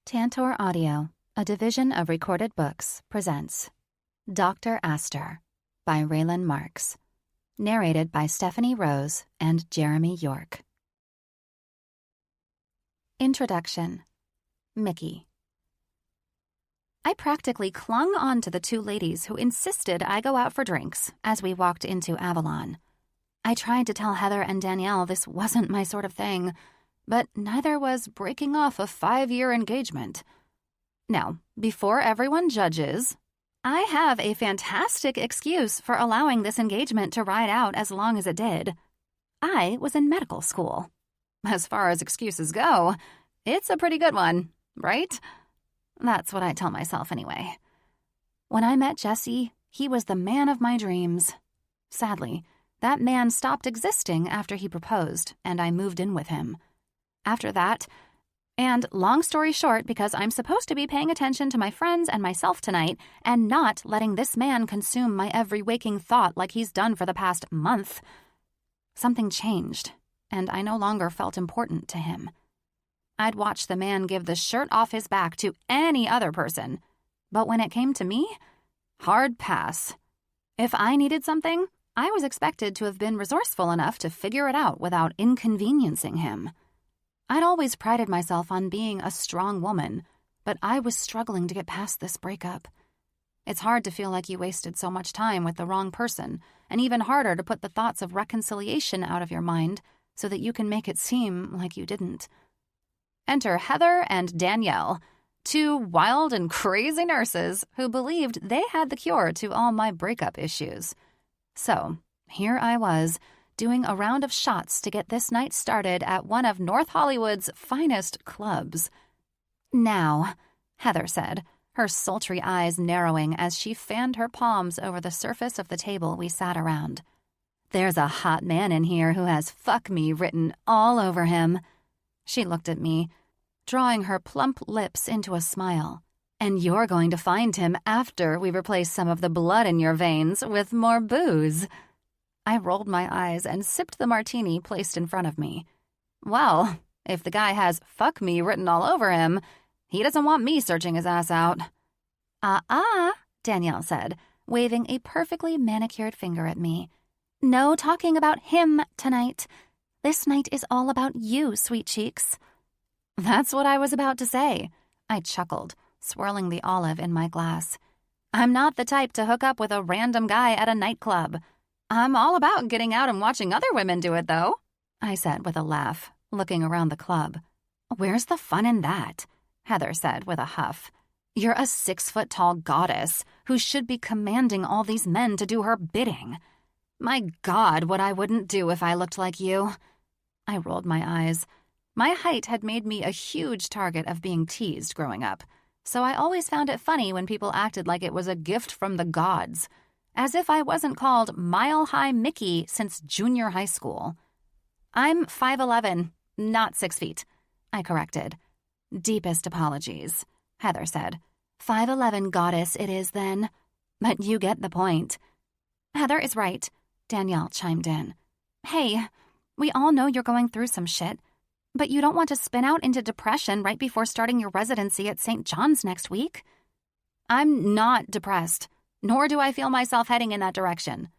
Tantor Audio, a division of Recorded Books, presents Dr. Aster by Raylin Marks, narrated by Stephanie Rose and Jeremy York. Introduction. Mickey. I practically clung on to the two ladies who insisted I go out for drinks as we walked into Avalon. I tried to tell Heather and Danielle this wasn't my sort of thing, but neither was breaking off a 5-year engagement. Now, before everyone judges, I have a fantastic excuse for allowing this engagement to ride out as long as it did. I was in medical school. As far as excuses go, it's a pretty good one, right? That's what I tell myself anyway. When I met Jesse, he was the man of my dreams. Sadly, that man stopped existing after he proposed, and I moved in with him. After that, and long story short, because I'm supposed to be paying attention to my friends and myself tonight and not letting this man consume my every waking thought like he's done for the past month, something changed, and I no longer felt important to him. I'd watch the man give the shirt off his back to any other person, but when it came to me, hard pass. If I needed something, I was expected to have been resourceful enough to figure it out without inconveniencing him. I'd always prided myself on being a strong woman, but I was struggling to get past this breakup. It's hard to feel like you wasted so much time with the wrong person, and even harder to put the thoughts of reconciliation out of your mind so that you can make it seem like you didn't. Enter Heather and Danielle, two wild and crazy nurses who believed they had the cure to all my breakup issues. So, here I was, doing a round of shots to get this night started at one of North Hollywood's finest clubs. "Now," Heather said, her sultry eyes narrowing as she fanned her palms over the surface of the table we sat around. "There's a hot man in here who has 'fuck me' written all over him." She looked at me, drawing her plump lips into a smile. "And you're going to find him after we replace some of the blood in your veins with more booze." I rolled my eyes and sipped the martini placed in front of me. Well, if the guy has "fuck me" written all over him, he doesn't want me searching his ass out. Danielle said, waving a perfectly manicured finger at me. "No talking about him tonight. This night is all about you, sweet cheeks." "That's what I was about to say," I chuckled, swirling the olive in my glass. "I'm not the type to hook up with a random guy at a nightclub. I'm all about getting out and watching other women do it, though," I said with a laugh, looking around the club. "Where's the fun in that?" Heather said with a huff. "You're a 6-foot-tall goddess who should be commanding all these men to do her bidding. My God, what I wouldn't do if I looked like you." I rolled my eyes. My height had made me a huge target of being teased growing up, so I always found it funny when people acted like it was a gift from the gods, as if I wasn't called Mile High Mickey since junior high school. "I'm 5'11", not 6 feet," I corrected. "Deepest apologies," Heather said. 5'11" goddess it is then. But you get the point. "Heather is right," Danielle chimed in. "Hey, we all know you're going through some shit, but you don't want to spin out into depression right before starting your residency at St. John's next week." "I'm not depressed. Nor do I feel myself heading in that direction."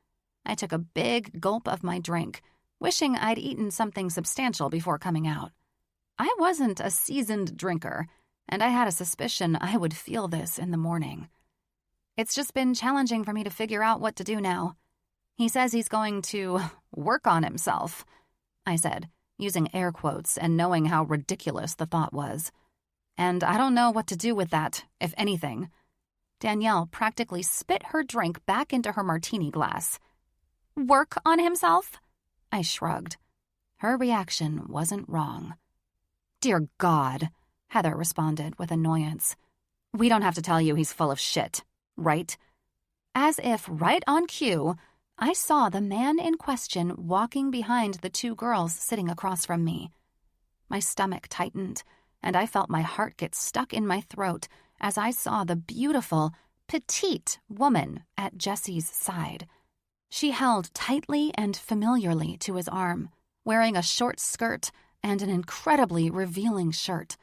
I took a big gulp of my drink, wishing I'd eaten something substantial before coming out. I wasn't a seasoned drinker, and I had a suspicion I would feel this in the morning. "It's just been challenging for me to figure out what to do now. He says he's going to work on himself," I said, using air quotes and knowing how ridiculous the thought was. "And I don't know what to do with that, if anything." Danielle practically spit her drink back into her martini glass. "Work on himself?" I shrugged. Her reaction wasn't wrong. "Dear God," Heather responded with annoyance. "We don't have to tell you he's full of shit, right?" As if right on cue, I saw the man in question walking behind the two girls sitting across from me. My stomach tightened, and I felt my heart get stuck in my throat as I saw the beautiful, petite woman at Jesse's side. She held tightly and familiarly to his arm, wearing a short skirt and an incredibly revealing shirt.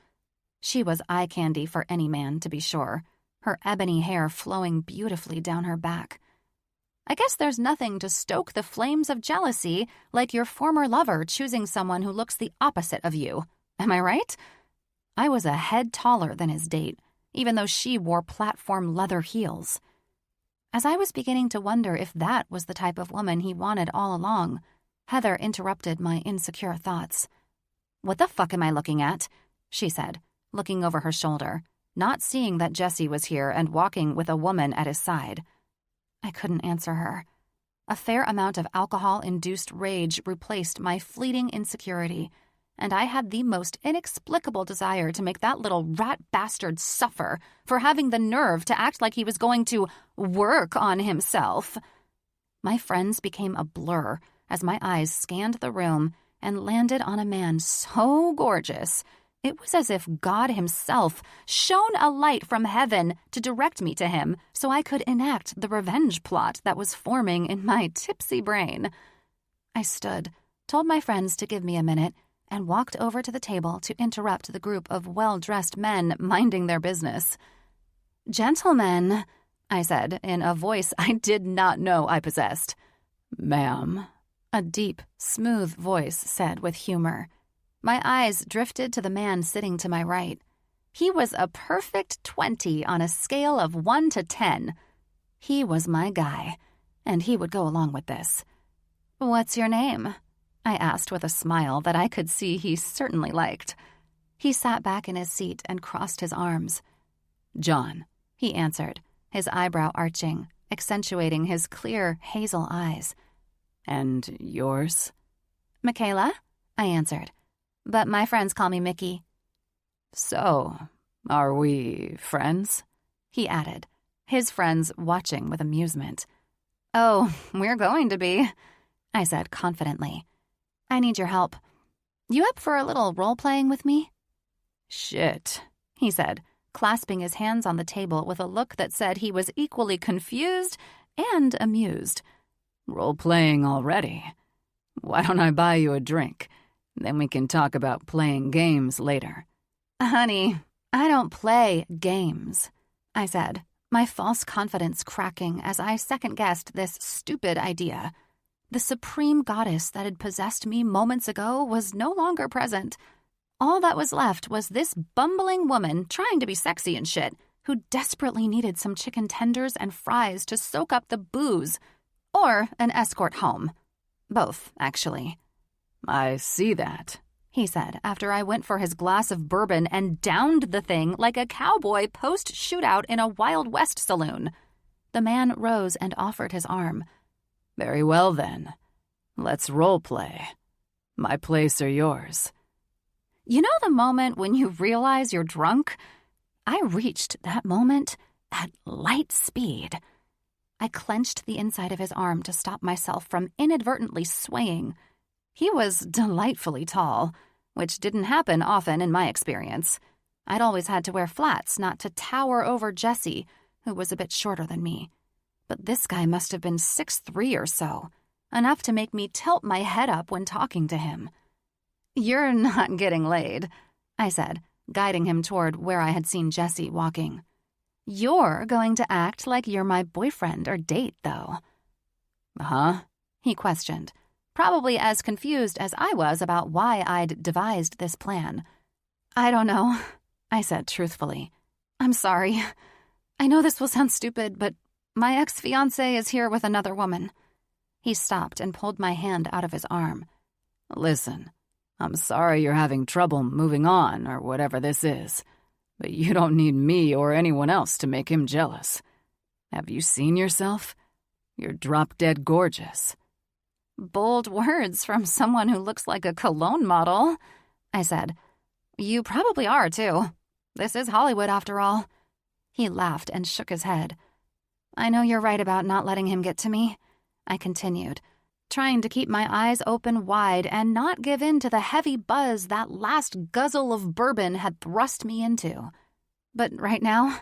She was eye candy for any man, to be sure, her ebony hair flowing beautifully down her back. I guess there's nothing to stoke the flames of jealousy like your former lover choosing someone who looks the opposite of you. Am I right? I was a head taller than his date, even though she wore platform leather heels. As I was beginning to wonder if that was the type of woman he wanted all along, Heather interrupted my insecure thoughts. "What the fuck am I looking at?" she said, looking over her shoulder, not seeing that Jesse was here and walking with a woman at his side. I couldn't answer her. A fair amount of alcohol-induced rage replaced my fleeting insecurity, and I had the most inexplicable desire to make that little rat bastard suffer for having the nerve to act like he was going to work on himself. My friends became a blur as my eyes scanned the room and landed on a man so gorgeous, it was as if God himself shone a light from heaven to direct me to him so I could enact the revenge plot that was forming in my tipsy brain. I stood, told my friends to give me a minute, and walked over to the table to interrupt the group of well-dressed men minding their business. "Gentlemen," I said in a voice I did not know I possessed. "Ma'am," a deep, smooth voice said with humor. My eyes drifted to the man sitting to my right. He was a perfect 20 on a scale of 1 to 10. He was my guy, and he would go along with this. "What's your name?" I asked with a smile that I could see he certainly liked. He sat back in his seat and crossed his arms. "John," he answered, his eyebrow arching, accentuating his clear hazel eyes. "And yours?" "Mikayla," I answered, "but my friends call me Mickey." "So, are we friends?" he added, his friends watching with amusement. "Oh, we're going to be," I said confidently. "I need your help. You up for a little role-playing with me?" "Shit," he said, clasping his hands on the table with a look that said he was equally confused and amused. "Role-playing already? Why don't I buy you a drink? Then we can talk about playing games later." "Honey, I don't play games," I said, my false confidence cracking as I second-guessed this stupid idea. The supreme goddess that had possessed me moments ago was no longer present. All that was left was this bumbling woman trying to be sexy and shit, who desperately needed some chicken tenders and fries to soak up the booze, or an escort home. Both, actually. "I see that," he said after I went for his glass of bourbon and downed the thing like a cowboy post-shootout in a Wild West saloon. The man rose and offered his arm. "Very well, then. Let's role-play. My place or yours?" You know the moment when you realize you're drunk? I reached that moment at light speed. I clenched the inside of his arm to stop myself from inadvertently swaying. He was delightfully tall, which didn't happen often in my experience. I'd always had to wear flats not to tower over Jesse, who was a bit shorter than me. But this guy must have been 6'3" or so, enough to make me tilt my head up when talking to him. "You're not getting laid," I said, guiding him toward where I had seen Jesse walking. "You're going to act like you're my boyfriend or date, though." "Huh?" he questioned, probably as confused as I was about why I'd devised this plan. "I don't know," I said truthfully. "I'm sorry. I know this will sound stupid, but my ex-fiancé is here with another woman." He stopped and pulled my hand out of his arm. "Listen, I'm sorry you're having trouble moving on or whatever this is, but you don't need me or anyone else to make him jealous. Have you seen yourself? You're drop-dead gorgeous." "Bold words from someone who looks like a cologne model," I said. "You probably are, too. This is Hollywood, after all." He laughed and shook his head. "I know you're right about not letting him get to me," I continued, trying to keep my eyes open wide and not give in to the heavy buzz that last guzzle of bourbon had thrust me into. "But right now,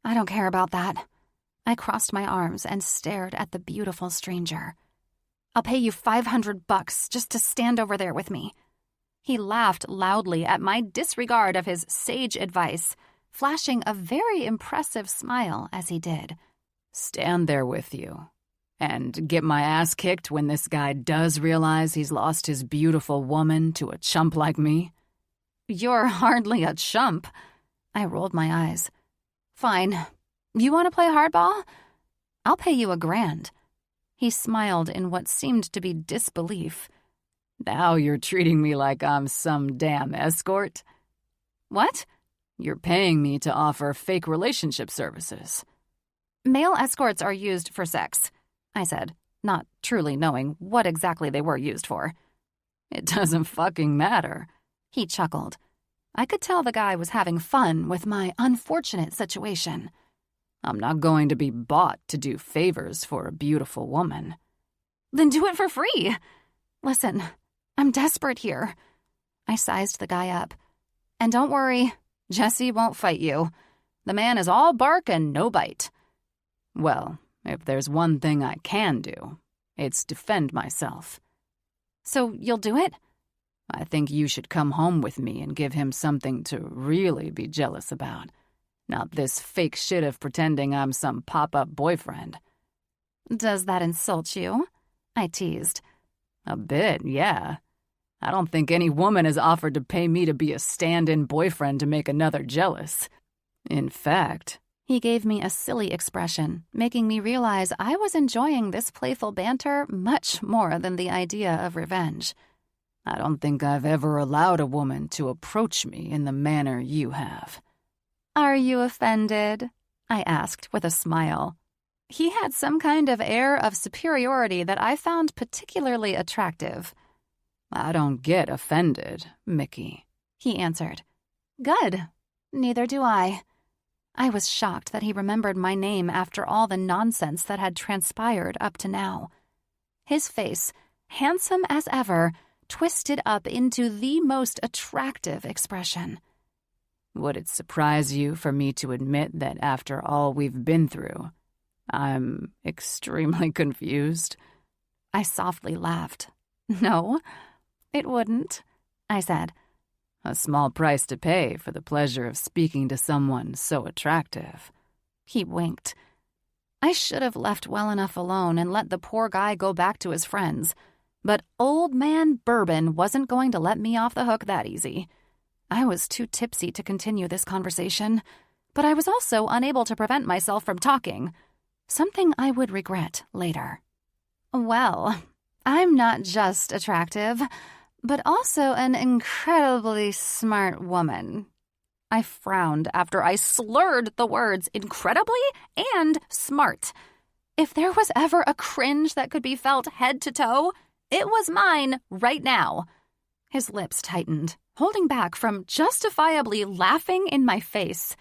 I don't care about that." I crossed my arms and stared at the beautiful stranger. "I'll pay you $500 just to stand over there with me." He laughed loudly at my disregard of his sage advice, flashing a very impressive smile as he did. Stand there with you and get my ass kicked when this guy does realize he's lost his beautiful woman to a chump like me? You're hardly a chump. I rolled my eyes. Fine. You want to play hardball? I'll pay you $1,000. He smiled in what seemed to be disbelief. Now you're treating me like I'm some damn escort? What? You're paying me to offer fake relationship services. Male escorts are used for sex, I said, not truly knowing what exactly they were used for. It doesn't fucking matter. He chuckled. I could tell the guy was having fun with my unfortunate situation. I'm not going to be bought to do favors for a beautiful woman. Then do it for free. Listen, I'm desperate here. I sized the guy up. And don't worry, Jesse won't fight you. The man is all bark and no bite. Well, if there's one thing I can do, it's defend myself. So you'll do it? I think you should come home with me and give him something to really be jealous about. Not this fake shit of pretending I'm some pop-up boyfriend. Does that insult you? I teased. A bit, yeah. I don't think any woman has offered to pay me to be a stand-in boyfriend to make another jealous. In fact... He gave me a silly expression, making me realize I was enjoying this playful banter much more than the idea of revenge. I don't think I've ever allowed a woman to approach me in the manner you have. Are you offended? I asked with a smile. He had some kind of air of superiority that I found particularly attractive. I don't get offended, Mickey, he answered. Good. Neither do I. I was shocked that he remembered my name after all the nonsense that had transpired up to now. His face, handsome as ever, twisted up into the most attractive expression. Would it surprise you for me to admit that after all we've been through, I'm extremely confused? I softly laughed. No, it wouldn't, I said. A small price to pay for the pleasure of speaking to someone so attractive. He winked. I should have left well enough alone and let the poor guy go back to his friends. But old man Bourbon wasn't going to let me off the hook that easy. I was too tipsy to continue this conversation, but I was also unable to prevent myself from talking. Something I would regret later. Well, I'm not just attractive, but also an incredibly smart woman. I frowned after I slurred the words incredibly and smart. If there was ever a cringe that could be felt head to toe, it was mine right now. His lips tightened, holding back from justifiably laughing in my face.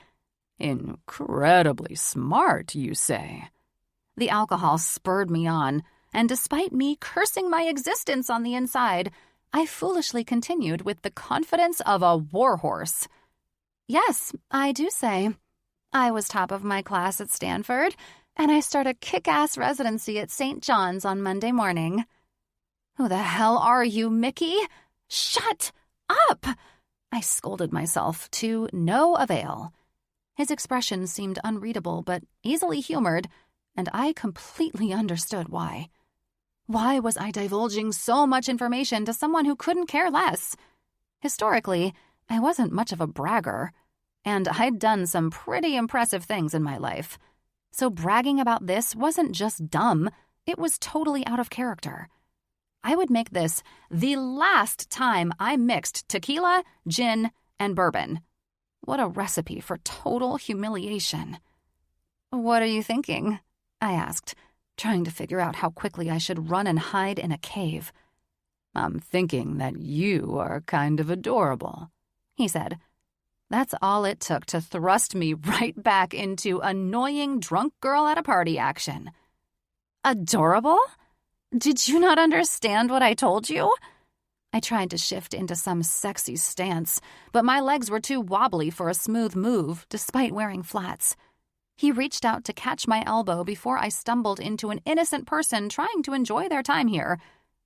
Incredibly smart, you say? The alcohol spurred me on, and despite me cursing my existence on the inside, I foolishly continued with the confidence of a warhorse. Yes, I do say. I was top of my class at Stanford, and I start a kick-ass residency at St. John's on Monday morning. Who the hell are you, Mickey? Shut up! I scolded myself to no avail. His expression seemed unreadable but easily humored, and I completely understood why. Why was I divulging so much information to someone who couldn't care less? Historically, I wasn't much of a bragger, and I'd done some pretty impressive things in my life. So bragging about this wasn't just dumb, it was totally out of character. I would make this the last time I mixed tequila, gin, and bourbon. What a recipe for total humiliation. What are you thinking? I asked, trying to figure out how quickly I should run and hide in a cave. I'm thinking that you are kind of adorable, he said. That's all it took to thrust me right back into annoying drunk girl at a party action. Adorable? Did you not understand what I told you? I tried to shift into some sexy stance, but my legs were too wobbly for a smooth move, despite wearing flats. He reached out to catch my elbow before I stumbled into an innocent person trying to enjoy their time here.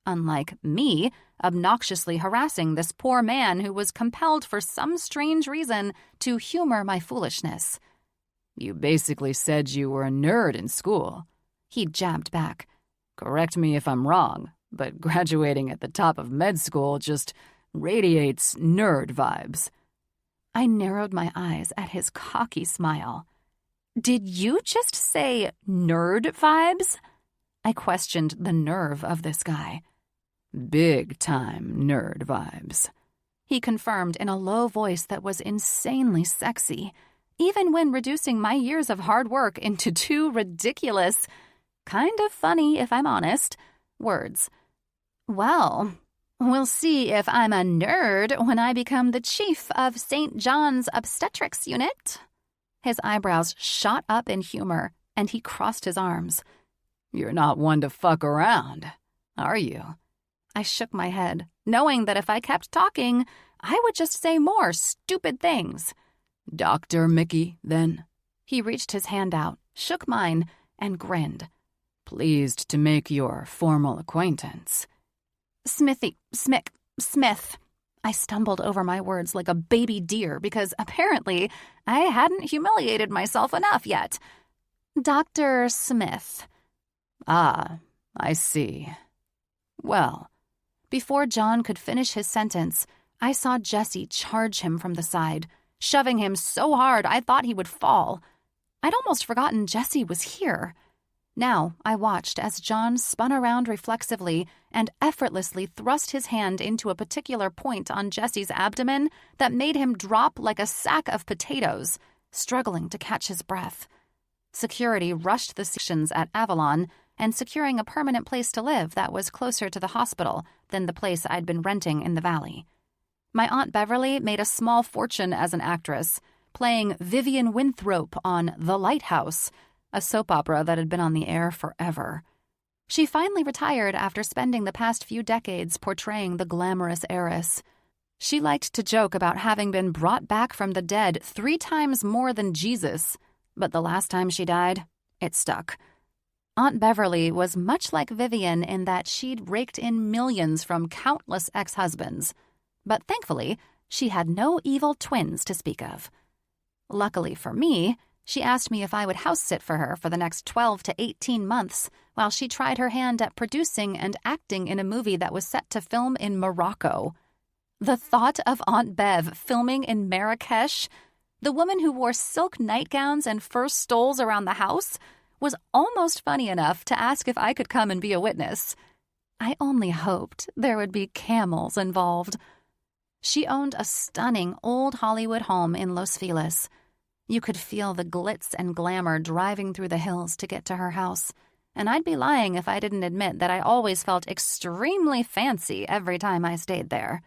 unlike me obnoxiously harassing this poor man who was compelled for some strange reason to humor my foolishness. "You basically said you were a nerd in school," he jabbed back. "Correct me if I'm wrong, but graduating at the top of med school just radiates nerd vibes." I narrowed my eyes at his cocky smile. "Did you just say nerd vibes?" I questioned the nerve of this guy. "Big-time nerd vibes," he confirmed in a low voice that was insanely sexy, even when reducing my years of hard work into 2 ridiculous, kind of funny if I'm honest, words. "Well, we'll see if I'm a nerd when I become the chief of St. John's obstetrics unit." His eyebrows shot up in humor, and he crossed his arms. "You're not one to fuck around, are you?" I shook my head, knowing that if I kept talking, I would just say more stupid things. "Dr. Mickey, then?" He reached his hand out, shook mine, and grinned. "Pleased to make your formal acquaintance." Smith. I stumbled over my words like a baby deer because apparently I hadn't humiliated myself enough yet. Dr. Smith. "Ah, I see. Well." Before John could finish his sentence, I saw Jesse charge him from the side, shoving him so hard I thought he would fall. I'd almost forgotten Jesse was here. Now I watched as John spun around reflexively and effortlessly thrust his hand into a particular point on Jesse's abdomen that made him drop like a sack of potatoes, struggling to catch his breath. Security rushed the sections at Avalon and securing a permanent place to live that was closer to the hospital than the place I'd been renting in the valley. My Aunt Beverly made a small fortune as an actress, playing Vivian Winthrop on The Lighthouse, a soap opera that had been on the air forever. She finally retired after spending the past few decades portraying the glamorous heiress. She liked to joke about having been brought back from the dead 3 times more than Jesus, but the last time she died, it stuck. Aunt Beverly was much like Vivian in that she'd raked in millions from countless ex-husbands, but thankfully, she had no evil twins to speak of. Luckily for me, she asked me if I would house-sit for her for the next 12 to 18 months while she tried her hand at producing and acting in a movie that was set to film in Morocco. The thought of Aunt Bev filming in Marrakesh, the woman who wore silk nightgowns and fur stoles around the house, was almost funny enough to ask if I could come and be a witness. I only hoped there would be camels involved. She owned a stunning old Hollywood home in Los Feliz. You could feel the glitz and glamour driving through the hills to get to her house, and I'd be lying if I didn't admit that I always felt extremely fancy every time I stayed there.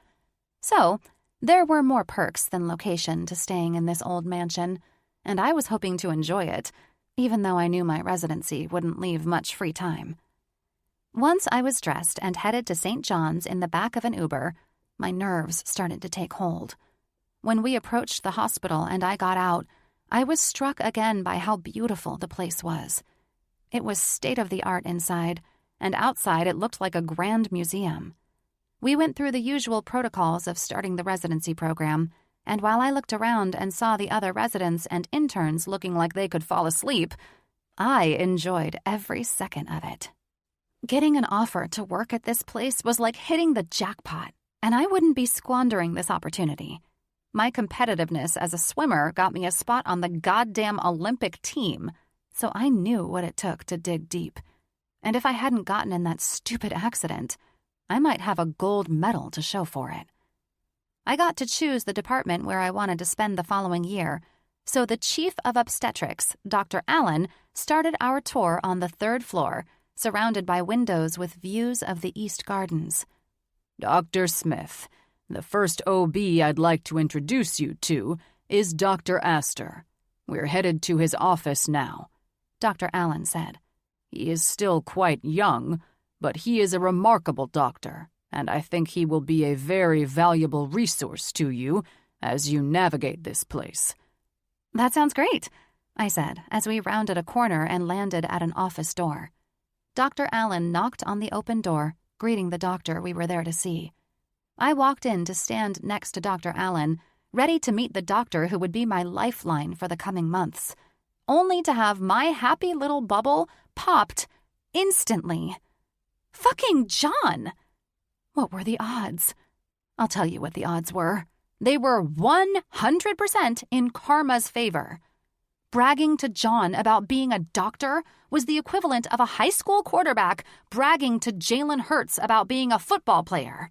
So, there were more perks than location to staying in this old mansion, and I was hoping to enjoy it, even though I knew my residency wouldn't leave much free time. Once I was dressed and headed to St. John's in the back of an Uber, my nerves started to take hold. When we approached the hospital and I got out, I was struck again by how beautiful the place was. It was state-of-the-art inside, and outside it looked like a grand museum. We went through the usual protocols of starting the residency program, and while I looked around and saw the other residents and interns looking like they could fall asleep, I enjoyed every second of it. Getting an offer to work at this place was like hitting the jackpot, and I wouldn't be squandering this opportunity. My competitiveness as a swimmer got me a spot on the goddamn Olympic team, so I knew what it took to dig deep. And if I hadn't gotten in that stupid accident, I might have a gold medal to show for it. I got to choose the department where I wanted to spend the following year, so the chief of obstetrics, Dr. Allen, started our tour on the 3rd floor, surrounded by windows with views of the East Gardens. "Dr. Smith, the first OB I'd like to introduce you to is Dr. Aster. We're headed to his office now," Dr. Allen said. "He is still quite young, but he is a remarkable doctor, and I think he will be a very valuable resource to you as you navigate this place." "That sounds great," I said as we rounded a corner and landed at an office door. Dr. Allen knocked on the open door, greeting the doctor we were there to see. I walked in to stand next to Dr. Allen, ready to meet the doctor who would be my lifeline for the coming months, only to have my happy little bubble popped instantly. Fucking John! What were the odds? I'll tell you what the odds were. They were 100% in Karma's favor. Bragging to John about being a doctor was the equivalent of a high school quarterback bragging to Jalen Hurts about being a football player.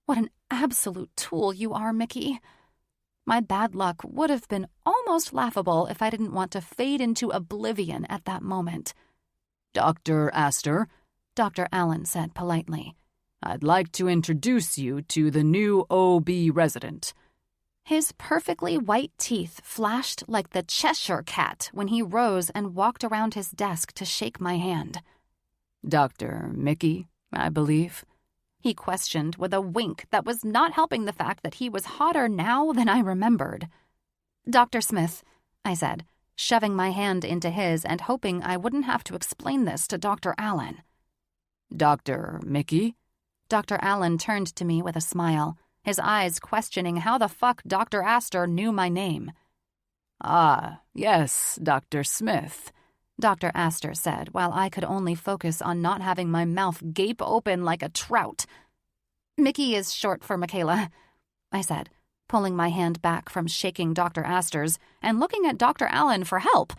What an absolute tool you are, Mickey. My bad luck would have been almost laughable if I didn't want to fade into oblivion at that moment. Dr. Aster, Dr. Allen said politely. I'd like to introduce you to the new OB resident. His perfectly white teeth flashed like the Cheshire Cat when he rose and walked around his desk to shake my hand. Dr. Mickey, I believe. He questioned with a wink that was not helping the fact that he was hotter now than I remembered. Dr. Smith, I said, shoving my hand into his and hoping I wouldn't have to explain this to Dr. Allen. Dr. Mickey? Dr. Allen turned to me with a smile, his eyes questioning how the fuck Dr. Aster knew my name. Ah, yes, Dr. Smith, Dr. Aster said, while I could only focus on not having my mouth gape open like a trout. Mickey is short for Mikayla, I said, pulling my hand back from shaking Dr. Aster's and looking at Dr. Allen for help.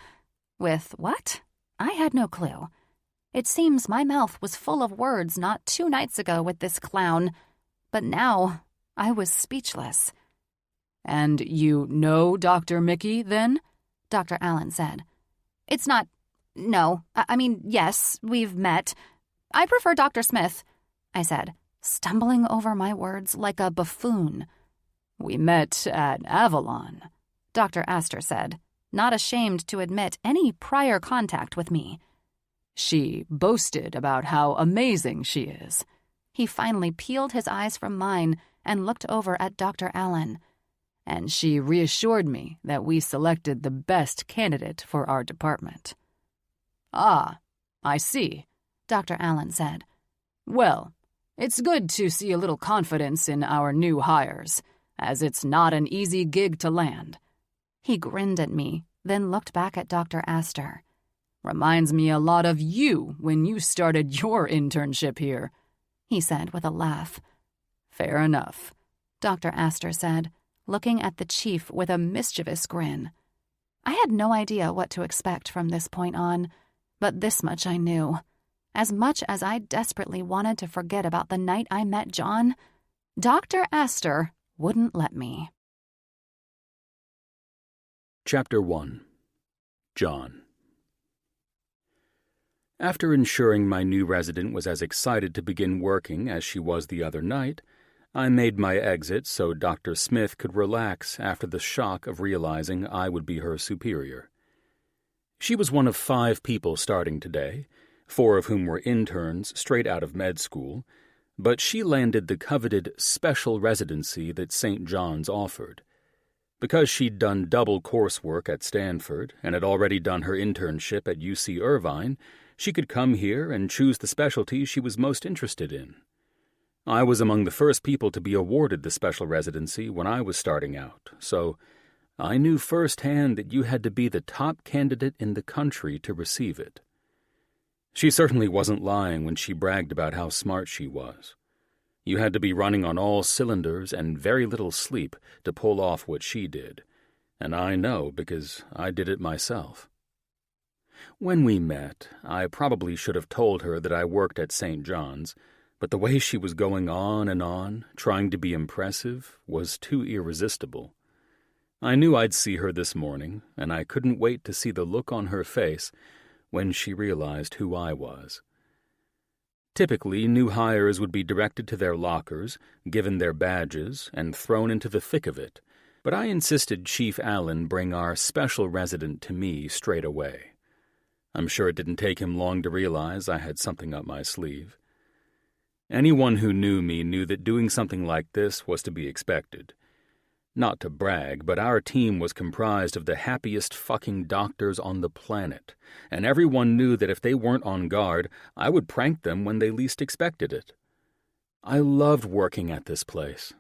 With what? I had no clue. It seems my mouth was full of words not 2 nights ago with this clown, but now I was speechless. And you know Dr. Mickey, then? Dr. Allen said. It's not... No, I mean, yes, we've met. I prefer Dr. Smith, I said, stumbling over my words like a buffoon. We met at Avalon, Dr. Aster said, not ashamed to admit any prior contact with me. She boasted about how amazing she is. He finally peeled his eyes from mine and looked over at Dr. Allen. And she reassured me that we selected the best candidate for our department. Ah, I see, Dr. Allen said. Well, it's good to see a little confidence in our new hires, as it's not an easy gig to land. He grinned at me, then looked back at Dr. Aster. Reminds me a lot of you when you started your internship here, he said with a laugh. Fair enough, Dr. Aster said, looking at the chief with a mischievous grin. I had no idea what to expect from this point on, but this much I knew. As much as I desperately wanted to forget about the night I met John, Dr. Aster wouldn't let me. Chapter 1. John. After ensuring my new resident was as excited to begin working as she was the other night, I made my exit so Dr. Smith could relax after the shock of realizing I would be her superior. She was one of 5 people starting today, 4 of whom were interns straight out of med school, but she landed the coveted special residency that St. John's offered. Because she'd done double coursework at Stanford and had already done her internship at UC Irvine, she could come here and choose the specialty she was most interested in. I was among the first people to be awarded the special residency when I was starting out, so I knew firsthand that you had to be the top candidate in the country to receive it. She certainly wasn't lying when she bragged about how smart she was. You had to be running on all cylinders and very little sleep to pull off what she did, and I know because I did it myself. When we met, I probably should have told her that I worked at St. John's, but the way she was going on, trying to be impressive, was too irresistible. I knew I'd see her this morning, and I couldn't wait to see the look on her face when she realized who I was. Typically, new hires would be directed to their lockers, given their badges, and thrown into the thick of it, but I insisted Chief Allen bring our special resident to me straight away. I'm sure it didn't take him long to realize I had something up my sleeve. Anyone who knew me knew that doing something like this was to be expected. Not to brag, but our team was comprised of the happiest fucking doctors on the planet, and everyone knew that if they weren't on guard, I would prank them when they least expected it. I loved working at this place.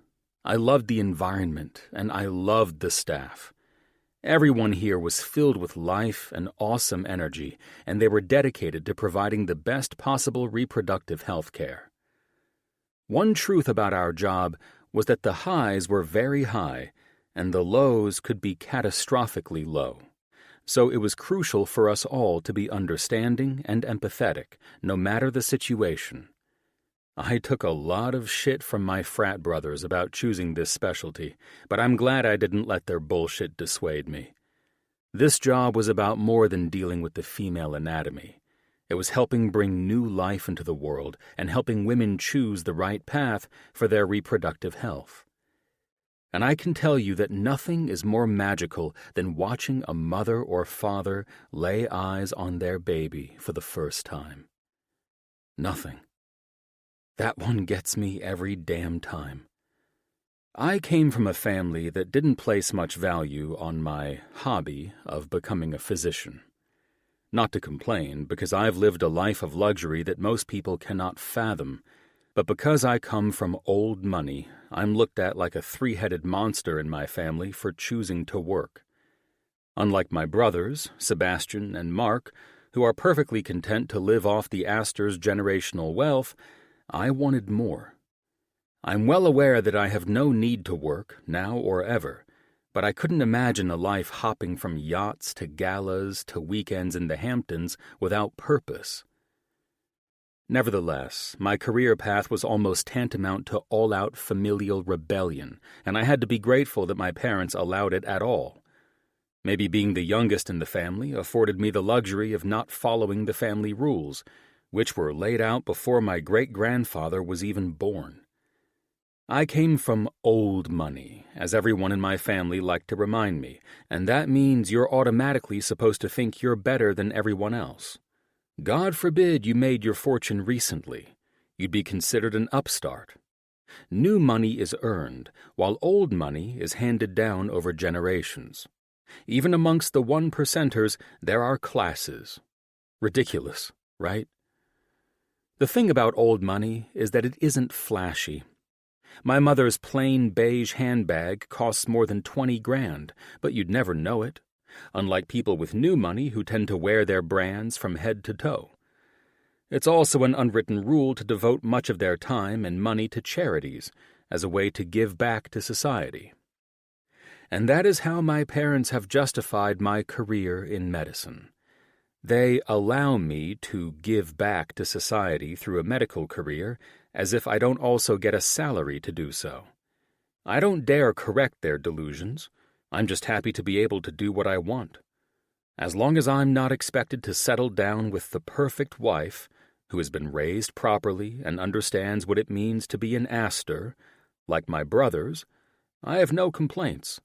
I loved the environment, and I loved the staff. Everyone here was filled with life and awesome energy, and they were dedicated to providing the best possible reproductive health care. One truth about our job was that the highs were very high, and the lows could be catastrophically low. So it was crucial for us all to be understanding and empathetic, no matter the situation. I took a lot of shit from my frat brothers about choosing this specialty, but I'm glad I didn't let their bullshit dissuade me. This job was about more than dealing with the female anatomy. It was helping bring new life into the world and helping women choose the right path for their reproductive health. And I can tell you that nothing is more magical than watching a mother or father lay eyes on their baby for the first time. Nothing. That one gets me every damn time. I came from a family that didn't place much value on my hobby of becoming a physician. Not to complain, because I've lived a life of luxury that most people cannot fathom, but because I come from old money, I'm looked at like a three-headed monster in my family for choosing to work. Unlike my brothers, Sebastian and Mark, who are perfectly content to live off the Aster's generational wealth, I wanted more. I'm well aware that I have no need to work, now or ever, but I couldn't imagine a life hopping from yachts to galas to weekends in the Hamptons without purpose. Nevertheless, my career path was almost tantamount to all-out familial rebellion, and I had to be grateful that my parents allowed it at all. Maybe being the youngest in the family afforded me the luxury of not following the family rules, which were laid out before my great-grandfather was even born. I came from old money, as everyone in my family liked to remind me, and that means you're automatically supposed to think you're better than everyone else. God forbid you made your fortune recently. You'd be considered an upstart. New money is earned, while old money is handed down over generations. Even amongst the 1%ers, there are classes. Ridiculous, right? The thing about old money is that it isn't flashy. My mother's plain beige handbag costs more than 20 grand, but you'd never know it, unlike people with new money who tend to wear their brands from head to toe. It's also an unwritten rule to devote much of their time and money to charities as a way to give back to society. And that is how my parents have justified my career in medicine. They allow me to give back to society through a medical career as if I don't also get a salary to do so. I don't dare correct their delusions. I'm just happy to be able to do what I want. As long as I'm not expected to settle down with the perfect wife who has been raised properly and understands what it means to be an Aster, like my brothers, I have no complaints.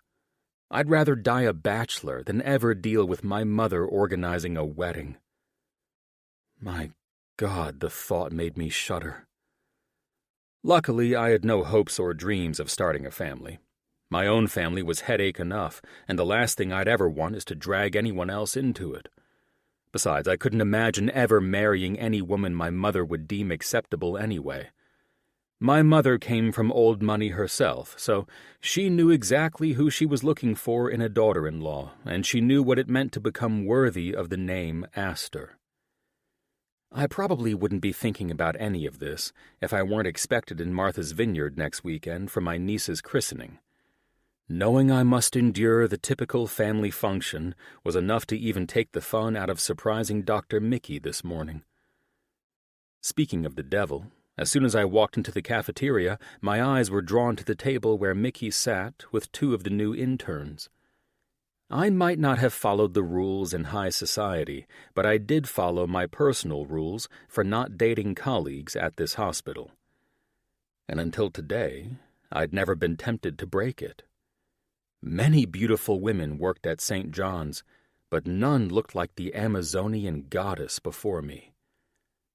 I'd rather die a bachelor than ever deal with my mother organizing a wedding. My God, the thought made me shudder. Luckily, I had no hopes or dreams of starting a family. My own family was headache enough, and the last thing I'd ever want is to drag anyone else into it. Besides, I couldn't imagine ever marrying any woman my mother would deem acceptable anyway. My mother came from old money herself, so she knew exactly who she was looking for in a daughter-in-law, and she knew what it meant to become worthy of the name Aster. I probably wouldn't be thinking about any of this if I weren't expected in Martha's Vineyard next weekend for my niece's christening. Knowing I must endure the typical family function was enough to even take the fun out of surprising Dr. Mickey this morning. Speaking of the devil, as soon as I walked into the cafeteria, my eyes were drawn to the table where Mickey sat with two of the new interns. I might not have followed the rules in high society, but I did follow my personal rules for not dating colleagues at this hospital. And until today, I'd never been tempted to break it. Many beautiful women worked at St. John's, but none looked like the Amazonian goddess before me.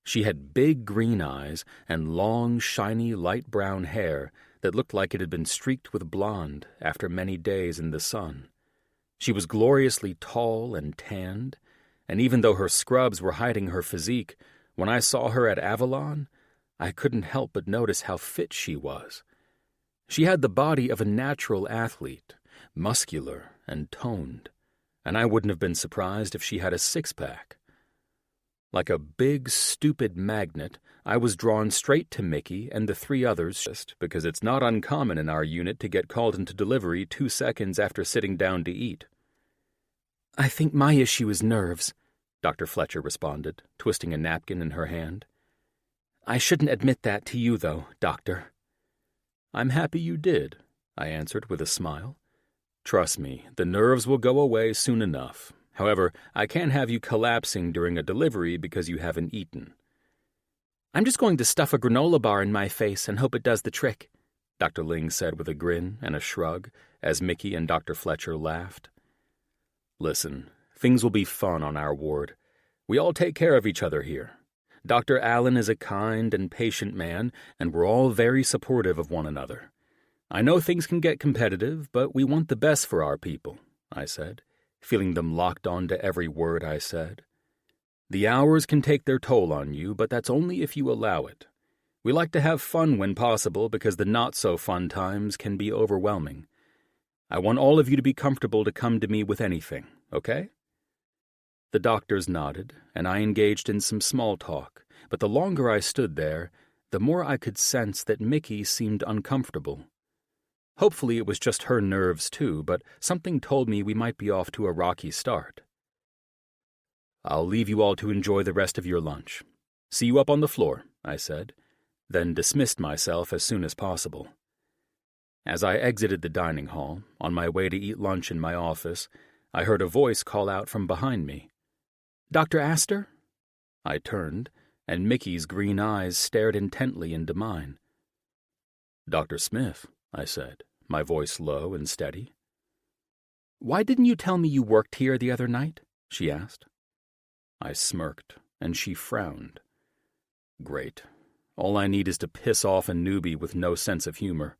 She had big green eyes and long, shiny, light brown hair that looked like it had been streaked with blonde after many days in the sun. She was gloriously tall and tanned, and even though her scrubs were hiding her physique, when I saw her at Avalon, I couldn't help but notice how fit she was. She had the body of a natural athlete, muscular and toned, and I wouldn't have been surprised if she had a six-pack. Like a big, stupid magnet, I was drawn straight to Mickey and the three others just because it's not uncommon in our unit to get called into delivery 2 seconds after sitting down to eat. "I think my issue is nerves," Dr. Fletcher responded, twisting a napkin in her hand. "I shouldn't admit that to you, though, Doctor." "I'm happy you did," I answered with a smile. "Trust me, the nerves will go away soon enough. However, I can't have you collapsing during a delivery because you haven't eaten." "I'm just going to stuff a granola bar in my face and hope it does the trick," Dr. Ling said with a grin and a shrug as Mickey and Dr. Fletcher laughed. "Listen, things will be fun on our ward. We all take care of each other here. Dr. Allen is a kind and patient man, and we're all very supportive of one another. I know things can get competitive, but we want the best for our people," I said, feeling them locked on to every word I said. "The hours can take their toll on you, but that's only if you allow it. We like to have fun when possible because the not-so-fun times can be overwhelming. I want all of you to be comfortable to come to me with anything, okay?" The doctors nodded, and I engaged in some small talk, but the longer I stood there, the more I could sense that Mickey seemed uncomfortable. Hopefully it was just her nerves too, but something told me we might be off to a rocky start. "I'll leave you all to enjoy the rest of your lunch. See you up on the floor," I said, then dismissed myself as soon as possible. As I exited the dining hall, on my way to eat lunch in my office, I heard a voice call out from behind me. "Dr. Aster?" I turned, and Mickey's green eyes stared intently into mine. "Dr. Smith," I said, my voice low and steady. "Why didn't you tell me you worked here the other night?" she asked. I smirked, and she frowned. Great. All I need is to piss off a newbie with no sense of humor.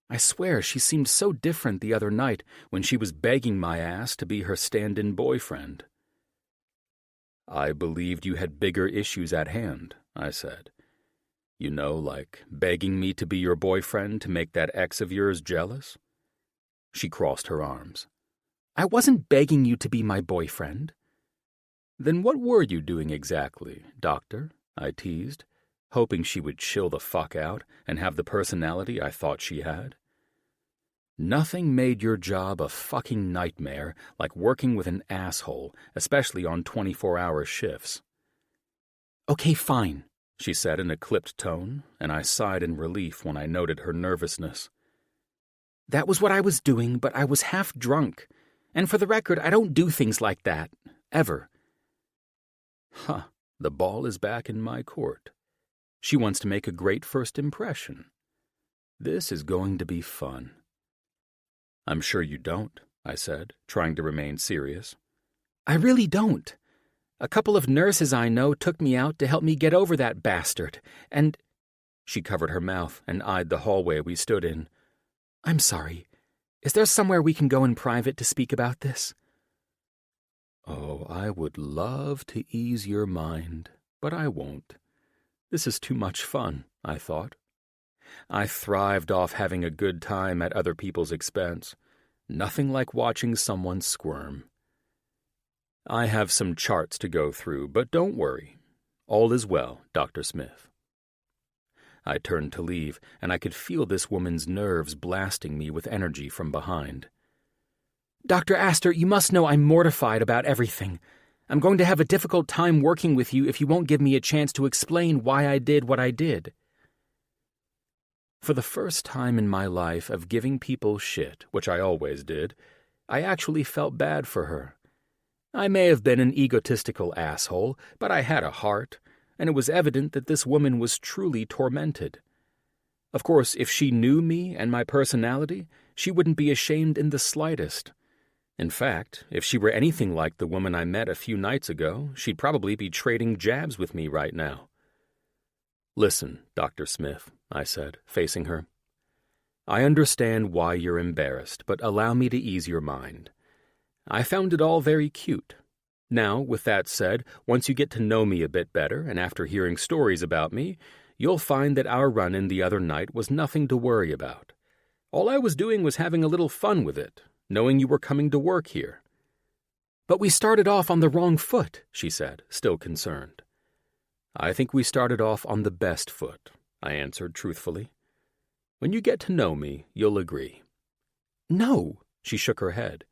I swear she seemed so different the other night when she was begging my ass to be her stand-in boyfriend. "I believed you had bigger issues at hand," I said. "You know, like begging me to be your boyfriend to make that ex of yours jealous?" She crossed her arms. "I wasn't begging you to be my boyfriend." "Then what were you doing exactly, Doctor?" I teased, hoping she would chill the fuck out and have the personality I thought she had. Nothing made your job a fucking nightmare like working with an asshole, especially on 24-hour shifts. "Okay, fine," she said in a clipped tone, and I sighed in relief when I noted her nervousness. "That was what I was doing, but I was half drunk. And for the record, I don't do things like that. Ever." Huh, the ball is back in my court. She wants to make a great first impression. This is going to be fun. "I'm sure you don't," I said, trying to remain serious. "I really don't. A couple of nurses I know took me out to help me get over that bastard, and—" She covered her mouth and eyed the hallway we stood in. "I'm sorry. Is there somewhere we can go in private to speak about this?" Oh, I would love to ease your mind, but I won't. This is too much fun, I thought. I thrived off having a good time at other people's expense. Nothing like watching someone squirm. "I have some charts to go through, but don't worry. All is well, Dr. Smith." I turned to leave, and I could feel this woman's nerves blasting me with energy from behind. "Dr. Aster, you must know I'm mortified about everything. I'm going to have a difficult time working with you if you won't give me a chance to explain why I did what I did." For the first time in my life of giving people shit, which I always did, I actually felt bad for her. I may have been an egotistical asshole, but I had a heart, and it was evident that this woman was truly tormented. Of course, if she knew me and my personality, she wouldn't be ashamed in the slightest. In fact, if she were anything like the woman I met a few nights ago, she'd probably be trading jabs with me right now. "Listen, Dr. Smith," I said, facing her. "I understand why you're embarrassed, but allow me to ease your mind. I found it all very cute. Now, with that said, once you get to know me a bit better, and after hearing stories about me, you'll find that our run-in the other night was nothing to worry about. All I was doing was having a little fun with it, knowing you were coming to work here." "But we started off on the wrong foot," she said, still concerned. "I think we started off on the best foot," I answered truthfully. "When you get to know me, you'll agree." "No," she shook her head.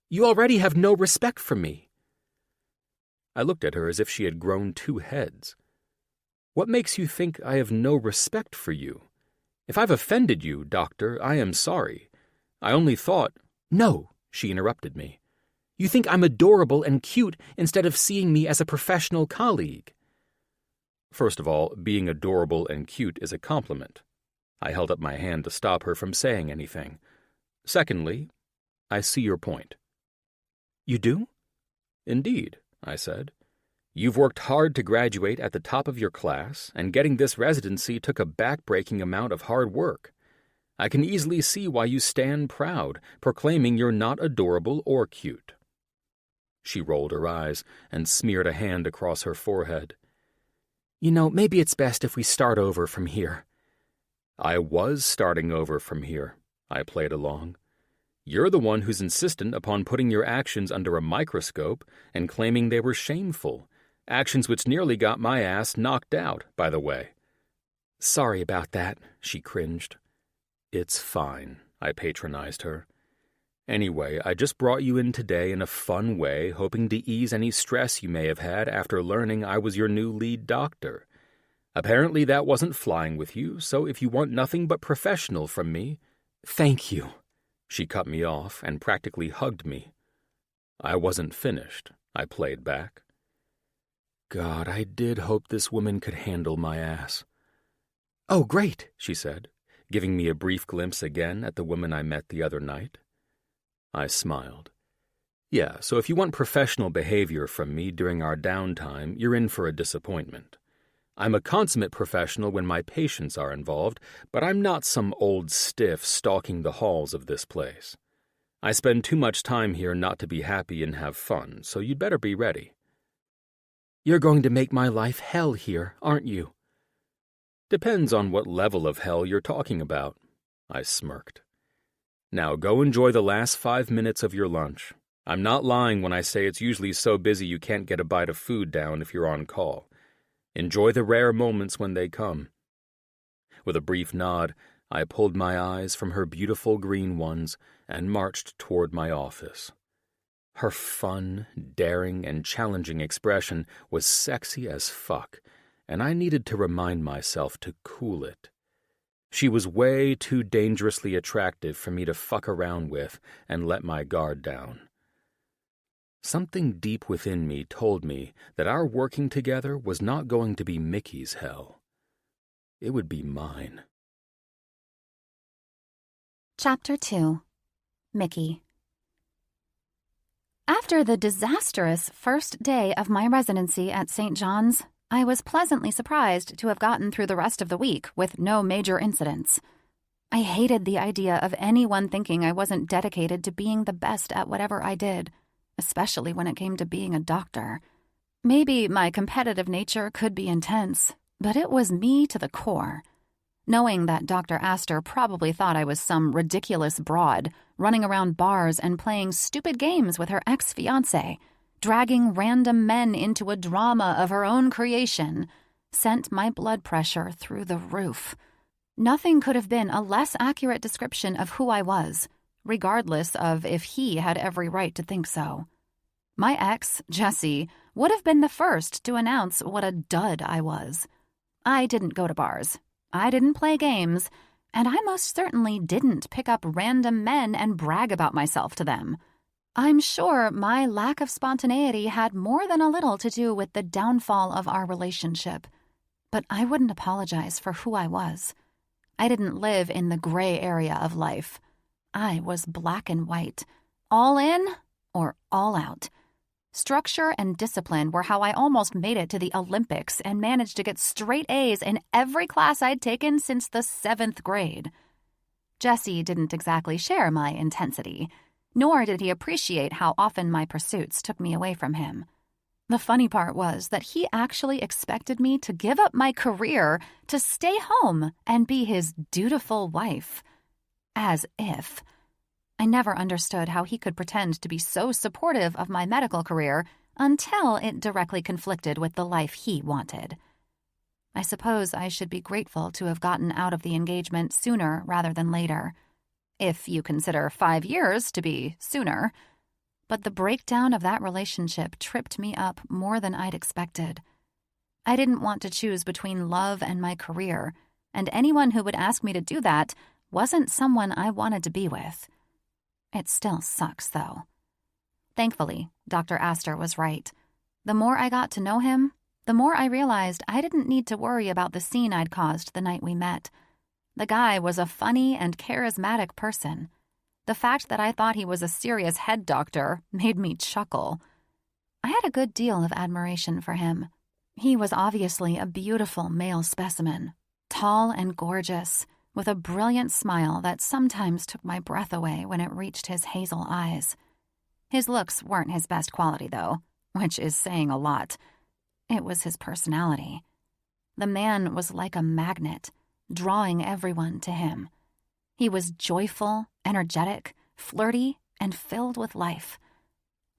"You already have no respect for me." I looked at her as if she had grown 2 heads. "What makes you think I have no respect for you? If I've offended you, Doctor, I am sorry. I only thought—" "No," she interrupted me. "You think I'm adorable and cute instead of seeing me as a professional colleague." First of all, being adorable and cute is a compliment. I held up my hand to stop her from saying anything. Secondly, I see your point. "You do?" "Indeed," I said. "You've worked hard to graduate at the top of your class, and getting this residency took a back-breaking amount of hard work. I can easily see why you stand proud, proclaiming you're not adorable or cute." She rolled her eyes and smeared a hand across her forehead. "You know, maybe it's best if we start over from here." "I was starting over from here," I played along. "You're the one who's insistent upon putting your actions under a microscope and claiming they were shameful, actions which nearly got my ass knocked out, by the way." "Sorry about that," she cringed. "It's fine," I patronized her. "Anyway, I just brought you in today in a fun way, hoping to ease any stress you may have had after learning I was your new lead doctor. Apparently that wasn't flying with you, so if you want nothing but professional from me—" "Thank you." She cut me off and practically hugged me. "I wasn't finished," I played back. God, I did hope this woman could handle my ass. "Oh, great," she said, giving me a brief glimpse again at the woman I met the other night. I smiled. "Yeah, so if you want professional behavior from me during our downtime, you're in for a disappointment. I'm a consummate professional when my patients are involved, but I'm not some old stiff stalking the halls of this place. I spend too much time here not to be happy and have fun, so you'd better be ready." "You're going to make my life hell here, aren't you?" "Depends on what level of hell you're talking about," I smirked. "Now go enjoy the last 5 minutes of your lunch. I'm not lying when I say it's usually so busy you can't get a bite of food down if you're on call. Enjoy the rare moments when they come." With a brief nod, I pulled my eyes from her beautiful green ones and marched toward my office. Her fun, daring, and challenging expression was sexy as fuck, and I needed to remind myself to cool it. She was way too dangerously attractive for me to fuck around with and let my guard down. Something deep within me told me that our working together was not going to be Mickey's hell. It would be mine. Chapter 2. Mickey. After the disastrous first day of my residency at St. John's, I was pleasantly surprised to have gotten through the rest of the week with no major incidents. I hated the idea of anyone thinking I wasn't dedicated to being the best at whatever I did, especially when it came to being a doctor. Maybe my competitive nature could be intense, but it was me to the core. Knowing that Dr. Aster probably thought I was some ridiculous broad, running around bars and playing stupid games with her ex-fiancé, dragging random men into a drama of her own creation, sent my blood pressure through the roof. Nothing could have been a less accurate description of who I was, regardless of if he had every right to think so. My ex, Jesse, would have been the first to announce what a dud I was. I didn't go to bars. I didn't play games, and I most certainly didn't pick up random men and brag about myself to them. I'm sure my lack of spontaneity had more than a little to do with the downfall of our relationship, but I wouldn't apologize for who I was. I didn't live in the gray area of life. I was black and white, all in or all out. Structure and discipline were how I almost made it to the Olympics and managed to get straight A's in every class I'd taken since the 7th grade. Jesse didn't exactly share my intensity, nor did he appreciate how often my pursuits took me away from him. The funny part was that he actually expected me to give up my career to stay home and be his dutiful wife. As if. I never understood how he could pretend to be so supportive of my medical career until it directly conflicted with the life he wanted. I suppose I should be grateful to have gotten out of the engagement sooner rather than later, if you consider 5 years to be sooner. But the breakdown of that relationship tripped me up more than I'd expected. I didn't want to choose between love and my career, and anyone who would ask me to do that wasn't someone I wanted to be with. It still sucks, though. Thankfully, Dr. Aster was right. The more I got to know him, the more I realized I didn't need to worry about the scene I'd caused the night we met. The guy was a funny and charismatic person. The fact that I thought he was a serious head doctor made me chuckle. I had a good deal of admiration for him. He was obviously a beautiful male specimen, tall and gorgeous, with a brilliant smile that sometimes took my breath away when it reached his hazel eyes. His looks weren't his best quality, though, which is saying a lot. It was his personality. The man was like a magnet, drawing everyone to him. He was joyful, energetic, flirty, and filled with life.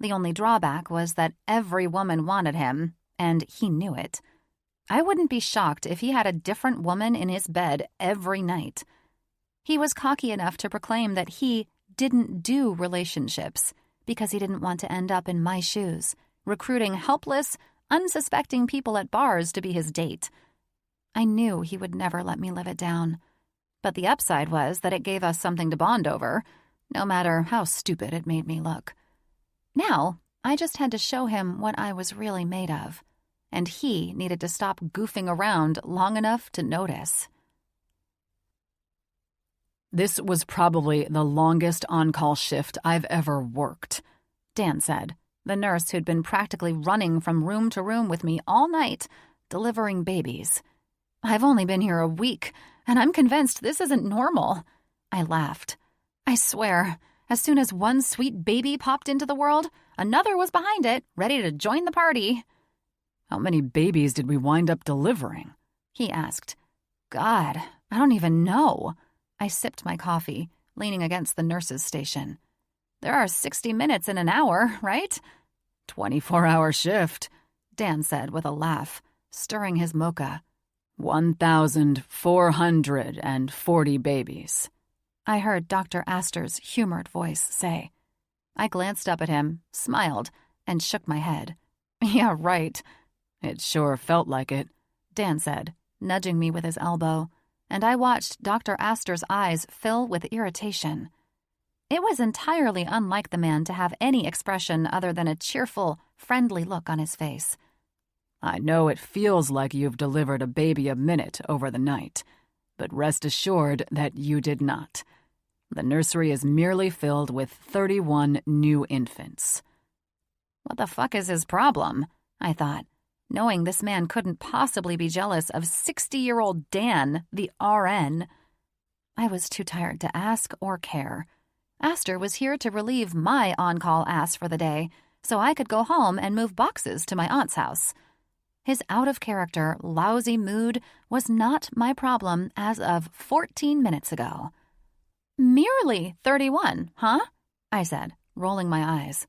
The only drawback was that every woman wanted him, and he knew it. I wouldn't be shocked if he had a different woman in his bed every night. He was cocky enough to proclaim that he didn't do relationships because he didn't want to end up in my shoes, recruiting helpless, unsuspecting people at bars to be his date. I knew he would never let me live it down. But the upside was that it gave us something to bond over, no matter how stupid it made me look. Now, I just had to show him what I was really made of, and he needed to stop goofing around long enough to notice. "This was probably the longest on-call shift I've ever worked," Dan said, the nurse who'd been practically running from room to room with me all night, delivering babies. "I've only been here a week, and I'm convinced this isn't normal." I laughed. I swear, as soon as one sweet baby popped into the world, another was behind it, ready to join the party. "How many babies did we wind up delivering?" he asked. God, I don't even know. I sipped my coffee, leaning against the nurse's station. There are 60 minutes in an hour, right? 24-hour shift, Dan said with a laugh, stirring his mocha. 1,440 babies. I heard Dr. Aster's humored voice say. I glanced up at him, smiled, and shook my head. Yeah, right. It sure felt like it, Dan said, nudging me with his elbow, and I watched Dr. Aster's eyes fill with irritation. It was entirely unlike the man to have any expression other than a cheerful, friendly look on his face. "I know it feels like you've delivered a baby a minute over the night, but rest assured that you did not. The nursery is merely filled with 31 new infants." What the fuck is his problem? I thought, knowing this man couldn't possibly be jealous of 60-year-old Dan, the RN. I was too tired to ask or care. Aster was here to relieve my on-call ass for the day, so I could go home and move boxes to my aunt's house. His out-of-character, lousy mood was not my problem as of 14 minutes ago. "Merely 31, huh?" I said, rolling my eyes.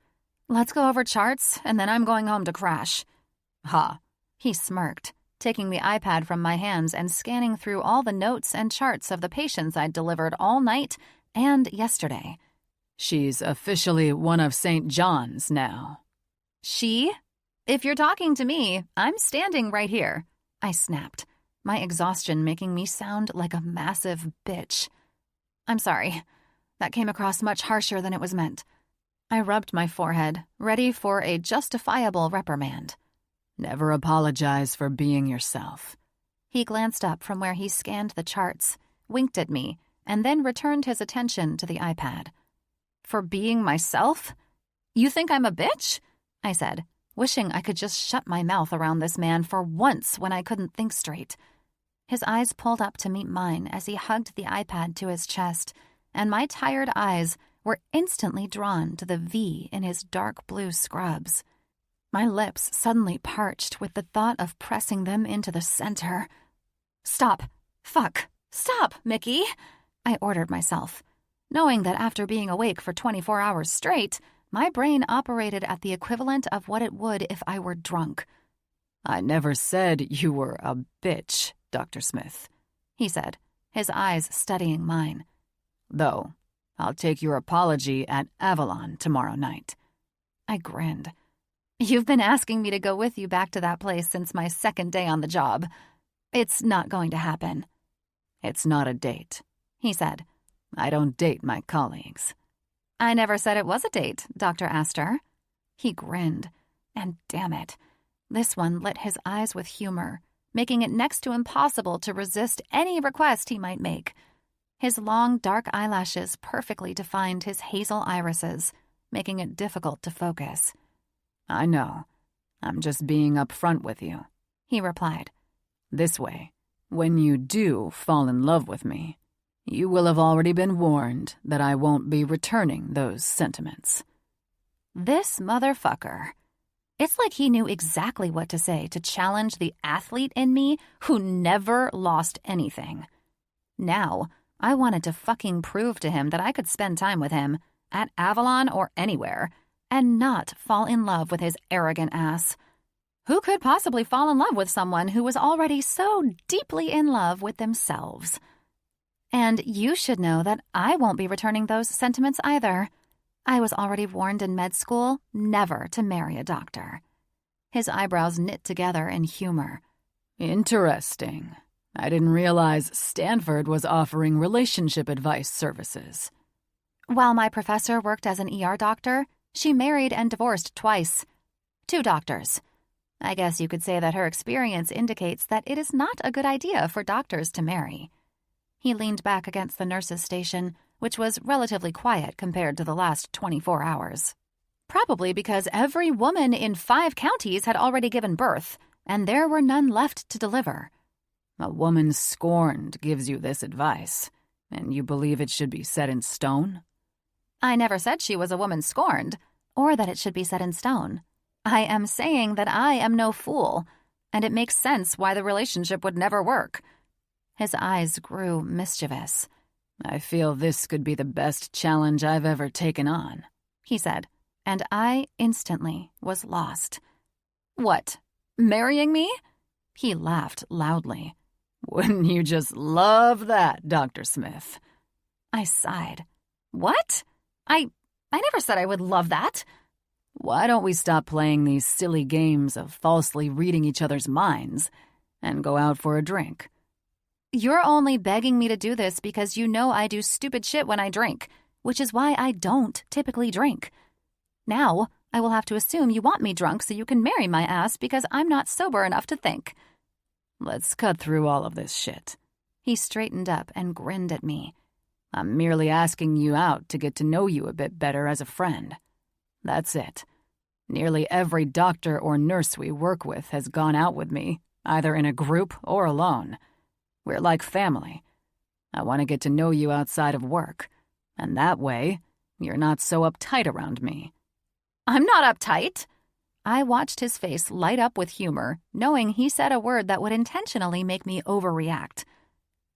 "Let's go over charts, and then I'm going home to crash." "Ha," he smirked, taking the iPad from my hands and scanning through all the notes and charts of the patients I'd delivered all night and yesterday. "She's officially one of St. John's now." "She? If you're talking to me, I'm standing right here," I snapped, my exhaustion making me sound like a massive bitch. "I'm sorry. That came across much harsher than it was meant." I rubbed my forehead, ready for a justifiable reprimand. "Never apologize for being yourself." He glanced up from where he scanned the charts, winked at me, and then returned his attention to the iPad. "For being myself? You think I'm a bitch?" I said, wishing I could just shut my mouth around this man for once when I couldn't think straight. His eyes pulled up to meet mine as he hugged the iPad to his chest, and my tired eyes were instantly drawn to the V in his dark blue scrubs. My lips suddenly parched with the thought of pressing them into the center. "Stop. Fuck. Stop, Mickey," I ordered myself, knowing that after being awake for 24 hours straight, my brain operated at the equivalent of what it would if I were drunk. "I never said you were a bitch, Dr. Smith," he said, his eyes studying mine. "Though, I'll take your apology at Avalon tomorrow night." I grinned. "You've been asking me to go with you back to that place since my second day on the job. It's not going to happen." "It's not a date," he said. "I don't date my colleagues." "I never said it was a date, Dr. Aster." He grinned, and damn it, this one lit his eyes with humor, making it next to impossible to resist any request he might make. His long, dark eyelashes perfectly defined his hazel irises, making it difficult to focus. "I know. I'm just being upfront with you," he replied. "This way, when you do fall in love with me, you will have already been warned that I won't be returning those sentiments." This motherfucker. It's like he knew exactly what to say to challenge the athlete in me who never lost anything. Now, I wanted to fucking prove to him that I could spend time with him, at Avalon or anywhere, and not fall in love with his arrogant ass. Who could possibly fall in love with someone who was already so deeply in love with themselves? And you should know that I won't be returning those sentiments either. I was already warned in med school never to marry a doctor. His eyebrows knit together in humor. "Interesting. I didn't realize Stanford was offering relationship advice services." While my professor worked as an ER doctor, she married and divorced twice. 2 doctors. I guess you could say that her experience indicates that it is not a good idea for doctors to marry. He leaned back against the nurse's station, which was relatively quiet compared to the last 24 hours. Probably because every woman in 5 counties had already given birth, and there were none left to deliver. "A woman scorned gives you this advice, and you believe it should be set in stone?" I never said she was a woman scorned, or that it should be set in stone. I am saying that I am no fool, and it makes sense why the relationship would never work. His eyes grew mischievous. "I feel this could be the best challenge I've ever taken on," he said, and I instantly was lost. "What, marrying me?" He laughed loudly. "Wouldn't you just love that, Dr. Smith?" I sighed. "What? I never said I would love that." "Why don't we stop playing these silly games of falsely reading each other's minds and go out for a drink?" "You're only begging me to do this because you know I do stupid shit when I drink, which is why I don't typically drink. Now, I will have to assume you want me drunk so you can marry my ass because I'm not sober enough to think." "Let's cut through all of this shit." He straightened up and grinned at me. "I'm merely asking you out to get to know you a bit better as a friend. That's it. Nearly every doctor or nurse we work with has gone out with me, either in a group or alone. We're like family. I want to get to know you outside of work, and that way, you're not so uptight around me." "I'm not uptight." I watched his face light up with humor, knowing he said a word that would intentionally make me overreact.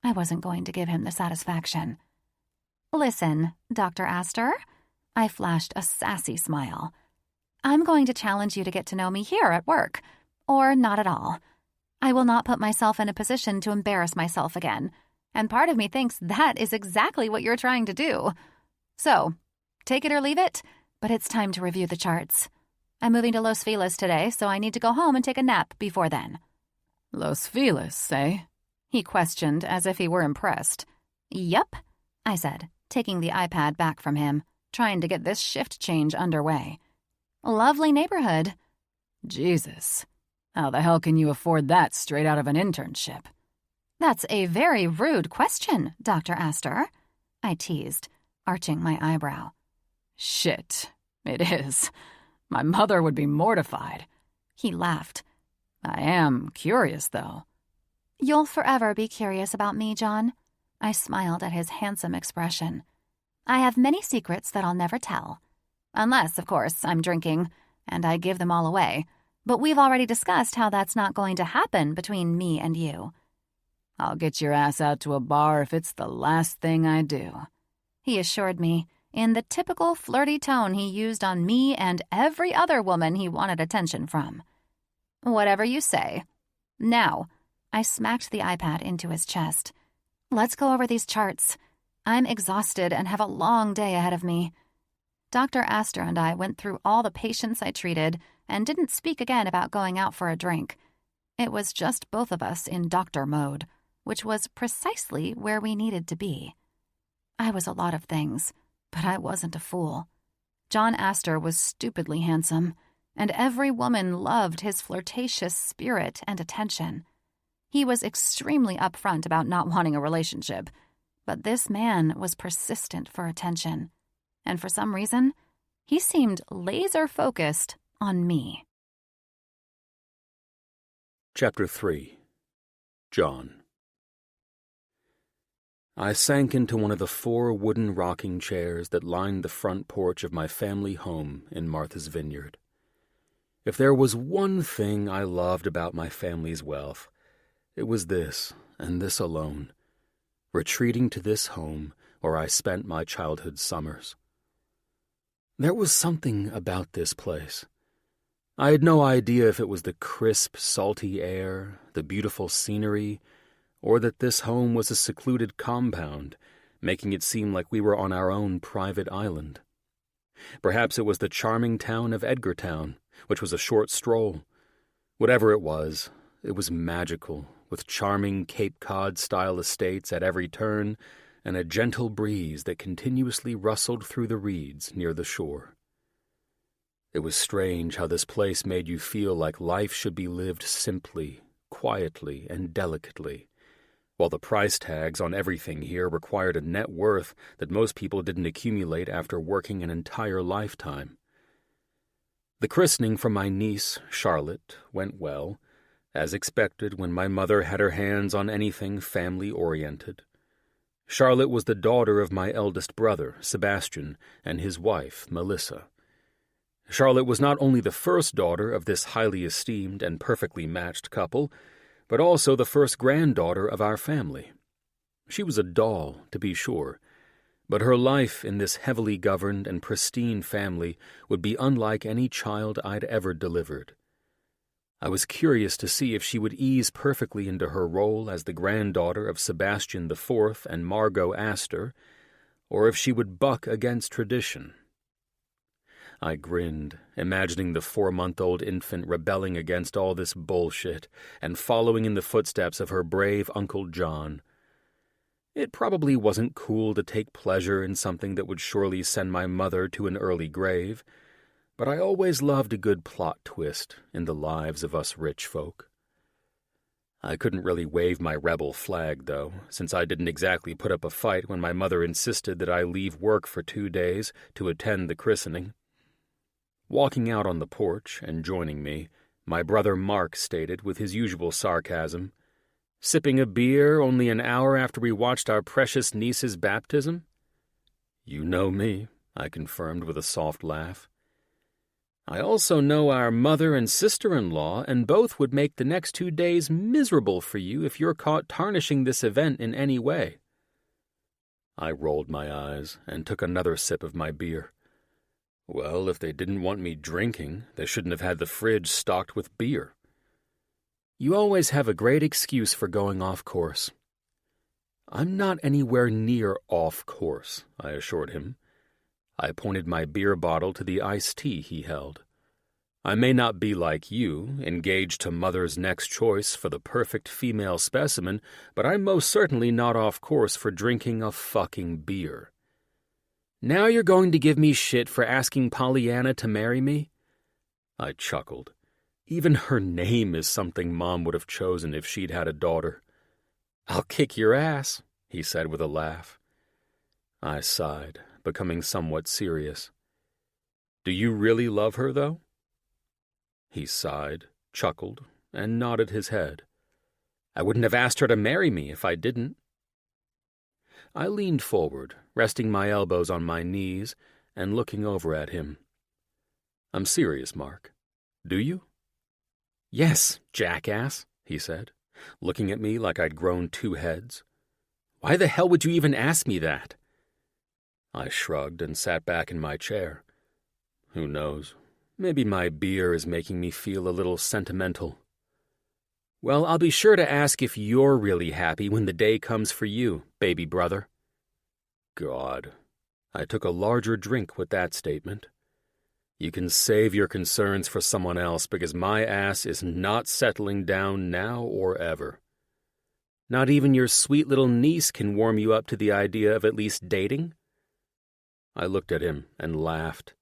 I wasn't going to give him the satisfaction. "Listen, Dr. Aster," I flashed a sassy smile. "I'm going to challenge you to get to know me here at work, or not at all. I will not put myself in a position to embarrass myself again, and part of me thinks that is exactly what you're trying to do. So, take it or leave it, but it's time to review the charts. I'm moving to Los Feliz today, so I need to go home and take a nap before then." "Los Feliz, eh?" he questioned as if he were impressed. "Yup," I said, taking the iPad back from him, trying to get this shift change underway. "Lovely neighborhood." "Jesus. How the hell can you afford that straight out of an internship?" "That's a very rude question, Dr. Aster," I teased, arching my eyebrow. "Shit, it is. My mother would be mortified." He laughed. "I am curious, though." "You'll forever be curious about me, John." I smiled at his handsome expression. "I have many secrets that I'll never tell. Unless, of course, I'm drinking. and I give them all away. But we've already discussed how that's not going to happen between me and you." "I'll get your ass out to a bar if it's the last thing I do," he assured me, in the typical flirty tone he used on me and every other woman he wanted attention from. "Whatever you say. Now," I smacked the iPad into his chest. "Let's go over these charts. I'm exhausted and have a long day ahead of me." Dr. Aster and I went through all the patients I treated and didn't speak again about going out for a drink. It was just both of us in doctor mode, which was precisely where we needed to be. I was a lot of things, but I wasn't a fool. John Aster was stupidly handsome, and every woman loved his flirtatious spirit and attention. He was extremely upfront about not wanting a relationship, but this man was persistent for attention. And for some reason, he seemed laser-focused on me. Chapter 3. John. I sank into one of the 4 wooden rocking chairs that lined the front porch of my family home in Martha's Vineyard. If there was one thing I loved about my family's wealth, it was this, and this alone: retreating to this home where I spent my childhood summers. There was something about this place. I had no idea if it was the crisp, salty air, the beautiful scenery, or that this home was a secluded compound, making it seem like we were on our own private island. Perhaps it was the charming town of Edgartown, which was a short stroll. Whatever it was magical, with charming Cape Cod-style estates at every turn, and a gentle breeze that continuously rustled through the reeds near the shore. It was strange how this place made you feel like life should be lived simply, quietly, and delicately, while the price tags on everything here required a net worth that most people didn't accumulate after working an entire lifetime. The christening for my niece, Charlotte, went well, as expected when my mother had her hands on anything family-oriented. Charlotte was the daughter of my eldest brother, Sebastian, and his wife, Melissa. Charlotte was not only the first daughter of this highly esteemed and perfectly matched couple, but also the first granddaughter of our family. She was a doll, to be sure, but her life in this heavily governed and pristine family would be unlike any child I'd ever delivered. I was curious to see if she would ease perfectly into her role as the granddaughter of Sebastian IV and Margot Aster, or if she would buck against tradition. I grinned, imagining the 4-month-old infant rebelling against all this bullshit and following in the footsteps of her brave Uncle John. It probably wasn't cool to take pleasure in something that would surely send my mother to an early grave, but I always loved a good plot twist in the lives of us rich folk. I couldn't really wave my rebel flag, though, since I didn't exactly put up a fight when my mother insisted that I leave work for 2 days to attend the christening. Walking out on the porch and joining me, my brother Mark stated with his usual sarcasm, "Sipping a beer only an hour after we watched our precious niece's baptism?" "You know me," I confirmed with a soft laugh. "I also know our mother and sister-in-law, and both would make the next 2 days miserable for you if you're caught tarnishing this event in any way." I rolled my eyes and took another sip of my beer. Well, if they didn't want me drinking, they shouldn't have had the fridge stocked with beer. "You always have a great excuse for going off course." "I'm not anywhere near off course," I assured him. I pointed my beer bottle to the iced tea he held. "I may not be like you, engaged to mother's next choice for the perfect female specimen, but I'm most certainly not off course for drinking a fucking beer." "Now you're going to give me shit for asking Pollyanna to marry me?" I chuckled. Even her name is something Mom would have chosen if she'd had a daughter. "I'll kick your ass," he said with a laugh. I sighed, becoming somewhat serious. "Do you really love her, though?" He sighed, chuckled, and nodded his head. "I wouldn't have asked her to marry me if I didn't." I leaned forward, resting my elbows on my knees and looking over at him. I'm serious, Mark. Do you? Yes, jackass, he said, looking at me like I'd grown 2 heads. Why the hell would you even ask me that? I shrugged and sat back in my chair. Who knows? Maybe my beer is making me feel a little sentimental. Well, I'll be sure to ask if you're really happy when the day comes for you, baby brother. God. I took a larger drink with that statement. You can save your concerns for someone else because my ass is not settling down now or ever. Not even your sweet little niece can warm you up to the idea of at least dating? I looked at him and laughed.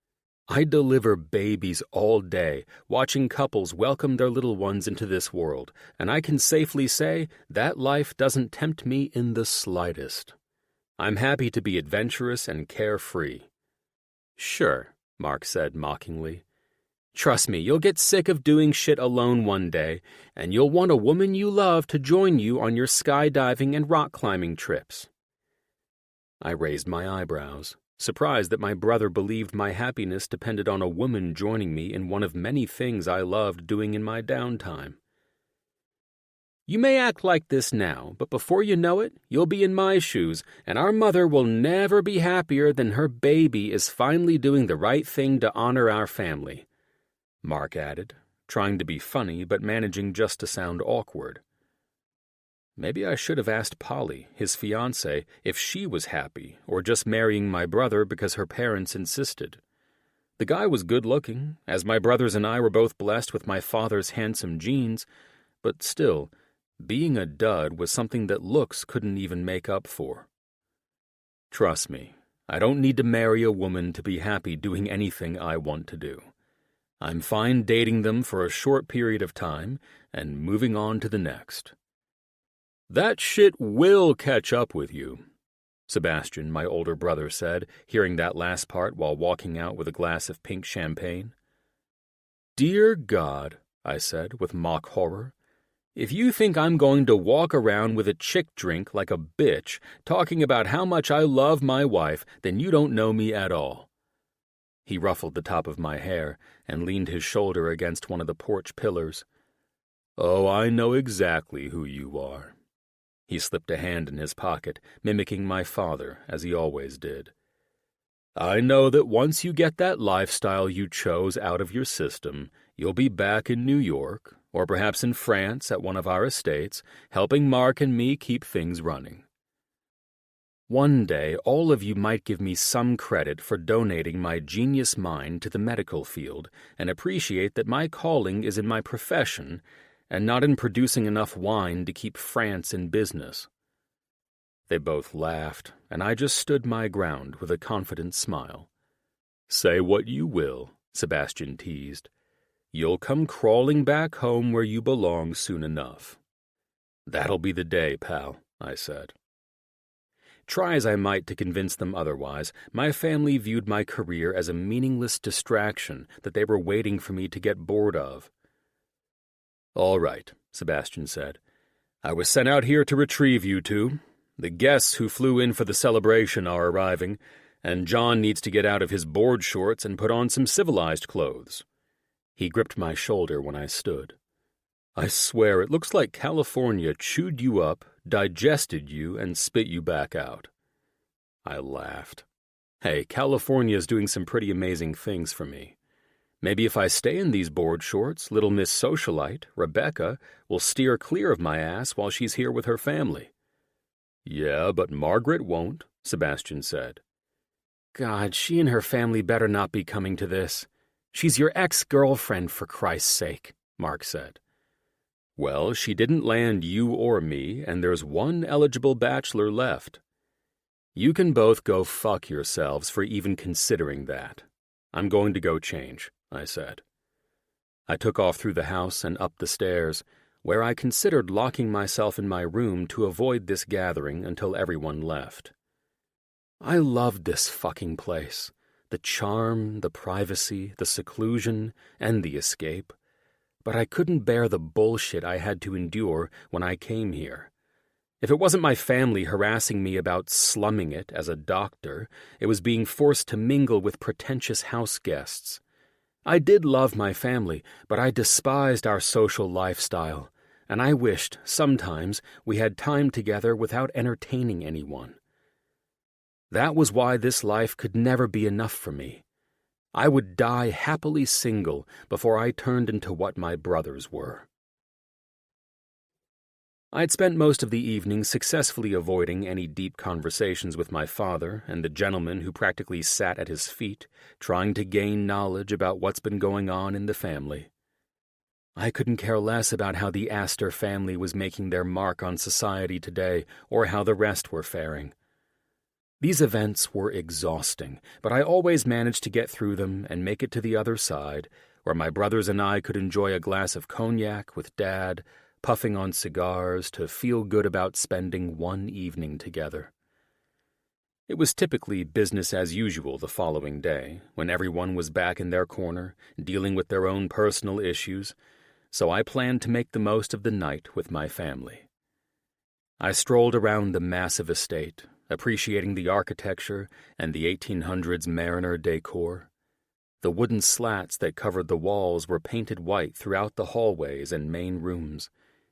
I deliver babies all day, watching couples welcome their little ones into this world, and I can safely say that life doesn't tempt me in the slightest. I'm happy to be adventurous and carefree. Sure, Mark said mockingly. Trust me, you'll get sick of doing shit alone one day, and you'll want a woman you love to join you on your skydiving and rock climbing trips. I raised my eyebrows, surprised that my brother believed my happiness depended on a woman joining me in one of many things I loved doing in my downtime. You may act like this now, but before you know it, you'll be in my shoes, and our mother will never be happier than her baby is finally doing the right thing to honor our family, Mark added, trying to be funny but managing just to sound awkward. Maybe I should have asked Polly, his fiancée, if she was happy or just marrying my brother because her parents insisted. The guy was good-looking, as my brothers and I were both blessed with my father's handsome genes, but still, being a dud was something that looks couldn't even make up for. Trust me, I don't need to marry a woman to be happy doing anything I want to do. I'm fine dating them for a short period of time and moving on to the next. That shit will catch up with you, Sebastian, my older brother, said, hearing that last part while walking out with a glass of pink champagne. Dear God, I said with mock horror. If you think I'm going to walk around with a chick drink like a bitch, talking about how much I love my wife, then you don't know me at all. He ruffled the top of my hair and leaned his shoulder against one of the porch pillars. Oh, I know exactly who you are. He slipped a hand in his pocket, mimicking my father, as he always did. I know that once you get that lifestyle you chose out of your system, you'll be back in New York, or perhaps in France at one of our estates, helping Mark and me keep things running. One day, all of you might give me some credit for donating my genius mind to the medical field and appreciate that my calling is in my profession and not in producing enough wine to keep France in business. They both laughed, and I just stood my ground with a confident smile. Say what you will, Sebastian teased. You'll come crawling back home where you belong soon enough. That'll be the day, pal, I said. Try as I might to convince them otherwise, my family viewed my career as a meaningless distraction that they were waiting for me to get bored of. All right, Sebastian said. I was sent out here to retrieve you two. The guests who flew in for the celebration are arriving, and John needs to get out of his board shorts and put on some civilized clothes. He gripped my shoulder when I stood. I swear it looks like California chewed you up, digested you, and spit you back out. I laughed. Hey, California's doing some pretty amazing things for me. Maybe if I stay in these board shorts, little Miss Socialite, Rebecca, will steer clear of my ass while she's here with her family. Yeah, but Margaret won't, Sebastian said. God, she and her family better not be coming to this. She's your ex-girlfriend, for Christ's sake, Mark said. Well, she didn't land you or me, and there's one eligible bachelor left. You can both go fuck yourselves for even considering that. I'm going to go change, I said. I took off through the house and up the stairs, where I considered locking myself in my room to avoid this gathering until everyone left. I loved this fucking place. The charm, the privacy, the seclusion, and the escape. But I couldn't bear the bullshit I had to endure when I came here. If it wasn't my family harassing me about slumming it as a doctor, it was being forced to mingle with pretentious house guests. I did love my family, but I despised our social lifestyle, and I wished, sometimes, we had time together without entertaining anyone. That was why this life could never be enough for me. I would die happily single before I turned into what my brothers were. I'd spent most of the evening successfully avoiding any deep conversations with my father and the gentleman who practically sat at his feet, trying to gain knowledge about what's been going on in the family. I couldn't care less about how the Aster family was making their mark on society today or how the rest were faring. These events were exhausting, but I always managed to get through them and make it to the other side, where my brothers and I could enjoy a glass of cognac with Dad, puffing on cigars to feel good about spending one evening together. It was typically business as usual the following day, when everyone was back in their corner, dealing with their own personal issues, so I planned to make the most of the night with my family. I strolled around the massive estate, appreciating the architecture and the 1800s Mariner decor. The wooden slats that covered the walls were painted white throughout the hallways and main rooms,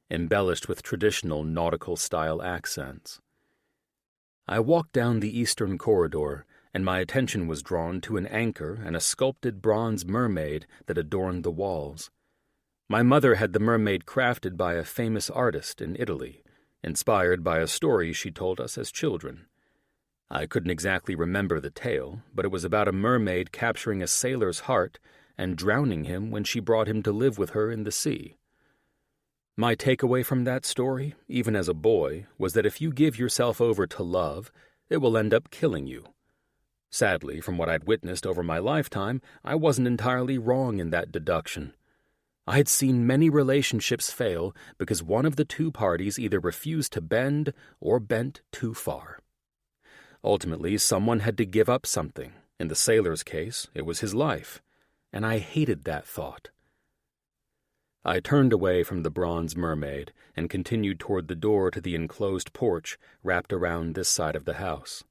embellished with traditional nautical-style accents. I walked down the eastern corridor, and my attention was drawn to an anchor and a sculpted bronze mermaid that adorned the walls. My mother had the mermaid crafted by a famous artist in Italy, inspired by a story she told us as children. I couldn't exactly remember the tale, but it was about a mermaid capturing a sailor's heart and drowning him when she brought him to live with her in the sea. My takeaway from that story, even as a boy, was that if you give yourself over to love, it will end up killing you. Sadly, from what I'd witnessed over my lifetime, I wasn't entirely wrong in that deduction. I had seen many relationships fail because one of the two parties either refused to bend or bent too far. Ultimately, someone had to give up something. In the sailor's case, it was his life, and I hated that thought. I turned away from the bronze mermaid and continued toward the door to the enclosed porch wrapped around this side of the house.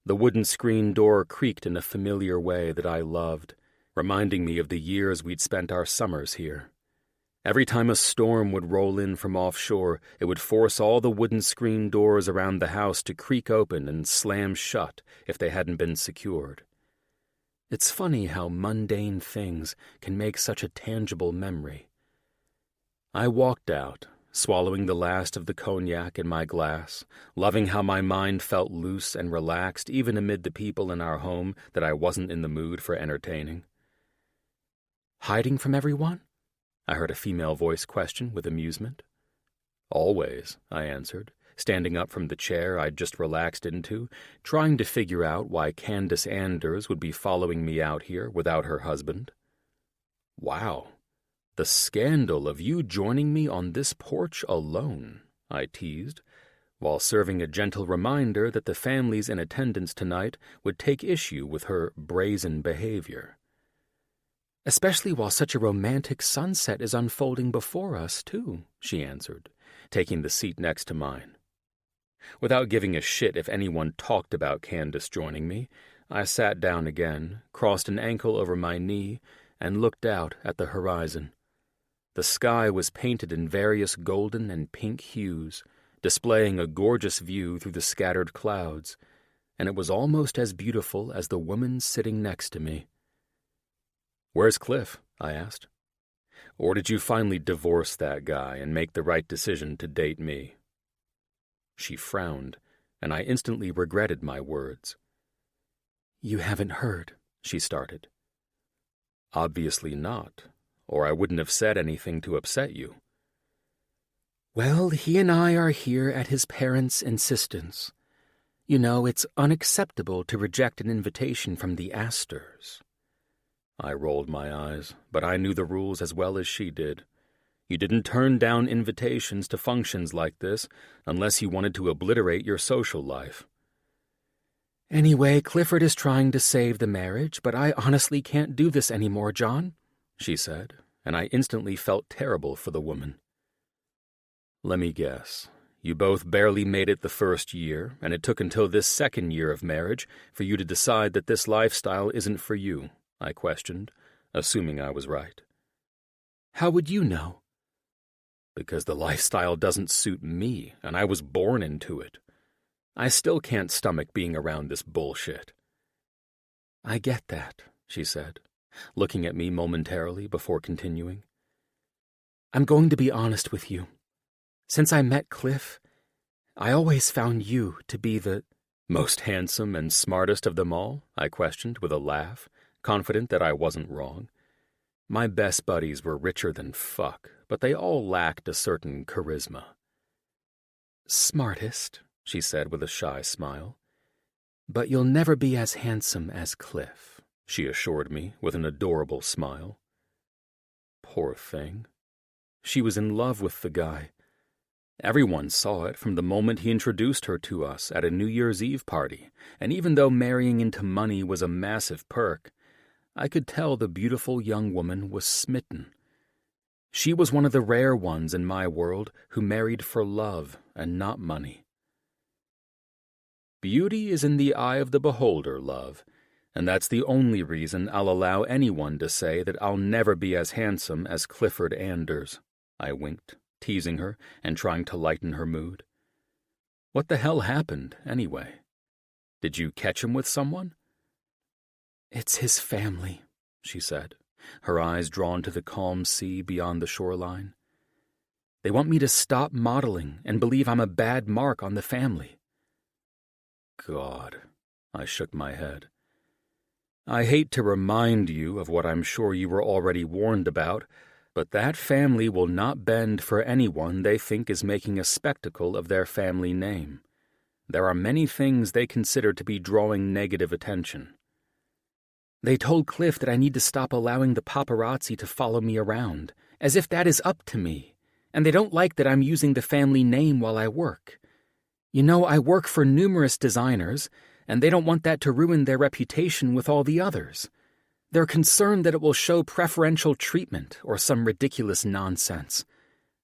The wooden screen door creaked in a familiar way that I loved, reminding me of the years we'd spent our summers here. Every time a storm would roll in from offshore, it would force all the wooden screen doors around the house to creak open and slam shut if they hadn't been secured. It's funny how mundane things can make such a tangible memory. I walked out, swallowing the last of the cognac in my glass, loving how my mind felt loose and relaxed even amid the people in our home that I wasn't in the mood for entertaining. "Hiding from everyone?" I heard a female voice question with amusement. "Always," I answered, standing up from the chair I'd just relaxed into, trying to figure out why Candace Anders would be following me out here without her husband. "Wow. The scandal of you joining me on this porch alone," I teased, while serving a gentle reminder that the families in attendance tonight would take issue with her brazen behavior. "Especially while such a romantic sunset is unfolding before us, too," she answered, taking the seat next to mine. Without giving a shit if anyone talked about Candace joining me, I sat down again, crossed an ankle over my knee, and looked out at the horizon. The sky was painted in various golden and pink hues, displaying a gorgeous view through the scattered clouds, and it was almost as beautiful as the woman sitting next to me. "Where's Cliff?" I asked. "Or did you finally divorce that guy and make the right decision to date me?" She frowned, and I instantly regretted my words. "You haven't heard," she started. "Obviously not, or I wouldn't have said anything to upset you." "Well, he and I are here at his parents' insistence. You know, it's unacceptable to reject an invitation from the Asters." I rolled my eyes, but I knew the rules as well as she did. You didn't turn down invitations to functions like this unless you wanted to obliterate your social life. "Anyway, Clifford is trying to save the marriage, but I honestly can't do this anymore, John," she said, and I instantly felt terrible for the woman. "Let me guess. You both barely made it the first year, and it took until this second year of marriage for you to decide that this lifestyle isn't for you," I questioned, assuming I was right. How would you know? Because the lifestyle doesn't suit me, and I was born into it. I still can't stomach being around this bullshit. I get that, she said, looking at me momentarily before continuing. I'm going to be honest with you. Since I met Cliff, I always found you to be the most handsome and smartest of them all, I questioned with a laugh, confident that I wasn't wrong. My best buddies were richer than fuck, but they all lacked a certain charisma. Smartest, she said with a shy smile. But you'll never be as handsome as Cliff, she assured me with an adorable smile. Poor thing. She was in love with the guy. Everyone saw it from the moment he introduced her to us at a New Year's Eve party, and even though marrying into money was a massive perk, I could tell the beautiful young woman was smitten. She was one of the rare ones in my world who married for love and not money. Beauty is in the eye of the beholder, love, and that's the only reason I'll allow anyone to say that I'll never be as handsome as Clifford Anders. I winked, teasing her and trying to lighten her mood. What the hell happened, anyway? Did you catch him with someone? It's his family, she said, her eyes drawn to the calm sea beyond the shoreline. They want me to stop modeling and believe I'm a bad mark on the family. God, I shook my head. I hate to remind you of what I'm sure you were already warned about, but that family will not bend for anyone they think is making a spectacle of their family name. There are many things they consider to be drawing negative attention. They told Cliff that I need to stop allowing the paparazzi to follow me around, as if that is up to me, and they don't like that I'm using the family name while I work. You know, I work for numerous designers, and they don't want that to ruin their reputation with all the others. They're concerned that it will show preferential treatment or some ridiculous nonsense.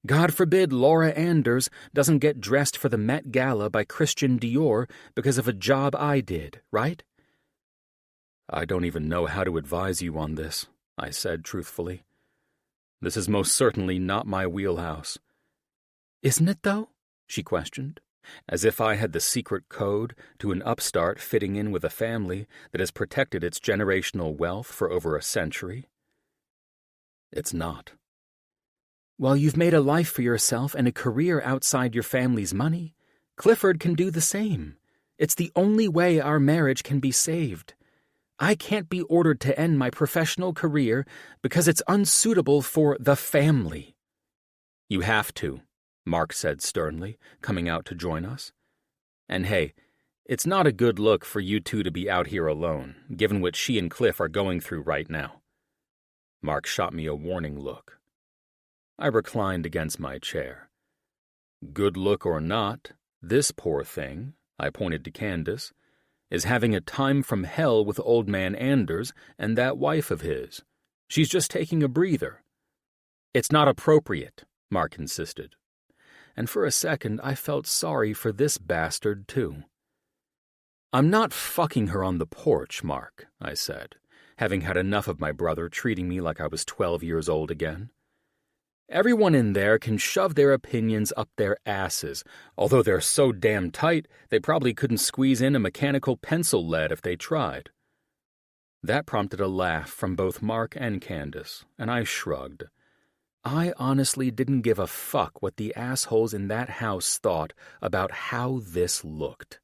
God forbid Laura Anders doesn't get dressed for the Met Gala by Christian Dior because of a job I did, right? I don't even know how to advise you on this, I said truthfully. This is most certainly not my wheelhouse. Isn't it, though? She questioned, as if I had the secret code to an upstart fitting in with a family that has protected its generational wealth for over a century. It's not. Well, you've made a life for yourself and a career outside your family's money. Clifford can do the same. It's the only way our marriage can be saved. I can't be ordered to end my professional career because it's unsuitable for the family. You have to, Mark said sternly, coming out to join us. And hey, it's not a good look for you two to be out here alone, given what she and Cliff are going through right now. Mark shot me a warning look. I reclined against my chair. Good look or not, this poor thing, I pointed to Candace, is having a time from hell with old man Anders and that wife of his. She's just taking a breather. It's not appropriate, Mark insisted. And for a second I felt sorry for this bastard, too. I'm not fucking her on the porch, Mark, I said, having had enough of my brother treating me like I was 12 years old again. Everyone in there can shove their opinions up their asses, although they're so damn tight they probably couldn't squeeze in a mechanical pencil lead if they tried. That prompted a laugh from both Mark and Candace, and I shrugged. I honestly didn't give a fuck what the assholes in that house thought about how this looked.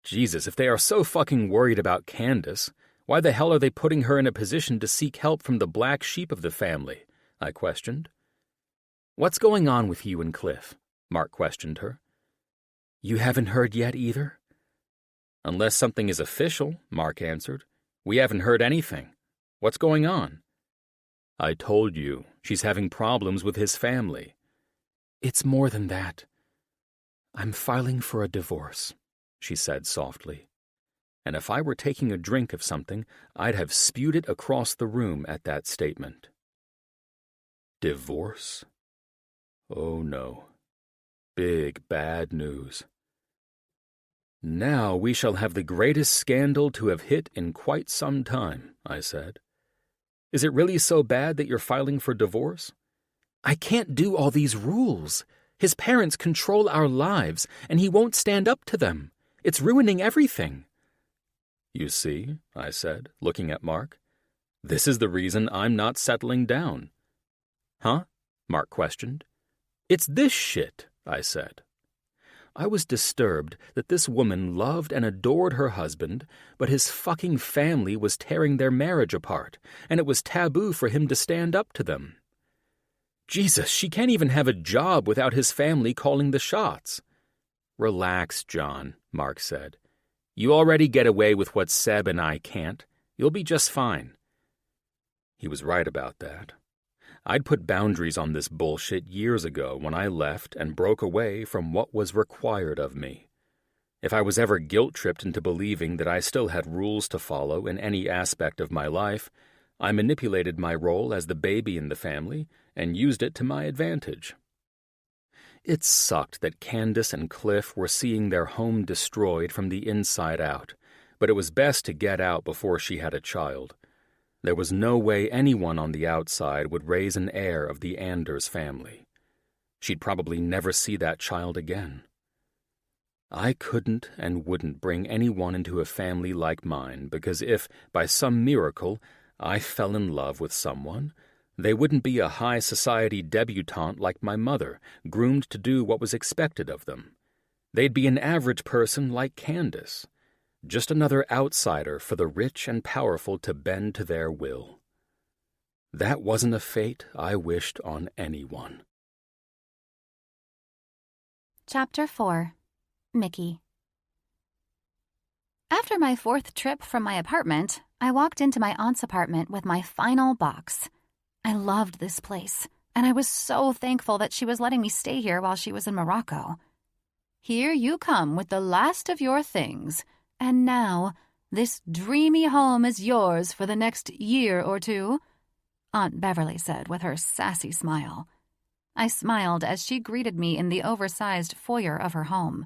Jesus, if they are so fucking worried about Candace, why the hell are they putting her in a position to seek help from the black sheep of the family? I questioned. What's going on with you and Cliff? Mark questioned her. You haven't heard yet either? Unless something is official, Mark answered. We haven't heard anything. What's going on? I told you, she's having problems with his family. It's more than that. I'm filing for a divorce, she said softly. And if I were taking a drink of something, I'd have spewed it across the room at that statement. Divorce? Oh no. Big bad news. Now we shall have the greatest scandal to have hit in quite some time, I said. Is it really so bad that you're filing for divorce? I can't do all these rules. His parents control our lives, and he won't stand up to them. It's ruining everything. You see, I said, looking at Mark. This is the reason I'm not settling down. Huh? Mark questioned. It's this shit, I said. I was disturbed that this woman loved and adored her husband, but his fucking family was tearing their marriage apart, and it was taboo for him to stand up to them. Jesus, she can't even have a job without his family calling the shots. Relax, John, Mark said. You already get away with what Seb and I can't. You'll be just fine. He was right about that. I'd put boundaries on this bullshit years ago when I left and broke away from what was required of me. If I was ever guilt-tripped into believing that I still had rules to follow in any aspect of my life, I manipulated my role as the baby in the family and used it to my advantage. It sucked that Candace and Cliff were seeing their home destroyed from the inside out, but it was best to get out before she had a child. There was no way anyone on the outside would raise an heir of the Anders family. She'd probably never see that child again. I couldn't and wouldn't bring anyone into a family like mine because if, by some miracle, I fell in love with someone, they wouldn't be a high society debutante like my mother, groomed to do what was expected of them. They'd be an average person like Candace. Just another outsider for the rich and powerful to bend to their will. That wasn't a fate I wished on anyone. Chapter 4. Mickey. After my 4th trip from my apartment, I walked into my aunt's apartment with my final box. I loved this place, and I was so thankful that she was letting me stay here while she was in Morocco. Here you come with the last of your things. And now, this dreamy home is yours for the next year or two, Aunt Beverly said with her sassy smile. I smiled as she greeted me in the oversized foyer of her home.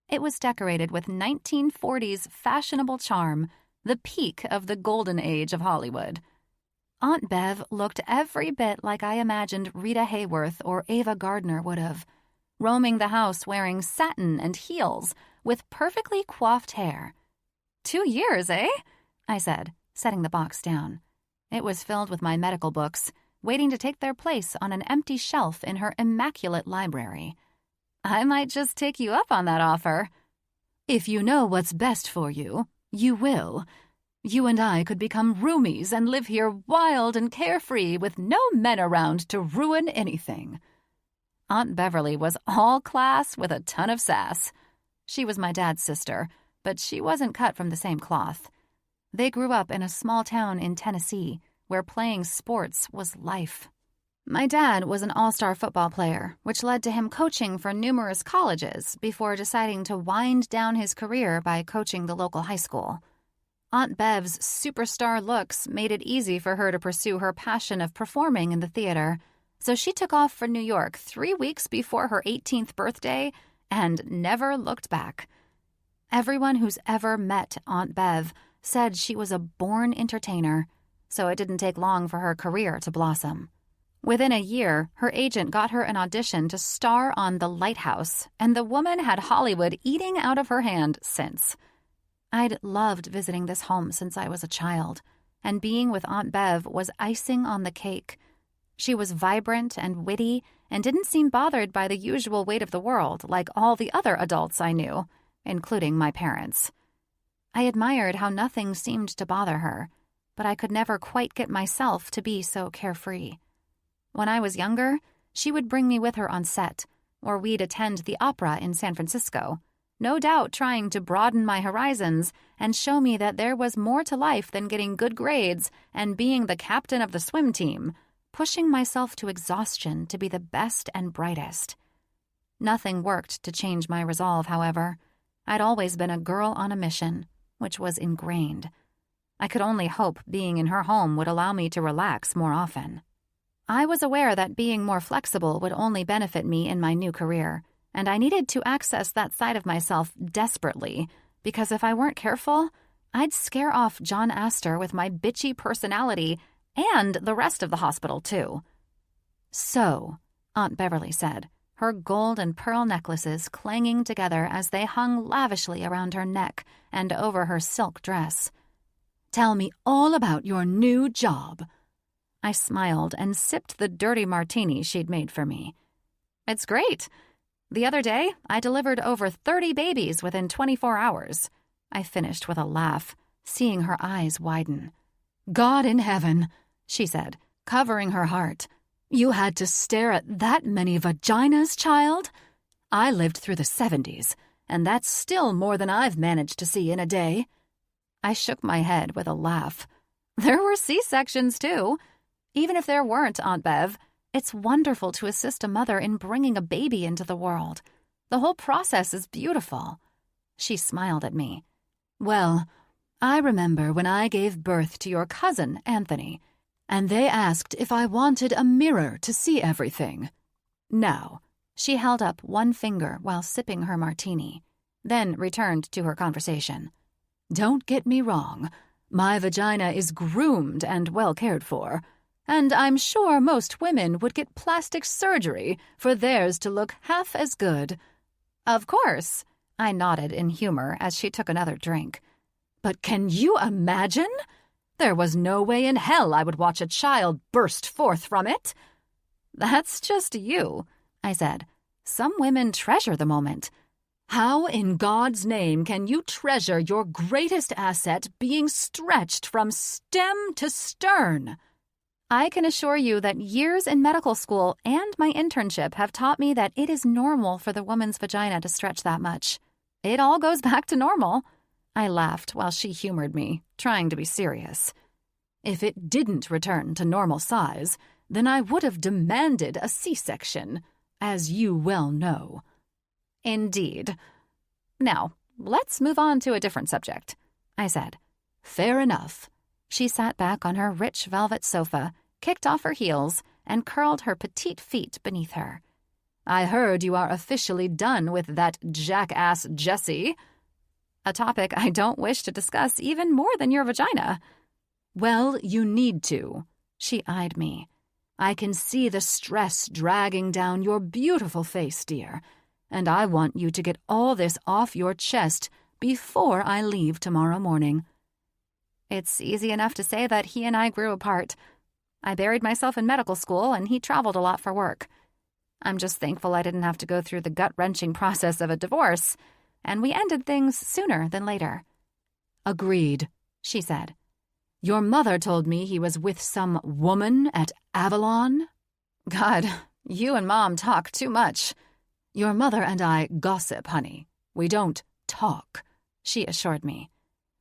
It was decorated with 1940s fashionable charm, the peak of the golden age of Hollywood. Aunt Bev looked every bit like I imagined Rita Hayworth or Ava Gardner would have, roaming the house wearing satin and heels, with perfectly coiffed hair. 2 years, eh? I said, setting the box down. It was filled with my medical books, waiting to take their place on an empty shelf in her immaculate library. I might just take you up on that offer. If you know what's best for you, you will. You and I could become roomies and live here wild and carefree with no men around to ruin anything. Aunt Beverly was all class with a ton of sass. She was my dad's sister, but she wasn't cut from the same cloth. They grew up in a small town in Tennessee, where playing sports was life. My dad was an all-star football player, which led to him coaching for numerous colleges before deciding to wind down his career by coaching the local high school. Aunt Bev's superstar looks made it easy for her to pursue her passion of performing in the theater, so she took off for New York 3 weeks before her 18th birthday and never looked back. Everyone who's ever met Aunt Bev said she was a born entertainer, so it didn't take long for her career to blossom. Within a year, her agent got her an audition to star on The Lighthouse, and the woman had Hollywood eating out of her hand since. I'd loved visiting this home since I was a child, and being with Aunt Bev was icing on the cake. She was vibrant and witty and didn't seem bothered by the usual weight of the world like all the other adults I knew, including my parents. I admired how nothing seemed to bother her, but I could never quite get myself to be so carefree. When I was younger, she would bring me with her on set, or we'd attend the opera in San Francisco, no doubt trying to broaden my horizons and show me that there was more to life than getting good grades and being the captain of the swim team, pushing myself to exhaustion to be the best and brightest. Nothing worked to change my resolve, however. I'd always been a girl on a mission, which was ingrained. I could only hope being in her home would allow me to relax more often. I was aware that being more flexible would only benefit me in my new career, and I needed to access that side of myself desperately, because if I weren't careful, I'd scare off John Aster with my bitchy personality and the rest of the hospital, too. So, Aunt Beverly said, her gold and pearl necklaces clanging together as they hung lavishly around her neck and over her silk dress. "Tell me all about your new job." I smiled and sipped the dirty martini she'd made for me. "It's great. The other day, I delivered over 30 babies within 24 hours. I finished with a laugh, seeing her eyes widen. "God in heaven," she said, covering her heart. "You had to stare at that many vaginas, child? I lived through the 70s, and that's still more than I've managed to see in a day." I shook my head with a laugh. "There were C-sections, too. Even if there weren't, Aunt Bev, it's wonderful to assist a mother in bringing a baby into the world. The whole process is beautiful." She smiled at me. "Well, I remember when I gave birth to your cousin, Anthony, and they asked if I wanted a mirror to see everything. Now," she held up one finger while sipping her martini, then returned to her conversation. "Don't get me wrong. My vagina is groomed and well cared for, and I'm sure most women would get plastic surgery for theirs to look half as good." "Of course," I nodded in humor as she took another drink. "But can you imagine? There was no way in hell I would watch a child burst forth from it." "That's just you," I said. "Some women treasure the moment." "How in God's name can you treasure your greatest asset being stretched from stem to stern?" "I can assure you that years in medical school and my internship have taught me that it is normal for the woman's vagina to stretch that much. It all goes back to normal." I laughed while she humored me, trying to be serious. "If it didn't return to normal size, then I would have demanded a C-section, as you well know." "Indeed. Now, let's move on to a different subject," I said. "Fair enough." She sat back on her rich velvet sofa, kicked off her heels, and curled her petite feet beneath her. "I heard you are officially done with that jackass Jesse." "A topic I don't wish to discuss even more than your vagina." "Well, you need to." She eyed me. "I can see the stress dragging down your beautiful face, dear, and I want you to get all this off your chest before I leave tomorrow morning." It's easy enough to say that he and I grew apart. I buried myself in medical school, and he traveled a lot for work. I'm just thankful I didn't have to go through the gut-wrenching process of a divorce, and we ended things sooner than later. "Agreed," she said. "Your mother told me he was with some woman at Avalon?" "God, you and Mom talk too much." "Your mother and I gossip, honey. We don't talk," she assured me.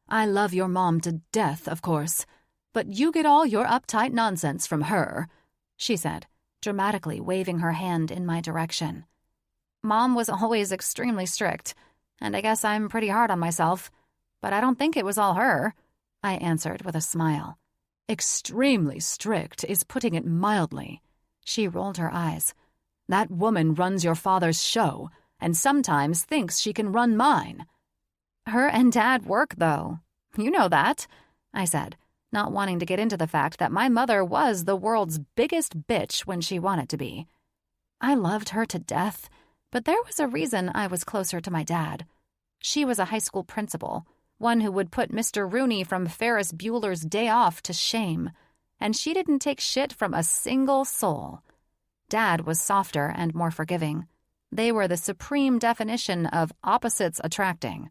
"I love your mom to death, of course, but you get all your uptight nonsense from her," she said, dramatically waving her hand in my direction. "Mom was always extremely strict, and I guess I'm pretty hard on myself, but I don't think it was all her," I answered with a smile. "Extremely strict is putting it mildly." She rolled her eyes. "That woman runs your father's show, and sometimes thinks she can run mine." "Her and Dad work, though. You know that," I said, not wanting to get into the fact that my mother was the world's biggest bitch when she wanted to be. I loved her to death, but there was a reason I was closer to my dad. She was a high school principal, one who would put Mr. Rooney from Ferris Bueller's Day Off to shame, and she didn't take shit from a single soul. Dad was softer and more forgiving. They were the supreme definition of opposites attracting.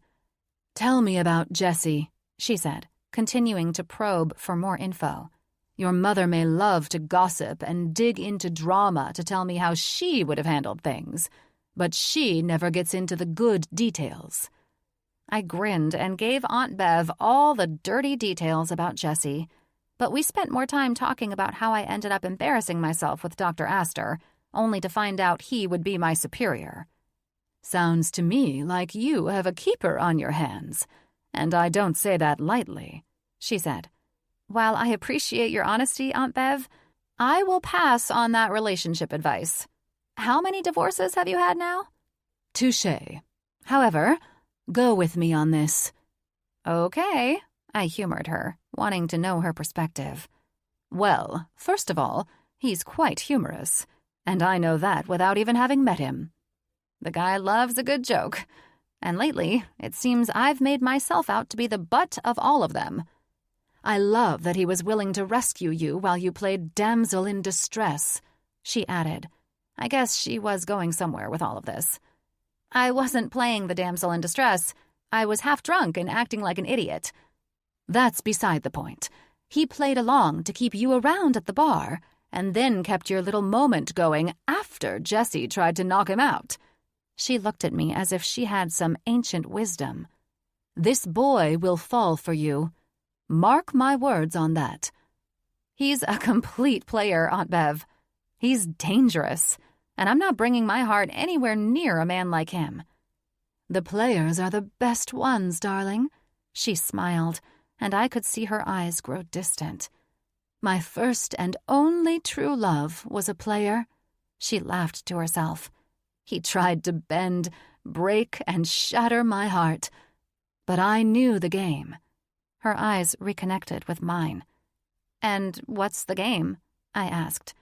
"Tell me about Jessie," she said, continuing to probe for more info. "Your mother may love to gossip and dig into drama to tell me how she would have handled things, but she never gets into the good details." I grinned and gave Aunt Bev all the dirty details about Jessie, but we spent more time talking about how I ended up embarrassing myself with Dr. Aster, only to find out he would be my superior. "Sounds to me like you have a keeper on your hands, and I don't say that lightly," she said. "While I appreciate your honesty, Aunt Bev, I will pass on that relationship advice. How many divorces have you had now?" "Touché. However, go with me on this." "Okay," I humored her, wanting to know her perspective. Well, first of all, he's quite humorous, and I know that without even having met him. The guy loves a good joke, and lately it seems I've made myself out to be the butt of all of them. I love that he was willing to rescue you while you played damsel in distress," she added. I guess she was going somewhere with all of this. "I wasn't playing the damsel in distress. I was half drunk and acting like an idiot." "That's beside the point. He played along to keep you around at the bar, and then kept your little moment going after Jessie tried to knock him out." She looked at me as if she had some ancient wisdom. "This boy will fall for you. Mark my words on that." "He's a complete player, Aunt Bev. He's dangerous, and I'm not bringing my heart anywhere near a man like him." "The players are the best ones, darling," she smiled, and I could see her eyes grow distant. "My first and only true love was a player." She laughed to herself. "He tried to bend, break, and shatter my heart. But I knew the game." Her eyes reconnected with mine. "And what's the game?" I asked.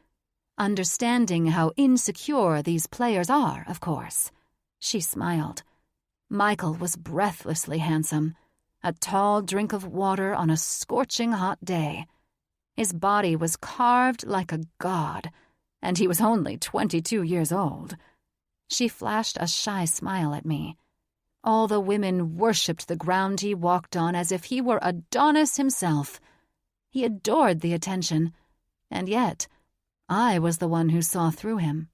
"Understanding how insecure these players are, of course." She smiled. "Michael was breathlessly handsome, a tall drink of water on a scorching hot day. His body was carved like a god, and he was only 22 years old." She flashed a shy smile at me. "All the women worshipped the ground he walked on as if he were Adonis himself. He adored the attention, and yet I was the one who saw through him."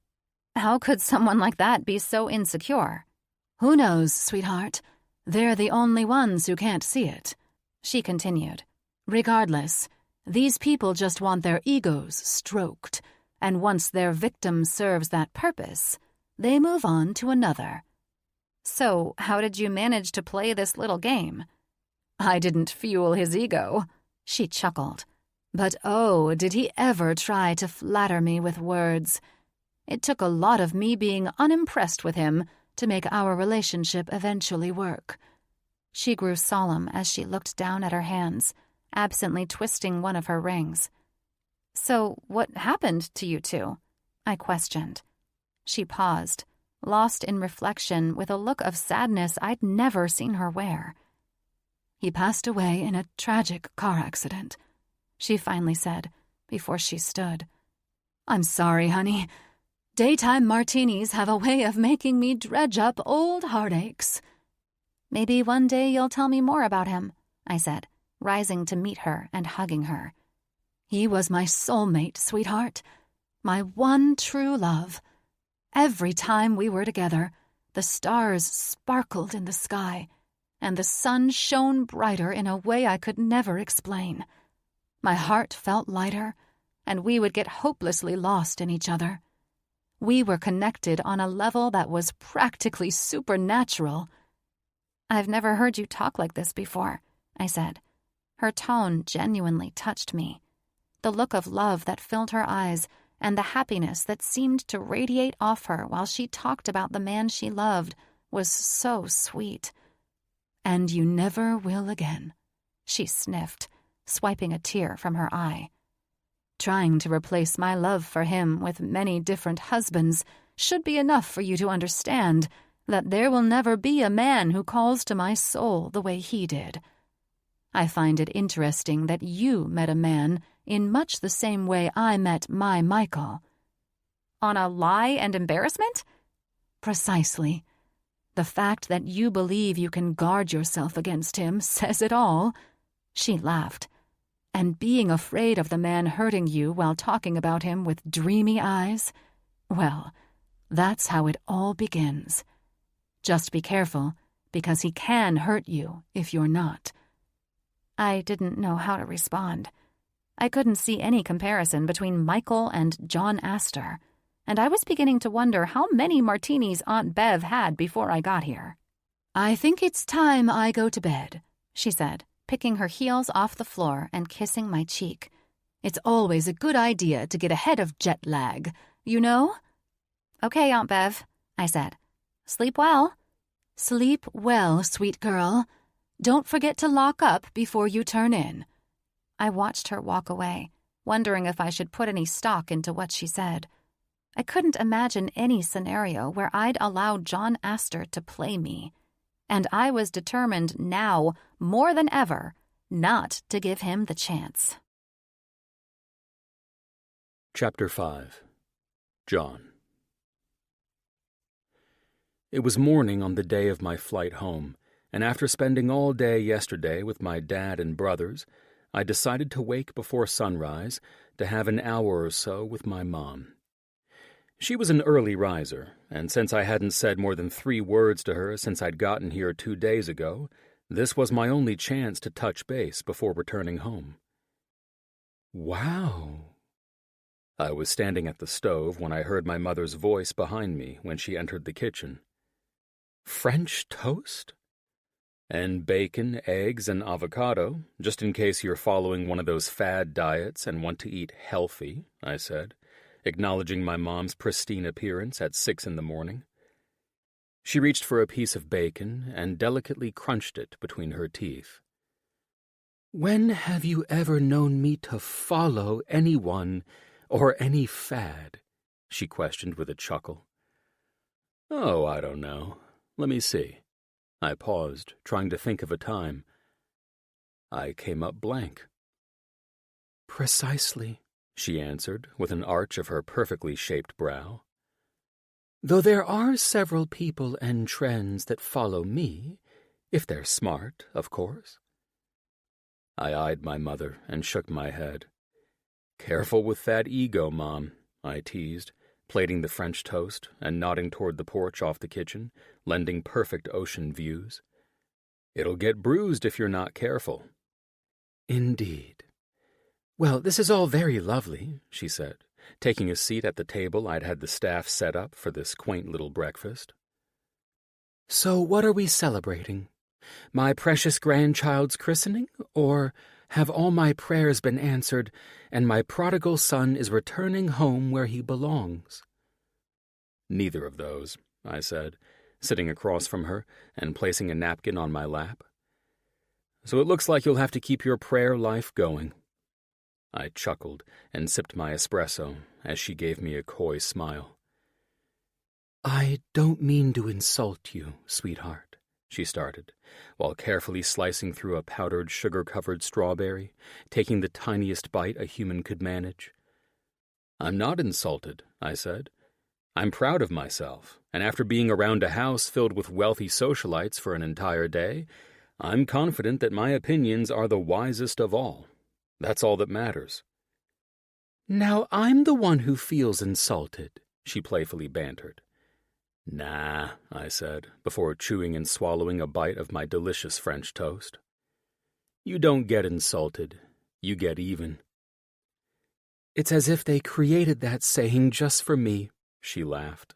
"How could someone like that be so insecure?" "Who knows, sweetheart? They're the only ones who can't see it," she continued. "Regardless, these people just want their egos stroked, and once their victim serves that purpose, they move on to another." "So how did you manage to play this little game?" "I didn't fuel his ego," she chuckled. "But oh, did he ever try to flatter me with words. It took a lot of me being unimpressed with him to make our relationship eventually work." She grew solemn as she looked down at her hands, absently twisting one of her rings. "So what happened to you two?" I questioned. She paused, lost in reflection with a look of sadness I'd never seen her wear. "He passed away in a tragic car accident," she finally said, before she stood. "I'm sorry, honey. Daytime martinis have a way of making me dredge up old heartaches." "Maybe one day you'll tell me more about him," I said, rising to meet her and hugging her. "He was my soulmate, sweetheart. My one true love. Every time we were together, the stars sparkled in the sky, and the sun shone brighter in a way I could never explain. My heart felt lighter, and we would get hopelessly lost in each other. We were connected on a level that was practically supernatural." "I've never heard you talk like this before," I said. Her tone genuinely touched me. The look of love that filled her eyes and the happiness that seemed to radiate off her while she talked about the man she loved was so sweet. "And you never will again," she sniffed, swiping a tear from her eye. "Trying to replace my love for him with many different husbands should be enough for you to understand that there will never be a man who calls to my soul the way he did. I find it interesting that you met a man in much the same way I met my Michael." "On a lie and embarrassment?" "Precisely. The fact that you believe you can guard yourself against him says it all." She laughed. "And being afraid of the man hurting you while talking about him with dreamy eyes? Well, that's how it all begins. Just be careful, because he can hurt you if you're not." I didn't know how to respond. I couldn't see any comparison between Michael and John Aster, and I was beginning to wonder how many martinis Aunt Bev had before I got here. "I think it's time I go to bed," she said, picking her heels off the floor and kissing my cheek. "It's always a good idea to get ahead of jet lag, you know?" "Okay, Aunt Bev," I said. "Sleep well." "Sleep well, sweet girl. Don't forget to lock up before you turn in." I watched her walk away, wondering if I should put any stock into what she said. I couldn't imagine any scenario where I'd allow John Aster to play me. And I was determined now, more than ever, not to give him the chance. Chapter 5. John. It was morning on the day of my flight home, and after spending all day yesterday with my dad and brothers, I decided to wake before sunrise to have an hour or so with my mom. She was an early riser, and since I hadn't said more than 3 words to her since I'd gotten here 2 days ago, this was my only chance to touch base before returning home. Wow. I was standing at the stove when I heard my mother's voice behind me when she entered the kitchen. French toast? And bacon, eggs, and avocado, just in case you're following one of those fad diets and want to eat healthy, I said, acknowledging my mom's pristine appearance at 6 in the morning. She reached for a piece of bacon and delicately crunched it between her teeth. When have you ever known me to follow anyone or any fad? She questioned with a chuckle. Oh, I don't know. Let me see. I paused, trying to think of a time. I came up blank. Precisely, she answered, with an arch of her perfectly shaped brow. Though there are several people and trends that follow me, if they're smart, of course. I eyed my mother and shook my head. Careful with that ego, Mom, I teased, plating the French toast and nodding toward the porch off the kitchen, lending perfect ocean views. It'll get bruised if you're not careful. Indeed. Well, this is all very lovely, she said, taking a seat at the table I'd had the staff set up for this quaint little breakfast. So what are we celebrating? My precious grandchild's christening, or have all my prayers been answered and my prodigal son is returning home where he belongs? Neither of those, I said, sitting across from her and placing a napkin on my lap. So it looks like you'll have to keep your prayer life going. I chuckled and sipped my espresso as she gave me a coy smile. I don't mean to insult you, sweetheart, she started, while carefully slicing through a powdered sugar-covered strawberry, taking the tiniest bite a human could manage. I'm not insulted, I said. I'm proud of myself, and after being around a house filled with wealthy socialites for an entire day, I'm confident that my opinions are the wisest of all. That's all that matters. Now I'm the one who feels insulted, she playfully bantered. Nah, I said, before chewing and swallowing a bite of my delicious French toast. You don't get insulted, you get even. It's as if they created that saying just for me, she laughed.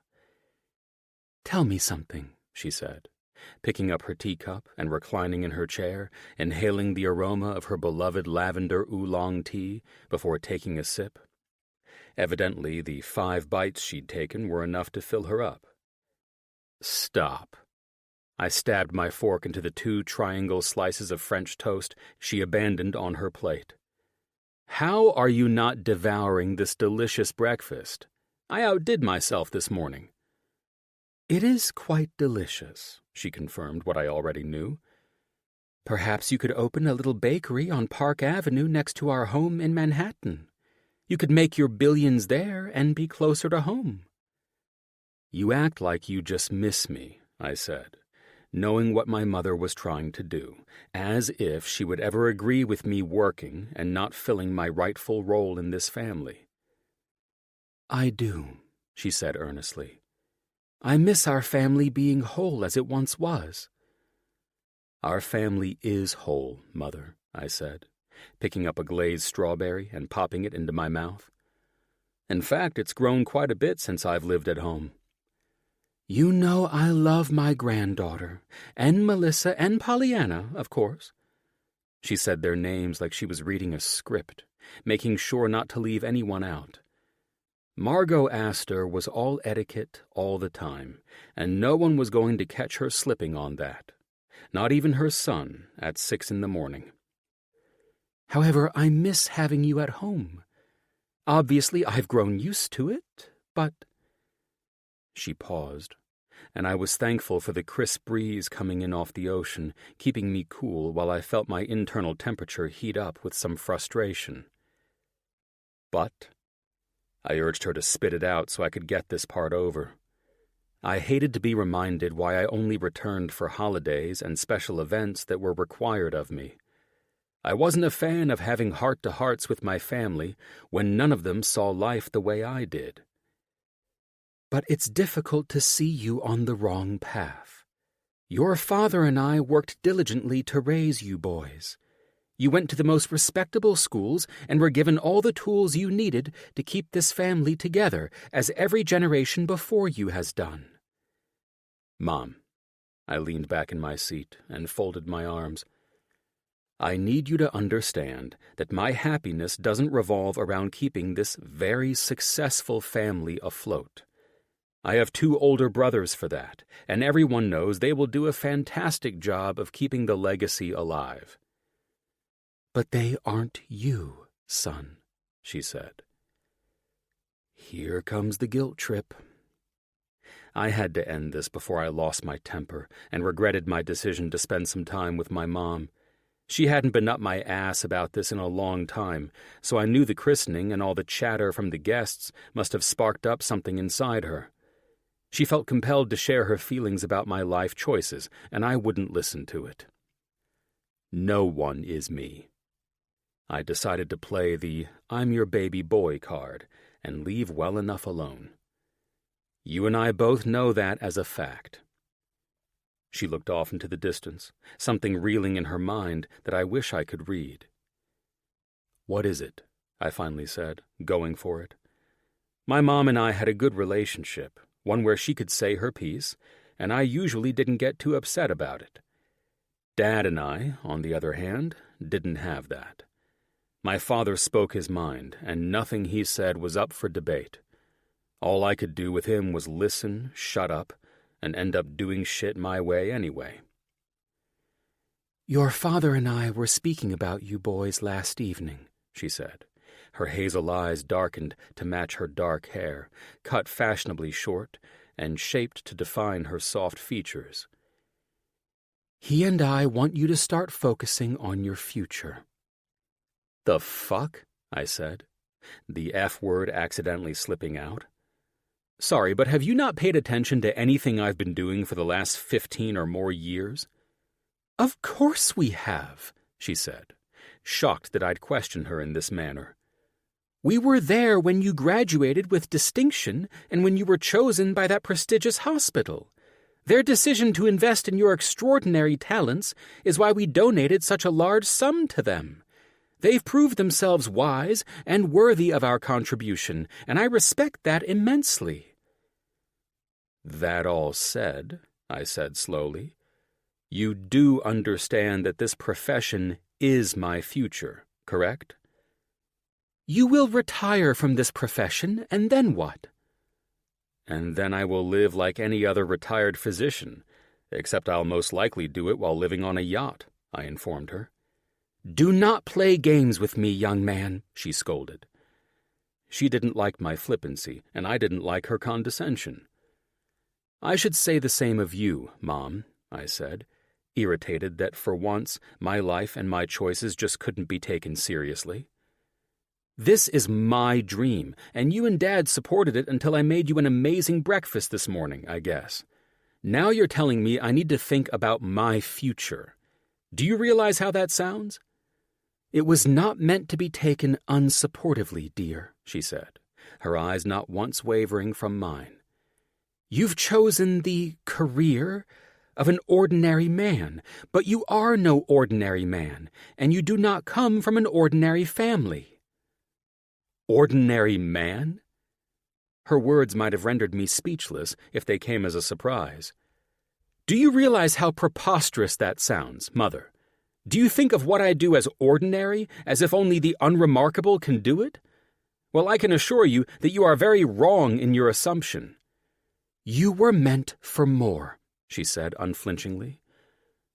Tell me something, she said, picking up her teacup and reclining in her chair, inhaling the aroma of her beloved lavender oolong tea before taking a sip. Evidently, the 5 bites she'd taken were enough to fill her up. Stop. I stabbed my fork into the 2 triangle slices of French toast she abandoned on her plate. How are you not devouring this delicious breakfast? I outdid myself this morning. It is quite delicious, she confirmed what I already knew. Perhaps you could open a little bakery on Park Avenue next to our home in Manhattan. You could make your billions there and be closer to home. You act like you just miss me, I said, knowing what my mother was trying to do, as if she would ever agree with me working and not filling my rightful role in this family. I do, she said earnestly. I miss our family being whole as it once was. Our family is whole, Mother, I said, picking up a glazed strawberry and popping it into my mouth. In fact, it's grown quite a bit since I've lived at home. You know I love my granddaughter, and Melissa and Pollyanna, of course. She said their names like she was reading a script, making sure not to leave anyone out. Margot Aster was all etiquette all the time, and no one was going to catch her slipping on that. Not even her son at 6 in the morning. However, I miss having you at home, Obviously, I've grown used to it, but—" She paused, and I was thankful for the crisp breeze coming in off the ocean, keeping me cool while I felt my internal temperature heat up with some frustration. "But—" I urged her to spit it out so I could get this part over. I hated to be reminded why I only returned for holidays and special events that were required of me. I wasn't a fan of having heart-to-hearts with my family when none of them saw life the way I did. "But it's difficult to see you on the wrong path. Your father and I worked diligently to raise you boys. You went to the most respectable schools and were given all the tools you needed to keep this family together, as every generation before you has done." "Mom," I leaned back in my seat and folded my arms, "I need you to understand that my happiness doesn't revolve around keeping this very successful family afloat. I have 2 older brothers for that, and everyone knows they will do a fantastic job of keeping the legacy alive." "But they aren't you, son," she said. Here comes the guilt trip. I had to end this before I lost my temper and regretted my decision to spend some time with my mom. She hadn't been up my ass about this in a long time, so I knew the christening and all the chatter from the guests must have sparked up something inside her. She felt compelled to share her feelings about my life choices, and I wouldn't listen to it. No one is me. I decided to play the "I'm your baby boy" card and leave well enough alone. You and I both know that as a fact. She looked off into the distance, something reeling in her mind that I wish I could read. "What is it?" I finally said, going for it. My mom and I had a good relationship, one where she could say her piece, and I usually didn't get too upset about it. Dad and I, on the other hand, didn't have that. My father spoke his mind, and nothing he said was up for debate. All I could do with him was listen, shut up, and end up doing shit my way anyway. "Your father and I were speaking about you boys last evening," she said. Her hazel eyes darkened to match her dark hair, cut fashionably short and shaped to define her soft features. "He and I want you to start focusing on your future." "The fuck?" I said, the F word accidentally slipping out. "Sorry, but have you not paid attention to anything I've been doing for the last 15 or more years?" "Of course we have," she said, shocked that I'd questioned her in this manner. "We were there when you graduated with distinction and when you were chosen by that prestigious hospital. Their decision to invest in your extraordinary talents is why we donated such a large sum to them. They've proved themselves wise and worthy of our contribution, and I respect that immensely." "That all said," I said slowly, "you do understand that this profession is my future, correct?" "You will retire from this profession, and then what?" "And then I will live like any other retired physician, except I'll most likely do it while living on a yacht," I informed her. "Do not play games with me, young man," she scolded. She didn't like my flippancy, and I didn't like her condescension. "I should say the same of you, Mom," I said, irritated that for once my life and my choices just couldn't be taken seriously. "This is my dream, and you and Dad supported it until I made you an amazing breakfast this morning, I guess. Now you're telling me I need to think about my future. Do you realize how that sounds?" "It was not meant to be taken unsupportively, dear," she said, her eyes not once wavering from mine. "You've chosen the career of an ordinary man, but you are no ordinary man, and you do not come from an ordinary family." "Ordinary man?" Her words might have rendered me speechless if they came as a surprise. "Do you realize how preposterous that sounds, Mother? Do you think of what I do as ordinary, as if only the unremarkable can do it? Well, I can assure you that you are very wrong in your assumption." "You were meant for more," she said unflinchingly.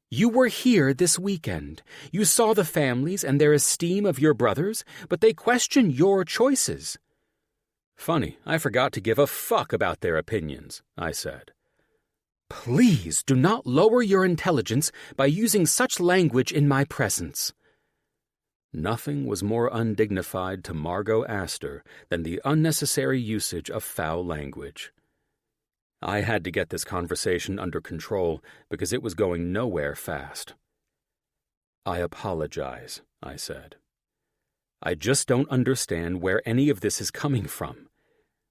"You were here this weekend. You saw the families and their esteem of your brothers, but they question your choices. Funny, I forgot to give a fuck about their opinions, I said. Please do not lower your intelligence by using such language in my presence. Nothing was more undignified to Margot Aster than the unnecessary usage of foul language. I had to get this conversation under control because it was going nowhere fast. I apologize, I said. I just don't understand where any of this is coming from.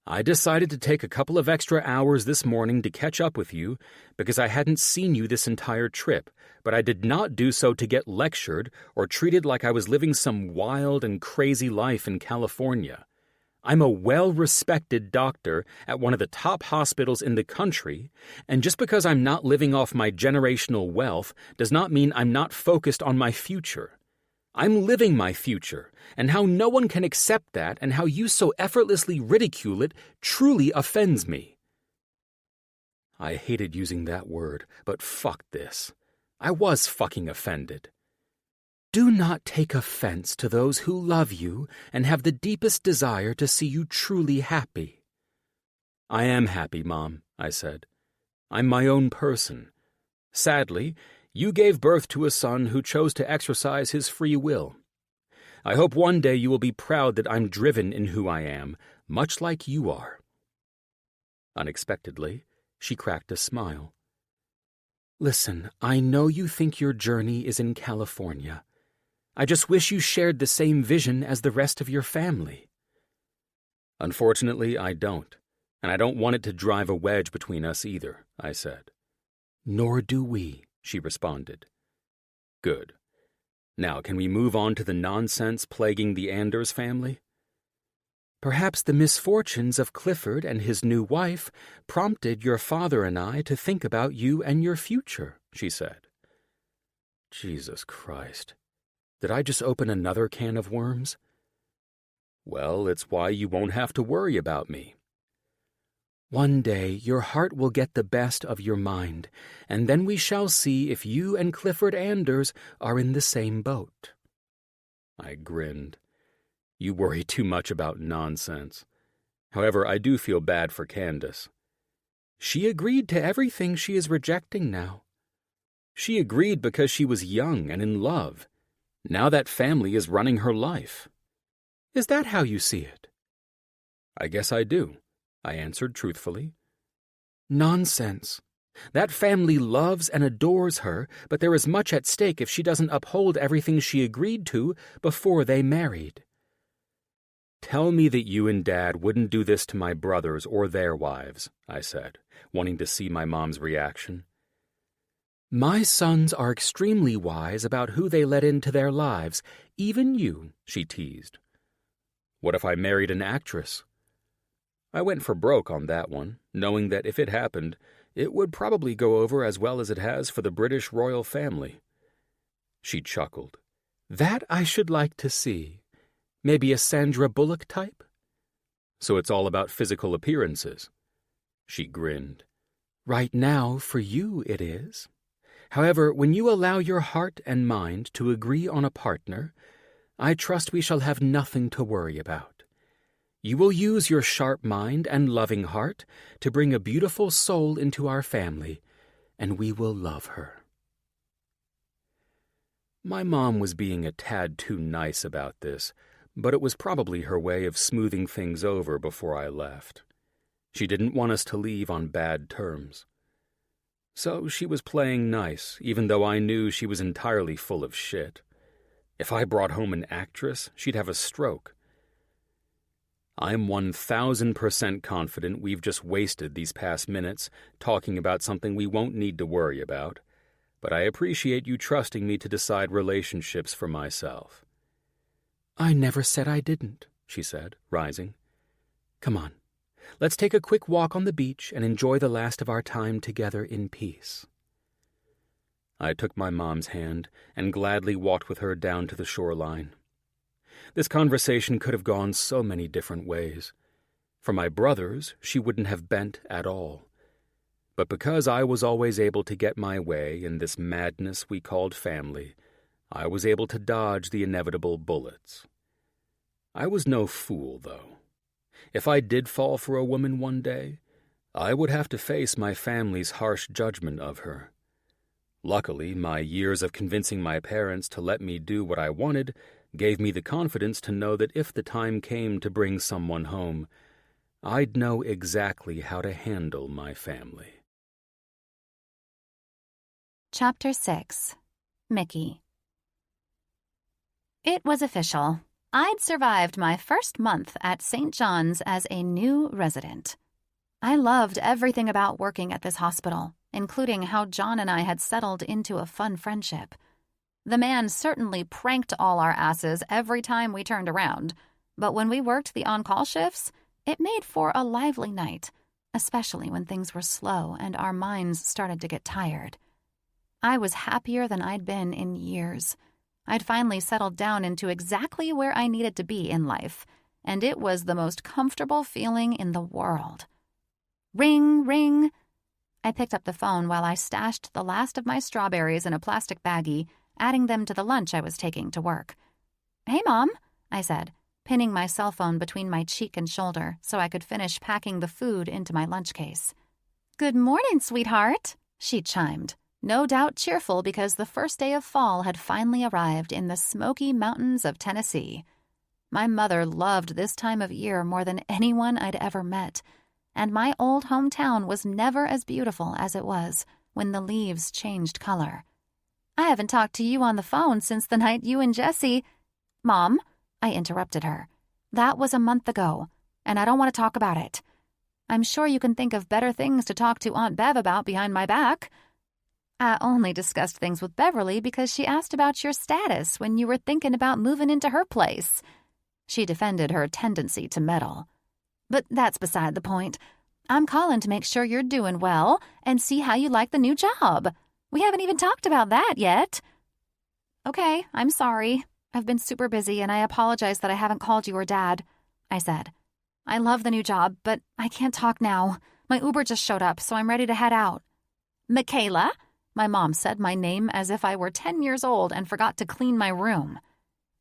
I decided to take a couple of extra hours this morning to catch up with you because I hadn't seen you this entire trip, but I did not do so to get lectured or treated like I was living some wild and crazy life in California. I'm a well-respected doctor at one of the top hospitals in the country, and just because I'm not living off my generational wealth does not mean I'm not focused on my future. I'm living my future, and how no one can accept that and how you so effortlessly ridicule it truly offends me. I hated using that word, but fuck this. I was fucking offended. Do not take offense to those who love you and have the deepest desire to see you truly happy. I am happy, Mom, I said. I'm my own person. Sadly, you gave birth to a son who chose to exercise his free will. I hope one day you will be proud that I'm driven in who I am, much like you are. Unexpectedly, she cracked a smile. Listen, I know you think your journey is in California. I just wish you shared the same vision as the rest of your family. Unfortunately, I don't, and I don't want it to drive a wedge between us either, I said. Nor do we, she responded. Good. Now, can we move on to the nonsense plaguing the Anders family? Perhaps the misfortunes of Clifford and his new wife prompted your father and I to think about you and your future, she said. Jesus Christ. Did I just open another can of worms? Well, it's why you won't have to worry about me. One day your heart will get the best of your mind, and then we shall see if you and Clifford Anders are in the same boat. I grinned. You worry too much about nonsense. However, I do feel bad for Candace. She agreed to everything she is rejecting now. She agreed because she was young and in love. Now that family is running her life. Is that how you see it? I guess I do, I answered truthfully. Nonsense. That family loves and adores her, but there is much at stake if she doesn't uphold everything she agreed to before they married. Tell me that you and Dad wouldn't do this to my brothers or their wives, I said, wanting to see my mom's reaction. My sons are extremely wise about who they let into their lives, even you, she teased. What if I married an actress? I went for broke on that one, knowing that if it happened, it would probably go over as well as it has for the British royal family. She chuckled. That I should like to see. Maybe a Sandra Bullock type? So it's all about physical appearances. She grinned. Right now, for you, it is. However, when you allow your heart and mind to agree on a partner, I trust we shall have nothing to worry about. You will use your sharp mind and loving heart to bring a beautiful soul into our family, and we will love her. My mom was being a tad too nice about this, but it was probably her way of smoothing things over before I left. She didn't want us to leave on bad terms. So she was playing nice, even though I knew she was entirely full of shit. If I brought home an actress, she'd have a stroke. I'm 1,000% confident we've just wasted these past minutes talking about something we won't need to worry about, but I appreciate you trusting me to decide relationships for myself. I never said I didn't, she said, rising. Come on. Let's take a quick walk on the beach and enjoy the last of our time together in peace. I took my mom's hand and gladly walked with her down to the shoreline. This conversation could have gone so many different ways. For my brothers, she wouldn't have bent at all. But because I was always able to get my way in this madness we called family, I was able to dodge the inevitable bullets. I was no fool, though. if I did fall for a woman one day, I would have to face my family's harsh judgment of her. Luckily, my years of convincing my parents to let me do what I wanted gave me the confidence to know that if the time came to bring someone home, I'd know exactly how to handle my family. Chapter 6. Mickey. It was official. I'd survived my first month at St. John's as a new resident. I loved everything about working at this hospital, including how John and I had settled into a fun friendship. The man certainly pranked all our asses every time we turned around, but when we worked the on-call shifts, it made for a lively night, especially when things were slow and our minds started to get tired. I was happier than I'd been in years. I'd finally settled down into exactly where I needed to be in life, and it was the most comfortable feeling in the world. Ring, ring. I picked up the phone while I stashed the last of my strawberries in a plastic baggie, adding them to the lunch I was taking to work. "Hey, Mom," I said, pinning my cell phone between my cheek and shoulder so I could finish packing the food into my lunch case. "Good morning, sweetheart," she chimed, no doubt cheerful because the first day of fall had finally arrived in the Smoky Mountains of Tennessee. My mother loved this time of year more than anyone I'd ever met, and my old hometown was never as beautiful as it was when the leaves changed color. "I haven't talked to you on the phone since the night you and Jesse—" "Mom," I interrupted her. "That was a month ago, and I don't want to talk about it. I'm sure you can think of better things to talk to Aunt Bev about behind my back." "I only discussed things with Beverly because she asked about your status when you were thinking about moving into her place." She defended her tendency to meddle. "But that's beside the point. I'm calling to make sure you're doing well and see how you like the new job. We haven't even talked about that yet." "Okay, I'm sorry. I've been super busy and I apologize that I haven't called you or Dad," I said. "I love the new job, but I can't talk now. My Uber just showed up, so I'm ready to head out." "Mikayla?" My mom said my name as if I were 10 years old and forgot to clean my room.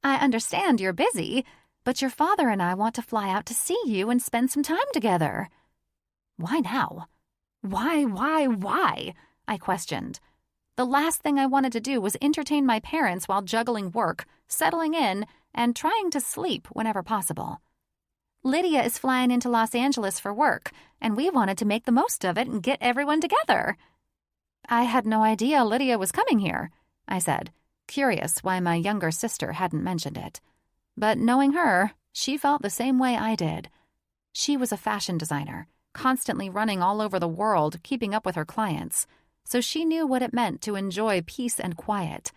"I understand you're busy, but your father and I want to fly out to see you and spend some time together." "Why now? Why?" I questioned. The last thing I wanted to do was entertain my parents while juggling work, settling in, and trying to sleep whenever possible. "Lydia is flying into Los Angeles for work, and we wanted to make the most of it and get everyone together." "I had no idea Lydia was coming here," I said, curious why my younger sister hadn't mentioned it. But knowing her, she felt the same way I did. She was a fashion designer, constantly running all over the world, keeping up with her clients, so she knew what it meant to enjoy peace and quiet,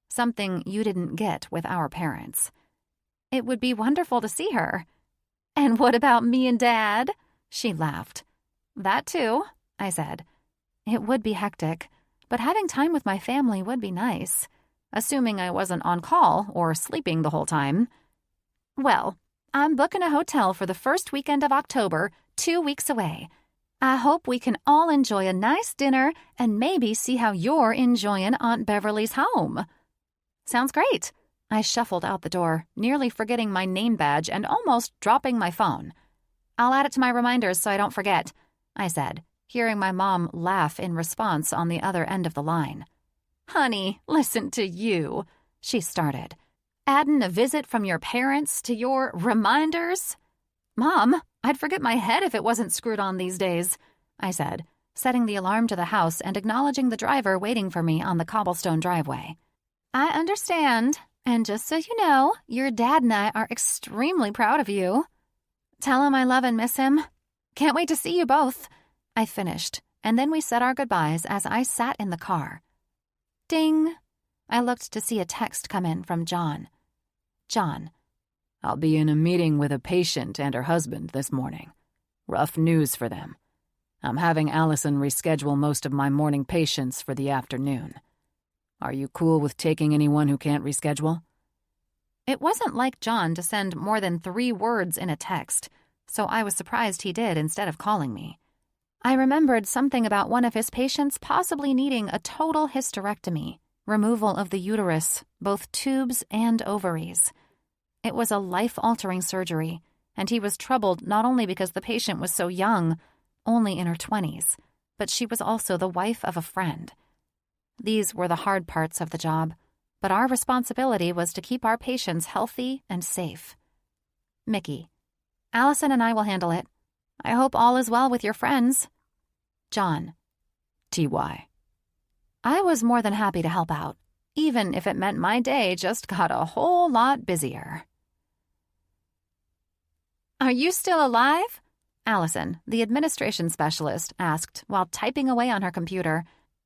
something you didn't get with our parents. "It would be wonderful to see her." "And what about me and Dad?" She laughed. "That too," I said. It would be hectic, but having time with my family would be nice, assuming I wasn't on call or sleeping the whole time. "Well, I'm booking a hotel for the first weekend of October, 2 weeks away. I hope we can all enjoy a nice dinner and maybe see how you're enjoying Aunt Beverly's home." "Sounds great." I shuffled out the door, nearly forgetting my name badge and almost dropping my phone. "I'll add it to my reminders so I don't forget," I said, hearing my mom laugh in response on the other end of the line. "Honey, listen to you," she started. "Adding a visit from your parents to your reminders?" "Mom, I'd forget my head if it wasn't screwed on these days," I said, setting the alarm to the house and acknowledging the driver waiting for me on the cobblestone driveway. "I understand, and just so you know, your dad and I are extremely proud of you. Tell him I love and miss him. Can't wait to see you both," I finished, and then we said our goodbyes as I sat in the car. Ding! I looked to see a text come in from John. John. "I'll be in a meeting with a patient and her husband this morning. Rough news for them. I'm having Allison reschedule most of my morning patients for the afternoon. Are you cool with taking anyone who can't reschedule?" It wasn't like John to send more than 3 words in a text, so I was surprised he did instead of calling me. I remembered something about one of his patients possibly needing a total hysterectomy, removal of the uterus, both tubes and ovaries. It was a life-altering surgery, and he was troubled not only because the patient was so young, only in her 20s, but she was also the wife of a friend. These were the hard parts of the job, but our responsibility was to keep our patients healthy and safe. Mickey: Allison and I will handle it. I hope all is well with your friends. John: TY. I was more than happy to help out, even if it meant my day just got a whole lot busier. Are you still alive? Allison, the administration specialist, asked while typing away on her computer,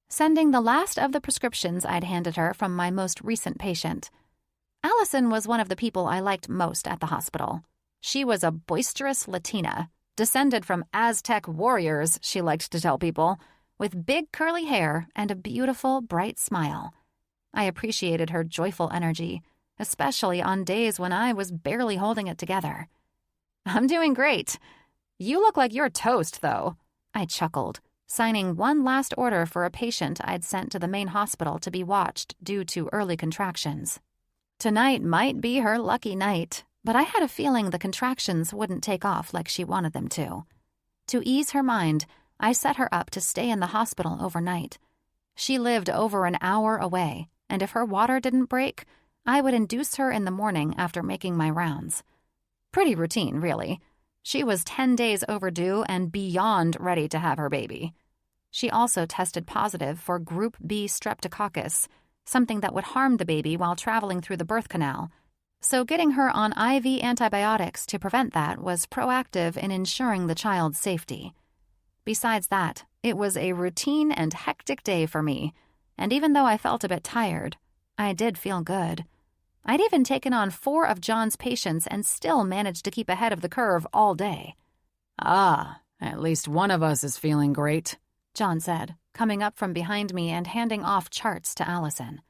sending the last of the prescriptions I'd handed her from my most recent patient. Allison was one of the people I liked most at the hospital. She was a boisterous Latina, descended from Aztec warriors, she liked to tell people, with big curly hair and a beautiful, bright smile. I appreciated her joyful energy, especially on days when I was barely holding it together. I'm doing great. You look like you're toast, though, I chuckled, signing one last order for a patient I'd sent to the main hospital to be watched due to early contractions. Tonight might be her lucky night, but I had a feeling the contractions wouldn't take off like she wanted them to. To ease her mind, I set her up to stay in the hospital overnight. She lived over an hour away, and if her water didn't break, I would induce her in the morning after making my rounds. Pretty routine, really. She was 10 days overdue and beyond ready to have her baby. She also tested positive for Group B streptococcus, something that would harm the baby while traveling through the birth canal. So getting her on IV antibiotics to prevent that was proactive in ensuring the child's safety. Besides that, it was a routine and hectic day for me, and even though I felt a bit tired, I did feel good. I'd even taken on 4 of John's patients and still managed to keep ahead of the curve all day. Ah, at least one of us is feeling great, John said, coming up from behind me and handing off charts to Allison.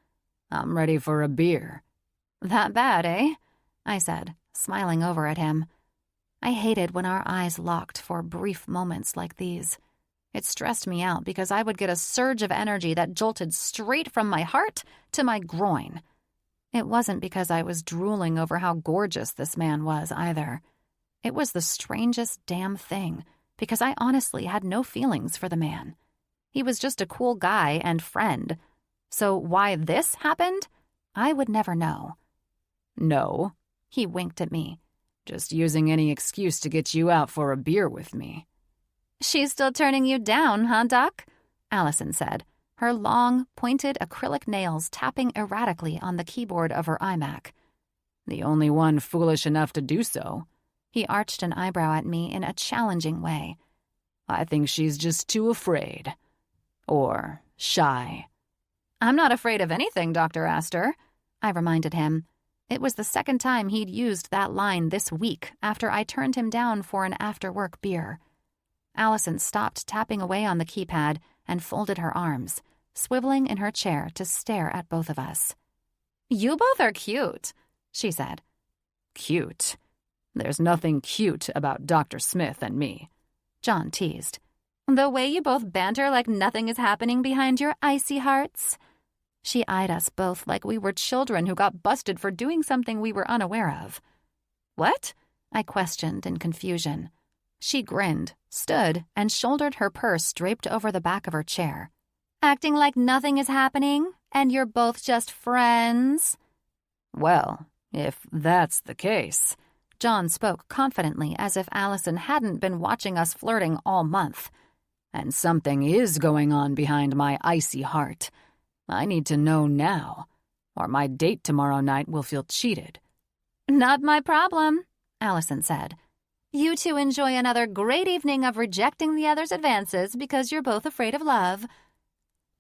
I'm ready for a beer. That bad, eh? I said, smiling over at him. I hated when our eyes locked for brief moments like these. It stressed me out because I would get a surge of energy that jolted straight from my heart to my groin. It wasn't because I was drooling over how gorgeous this man was, either. It was the strangest damn thing, because I honestly had no feelings for the man. He was just a cool guy and friend. So why this happened, I would never know. No, he winked at me. Just using any excuse to get you out for a beer with me. She's still turning you down, huh, Doc? Allison said, her long, pointed acrylic nails tapping erratically on the keyboard of her iMac. The only one foolish enough to do so. He arched an eyebrow at me in a challenging way. I think she's just too afraid. Or shy. I'm not afraid of anything, Dr. Aster, I reminded him. It was the second time he'd used that line this week after I turned him down for an after-work beer. Allison stopped tapping away on the keypad and folded her arms, swiveling in her chair to stare at both of us. You both are cute, she said. Cute? There's nothing cute about Dr. Smith and me, John teased. The way you both banter like nothing is happening behind your icy hearts. She eyed us both like we were children who got busted for doing something we were unaware of. What? I questioned in confusion. She grinned, stood, and shouldered her purse draped over the back of her chair. Acting like nothing is happening, and you're both just friends? Well, if that's the case, John spoke confidently as if Allison hadn't been watching us flirting all month. And something is going on behind my icy heart. I need to know now, or my date tomorrow night will feel cheated. Not my problem, Allison said. You two enjoy another great evening of rejecting the other's advances because you're both afraid of love.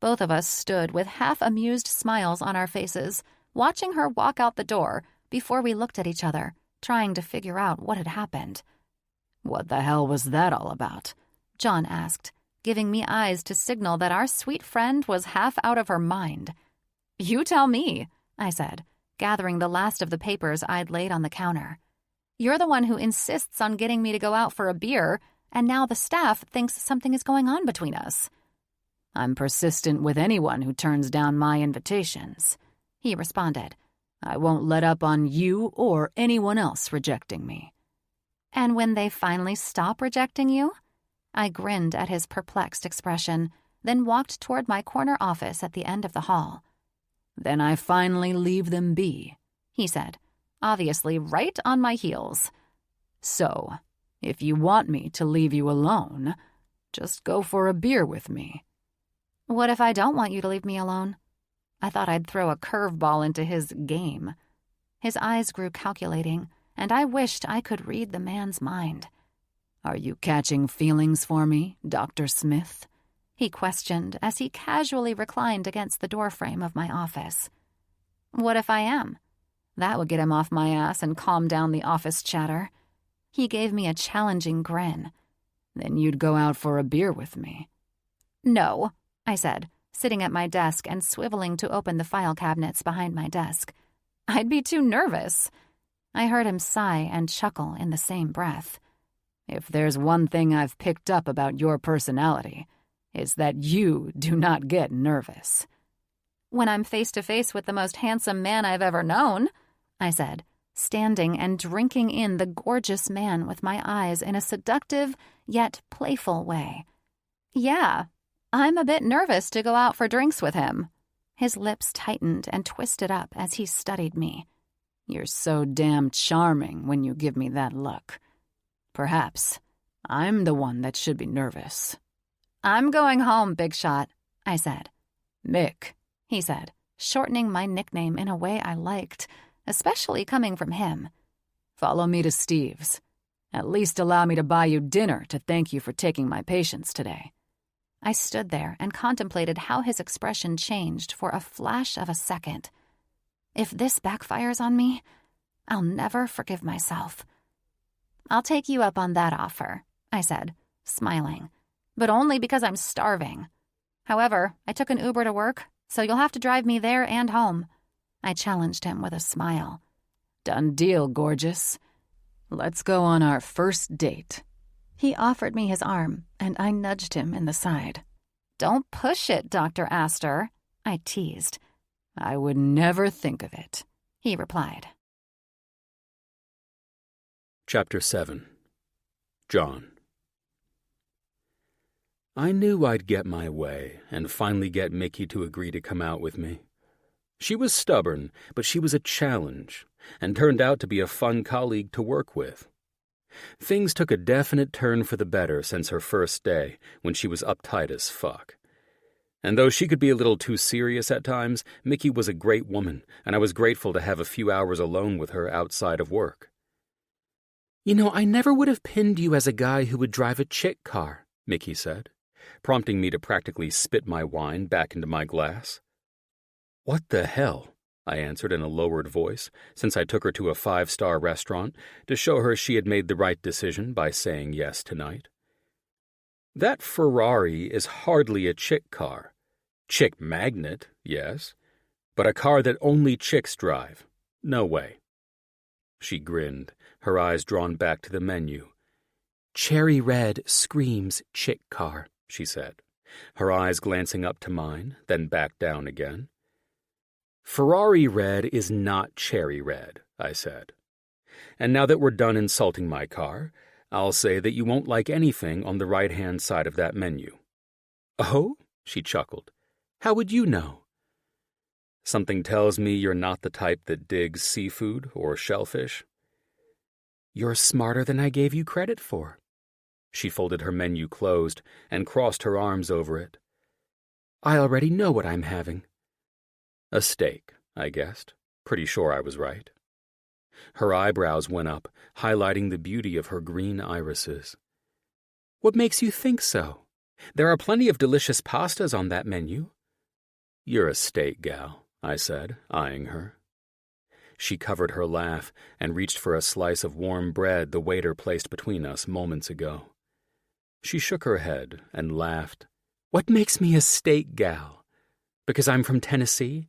Both of us stood with half-amused smiles on our faces, watching her walk out the door before we looked at each other, trying to figure out what had happened. What the hell was that all about? John asked, giving me eyes to signal that our sweet friend was half out of her mind. You tell me, I said, gathering the last of the papers I'd laid on the counter. You're the one who insists on getting me to go out for a beer, and now the staff thinks something is going on between us. I'm persistent with anyone who turns down my invitations, he responded. I won't let up on you or anyone else rejecting me. And when they finally stop rejecting you? I grinned at his perplexed expression, then walked toward my corner office at the end of the hall. Then I finally leave them be, he said, obviously right on my heels. So, if you want me to leave you alone, just go for a beer with me. What if I don't want you to leave me alone? I thought I'd throw a curveball into his game. His eyes grew calculating, and I wished I could read the man's mind. Are you catching feelings for me, Dr. Smith? He questioned as he casually reclined against the doorframe of my office. What if I am? That would get him off my ass and calm down the office chatter. He gave me a challenging grin. Then you'd go out for a beer with me. No, I said, sitting at my desk and swiveling to open the file cabinets behind my desk. I'd be too nervous. I heard him sigh and chuckle in the same breath. If there's one thing I've picked up about your personality, it's that you do not get nervous. When I'm face to face with the most handsome man I've ever known, I said, standing and drinking in the gorgeous man with my eyes in a seductive yet playful way. Yeah, I'm a bit nervous to go out for drinks with him. His lips tightened and twisted up as he studied me. You're so damn charming when you give me that look. Perhaps I'm the one that should be nervous. I'm going home, Big Shot, I said. Mick, he said, shortening my nickname in a way I liked, especially coming from him. Follow me to Steve's. At least allow me to buy you dinner to thank you for taking my patients today. I stood there and contemplated how his expression changed for a flash of a second. If this backfires on me, I'll never forgive myself. I'll take you up on that offer, I said, smiling, but only because I'm starving. However, I took an Uber to work, so you'll have to drive me there and home. I challenged him with a smile. Done deal, gorgeous. Let's go on our first date. He offered me his arm, and I nudged him in the side. Don't push it, Dr. Aster, I teased. I would never think of it, he replied. Chapter 7. John. I knew I'd get my way and finally get Mickey to agree to come out with me. She was stubborn, but she was a challenge, and turned out to be a fun colleague to work with. Things took a definite turn for the better since her first day, when she was uptight as fuck. And though she could be a little too serious at times, Mickey was a great woman, and I was grateful to have a few hours alone with her outside of work. "You know, I never would have pinned you as a guy who would drive a chick car," Mickey said, prompting me to practically spit my wine back into my glass. "What the hell?" I answered in a lowered voice, since I took her to a 5-star restaurant to show her she had made the right decision by saying yes tonight. "That Ferrari is hardly a chick car. Chick magnet, yes, but a car that only chicks drive. No way." She grinned, her eyes drawn back to the menu. "Cherry red screams chick car," she said, her eyes glancing up to mine, then back down again. "Ferrari red is not cherry red," I said. "And now that we're done insulting my car, I'll say that you won't like anything on the right-hand side of that menu." "Oh?" she chuckled. "How would you know?" "Something tells me you're not the type that digs seafood or shellfish." "You're smarter than I gave you credit for." She folded her menu closed and crossed her arms over it. "I already know what I'm having." "A steak," I guessed. Pretty sure I was right. Her eyebrows went up, highlighting the beauty of her green irises. "What makes you think so? There are plenty of delicious pastas on that menu." "You're a steak gal," I said, eyeing her. She covered her laugh and reached for a slice of warm bread the waiter placed between us moments ago. She shook her head and laughed. "What makes me a steak gal? Because I'm from Tennessee?"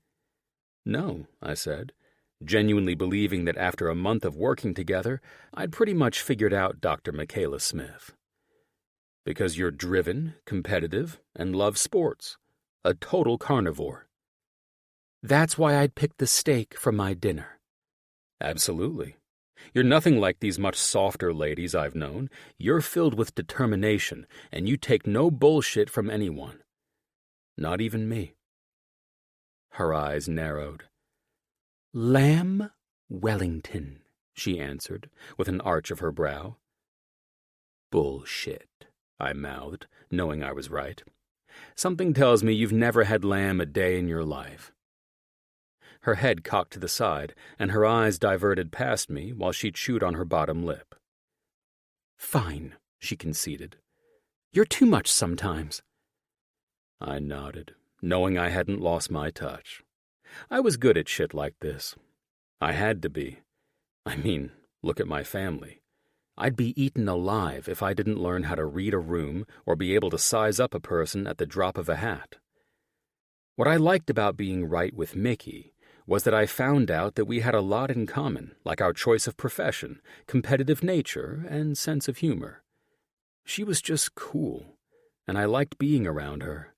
"No," I said, genuinely believing that after a month of working together, I'd pretty much figured out Dr. Mikayla Smith. "Because you're driven, competitive, and love sports. A total carnivore." "That's why I'd pick the steak for my dinner." "Absolutely. You're nothing like these much softer ladies I've known. You're filled with determination, and you take no bullshit from anyone. Not even me." Her eyes narrowed. "Lamb Wellington," she answered, with an arch of her brow. "Bullshit," I mouthed, knowing I was right. "Something tells me you've never had lamb a day in your life." Her head cocked to the side, and her eyes diverted past me while she chewed on her bottom lip. "Fine," she conceded. "You're too much sometimes." I nodded, knowing I hadn't lost my touch. I was good at shit like this. I had to be. I mean, look at my family. I'd be eaten alive if I didn't learn how to read a room or be able to size up a person at the drop of a hat. What I liked about being right with Mickey was that I found out that we had a lot in common, like our choice of profession, competitive nature, and sense of humor. She was just cool, and I liked being around her.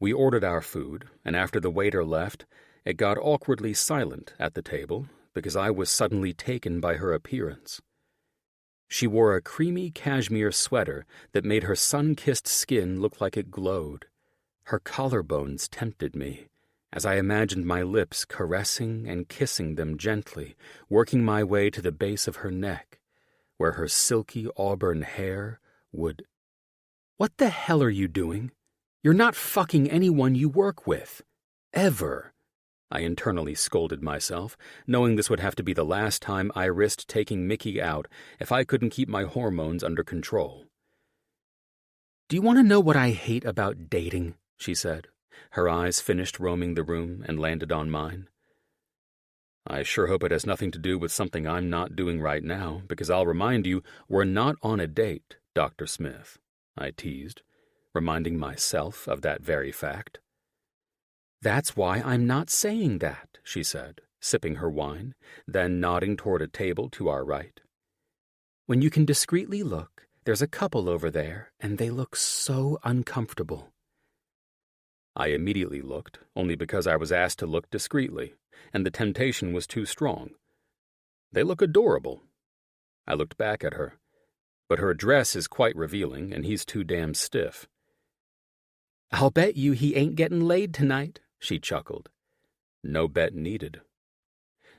We ordered our food, and after the waiter left, it got awkwardly silent at the table because I was suddenly taken by her appearance. She wore a creamy cashmere sweater that made her sun-kissed skin look like it glowed. Her collarbones tempted me, as I imagined my lips caressing and kissing them gently, working my way to the base of her neck, where her silky auburn hair would... "What the hell are you doing? You're not fucking anyone you work with. Ever." I internally scolded myself, knowing this would have to be the last time I risked taking Mickey out if I couldn't keep my hormones under control. "Do you want to know what I hate about dating?" she said. Her eyes finished roaming the room and landed on mine. "I sure hope it has nothing to do with something I'm not doing right now, because I'll remind you, we're not on a date, Dr. Smith," I teased, reminding myself of that very fact. "That's why I'm not saying that," she said, sipping her wine, then nodding toward a table to our right. "When you can discreetly look, there's a couple over there, and they look so uncomfortable." I immediately looked, only because I was asked to look discreetly, and the temptation was too strong. "They look adorable." I looked back at her, but her dress is quite revealing, and he's too damn stiff. "I'll bet you he ain't getting laid tonight," she chuckled. No bet needed.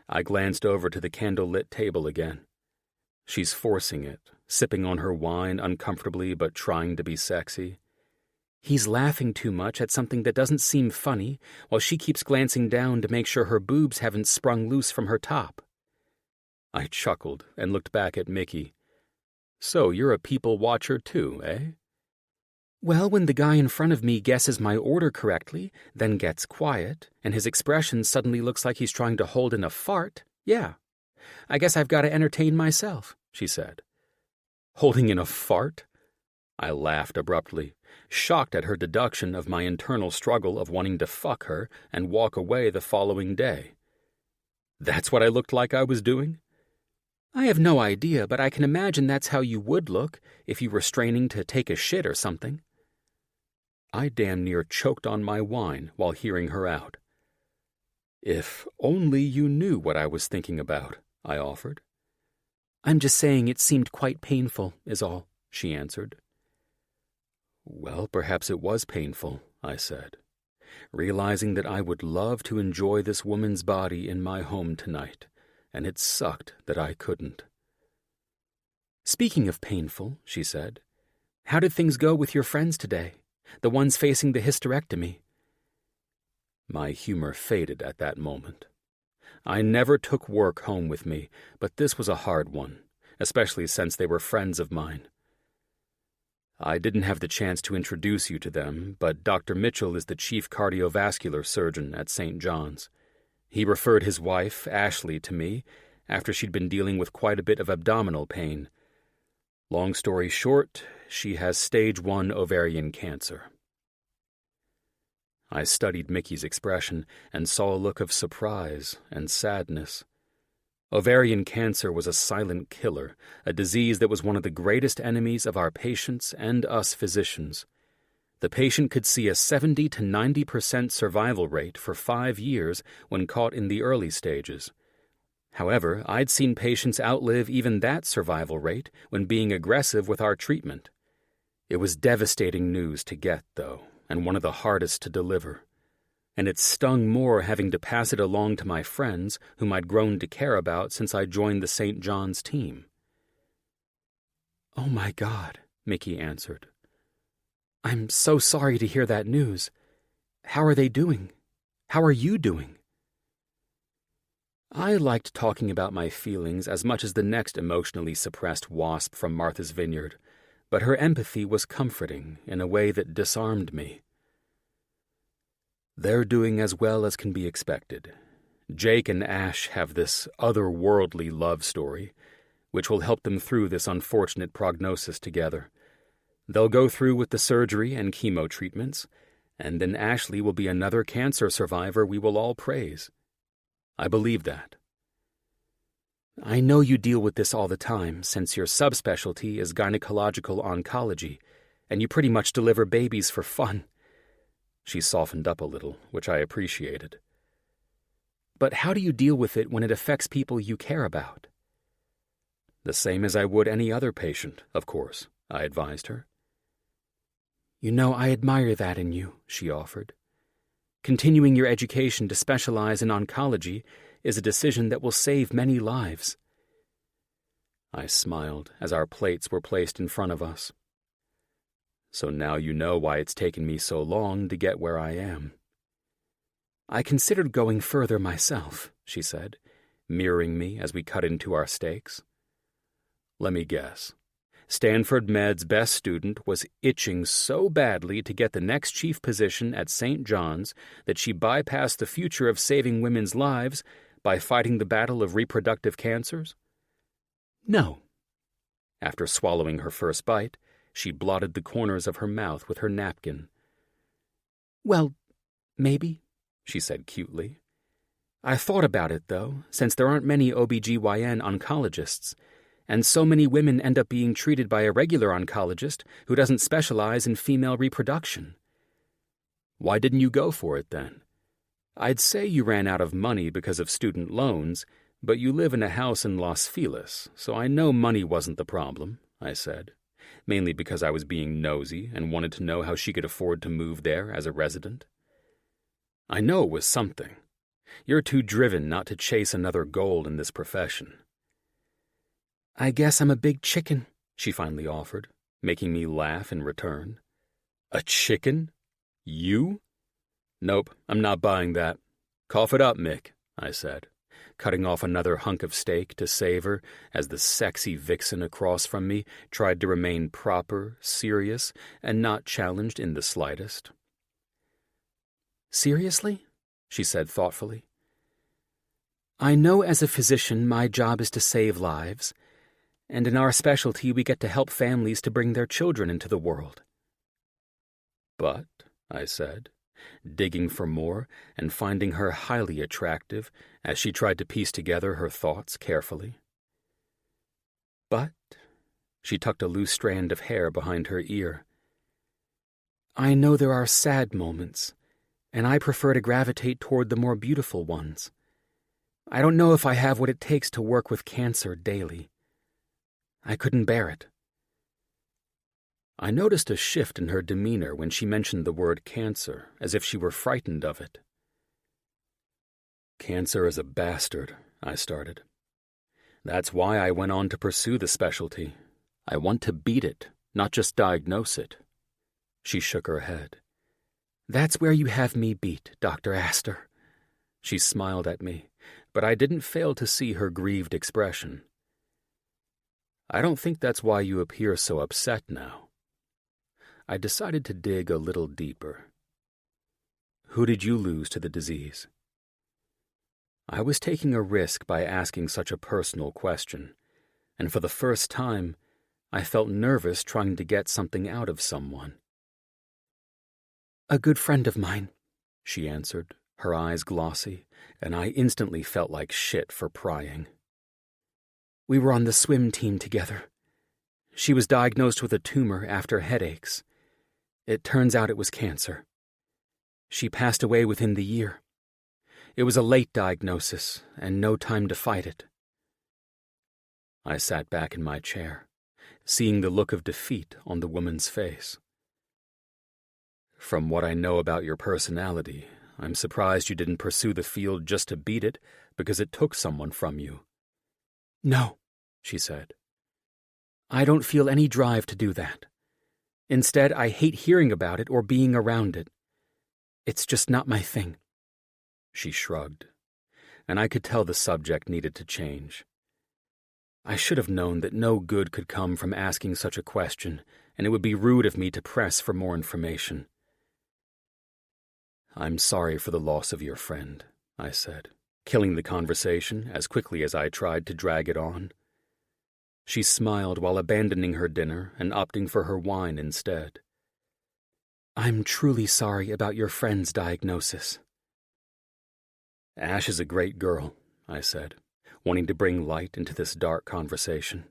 I glanced over to the candle-lit table again. She's forcing it, sipping on her wine uncomfortably but trying to be sexy. He's laughing too much at something that doesn't seem funny, while she keeps glancing down to make sure her boobs haven't sprung loose from her top. I chuckled and looked back at Mickey. "So you're a people watcher too, eh?" "Well, when the guy in front of me guesses my order correctly, then gets quiet, and his expression suddenly looks like he's trying to hold in a fart, yeah. I guess I've got to entertain myself," she said. "Holding in a fart?" I laughed abruptly, shocked at her deduction of my internal struggle of wanting to fuck her and walk away the following day. "That's what I looked like I was doing?" "I have no idea, but I can imagine that's how you would look if you were straining to take a shit or something." I damn near choked on my wine while hearing her out. "If only you knew what I was thinking about," I offered. "I'm just saying it seemed quite painful, is all," she answered. "Well, perhaps it was painful," I said, realizing that I would love to enjoy this woman's body in my home tonight, and it sucked that I couldn't. "Speaking of painful," she said, "how did things go with your friends today? The ones facing the hysterectomy?" My humor faded at that moment. I never took work home with me, but this was a hard one, especially since they were friends of mine. "I didn't have the chance to introduce you to them, but Dr. Mitchell is the chief cardiovascular surgeon at St. John's. He referred his wife, Ashley, to me after she'd been dealing with quite a bit of abdominal pain. Long story short, she has stage 1 ovarian cancer." I studied Mickey's expression and saw a look of surprise and sadness. Ovarian cancer was a silent killer, a disease that was one of the greatest enemies of our patients and us physicians. The patient could see a 70 to 90% survival rate for 5 years when caught in the early stages. However, I'd seen patients outlive even that survival rate when being aggressive with our treatment. It was devastating news to get, though, and one of the hardest to deliver. And it stung more having to pass it along to my friends, whom I'd grown to care about since I joined the St. John's team. "Oh my God," Mickey answered. "I'm so sorry to hear that news. How are they doing? How are you doing?" I liked talking about my feelings as much as the next emotionally suppressed wasp from Martha's Vineyard, but her empathy was comforting in a way that disarmed me. "They're doing as well as can be expected. Jake and Ash have this otherworldly love story, which will help them through this unfortunate prognosis together. They'll go through with the surgery and chemo treatments, and then Ashley will be another cancer survivor we will all praise. I believe that." "I know you deal with this all the time since your subspecialty is gynecological oncology, and you pretty much deliver babies for fun." She softened up a little, which I appreciated. "But how do you deal with it when it affects people you care about?" "The same as I would any other patient, of course," I advised her. "You know, I admire that in you," she offered. "Continuing your education to specialize in oncology is a decision that will save many lives." I smiled as our plates were placed in front of us. "So now you know why it's taken me so long to get where I am." "I considered going further myself," she said, mirroring me as we cut into our steaks. "Let me guess. Stanford Med's best student was itching so badly to get the next chief position at St. John's that she bypassed the future of saving women's lives by fighting the battle of reproductive cancers?" "No." After swallowing her first bite, she blotted the corners of her mouth with her napkin. "Well, maybe," she said cutely. "I thought about it, though, since there aren't many OBGYN oncologists, and so many women end up being treated by a regular oncologist who doesn't specialize in female reproduction." "Why didn't you go for it, then? I'd say you ran out of money because of student loans, but you live in a house in Los Feliz, so I know money wasn't the problem," I said, mainly because I was being nosy and wanted to know how she could afford to move there as a resident. "I know it was something. You're too driven not to chase another goal in this profession." "I guess I'm a big chicken," she finally offered, making me laugh in return. "A chicken? You?" "Nope, I'm not buying that. Cough it up, Mick," I said, cutting off another hunk of steak to savor as the sexy vixen across from me tried to remain proper, serious, and not challenged in the slightest. "Seriously?" she said thoughtfully. "I know as a physician my job is to save lives, and in our specialty we get to help families to bring their children into the world." "But," I said, digging for more and finding her highly attractive as she tried to piece together her thoughts carefully. "But," she tucked a loose strand of hair behind her ear, "I know there are sad moments, and I prefer to gravitate toward the more beautiful ones. I don't know if I have what it takes to work with cancer daily. I couldn't bear it." I noticed a shift in her demeanor when she mentioned the word cancer, as if she were frightened of it. "Cancer is a bastard," I started. "That's why I went on to pursue the specialty. I want to beat it, not just diagnose it." She shook her head. "That's where you have me beat, Dr. Aster." She smiled at me, but I didn't fail to see her grieved expression. "I don't think that's why you appear so upset now." I decided to dig a little deeper. "Who did you lose to the disease?" I was taking a risk by asking such a personal question, and for the first time, I felt nervous trying to get something out of someone. "A good friend of mine," she answered, her eyes glossy, and I instantly felt like shit for prying. "We were on the swim team together. She was diagnosed with a tumor after headaches. It turns out it was cancer. She passed away within the year. It was a late diagnosis, and no time to fight it. I sat back in my chair, seeing the look of defeat on the woman's face. From what I know about your personality, I'm surprised you didn't pursue the field just to beat it because it took someone from you. No, she said. I don't feel any drive to do that. Instead, I hate hearing about it or being around it. It's just not my thing. She shrugged, and I could tell the subject needed to change. I should have known that no good could come from asking such a question, and it would be rude of me to press for more information. I'm sorry for the loss of your friend, I said, killing the conversation as quickly as I tried to drag it on. She smiled while abandoning her dinner and opting for her wine instead. I'm truly sorry about your friend's diagnosis. Ash is a great girl, I said, wanting to bring light into this dark conversation.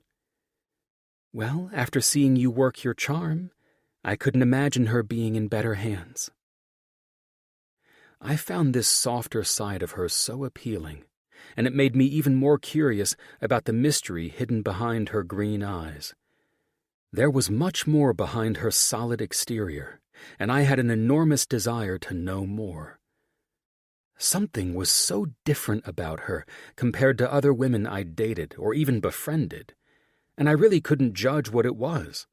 Well, after seeing you work your charm, I couldn't imagine her being in better hands. I found this softer side of her so appealing, and it made me even more curious about the mystery hidden behind her green eyes. There was much more behind her solid exterior, and I had an enormous desire to know more. Something was so different about her compared to other women I'd dated or even befriended, and I really couldn't judge what it was.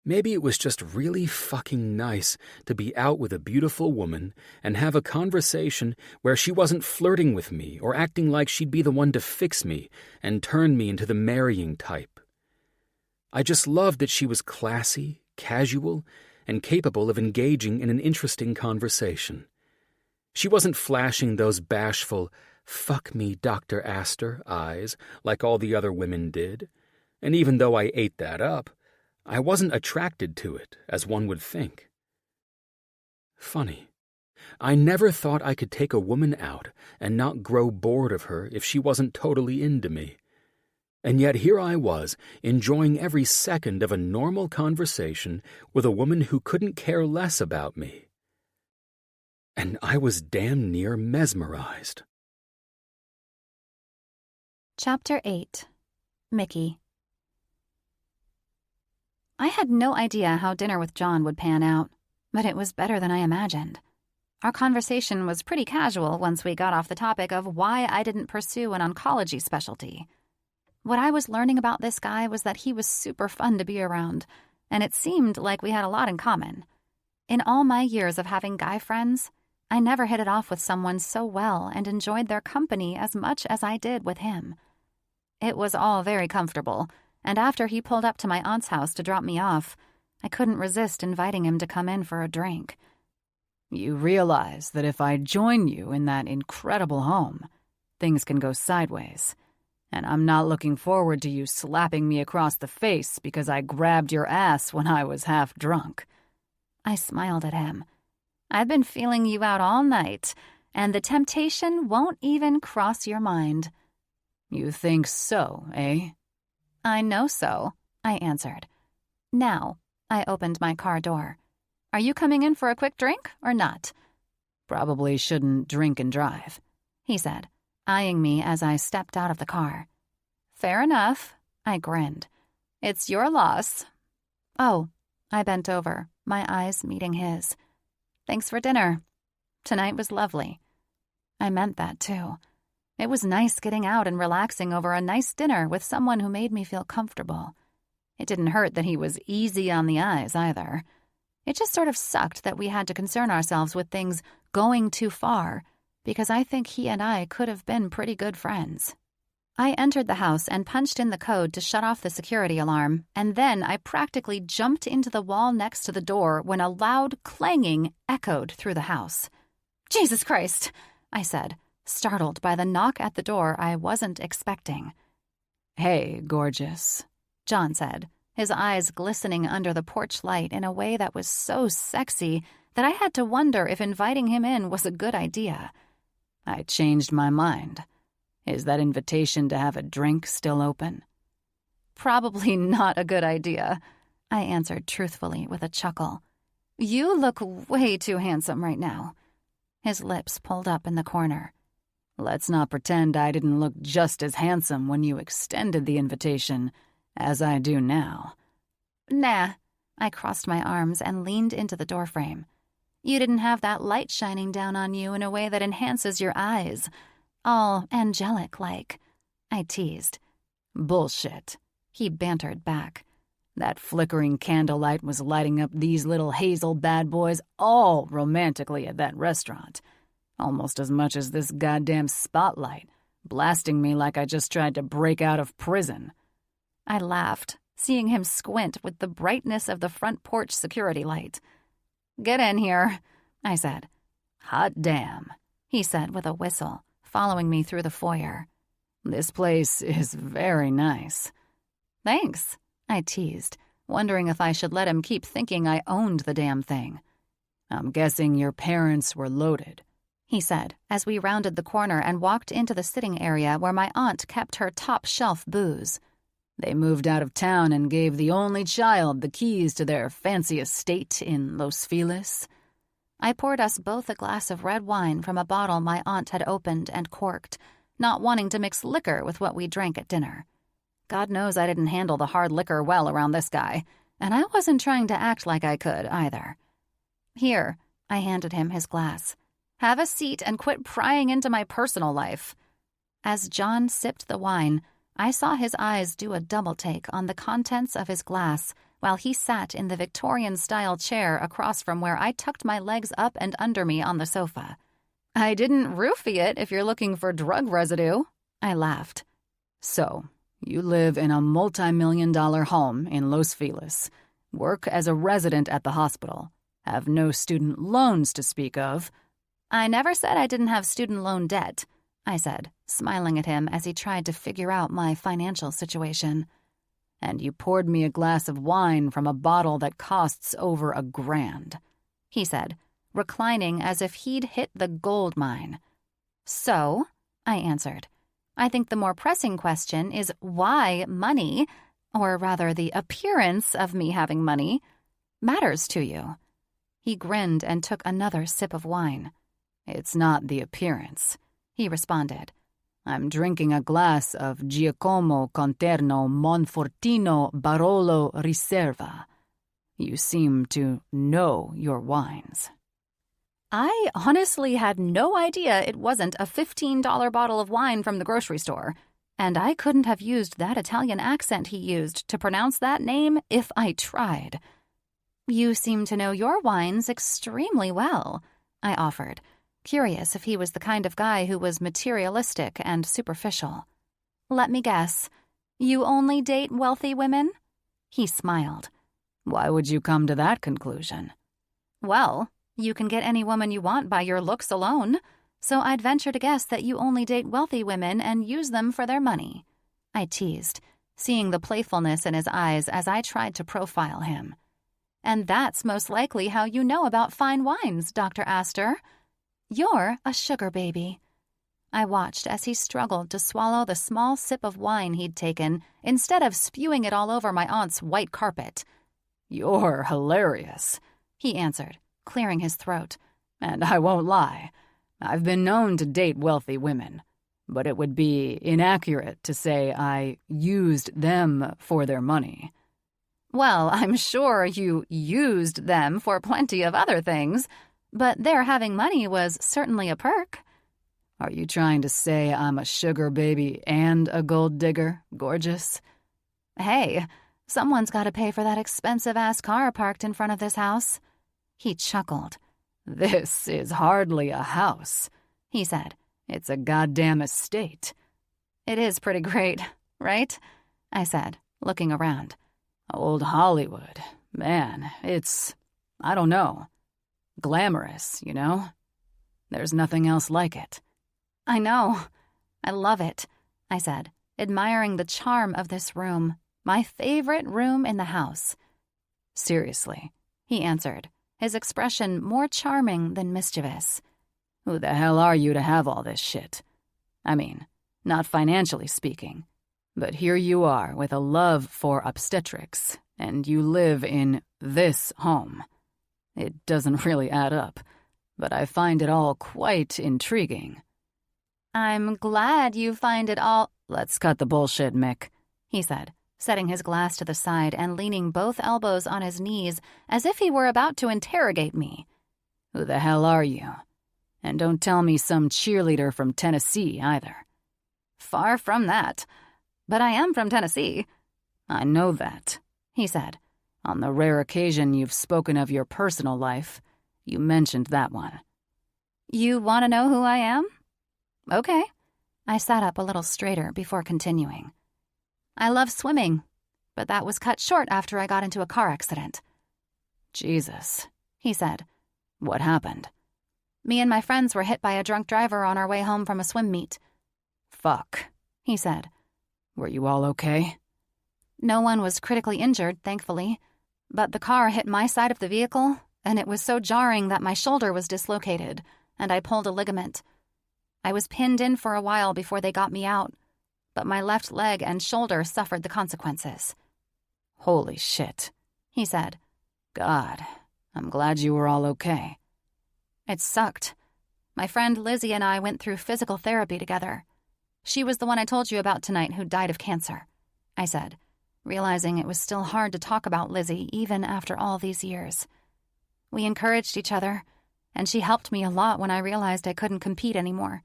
Maybe it was just really fucking nice to be out with a beautiful woman and have a conversation where she wasn't flirting with me or acting like she'd be the one to fix me and turn me into the marrying type. I just loved that she was classy, casual, and capable of engaging in an interesting conversation. She wasn't flashing those bashful, "fuck me, Dr. Aster" eyes like all the other women did, and even though I ate that up, I wasn't attracted to it, as one would think. Funny. I never thought I could take a woman out and not grow bored of her if she wasn't totally into me. And yet here I was, enjoying every second of a normal conversation with a woman who couldn't care less about me. And I was damn near mesmerized. Chapter 8. Mickey. I had no idea how dinner with John would pan out, but it was better than I imagined. Our conversation was pretty casual once we got off the topic of why I didn't pursue an oncology specialty. What I was learning about this guy was that he was super fun to be around, and it seemed like we had a lot in common. In all my years of having guy friends, I never hit it off with someone so well and enjoyed their company as much as I did with him. It was all very comfortable, and after he pulled up to my aunt's house to drop me off, I couldn't resist inviting him to come in for a drink. You realize that if I join you in that incredible home, things can go sideways. And I'm not looking forward to you slapping me across the face because I grabbed your ass when I was half drunk. I smiled at him. I've been feeling you out all night, and the temptation won't even cross your mind. You think so, eh? I know so, I answered. Now, I opened my car door. Are you coming in for a quick drink or not? Probably shouldn't drink and drive, he said, eyeing me as I stepped out of the car. Fair enough, I grinned. It's your loss. Oh, I bent over, my eyes meeting his. Thanks for dinner. Tonight was lovely. I meant that, too. It was nice getting out and relaxing over a nice dinner with someone who made me feel comfortable. It didn't hurt that he was easy on the eyes, either. It just sort of sucked that we had to concern ourselves with things going too far, because I think he and I could have been pretty good friends. I entered the house and punched in the code to shut off the security alarm, and then I practically jumped into the wall next to the door when a loud clanging echoed through the house. Jesus Christ, I said, startled by the knock at the door I wasn't expecting. Hey, gorgeous, John said, his eyes glistening under the porch light in a way that was so sexy that I had to wonder if inviting him in was a good idea. I changed my mind. Is that invitation to have a drink still open? Probably not a good idea, I answered truthfully with a chuckle. You look way too handsome right now. his lips pulled up in the corner. Let's not pretend I didn't look just as handsome when you extended the invitation as I do now. Nah. I crossed my arms and leaned into the doorframe. You didn't have that light shining down on you in a way that enhances your eyes. All angelic-like, I teased. Bullshit, he bantered back. That flickering candlelight was lighting up these little hazel bad boys all romantically at that restaurant. Almost as much as this goddamn spotlight, blasting me like I just tried to break out of prison. I laughed, seeing him squint with the brightness of the front porch security light. Get in here, I said. Hot damn, he said with a whistle, following me through the foyer. This place is very nice. Thanks, I teased, wondering if I should let him keep thinking I owned the damn thing. I'm guessing your parents were loaded, he said as we rounded the corner and walked into the sitting area where my aunt kept her top-shelf booze. They moved out of town and gave the only child the keys to their fancy estate in Los Feliz. I poured us both a glass of red wine from a bottle my aunt had opened and corked, not wanting to mix liquor with what we drank at dinner. God knows I didn't handle the hard liquor well around this guy, and I wasn't trying to act like I could either. Here, I handed him his glass. Have a seat and quit prying into my personal life. As John sipped the wine, I saw his eyes do a double-take on the contents of his glass while he sat in the Victorian-style chair across from where I tucked my legs up and under me on the sofa. I didn't roofie it if you're looking for drug residue, I laughed. So, you live in a multi-million-dollar home in Los Feliz, work as a resident at the hospital, have no student loans to speak of. I never said I didn't have student loan debt, I said, smiling at him as he tried to figure out my financial situation. And you poured me a glass of wine from a bottle that costs over $1,000, he said, reclining as if he'd hit the gold mine. So, I answered, I think the more pressing question is why money, or rather the appearance of me having money, matters to you. He grinned and took another sip of wine. It's not the appearance, he responded. I'm drinking a glass of Giacomo Conterno Monfortino Barolo Riserva. You seem to know your wines. I honestly had no idea it wasn't a $15 bottle of wine from the grocery store, and I couldn't have used that Italian accent he used to pronounce that name if I tried. You seem to know your wines extremely well, I offered, curious if he was the kind of guy who was materialistic and superficial. Let me guess, you only date wealthy women? He smiled. Why would you come to that conclusion? Well, you can get any woman you want by your looks alone, so I'd venture to guess that you only date wealthy women and use them for their money, I teased, seeing the playfulness in his eyes as I tried to profile him. And that's most likely how you know about fine wines, Dr. Aster. You're a sugar baby. I watched as he struggled to swallow the small sip of wine he'd taken instead of spewing it all over my aunt's white carpet. You're hilarious, he answered, clearing his throat. And I won't lie, I've been known to date wealthy women, but it would be inaccurate to say I used them for their money. Well, I'm sure you used them for plenty of other things, but their having money was certainly a perk. Are you trying to say I'm a sugar baby and a gold digger, gorgeous? Hey, someone's got to pay for that expensive-ass car parked in front of this house. He chuckled. This is hardly a house, he said. It's a goddamn estate. It is pretty great, right? I said, looking around. Old Hollywood. Man, it's, I don't know, glamorous, you know? There's nothing else like it. I know. I love it, I said, admiring the charm of this room, my favorite room in the house. Seriously, he answered, his expression more charming than mischievous. Who the hell are you to have all this shit? I mean, not financially speaking. But here you are with a love for obstetrics, and you live in this home. It doesn't really add up. but I find it all quite intriguing." "I'm glad you find it all—" "Let's cut the bullshit, Mick," he said, setting his glass to the side and leaning both elbows on his knees as if he were about to interrogate me. "Who the hell are you? And don't tell me some cheerleader from Tennessee, either." "Far from that. But I am from Tennessee." "I know that," he said. "On the rare occasion you've spoken of your personal life, you mentioned that one." "You want to know who I am?" "Okay." I sat up a little straighter before continuing. "I love swimming, but that was cut short after I got into a car accident." "Jesus," he said. "What happened?" "Me and my friends were hit by a drunk driver on our way home from a swim meet." "Fuck," he said. "Were you all okay?" "No one was critically injured, thankfully, but the car hit my side of the vehicle, and it was so jarring that my shoulder was dislocated, and I pulled a ligament. I was pinned in for a while before they got me out, but my left leg and shoulder suffered the consequences." "Holy shit," he said. "God, I'm glad you were all okay." "It sucked. My friend Lizzie and I went through physical therapy together. She was the one I told you about tonight who died of cancer," I said, realizing it was still hard to talk about Lizzie even after all these years. "We encouraged each other, and she helped me a lot when I realized I couldn't compete anymore.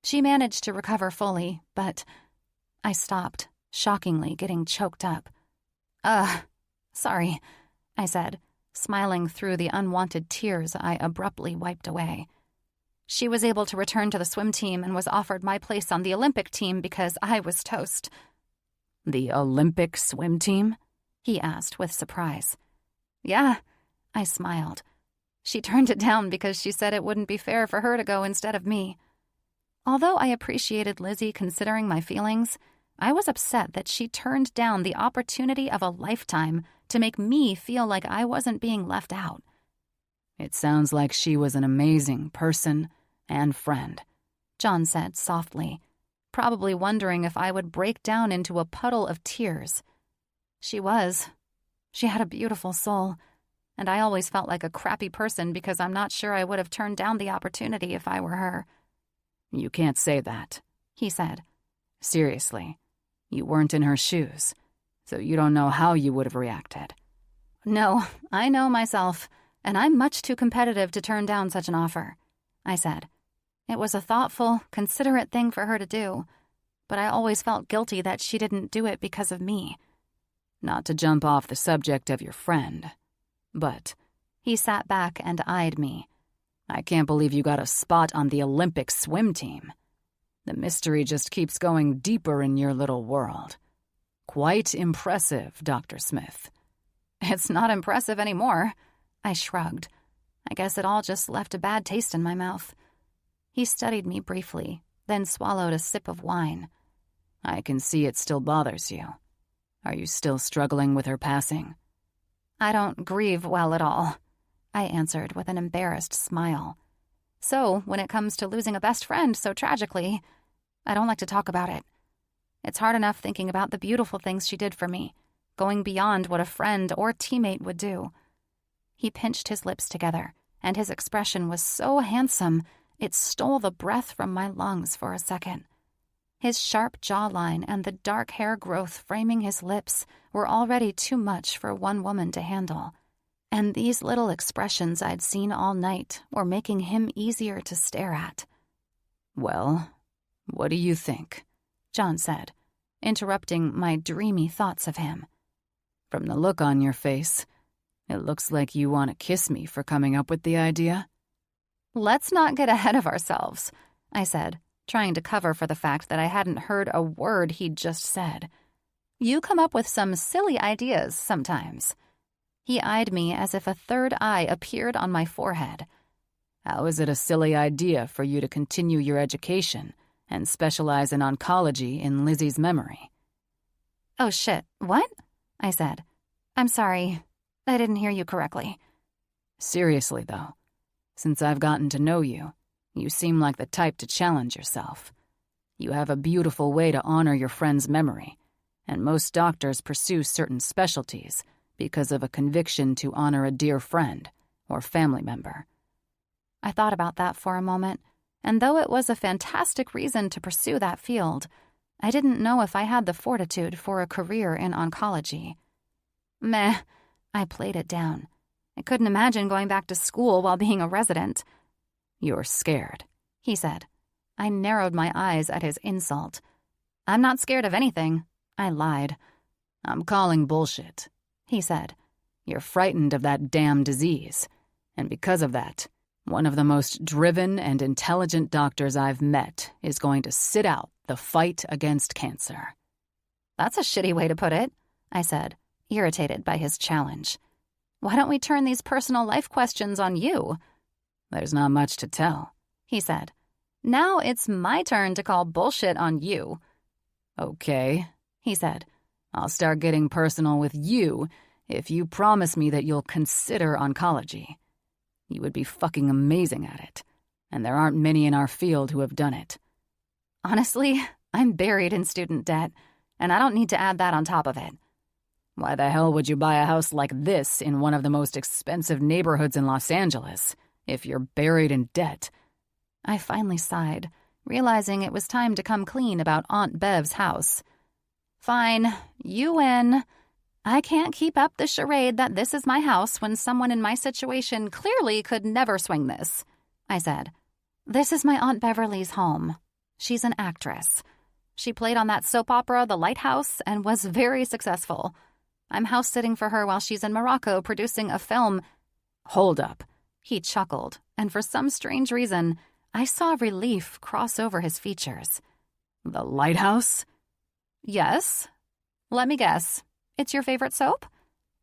She managed to recover fully, but—" I stopped, shockingly getting choked up. Sorry," I said, smiling through the unwanted tears I abruptly wiped away. "She was able to return to the swim team and was offered my place on the Olympic team because I was toast." "The Olympic swim team?" he asked with surprise. "Yeah," I smiled. "She turned it down because she said it wouldn't be fair for her to go instead of me." Although I appreciated Lizzie considering my feelings, I was upset that she turned down the opportunity of a lifetime to make me feel like I wasn't being left out. "It sounds like she was an amazing person and friend," John said softly, probably wondering if I would break down into a puddle of tears. "She was. She had a beautiful soul, and I always felt like a crappy person because I'm not sure I would have turned down the opportunity if I were her." "You can't say that," he said. "Seriously, you weren't in her shoes, so you don't know how you would have reacted." "No, I know myself, and I'm much too competitive to turn down such an offer," I said. "It was a thoughtful, considerate thing for her to do, but I always felt guilty that she didn't do it because of me." "Not to jump off the subject of your friend, but—" he sat back and eyed me. "I can't believe you got a spot on the Olympic swim team. The mystery just keeps going deeper in your little world. Quite impressive, Dr. Smith." "It's not impressive anymore," I shrugged. I guess it all just left a bad taste in my mouth. He studied me briefly, then swallowed a sip of wine. "I can see it still bothers you. Are you still struggling with her passing?" "I don't grieve well at all," I answered with an embarrassed smile. "So, when it comes to losing a best friend so tragically, I don't like to talk about it. It's hard enough thinking about the beautiful things she did for me, going beyond what a friend or teammate would do." He pinched his lips together, and his expression was so handsome it stole the breath from my lungs for a second. His sharp jawline and the dark hair growth framing his lips were already too much for one woman to handle. And these little expressions I'd seen all night were making him easier to stare at. "Well, what do you think?" John said, interrupting my dreamy thoughts of him. "From the look on your face, it looks like you want to kiss me for coming up with the idea." "Let's not get ahead of ourselves," I said, trying to cover for the fact that I hadn't heard a word he'd just said. "You come up with some silly ideas sometimes." He eyed me as if a third eye appeared on my forehead. "How is it a silly idea for you to continue your education and specialize in oncology in Lizzie's memory?" "Oh shit, what?" I said. "I'm sorry, I didn't hear you correctly." "Seriously, though, since I've gotten to know you, you seem like the type to challenge yourself. You have a beautiful way to honor your friend's memory, and most doctors pursue certain specialties because of a conviction to honor a dear friend or family member." I thought about that for a moment, and though it was a fantastic reason to pursue that field, I didn't know if I had the fortitude for a career in oncology. Meh, I played it down. I couldn't imagine going back to school while being a resident. "You're scared," he said. I narrowed my eyes at his insult. I'm not scared of anything, I lied. "I'm calling bullshit," he said. "You're frightened of that damn disease. And because of that, one of the most driven and intelligent doctors I've met is going to sit out the fight against cancer." That's a shitty way to put it, I said, irritated by his challenge. Why don't we turn these personal life questions on you? "There's not much to tell," he said. Now it's my turn to call bullshit on you. "Okay," he said. "I'll start getting personal with you if you promise me that you'll consider oncology. You would be fucking amazing at it, and there aren't many in our field who have done it." Honestly, I'm buried in student debt, and I don't need to add that on top of it. "Why the hell would you buy a house like this in one of the most expensive neighborhoods in Los Angeles if you're buried in debt?" I finally sighed, realizing it was time to come clean about Aunt Bev's house. Fine, you win. I can't keep up the charade that this is my house when someone in my situation clearly could never swing this, I said. This is my Aunt Beverly's home. She's an actress. She played on that soap opera, The Lighthouse, and was very successful. I'm house-sitting for her while she's in Morocco producing a film. "Hold up." He chuckled, and for some strange reason, I saw relief cross over his features. "The Lighthouse?" Yes. Let me guess. It's your favorite soap?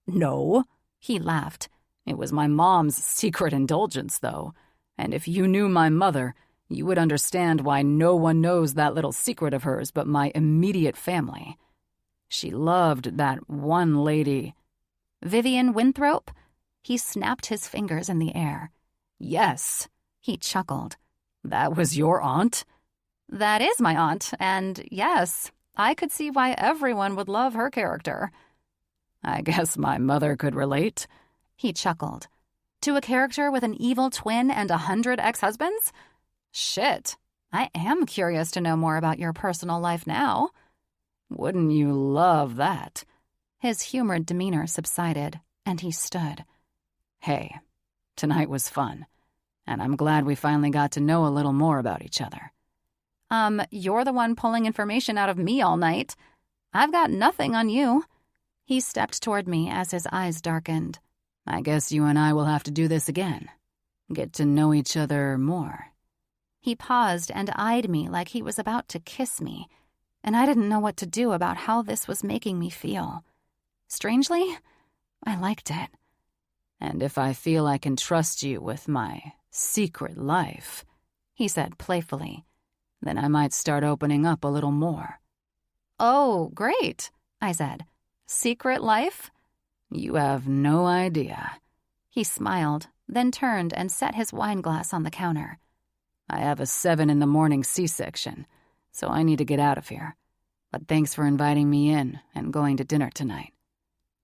"No." He laughed. "It was my mom's secret indulgence, though. And if you knew my mother, you would understand why no one knows that little secret of hers but my immediate family. She loved that one lady." Vivian Winthrop? He snapped his fingers in the air. "Yes." He chuckled. "That was your aunt?" That is my aunt, and yes, I could see why everyone would love her character. "I guess my mother could relate." He chuckled. To a character with an evil twin and 100 ex-husbands? Shit, I am curious to know more about your personal life now. "Wouldn't you love that?" His humored demeanor subsided, and he stood. "Hey, tonight was fun, and I'm glad we finally got to know a little more about each other." You're the one pulling information out of me all night. I've got nothing on you. He stepped toward me as his eyes darkened. "I guess you and I will have to do this again. Get to know each other more." He paused and eyed me like he was about to kiss me, and I didn't know what to do about how this was making me feel. Strangely, I liked it. "And if I feel I can trust you with my secret life," he said playfully, "then I might start opening up a little more." "Oh, great," I said. "Secret life?" "You have no idea." He smiled, then turned and set his wine glass on the counter. "I have a 7 a.m. C-section, so I need to get out of here. But thanks for inviting me in and going to dinner tonight.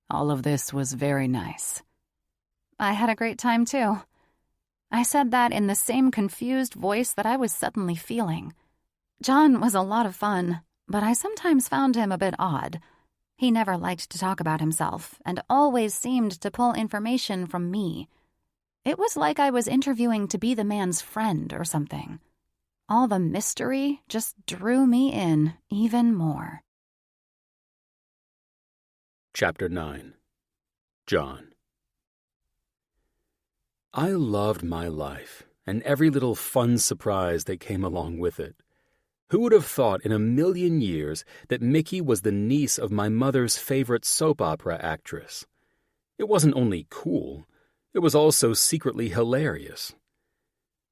All of this was very nice." I had a great time, too. I said that in the same confused voice that I was suddenly feeling. John was a lot of fun, but I sometimes found him a bit odd. He never liked to talk about himself and always seemed to pull information from me. It was like I was interviewing to be the man's friend or something. All the mystery just drew me in even more. Chapter 9. John. I loved my life and every little fun surprise that came along with it. Who would have thought in a million years that Mickey was the niece of my mother's favorite soap opera actress? It wasn't only cool, it was also secretly hilarious.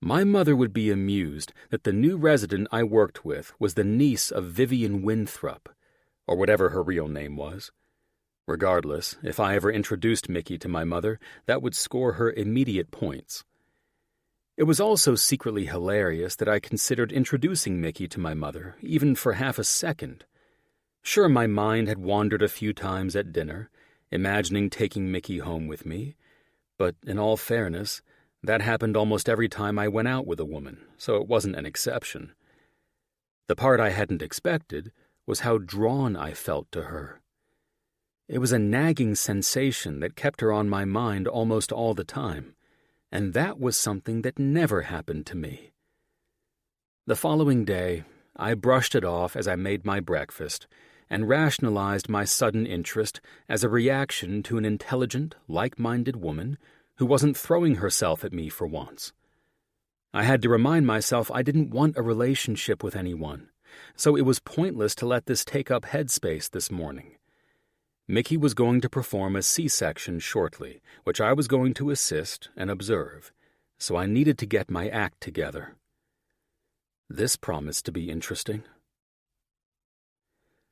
My mother would be amused that the new resident I worked with was the niece of Vivian Winthrop, or whatever her real name was. Regardless, if I ever introduced Mickey to my mother, that would score her immediate points. It was also secretly hilarious that I considered introducing Mickey to my mother, even for half a second. Sure, my mind had wandered a few times at dinner, imagining taking Mickey home with me, but in all fairness, That happened almost every time I went out with a woman, so it wasn't an exception. The part I hadn't expected was how drawn I felt to her. It was a nagging sensation that kept her on my mind almost all the time, and that was something that never happened to me. The following day, I brushed it off as I made my breakfast and rationalized my sudden interest as a reaction to an intelligent, like-minded woman who wasn't throwing herself at me for once. I had to remind myself I didn't want a relationship with anyone, so it was pointless to let this take up headspace this morning. Mickey was going to perform a C-section shortly, which I was going to assist and observe, so I needed to get my act together. This promised to be interesting.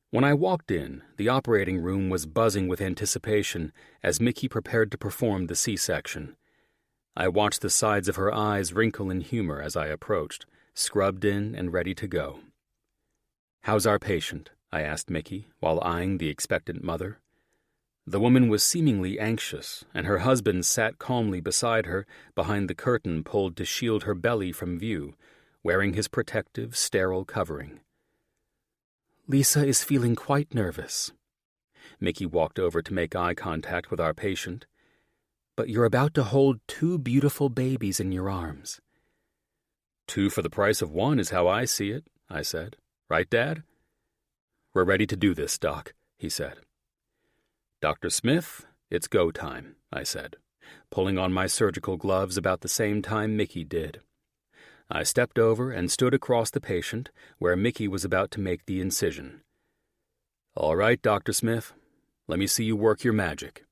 When I walked in, the operating room was buzzing with anticipation as Mickey prepared to perform the C-section. I watched the sides of her eyes wrinkle in humor as I approached, scrubbed in and ready to go. "How's our patient?" I asked Mickey, while eyeing the expectant mother. The woman was seemingly anxious, and her husband sat calmly beside her behind the curtain pulled to shield her belly from view, wearing his protective, sterile covering. "Lisa is feeling quite nervous." Mickey walked over to make eye contact with our patient. "But you're about to hold 2 beautiful babies in your arms." "2 for the price of 1 is how I see it," I said. "Right, Dad?" "We're ready to do this, Doc," he said. "Dr. Smith, it's go time," I said, pulling on my surgical gloves about the same time Mickey did. I stepped over and stood across the patient where Mickey was about to make the incision. "All right, Dr. Smith, let me see you work your magic."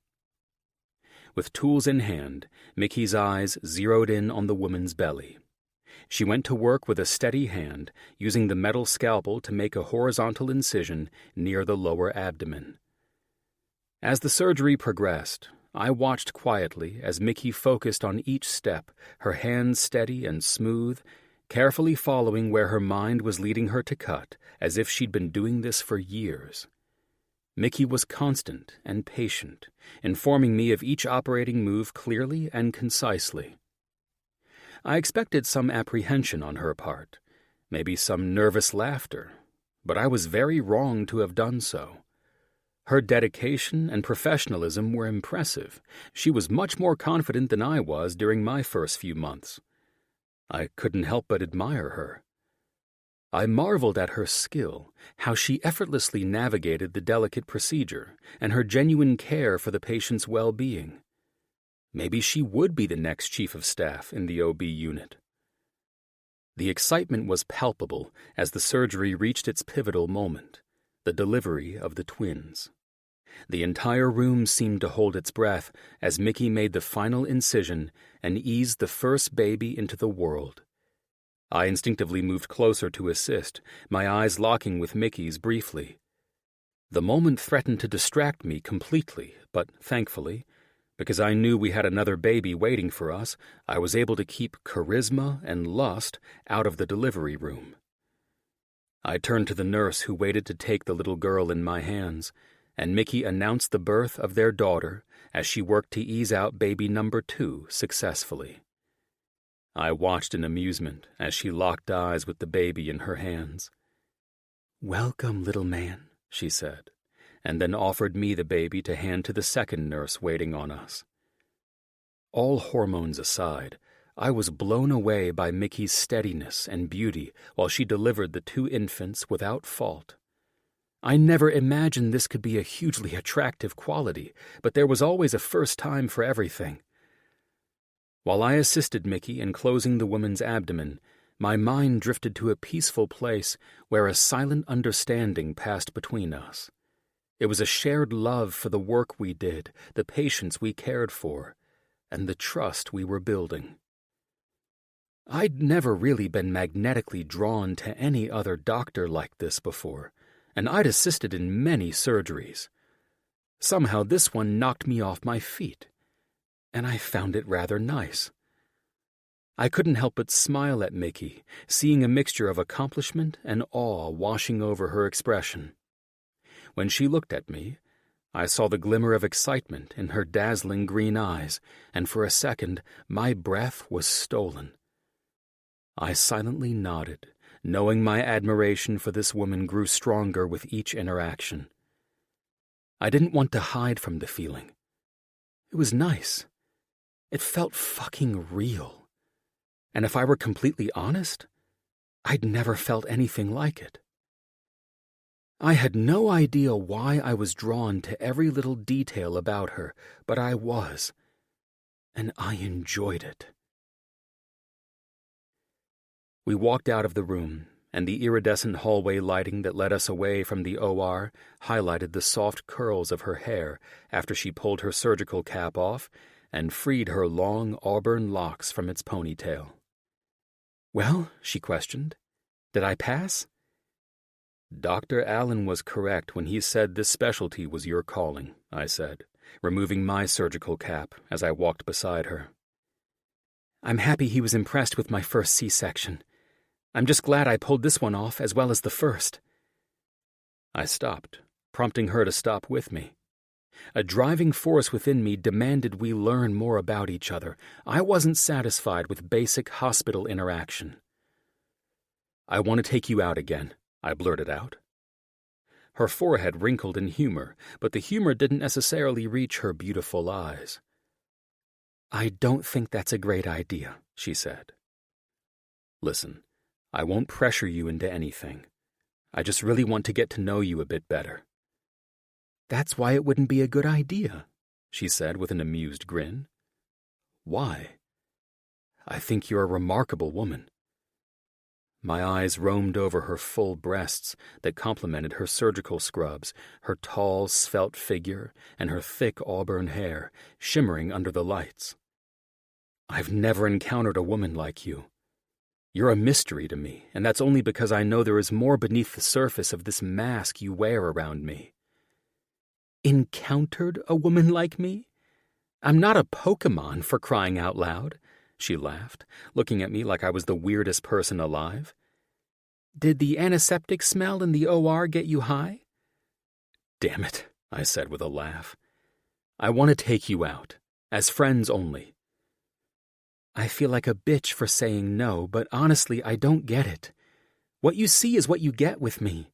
With tools in hand, Mickey's eyes zeroed in on the woman's belly. She went to work with a steady hand, using the metal scalpel to make a horizontal incision near the lower abdomen. As the surgery progressed, I watched quietly as Mickey focused on each step, her hands steady and smooth, carefully following where her mind was leading her to cut, as if she'd been doing this for years. Mickey was constant and patient, informing me of each operating move clearly and concisely. I expected some apprehension on her part, maybe some nervous laughter, but I was very wrong to have done so. Her dedication and professionalism were impressive. She was much more confident than I was during my first few months. I couldn't help but admire her. I marveled at her skill, how she effortlessly navigated the delicate procedure, and her genuine care for the patient's well-being. Maybe she would be the next chief of staff in the OB unit. The excitement was palpable as the surgery reached its pivotal moment, the delivery of the twins. The entire room seemed to hold its breath as Mickey made the final incision and eased the first baby into the world. I instinctively moved closer to assist, my eyes locking with Mickey's briefly. The moment threatened to distract me completely, but thankfully, because I knew we had another baby waiting for us, I was able to keep charisma and lust out of the delivery room. I turned to the nurse who waited to take the little girl in my hands, and Mickey announced the birth of their daughter as she worked to ease out baby number 2 successfully. I watched in amusement as she locked eyes with the baby in her hands. "Welcome, little man," she said, and then offered me the baby to hand to the second nurse waiting on us. All hormones aside, I was blown away by Mickey's steadiness and beauty while she delivered the 2 infants without fault. I never imagined this could be a hugely attractive quality, but there was always a first time for everything. While I assisted Mickey in closing the woman's abdomen, my mind drifted to a peaceful place where a silent understanding passed between us. It was a shared love for the work we did, the patients we cared for, and the trust we were building. I'd never really been magnetically drawn to any other doctor like this before, and I'd assisted in many surgeries. Somehow this one knocked me off my feet, and I found it rather nice. I couldn't help but smile at Mickey, seeing a mixture of accomplishment and awe washing over her expression. When she looked at me, I saw the glimmer of excitement in her dazzling green eyes, and for a second my breath was stolen. I silently nodded, knowing my admiration for this woman grew stronger with each interaction. I didn't want to hide from the feeling. It was nice. It felt fucking real. And if I were completely honest, I'd never felt anything like it. I had no idea why I was drawn to every little detail about her, but I was, and I enjoyed it. We walked out of the room, and the iridescent hallway lighting that led us away from the OR highlighted the soft curls of her hair after she pulled her surgical cap off and freed her long auburn locks from its ponytail. "Well," she questioned, "did I pass?" "Dr. Allen was correct when he said this specialty was your calling," I said, removing my surgical cap as I walked beside her. "I'm happy he was impressed with my first C-section. I'm just glad I pulled this one off as well as the first." I stopped, prompting her to stop with me. A driving force within me demanded we learn more about each other. I wasn't satisfied with basic hospital interaction. "I want to take you out again," I blurted out. Her forehead wrinkled in humor, but the humor didn't necessarily reach her beautiful eyes. "I don't think that's a great idea," she said. "Listen, I won't pressure you into anything. I just really want to get to know you a bit better." "That's why it wouldn't be a good idea," she said with an amused grin. "Why?" "I think you're a remarkable woman." My eyes roamed over her full breasts that complemented her surgical scrubs, her tall, svelte figure, and her thick auburn hair, shimmering under the lights. "I've never encountered a woman like you. You're a mystery to me, and that's only because I know there is more beneath the surface of this mask you wear around me." "Encountered a woman like me? I'm not a Pokemon, for crying out loud," she laughed, looking at me like I was the weirdest person alive. "Did the antiseptic smell in the OR get you high?" "Damn it," I said with a laugh. "I want to take you out, as friends only." I feel like a bitch for saying no, but honestly, I don't get it. What you see is what you get with me.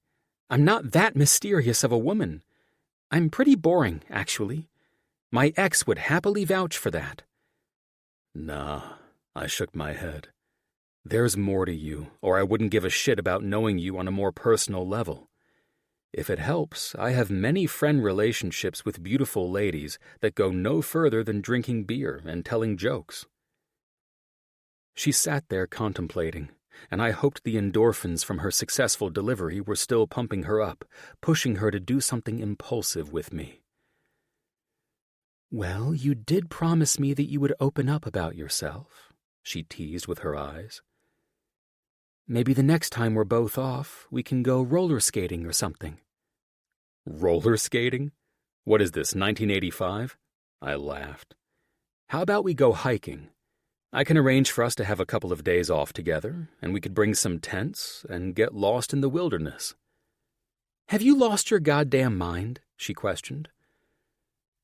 I'm not that mysterious of a woman. I'm pretty boring, actually. My ex would happily vouch for that. "Nah," I shook my head. "There's more to you, or I wouldn't give a shit about knowing you on a more personal level. If it helps, I have many friend relationships with beautiful ladies that go no further than drinking beer and telling jokes." She sat there contemplating, and I hoped the endorphins from her successful delivery were still pumping her up, pushing her to do something impulsive with me. "Well, you did promise me that you would open up about yourself," she teased with her eyes. "Maybe the next time we're both off, we can go roller skating or something." "Roller skating? What is this, 1985? I laughed. "How about we go hiking? I can arrange for us to have a couple of days off together, and we could bring some tents and get lost in the wilderness." "Have you lost your goddamn mind?" she questioned.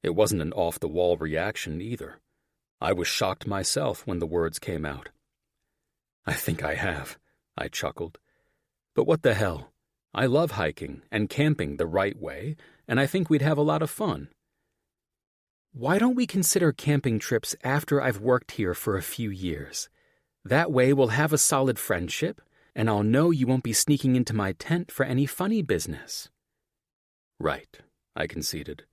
It wasn't an off-the-wall reaction either. I was shocked myself when the words came out. "I think I have," I chuckled. "But what the hell? I love hiking and camping the right way, and I think we'd have a lot of fun." "Why don't we consider camping trips after I've worked here for a few years? That way we'll have a solid friendship, and I'll know you won't be sneaking into my tent for any funny business." "Right," I conceded.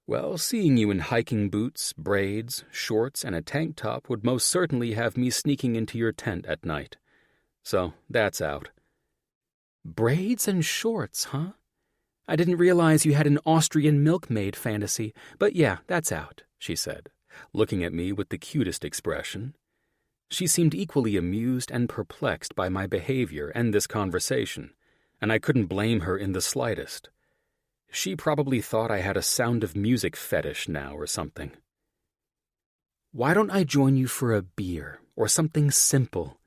"Well, seeing you in hiking boots, braids, shorts, and a tank top would most certainly have me sneaking into your tent at night. So that's out." "Braids and shorts, huh? I didn't realize you had an Austrian milkmaid fantasy, but yeah, that's out," she said, looking at me with the cutest expression. She seemed equally amused and perplexed by my behavior and this conversation, and I couldn't blame her in the slightest. She probably thought I had a Sound of Music fetish now or something. "Why don't I join you for a beer or something simple?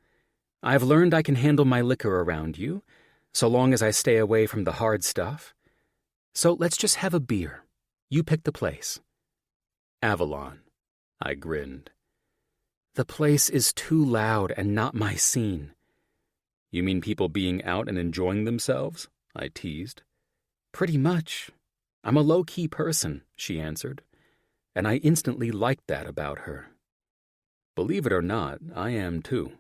I've learned I can handle my liquor around you, so long as I stay away from the hard stuff. So let's just have a beer. You pick the place. Avalon. I grinned. The place is too loud and not my scene. You mean people being out and enjoying themselves? I teased. Pretty much. I'm a low-key person, she answered, and I instantly liked that about her. Believe it or not, I am too.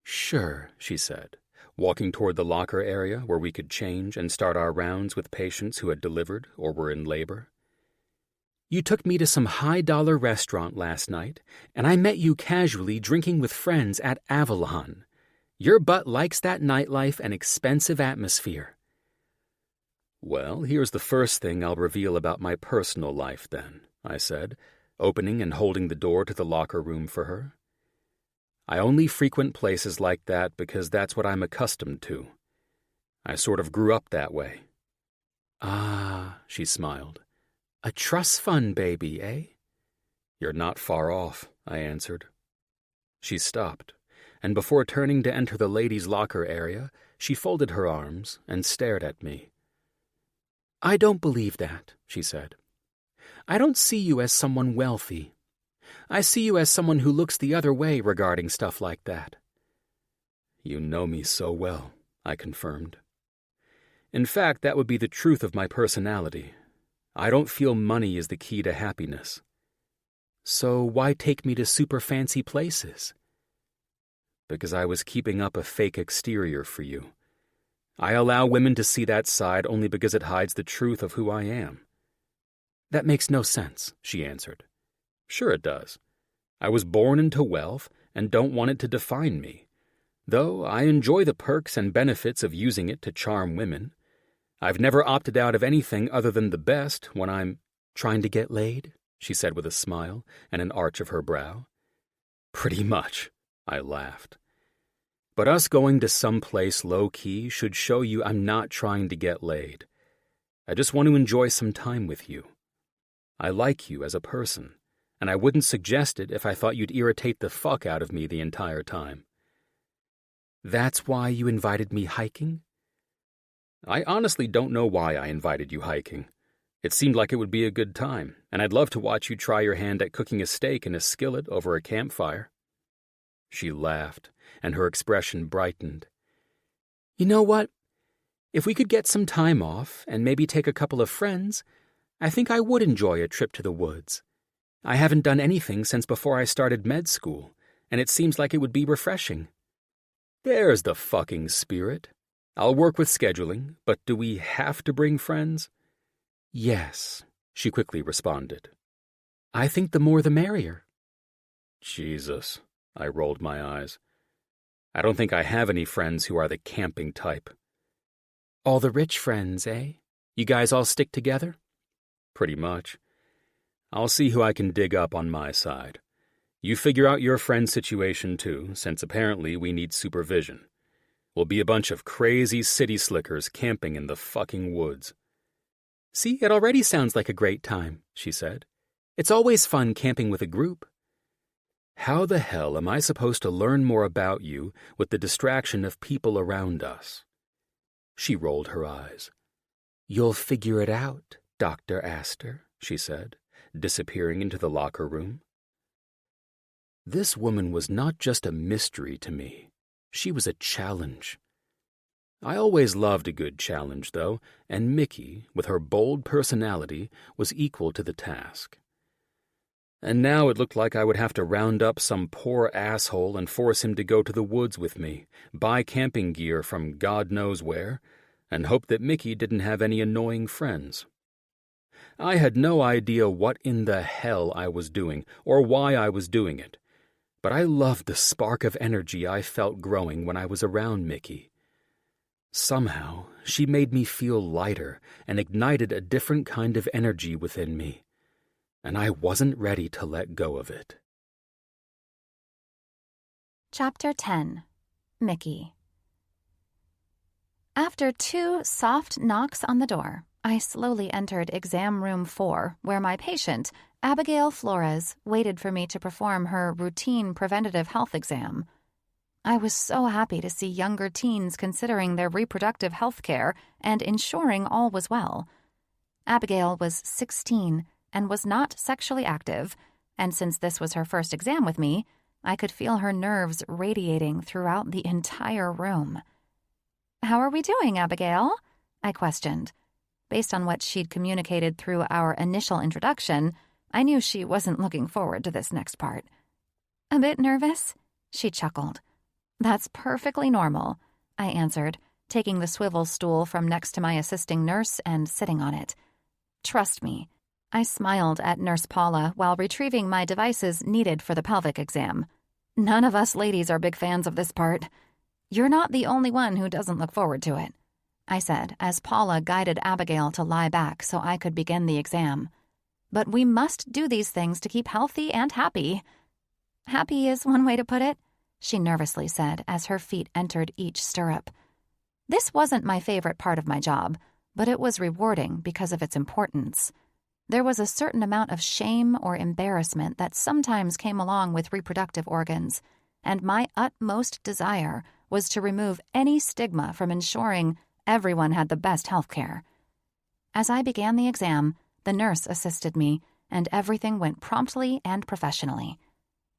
Sure, she said, walking toward the locker area where we could change and start our rounds with patients who had delivered or were in labor. You took me to some high-dollar restaurant last night, and I met you casually drinking with friends at Avalon. Your butt likes that nightlife and expensive atmosphere. Well, here's the first thing I'll reveal about my personal life, then, I said, opening and holding the door to the locker room for her. I only frequent places like that because that's what I'm accustomed to. I sort of grew up that way. Ah, she smiled. A trust fund baby, eh? You're not far off, I answered. She stopped, and before turning to enter the ladies' locker area, she folded her arms and stared at me. I don't believe that, she said. I don't see you as someone wealthy. I see you as someone who looks the other way regarding stuff like that. You know me so well, I confirmed. In fact, that would be the truth of my personality. I don't feel money is the key to happiness. So why take me to super fancy places? Because I was keeping up a fake exterior for you. I allow women to see that side only because it hides the truth of who I am. That makes no sense, she answered. Sure it does. I was born into wealth and don't want it to define me, though I enjoy the perks and benefits of using it to charm women. I've never opted out of anything other than the best when I'm trying to get laid, she said with a smile and an arch of her brow. Pretty much, I laughed. But us going to some place low-key should show you I'm not trying to get laid. I just want to enjoy some time with you. I like you as a person, and I wouldn't suggest it if I thought you'd irritate the fuck out of me the entire time. That's why you invited me hiking? I honestly don't know why I invited you hiking. It seemed like it would be a good time, and I'd love to watch you try your hand at cooking a steak in a skillet over a campfire. She laughed, and her expression brightened. You know what? If we could get some time off and maybe take a couple of friends, I think I would enjoy a trip to the woods. I haven't done anything since before I started med school, and it seems like it would be refreshing. There's the fucking spirit. I'll work with scheduling, but do we have to bring friends? Yes, she quickly responded. I think the more the merrier. Jesus, I rolled my eyes. I don't think I have any friends who are the camping type. All the rich friends, eh? You guys all stick together? Pretty much. I'll see who I can dig up on my side. You figure out your friend's situation too, since apparently we need supervision. We'll be a bunch of crazy city slickers camping in the fucking woods. See, it already sounds like a great time, she said. It's always fun camping with a group. How the hell am I supposed to learn more about you with the distraction of people around us? She rolled her eyes. You'll figure it out, Dr. Aster, she said, disappearing into the locker room. This woman was not just a mystery to me. She was a challenge. I always loved a good challenge, though, and Mickey, with her bold personality, was equal to the task. And now it looked like I would have to round up some poor asshole and force him to go to the woods with me, buy camping gear from God knows where, and hope that Mickey didn't have any annoying friends. I had no idea what in the hell I was doing, or why I was doing it, but I loved the spark of energy I felt growing when I was around Mickey. Somehow, she made me feel lighter and ignited a different kind of energy within me, and I wasn't ready to let go of it. Chapter 10. Mickey. After 2 soft knocks on the door, I slowly entered exam room 4, where my patient, Abigail Flores, waited for me to perform her routine preventative health exam. I was so happy to see younger teens considering their reproductive health care and ensuring all was well. Abigail was 16 and was not sexually active, and since this was her first exam with me, I could feel her nerves radiating throughout the entire room. "How are we doing, Abigail?" I questioned. Based on what she'd communicated through our initial introduction, I knew she wasn't looking forward to this next part. "A bit nervous?" she chuckled. "That's perfectly normal," I answered, taking the swivel stool from next to my assisting nurse and sitting on it. "Trust me." I smiled at Nurse Paula while retrieving my devices needed for the pelvic exam. "None of us ladies are big fans of this part. You're not the only one who doesn't look forward to it," I said as Paula guided Abigail to lie back so I could begin the exam. "But we must do these things to keep healthy and happy." "Happy is one way to put it," she nervously said as her feet entered each stirrup. This wasn't my favorite part of my job, but it was rewarding because of its importance. There was a certain amount of shame or embarrassment that sometimes came along with reproductive organs, and my utmost desire was to remove any stigma from ensuring everyone had the best health care. As I began the exam, the nurse assisted me, and everything went promptly and professionally.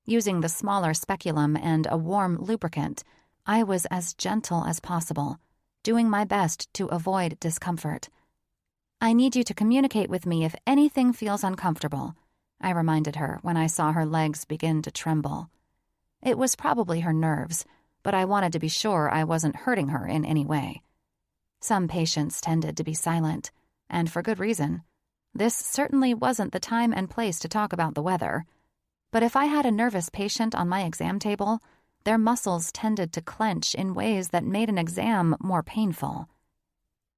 Using the smaller speculum and a warm lubricant, I was as gentle as possible, doing my best to avoid discomfort. "I need you to communicate with me if anything feels uncomfortable," I reminded her when I saw her legs begin to tremble. It was probably her nerves, but I wanted to be sure I wasn't hurting her in any way. Some patients tended to be silent, and for good reason. This certainly wasn't the time and place to talk about the weather. But if I had a nervous patient on my exam table, their muscles tended to clench in ways that made an exam more painful.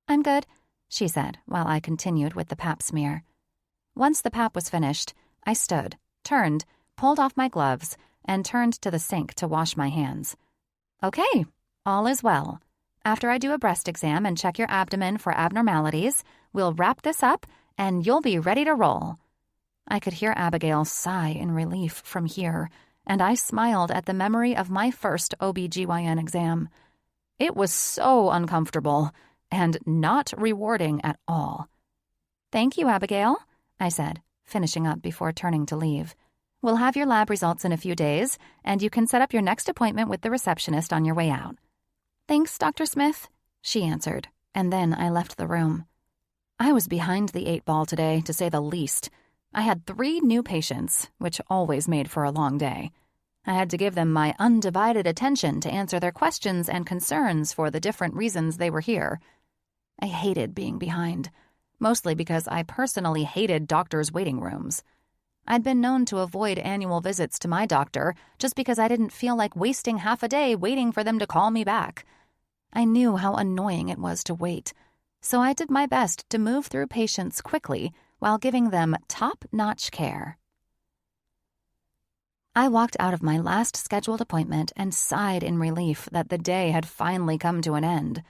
"I'm good," she said while I continued with the pap smear. Once the pap was finished, I stood, turned, pulled off my gloves, and turned to the sink to wash my hands. "Okay, all is well. After I do a breast exam and check your abdomen for abnormalities, we'll wrap this up and you'll be ready to roll." I could hear Abigail sigh in relief from here, and I smiled at the memory of my first OB/GYN exam. It was so uncomfortable and not rewarding at all. "Thank you, Abigail," I said, finishing up before turning to leave. "We'll have your lab results in a few days, and you can set up your next appointment with the receptionist on your way out." "Thanks, Dr. Smith," she answered, and then I left the room. I was behind the 8 ball today, to say the least. I had 3 new patients, which always made for a long day. I had to give them my undivided attention to answer their questions and concerns for the different reasons they were here. I hated being behind, mostly because I personally hated doctors' waiting rooms. I'd been known to avoid annual visits to my doctor just because I didn't feel like wasting half a day waiting for them to call me back. I knew how annoying it was to wait, so I did my best to move through patients quickly while giving them top-notch care. I walked out of my last scheduled appointment and sighed in relief that the day had finally come to an end.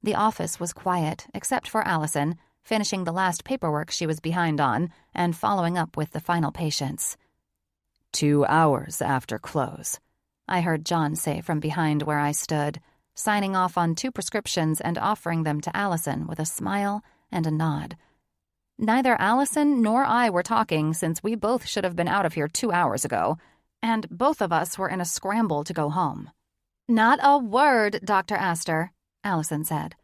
The office was quiet, except for Allison, finishing the last paperwork she was behind on and following up with the final patients. 2 hours after close, I heard John say from behind where I stood, signing off on 2 prescriptions and offering them to Allison with a smile and a nod. Neither Allison nor I were talking since we both should have been out of here 2 hours ago, and both of us were in a scramble to go home. "Not a word, Dr. Aster," Allison said.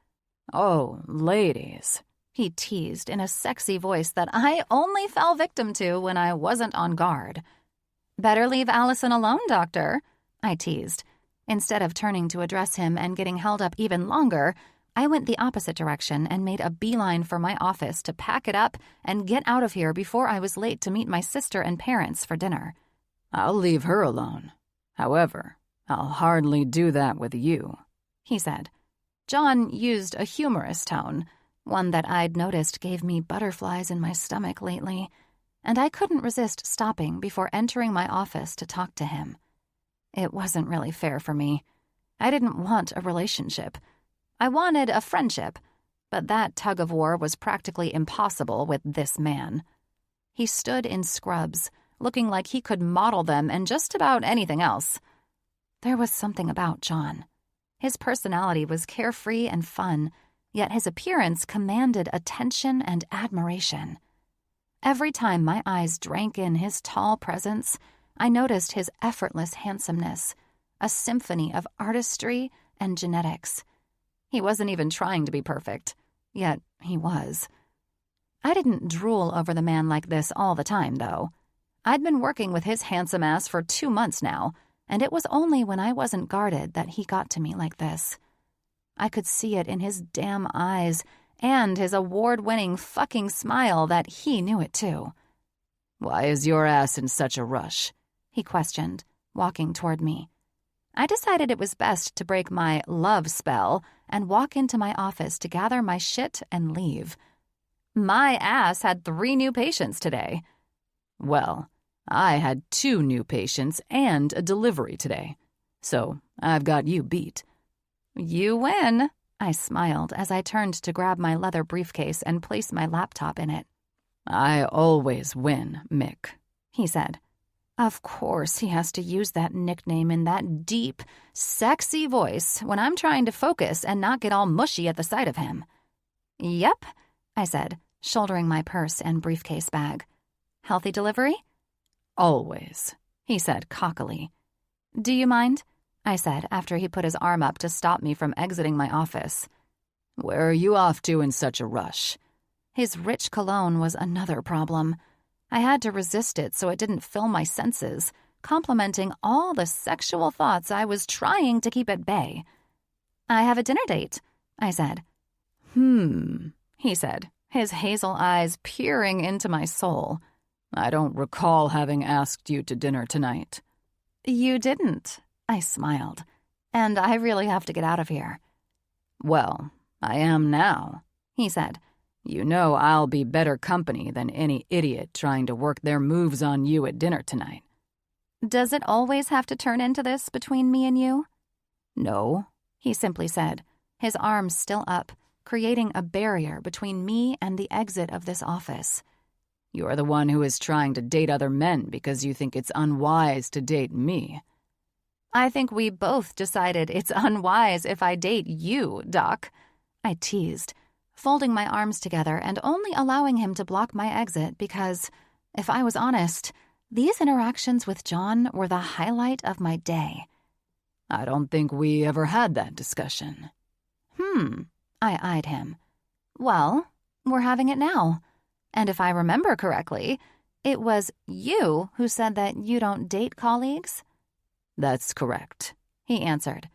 "Oh, ladies," he teased in a sexy voice that I only fell victim to when I wasn't on guard. "Better leave Allison alone, doctor," I teased. Instead of turning to address him and getting held up even longer, I went the opposite direction and made a beeline for my office to pack it up and get out of here before I was late to meet my sister and parents for dinner. "I'll leave her alone. However, I'll hardly do that with you," he said. John used a humorous tone, one that I'd noticed gave me butterflies in my stomach lately, and I couldn't resist stopping before entering my office to talk to him. It wasn't really fair for me. I didn't want a relationship. I wanted a friendship, but that tug-of-war was practically impossible with this man. He stood in scrubs, looking like he could model them and just about anything else. There was something about John. His personality was carefree and fun, yet his appearance commanded attention and admiration. Every time my eyes drank in his tall presence, I noticed his effortless handsomeness, a symphony of artistry and genetics. He wasn't even trying to be perfect, yet he was. I didn't drool over the man like this all the time, though. I'd been working with his handsome ass for 2 months now, and it was only when I wasn't guarded that he got to me like this. I could see it in his damn eyes and his award-winning fucking smile that he knew it too. "Why is your ass in such a rush?" he questioned, walking toward me. I decided it was best to break my love spell and walk into my office to gather my shit and leave. My ass had 3 new patients today. "Well, I had 2 new patients and a delivery today, so I've got you beat." "You win," I smiled as I turned to grab my leather briefcase and place my laptop in it. "I always win, Mick," he said. Of course he has to use that nickname in that deep, sexy voice when I'm trying to focus and not get all mushy at the sight of him. "Yep," I said, shouldering my purse and briefcase bag. "Healthy delivery?" "Always," he said cockily. "Do you mind?" I said after he put his arm up to stop me from exiting my office. "Where are you off to in such a rush?" His rich cologne was another problem. I had to resist it so it didn't fill my senses, complementing all the sexual thoughts I was trying to keep at bay. "I have a dinner date," I said. He said, his hazel eyes peering into my soul. "I don't recall having asked you to dinner tonight." "You didn't," I smiled. "And I really have to get out of here." "Well, I am now," he said. "You know I'll be better company than any idiot trying to work their moves on you at dinner tonight." "Does it always have to turn into this between me and you?" "No," he simply said, his arms still up, creating a barrier between me and the exit of this office. "You're the one who is trying to date other men because you think it's unwise to date me." "I think we both decided it's unwise if I date you, Doc," I teased, folding my arms together and only allowing him to block my exit because, if I was honest, these interactions with John were the highlight of my day. "I don't think we ever had that discussion." I eyed him. "Well, we're having it now. And if I remember correctly, it was you who said that you don't date colleagues?" "That's correct," he answered.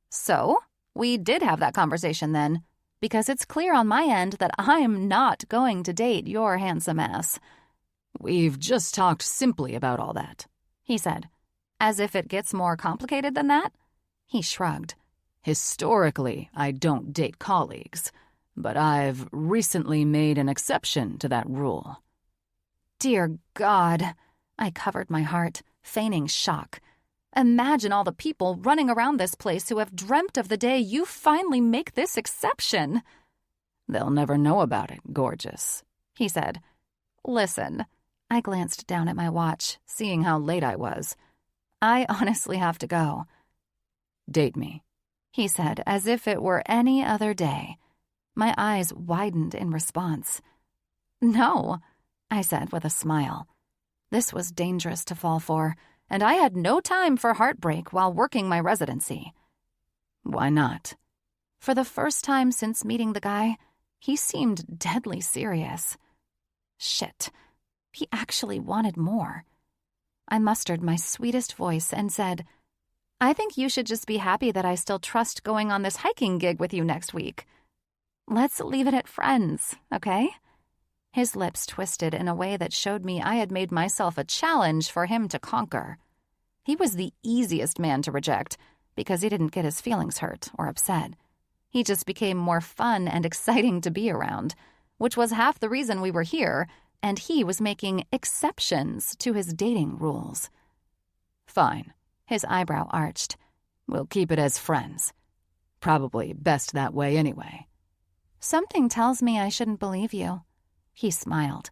"So, we did have that conversation then, because it's clear on my end that I'm not going to date your handsome ass." "We've just talked simply about all that," he said. "As if it gets more complicated than that?" He shrugged. "Historically, I don't date colleagues, but I've recently made an exception to that rule." Dear God, I covered my heart, feigning shock. Imagine all the people running around this place who have dreamt of the day you finally make this exception. "They'll never know about it, gorgeous," he said. "Listen," I glanced down at my watch, seeing how late I was. "I honestly have to go." "Date me," he said, as if it were any other day. My eyes widened in response. "No," I said with a smile. This was dangerous to fall for, and I had no time for heartbreak while working my residency. "Why not?" For the first time since meeting the guy, he seemed deadly serious. Shit, he actually wanted more. I mustered my sweetest voice and said, "I think you should just be happy that I still trust going on this hiking gig with you next week. Let's leave it at friends, okay?" His lips twisted in a way that showed me I had made myself a challenge for him to conquer. He was the easiest man to reject because he didn't get his feelings hurt or upset. He just became more fun and exciting to be around, which was half the reason we were here, and he was making exceptions to his dating rules. "Fine," his eyebrow arched. "We'll keep it as friends. Probably best that way anyway." "Something tells me I shouldn't believe you." He smiled.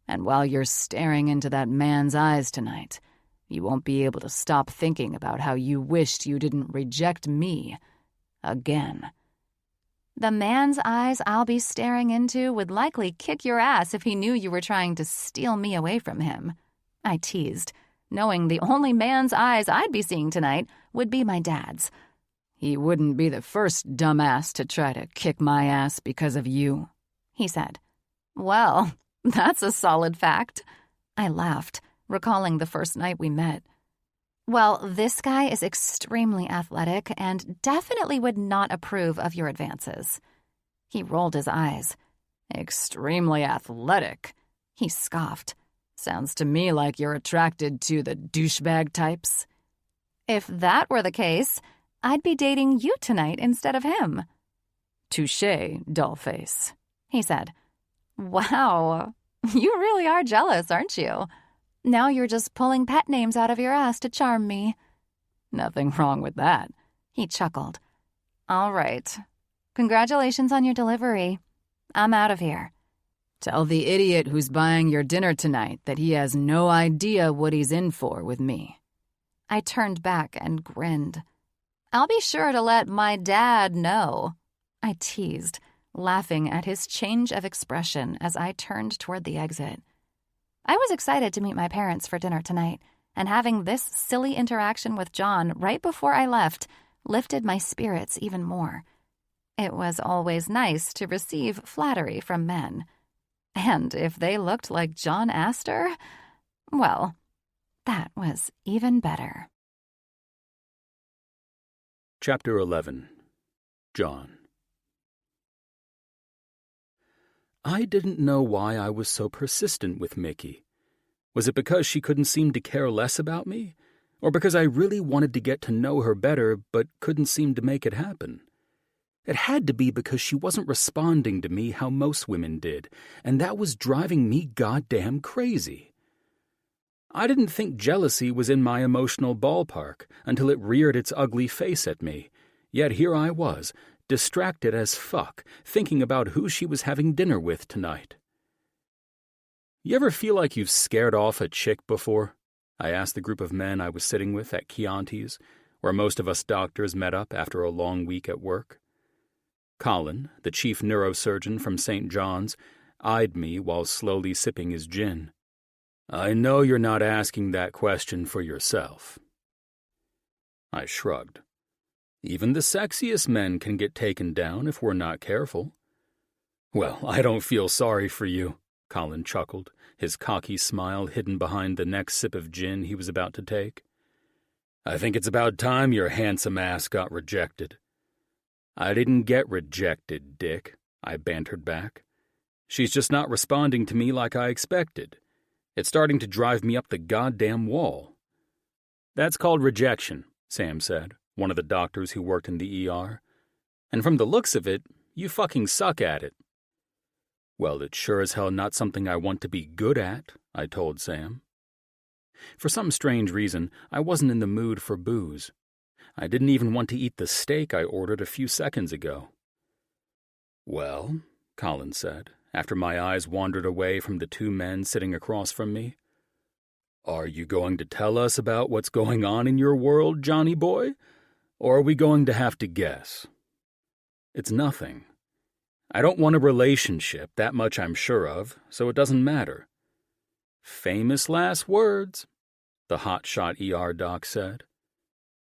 "And while you're staring into that man's eyes tonight, you won't be able to stop thinking about how you wished you didn't reject me again." The man's eyes I'll be staring into would likely kick your ass if he knew you were trying to steal me away from him. I teased, knowing the only man's eyes I'd be seeing tonight would be my dad's. He wouldn't be the first dumbass to try to kick my ass because of you, he said. Well, that's a solid fact. I laughed, recalling the first night we met. Well, this guy is extremely athletic and definitely would not approve of your advances. He rolled his eyes. Extremely athletic, he scoffed. Sounds to me like you're attracted to the douchebag types. If that were the case, I'd be dating you tonight instead of him. Touché, dollface, he said. Wow, you really are jealous, aren't you? Now you're just pulling pet names out of your ass to charm me. Nothing wrong with that, he chuckled. All right. Congratulations on your delivery. I'm out of here. Tell the idiot who's buying your dinner tonight that he has no idea what he's in for with me. I turned back and grinned. I'll be sure to let my dad know, I teased, laughing at his change of expression as I turned toward the exit. I was excited to meet my parents for dinner tonight, and having this silly interaction with John right before I left lifted my spirits even more. It was always nice to receive flattery from men. And if they looked like John Aster, well, that was even better. Chapter 11. John. I didn't know why I was so persistent with Mickey. Was it because she couldn't seem to care less about me? Or because I really wanted to get to know her better but couldn't seem to make it happen? It had to be because she wasn't responding to me how most women did, and that was driving me goddamn crazy. I didn't think jealousy was in my emotional ballpark until it reared its ugly face at me, yet here I was, distracted as fuck, thinking about who she was having dinner with tonight. You ever feel like you've scared off a chick before? I asked the group of men I was sitting with at Chianti's, where most of us doctors met up after a long week at work. Colin, the chief neurosurgeon from St. John's, eyed me while slowly sipping his gin. I know you're not asking that question for yourself. I shrugged. Even the sexiest men can get taken down if we're not careful. Well, I don't feel sorry for you, Colin chuckled, his cocky smile hidden behind the next sip of gin he was about to take. I think it's about time your handsome ass got rejected. I didn't get rejected, Dick, I bantered back. She's just not responding to me like I expected. It's starting to drive me up the goddamn wall. That's called rejection, Sam said, one of the doctors who worked in the ER. And from the looks of it, you fucking suck at it. Well, it's sure as hell not something I want to be good at, I told Sam. For some strange reason, I wasn't in the mood for booze. I didn't even want to eat the steak I ordered a few seconds ago. Well, Colin said, after my eyes wandered away from the two men sitting across from me. Are you going to tell us about what's going on in your world, Johnny boy? Or are we going to have to guess? It's nothing. I don't want a relationship, that much I'm sure of, so it doesn't matter. Famous last words, the hotshot ER doc said.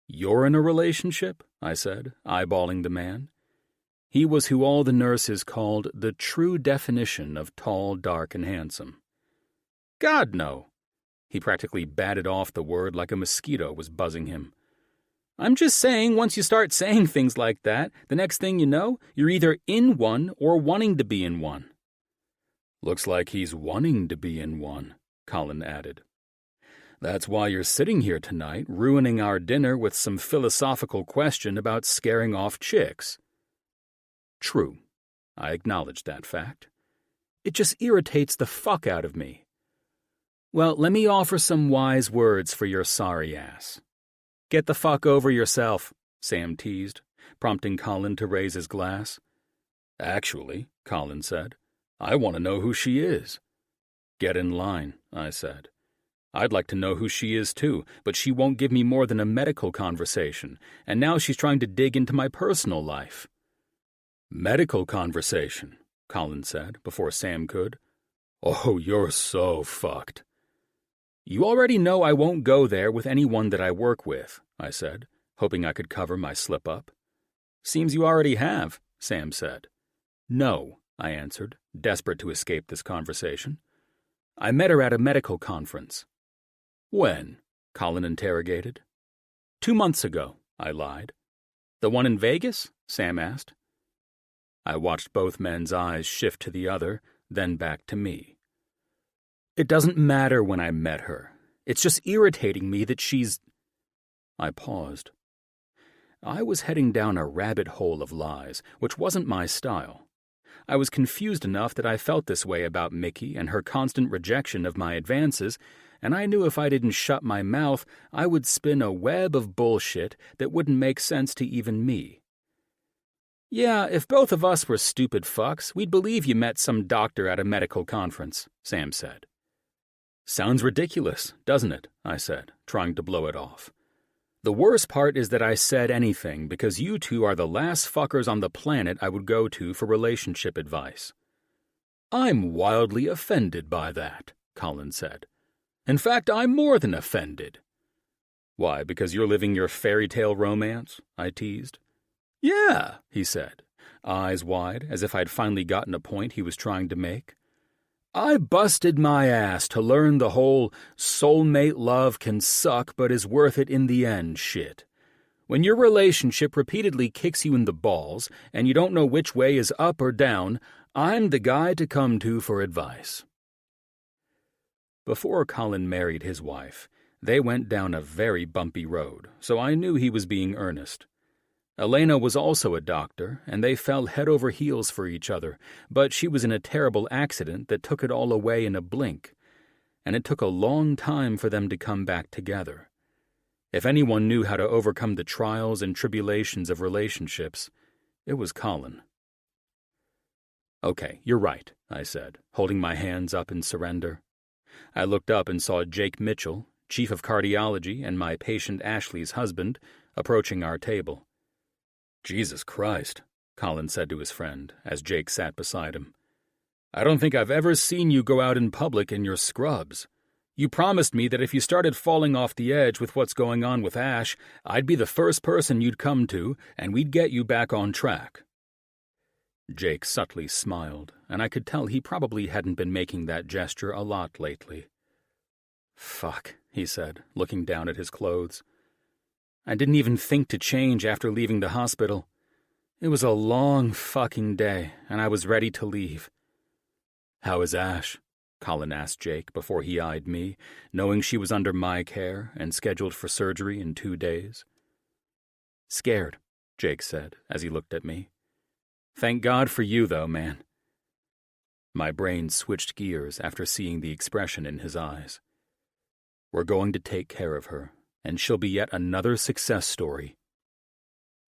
You're in a relationship? I said, eyeballing the man. He was who all the nurses called the true definition of tall, dark, and handsome. God, no. He practically batted off the word like a mosquito was buzzing him. I'm just saying once you start saying things like that, the next thing you know, you're either in one or wanting to be in one. Looks like he's wanting to be in one, Colin added. That's why you're sitting here tonight, ruining our dinner with some philosophical question about scaring off chicks. True. I acknowledge that fact. It just irritates the fuck out of me. Well, let me offer some wise words for your sorry ass. Get the fuck over yourself, Sam teased, prompting Colin to raise his glass. Actually, Colin said, I want to know who she is. Get in line, I said. I'd like to know who she is too, but she won't give me more than a medical conversation, and now she's trying to dig into my personal life. Medical conversation, Colin said, before Sam could. Oh, you're so fucked. You already know I won't go there with anyone that I work with, I said, hoping I could cover my slip-up. Seems you already have, Sam said. No, I answered, desperate to escape this conversation. I met her at a medical conference. When? Colin interrogated. 2 months ago, I lied. The one in Vegas? Sam asked. I watched both men's eyes shift to the other, then back to me. It doesn't matter when I met her. It's just irritating me that she's... I paused. I was heading down a rabbit hole of lies, which wasn't my style. I was confused enough that I felt this way about Mickey and her constant rejection of my advances, and I knew if I didn't shut my mouth, I would spin a web of bullshit that wouldn't make sense to even me. Yeah, if both of us were stupid fucks, we'd believe you met some doctor at a medical conference, Sam said. Sounds ridiculous, doesn't it? I said, trying to blow it off. The worst part is that I said anything because you two are the last fuckers on the planet I would go to for relationship advice. I'm wildly offended by that, Colin said. In fact, I'm more than offended. Why, because you're living your fairy tale romance? I teased. Yeah, he said, eyes wide, as if I'd finally gotten a point he was trying to make. I busted my ass to learn the whole soulmate love can suck but is worth it in the end shit. When your relationship repeatedly kicks you in the balls and you don't know which way is up or down, I'm the guy to come to for advice. Before Colin married his wife, they went down a very bumpy road, so I knew he was being earnest. Elena was also a doctor, and they fell head over heels for each other, but she was in a terrible accident that took it all away in a blink, and it took a long time for them to come back together. If anyone knew how to overcome the trials and tribulations of relationships, it was Colin. Okay, you're right, I said, holding my hands up in surrender. I looked up and saw Jake Mitchell, chief of cardiology and my patient Ashley's husband, approaching our table. Jesus Christ, Colin said to his friend, as Jake sat beside him. I don't think I've ever seen you go out in public in your scrubs. You promised me that if you started falling off the edge with what's going on with Ash, I'd be the first person you'd come to, and we'd get you back on track. Jake subtly smiled, and I could tell he probably hadn't been making that gesture a lot lately. Fuck, he said, looking down at his clothes. I didn't even think to change after leaving the hospital. It was a long fucking day, and I was ready to leave. How is Ash? Colin asked Jake before he eyed me, knowing she was under my care and scheduled for surgery in 2 days. Scared, Jake said as he looked at me. Thank God for you, though, man. My brain switched gears after seeing the expression in his eyes. We're going to take care of her, and she'll be yet another success story.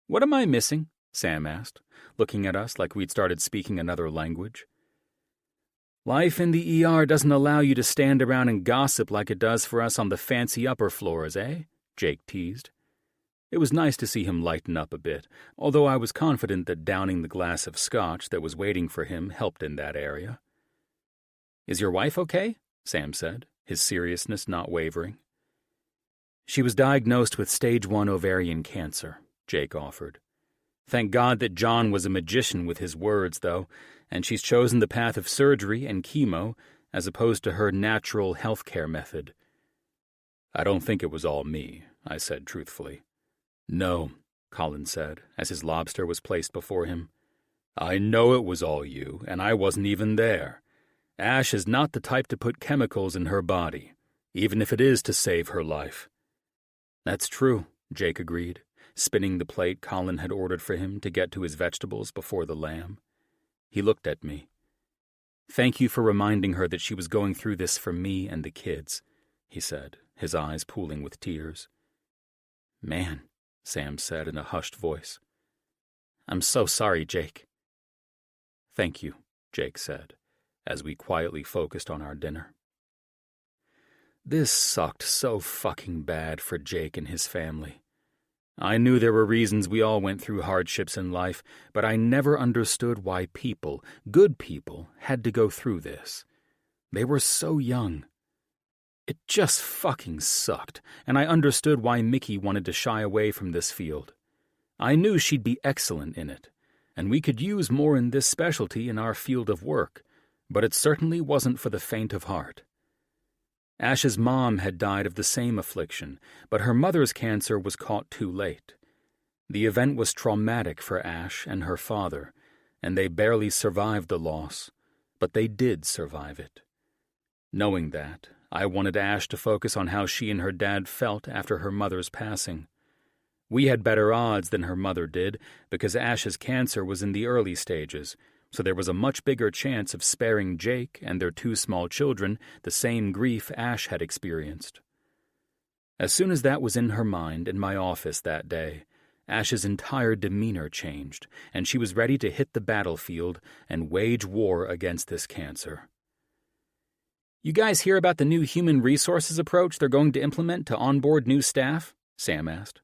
What am I missing? Sam asked, looking at us like we'd started speaking another language. Life in the ER doesn't allow you to stand around and gossip like it does for us on the fancy upper floors, eh? Jake teased. It was nice to see him lighten up a bit, although I was confident that downing the glass of scotch that was waiting for him helped in that area. Is your wife okay? Sam said, his seriousness not wavering. She was diagnosed with stage 1 ovarian cancer, Jake offered. Thank God that John was a magician with his words, though, and she's chosen the path of surgery and chemo as opposed to her natural health care method. I don't think it was all me, I said truthfully. No, Colin said, as his lobster was placed before him. I know it was all you, and I wasn't even there. Ash is not the type to put chemicals in her body, even if it is to save her life. That's true, Jake agreed, spinning the plate Colin had ordered for him to get to his vegetables before the lamb. He looked at me. Thank you for reminding her that she was going through this for me and the kids, he said, his eyes pooling with tears. Man, Sam said in a hushed voice. I'm so sorry, Jake. Thank you, Jake said, as we quietly focused on our dinner. This sucked so fucking bad for Jake and his family. I knew there were reasons we all went through hardships in life, but I never understood why people, good people, had to go through this. They were so young. It just fucking sucked, and I understood why Mickey wanted to shy away from this field. I knew she'd be excellent in it, and we could use more in this specialty in our field of work, but it certainly wasn't for the faint of heart. Ash's mom had died of the same affliction, but her mother's cancer was caught too late. The event was traumatic for Ash and her father, and they barely survived the loss, but they did survive it. Knowing that, I wanted Ash to focus on how she and her dad felt after her mother's passing. We had better odds than her mother did because Ash's cancer was in the early stages, so there was a much bigger chance of sparing Jake and their 2 small children the same grief Ash had experienced. As soon as that was in her mind in my office that day, Ash's entire demeanor changed, and she was ready to hit the battlefield and wage war against this cancer. "You guys hear about the new human resources approach they're going to implement to onboard new staff?" Sam asked.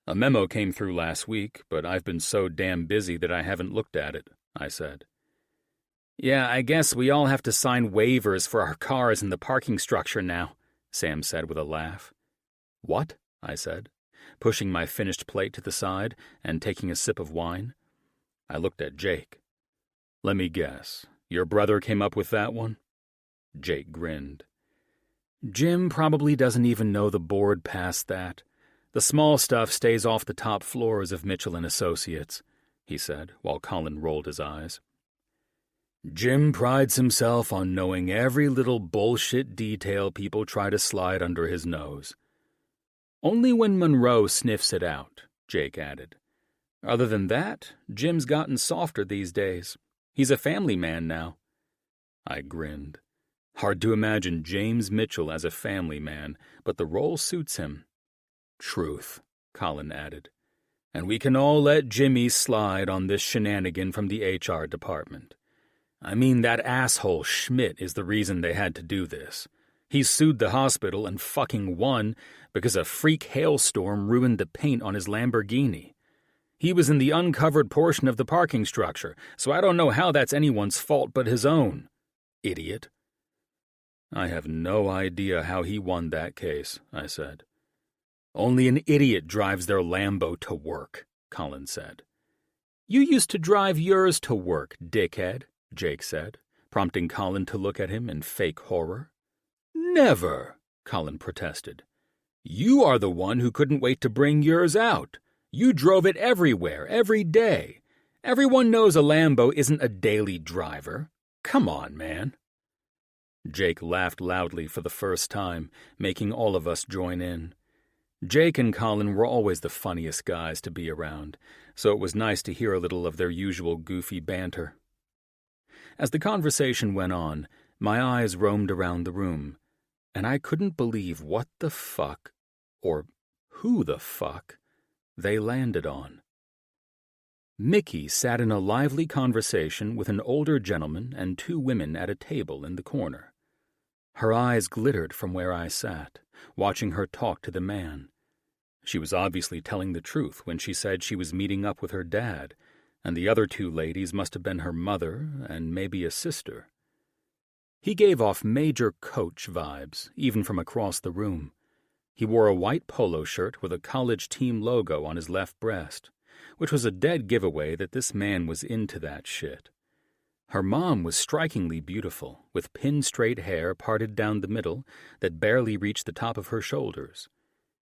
"A memo came through last week, but I've been so damn busy that I haven't looked at it," I said. "Yeah, I guess we all have to sign waivers for our cars in the parking structure now," Sam said with a laugh. "What?" I said, pushing my finished plate to the side and taking a sip of wine. I looked at Jake. "Let me guess, your brother came up with that one?" Jake grinned. "Jim probably doesn't even know the board passed that. The small stuff stays off the top floors of Mitchell & Associates," he said, while Colin rolled his eyes. "Jim prides himself on knowing every little bullshit detail people try to slide under his nose. Only when Monroe sniffs it out," Jake added. "Other than that, Jim's gotten softer these days. He's a family man now." I grinned. Hard to imagine James Mitchell as a family man, but the role suits him. "Truth," Colin added. "And we can all let Jimmy slide on this shenanigan from the HR department. I mean, that asshole Schmidt is the reason they had to do this. He sued the hospital and fucking won because a freak hailstorm ruined the paint on his Lamborghini. He was in the uncovered portion of the parking structure, so I don't know how that's anyone's fault but his own. Idiot." "I have no idea how he won that case," I said. "Only an idiot drives their Lambo to work," Colin said. "You used to drive yours to work, dickhead," Jake said, prompting Colin to look at him in fake horror. "Never," Colin protested. "You are the one who couldn't wait to bring yours out. You drove it everywhere, every day. Everyone knows a Lambo isn't a daily driver. Come on, man." Jake laughed loudly for the first time, making all of us join in. Jake and Colin were always the funniest guys to be around, so it was nice to hear a little of their usual goofy banter. As the conversation went on, my eyes roamed around the room, and I couldn't believe what the fuck, or who the fuck, they landed on. Mickey sat in a lively conversation with an older gentleman and 2 women at a table in the corner. Her eyes glittered from where I sat, watching her talk to the man. She was obviously telling the truth when she said she was meeting up with her dad, and the other 2 ladies must have been her mother and maybe a sister. He gave off major coach vibes, even from across the room. He wore a white polo shirt with a college team logo on his left breast, which was a dead giveaway that this man was into that shit. Her mom was strikingly beautiful, with pin-straight hair parted down the middle that barely reached the top of her shoulders.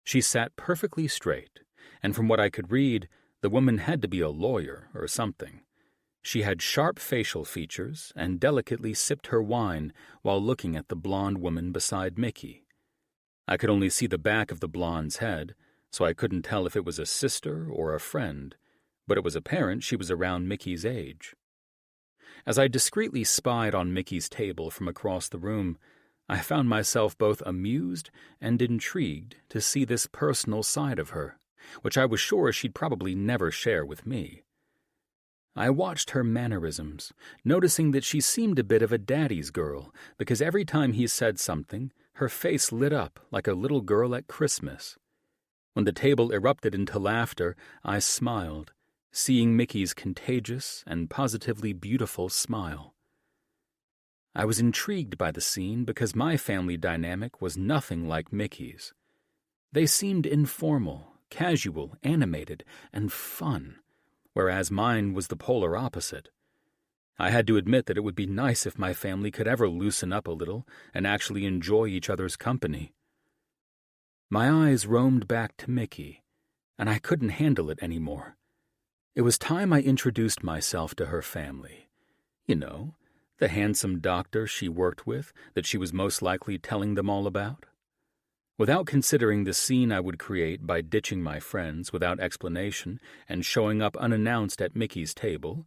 She sat perfectly straight, and from what I could read, the woman had to be a lawyer or something. She had sharp facial features and delicately sipped her wine while looking at the blonde woman beside Mickey. I could only see the back of the blonde's head, so I couldn't tell if it was a sister or a friend, but it was apparent she was around Mickey's age. As I discreetly spied on Mickey's table from across the room, I found myself both amused and intrigued to see this personal side of her, which I was sure she'd probably never share with me. I watched her mannerisms, noticing that she seemed a bit of a daddy's girl, because every time he said something, her face lit up like a little girl at Christmas. When the table erupted into laughter, I smiled, seeing Mickey's contagious and positively beautiful smile. I was intrigued by the scene because my family dynamic was nothing like Mickey's. They seemed informal, casual, animated, and fun, whereas mine was the polar opposite. I had to admit that it would be nice if my family could ever loosen up a little and actually enjoy each other's company. My eyes roamed back to Mickey, and I couldn't handle it anymore. It was time I introduced myself to her family. You know, the handsome doctor she worked with that she was most likely telling them all about. Without considering the scene I would create by ditching my friends without explanation and showing up unannounced at Mickey's table,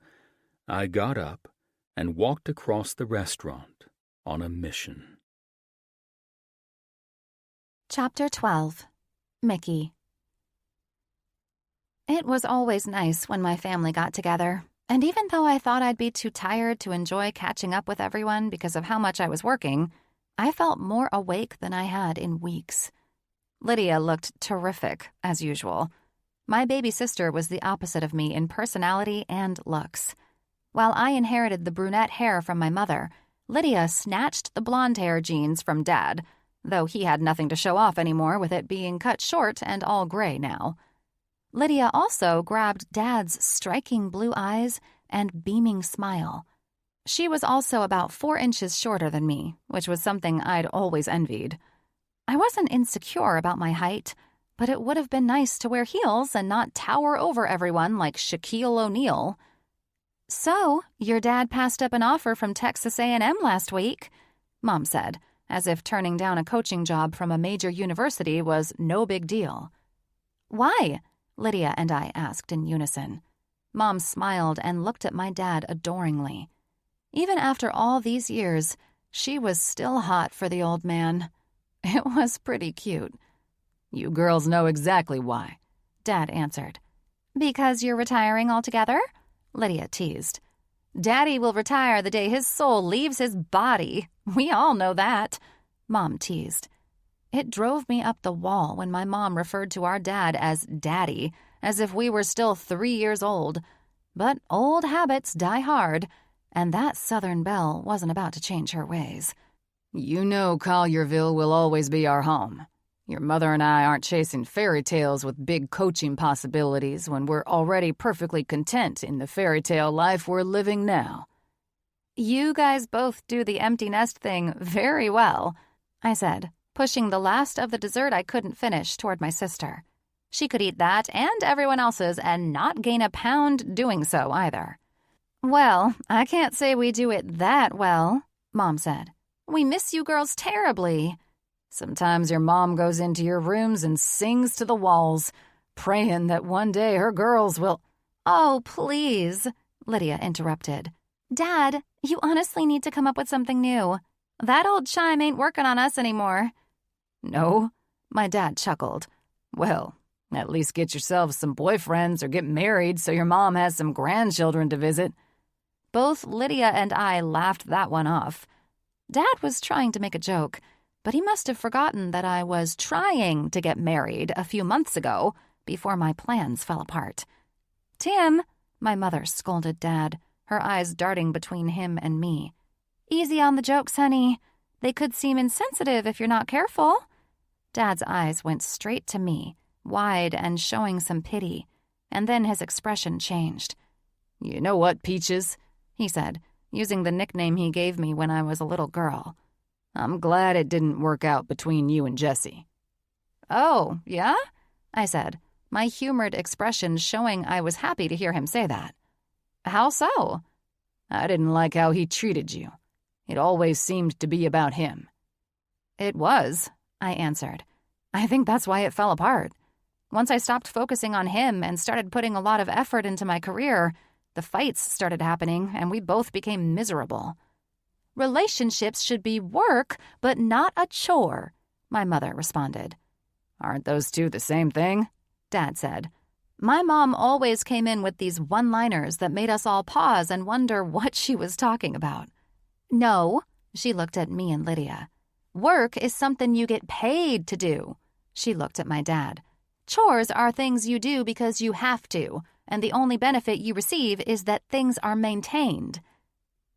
I got up and walked across the restaurant on a mission. Chapter 12. Mickey. It was always nice when my family got together, and even though I thought I'd be too tired to enjoy catching up with everyone because of how much I was working, I felt more awake than I had in weeks. Lydia looked terrific, as usual. My baby sister was the opposite of me in personality and looks. While I inherited the brunette hair from my mother, Lydia snatched the blonde hair genes from Dad, though he had nothing to show off anymore with it being cut short and all gray now. Lydia also grabbed Dad's striking blue eyes and beaming smile. She was also about 4 inches shorter than me, which was something I'd always envied. I wasn't insecure about my height, but it would have been nice to wear heels and not tower over everyone like Shaquille O'Neal. "So, your dad passed up an offer from Texas A&M last week," Mom said, as if turning down a coaching job from a major university was no big deal. "Why?" Lydia and I asked in unison. Mom smiled and looked at my dad adoringly. Even after all these years, she was still hot for the old man. It was pretty cute. "You girls know exactly why," Dad answered. "Because you're retiring altogether?" Lydia teased. "Daddy will retire the day his soul leaves his body. We all know that," Mom teased. It drove me up the wall when my mom referred to our dad as Daddy, as if we were still 3 years old. But old habits die hard, and that Southern belle wasn't about to change her ways. "You know Collierville will always be our home. Your mother and I aren't chasing fairy tales with big coaching possibilities when we're already perfectly content in the fairy tale life we're living now." "You guys both do the empty nest thing very well," I said, pushing the last of the dessert I couldn't finish toward my sister. She could eat that and everyone else's and not gain a pound doing so either. "Well, I can't say we do it that well," Mom said. "We miss you girls terribly." "Sometimes your mom goes into your rooms and sings to the walls, praying that one day her girls will—" "Oh, please," Lydia interrupted. "Dad, you honestly need to come up with something new. That old chime ain't working on us anymore." "No?" My dad chuckled. "Well, at least get yourselves some boyfriends or get married so your mom has some grandchildren to visit." Both Lydia and I laughed that one off. Dad was trying to make a joke, but he must have forgotten that I was trying to get married a few months ago before my plans fell apart. "Tim," my mother scolded Dad, her eyes darting between him and me. "Easy on the jokes, honey. They could seem insensitive if you're not careful." Dad's eyes went straight to me, wide and showing some pity, and then his expression changed. "You know what, Peaches?" he said, using the nickname he gave me when I was a little girl. "I'm glad it didn't work out between you and Jesse." "Oh, yeah?" I said, my humored expression showing I was happy to hear him say that. "How so?" "I didn't like how he treated you. It always seemed to be about him." "It was," I answered. "I think that's why it fell apart. Once I stopped focusing on him and started putting a lot of effort into my career, the fights started happening and we both became miserable." "Relationships should be work, but not a chore," my mother responded. "Aren't those two the same thing?" Dad said. My mom always came in with these one-liners that made us all pause and wonder what she was talking about. "No," she looked at me and Lydia. "Work is something you get paid to do." She looked at my dad. Chores are things you do because you have to, and the only benefit you receive is that things are maintained.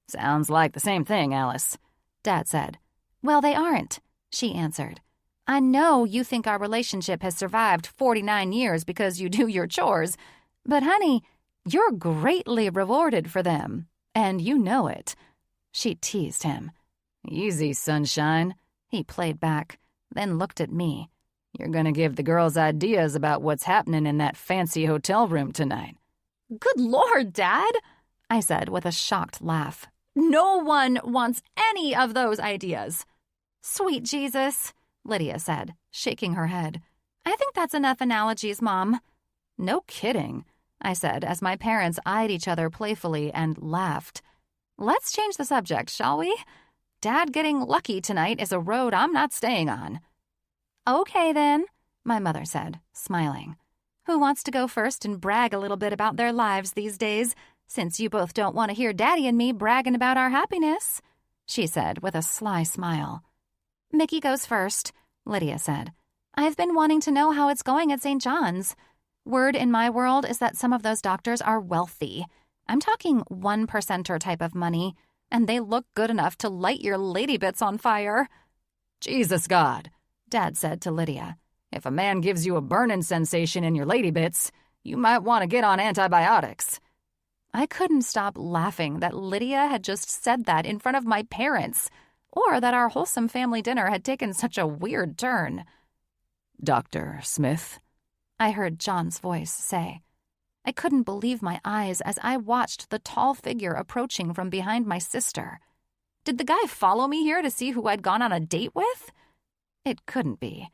Sounds like the same thing, Alice, Dad said. Well, they aren't, she answered. I know you think our relationship has survived 49 years because you do your chores, but honey, you're greatly rewarded for them, and you know it. She teased him. Easy, sunshine, he played back, then looked at me. You're gonna give the girls ideas about what's happening in that fancy hotel room tonight. Good Lord, Dad, I said with a shocked laugh. No one wants any of those ideas. Sweet Jesus, Lydia said, shaking her head. I think that's enough analogies, Mom. No kidding, I said as my parents eyed each other playfully and laughed. Let's change the subject, shall we? Dad getting lucky tonight is a road I'm not staying on. Okay, then, my mother said, smiling. Who wants to go first and brag a little bit about their lives these days, since you both don't want to hear Daddy and me bragging about our happiness? She said with a sly smile. Mickey goes first, Lydia said. I've been wanting to know how it's going at St. John's. Word in my world is that some of those doctors are wealthy. I'm talking 1%er type of money, and they look good enough to light your lady bits on fire. Jesus God, Dad said to Lydia. If a man gives you a burning sensation in your lady bits, you might want to get on antibiotics. I couldn't stop laughing that Lydia had just said that in front of my parents, or that our wholesome family dinner had taken such a weird turn. Dr. Smith, I heard John's voice say. I couldn't believe my eyes as I watched the tall figure approaching from behind my sister. Did the guy follow me here to see who I'd gone on a date with? It couldn't be.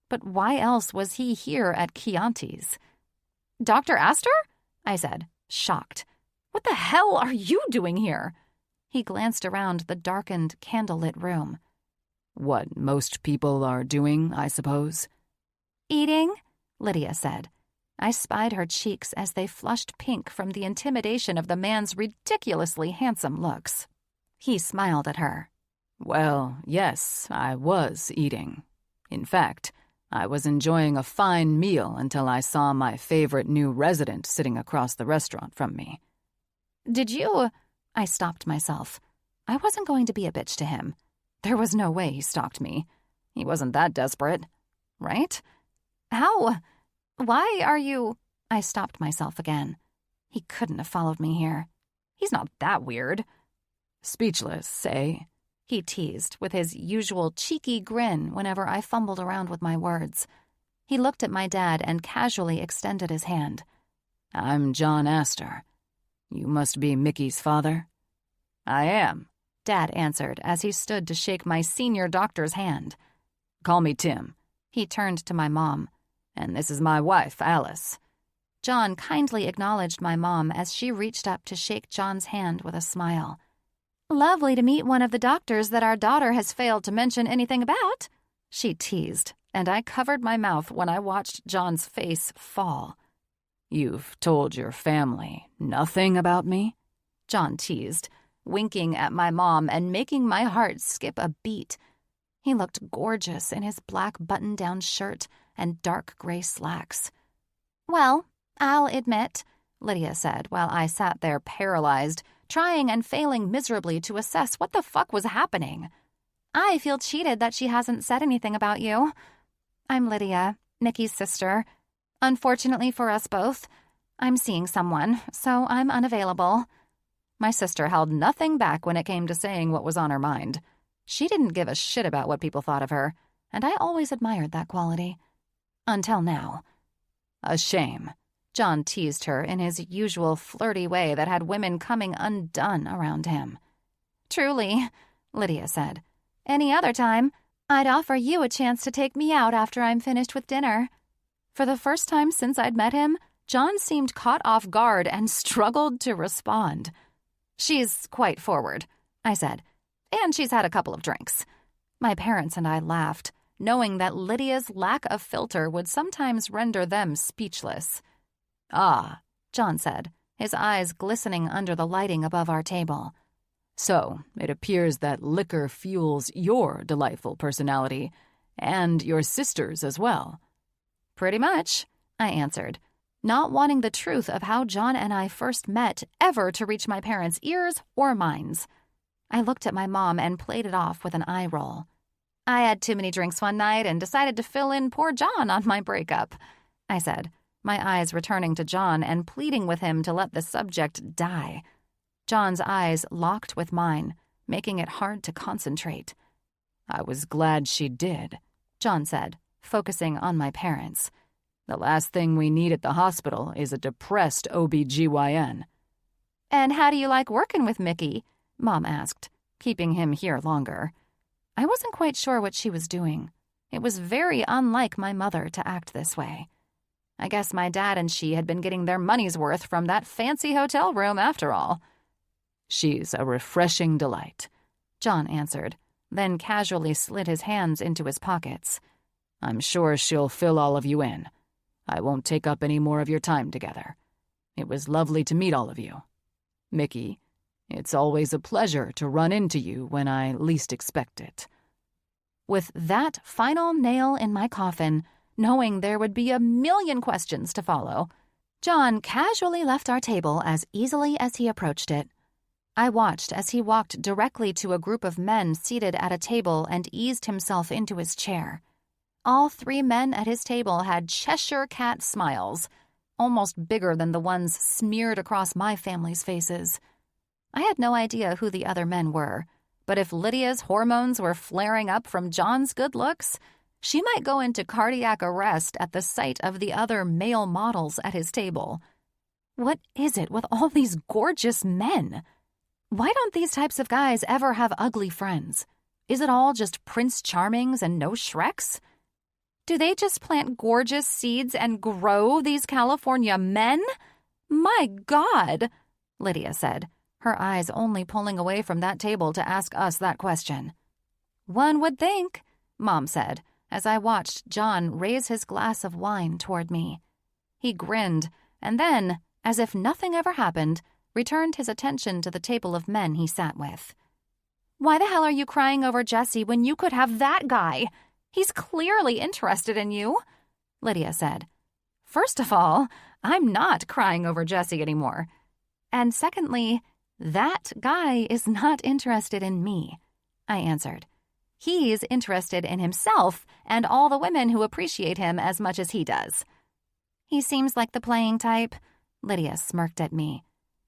But why else was he here at Chianti's? Dr. Aster? I said, shocked. What the hell are you doing here? He glanced around the darkened, candlelit room. What most people are doing, I suppose. Eating, Lydia said. I spied her cheeks as they flushed pink from the intimidation of the man's ridiculously handsome looks. He smiled at her. Well, yes, I was eating. In fact, I was enjoying a fine meal until I saw my favorite new resident sitting across the restaurant from me. Did you... I stopped myself. I wasn't going to be a bitch to him. There was no way he stalked me. He wasn't that desperate. Right? How? Why are you... I stopped myself again. He couldn't have followed me here. He's not that weird. Speechless, eh? He teased with his usual cheeky grin whenever I fumbled around with my words. He looked at my dad and casually extended his hand. I'm John Aster. You must be Mickey's father? I am, Dad answered as he stood to shake my senior doctor's hand. Call me Tim. He turned to my mom. And this is my wife, Alice. John kindly acknowledged my mom as she reached up to shake John's hand with a smile. Lovely to meet one of the doctors that our daughter has failed to mention anything about, she teased, and I covered my mouth when I watched John's face fall. You've told your family nothing about me? John teased, winking at my mom and making my heart skip a beat. He looked gorgeous in his black button-down shirt and dark gray slacks. Well, I'll admit, Lydia said while I sat there paralyzed, trying and failing miserably to assess what the fuck was happening. I feel cheated that she hasn't said anything about you. I'm Lydia, Mickey's sister. Unfortunately for us both, I'm seeing someone, so I'm unavailable. My sister held nothing back when it came to saying what was on her mind. She didn't give a shit about what people thought of her, and I always admired that quality. Until now. A shame. John teased her in his usual flirty way that had women coming undone around him. Truly, Lydia said. Any other time, I'd offer you a chance to take me out after I'm finished with dinner. For the first time since I'd met him, John seemed caught off guard and struggled to respond. She's quite forward, I said, and she's had a couple of drinks. My parents and I laughed, knowing that Lydia's lack of filter would sometimes render them speechless. Ah, John said, his eyes glistening under the lighting above our table. So, it appears that liquor fuels your delightful personality, and your sister's as well. Pretty much, I answered, not wanting the truth of how John and I first met ever to reach my parents' ears or minds. I looked at my mom and played it off with an eye roll. I had too many drinks one night and decided to fill in poor John on my breakup, I said, my eyes returning to John and pleading with him to let the subject die. John's eyes locked with mine, making it hard to concentrate. I was glad she did, John said, focusing on my parents. The last thing we need at the hospital is a depressed OB-GYN. And how do you like working with Mickey? Mom asked, keeping him here longer. I wasn't quite sure what she was doing. It was very unlike my mother to act this way. I guess my dad and she had been getting their money's worth from that fancy hotel room after all. She's a refreshing delight, John answered, then casually slid his hands into his pockets. I'm sure she'll fill all of you in. I won't take up any more of your time together. It was lovely to meet all of you. Mickey, it's always a pleasure to run into you when I least expect it. With that final nail in my coffin, knowing there would be a million questions to follow, John casually left our table as easily as he approached it. I watched as he walked directly to a group of men seated at a table and eased himself into his chair. All 3 men at his table had Cheshire cat smiles, almost bigger than the ones smeared across my family's faces. I had no idea who the other men were, but if Lydia's hormones were flaring up from John's good looks, she might go into cardiac arrest at the sight of the other male models at his table. What is it with all these gorgeous men? Why don't these types of guys ever have ugly friends? Is it all just Prince Charmings and no Shreks? Do they just plant gorgeous seeds and grow these California men? My God, Lydia said, her eyes only pulling away from that table to ask us that question. One would think, Mom said, as I watched John raise his glass of wine toward me. He grinned, and then, as if nothing ever happened, returned his attention to the table of men he sat with. Why the hell are you crying over Jesse when you could have that guy? He's clearly interested in you, Lydia said. First of all, I'm not crying over Jesse anymore. And secondly, that guy is not interested in me, I answered. He's interested in himself and all the women who appreciate him as much as he does. He seems like the playing type, Lydia smirked at me.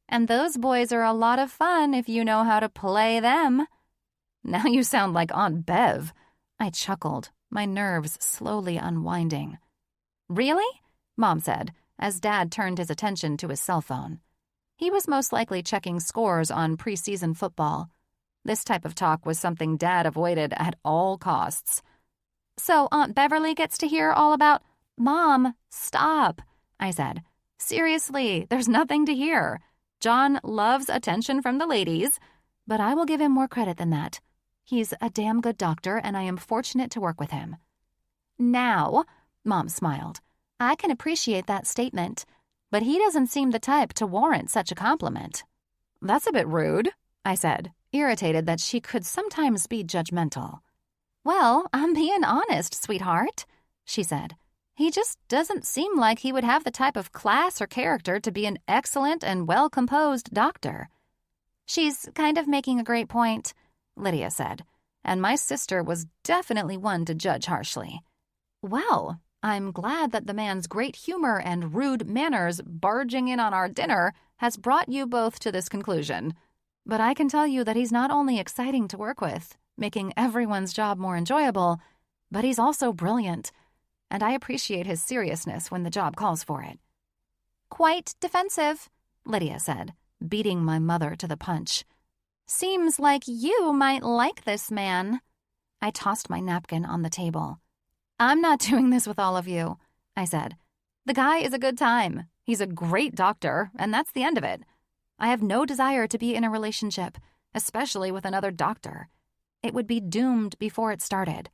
And those boys are a lot of fun if you know how to play them. Now you sound like Aunt Bev, I chuckled, my nerves slowly unwinding. Really? Mom said, as Dad turned his attention to his cell phone. He was most likely checking scores on preseason football. This type of talk was something Dad avoided at all costs. So Aunt Beverly gets to hear all about... Mom, stop, I said. Seriously, there's nothing to hear. John loves attention from the ladies, but I will give him more credit than that. He's a damn good doctor, and I am fortunate to work with him. Now, Mom smiled, I can appreciate that statement, but he doesn't seem the type to warrant such a compliment. That's a bit rude, I said, irritated that she could sometimes be judgmental. Well, I'm being honest, sweetheart, she said. He just doesn't seem like he would have the type of class or character to be an excellent and well-composed doctor. She's kind of making a great point, Lydia said, and my sister was definitely one to judge harshly. Well, I'm glad that the man's great humor and rude manners barging in on our dinner has brought you both to this conclusion. But I can tell you that he's not only exciting to work with, making everyone's job more enjoyable, but he's also brilliant, and I appreciate his seriousness when the job calls for it. Quite defensive, Lydia said, beating my mother to the punch. Seems like you might like this man. I tossed my napkin on the table. I'm not doing this with all of you, I said. The guy is a good time. He's a great doctor, and that's the end of it. I have no desire to be in a relationship, especially with another doctor. It would be doomed before it started.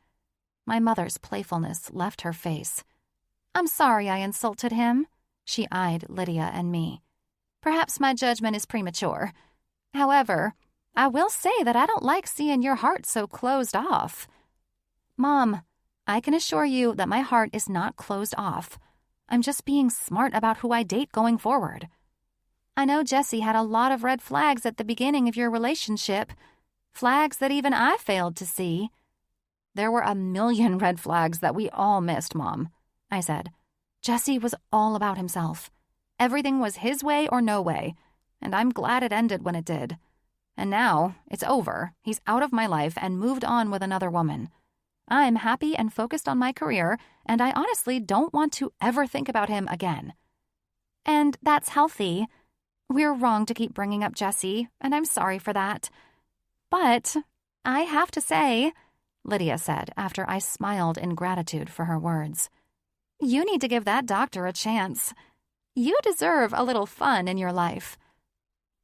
My mother's playfulness left her face. I'm sorry I insulted him, she eyed Lydia and me. Perhaps my judgment is premature. However, I will say that I don't like seeing your heart so closed off. Mom, I can assure you that my heart is not closed off. I'm just being smart about who I date going forward. I know Jesse had a lot of red flags at the beginning of your relationship, flags that even I failed to see. There were a million red flags that we all missed, Mom, I said. Jesse was all about himself. Everything was his way or no way, and I'm glad it ended when it did. And now, it's over. He's out of my life and moved on with another woman. I'm happy and focused on my career, and I honestly don't want to ever think about him again. And that's healthy. We're wrong to keep bringing up Jesse, and I'm sorry for that. But I have to say, Lydia said after I smiled in gratitude for her words, you need to give that doctor a chance. You deserve a little fun in your life.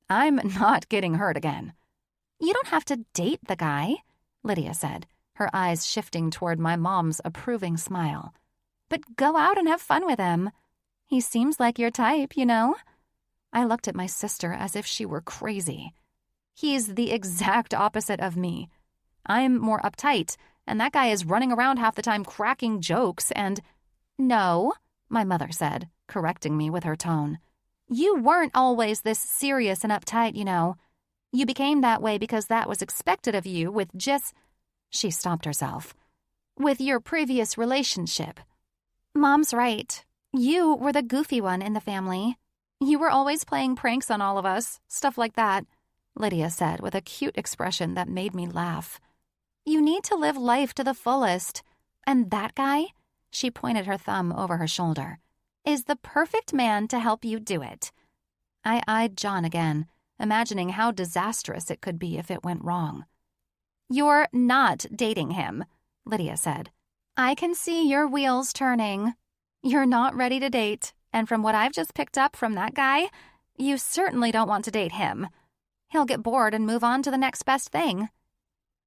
I'm not getting hurt again. You don't have to date the guy, Lydia said, her eyes shifting toward my mom's approving smile. But go out and have fun with him. He seems like your type, you know? I looked at my sister as if she were crazy. He's the exact opposite of me. I'm more uptight, and that guy is running around half the time cracking jokes and... No, my mother said, correcting me with her tone. You weren't always this serious and uptight, you know. You became that way because that was expected of you with just... She stopped herself. With your previous relationship. Mom's right. You were the goofy one in the family. You were always playing pranks on all of us, stuff like that, Lydia said with a cute expression that made me laugh. You need to live life to the fullest. And that guy, she pointed her thumb over her shoulder, is the perfect man to help you do it. I eyed John again, imagining how disastrous it could be if it went wrong. You're not dating him, Lydia said. I can see your wheels turning. You're not ready to date, and from what I've just picked up from that guy, you certainly don't want to date him. He'll get bored and move on to the next best thing.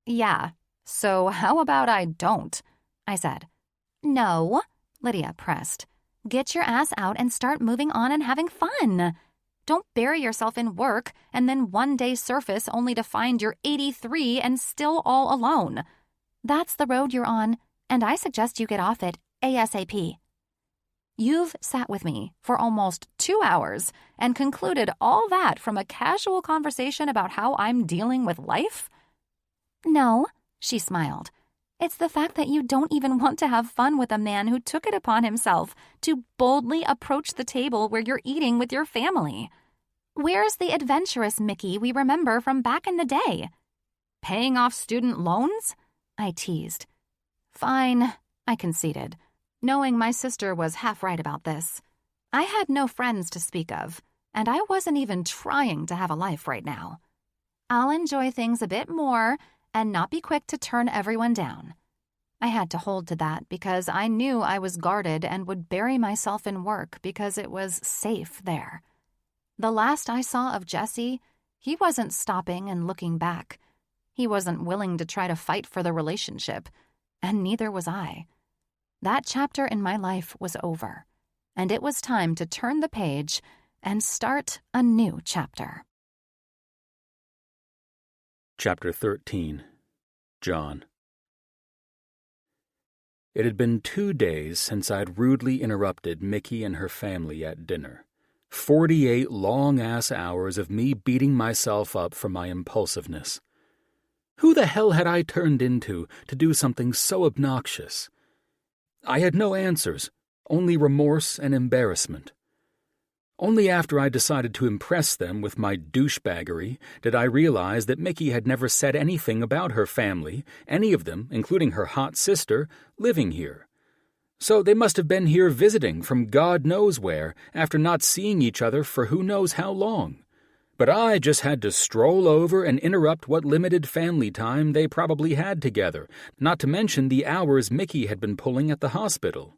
Yeah, so how about I don't? I said. No, Lydia pressed. Get your ass out and start moving on and having fun. Don't bury yourself in work and then one day surface only to find you're 83 and still all alone. That's the road you're on, and I suggest you get off it ASAP. You've sat with me for almost 2 hours and concluded all that from a casual conversation about how I'm dealing with life? No, she smiled. It's the fact that you don't even want to have fun with a man who took it upon himself to boldly approach the table where you're eating with your family. Where's the adventurous Mickey we remember from back in the day? Paying off student loans? I teased. Fine, I conceded, knowing my sister was half right about this. I had no friends to speak of, and I wasn't even trying to have a life right now. I'll enjoy things a bit more and not be quick to turn everyone down. I had to hold to that because I knew I was guarded and would bury myself in work because it was safe there. The last I saw of Jesse, he wasn't stopping and looking back. He wasn't willing to try to fight for the relationship, and neither was I. That chapter in my life was over, and it was time to turn the page and start a new chapter. Chapter 13. John. It had been 2 days since I'd rudely interrupted Mickey and her family at dinner. 48 long-ass hours of me beating myself up for my impulsiveness. Who the hell had I turned into to do something so obnoxious? I had no answers, only remorse and embarrassment. Only after I decided to impress them with my douchebaggery did I realize that Mickey had never said anything about her family, any of them, including her hot sister, living here. So they must have been here visiting from God knows where after not seeing each other for who knows how long. But I just had to stroll over and interrupt what limited family time they probably had together, not to mention the hours Mickey had been pulling at the hospital.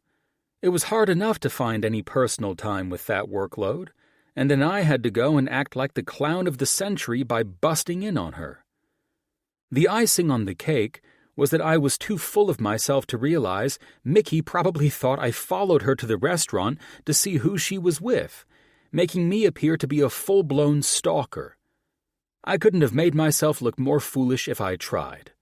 It was hard enough to find any personal time with that workload, and then I had to go and act like the clown of the century by busting in on her. The icing on the cake was that I was too full of myself to realize Mickey probably thought I followed her to the restaurant to see who she was with, making me appear to be a full-blown stalker. I couldn't have made myself look more foolish if I tried.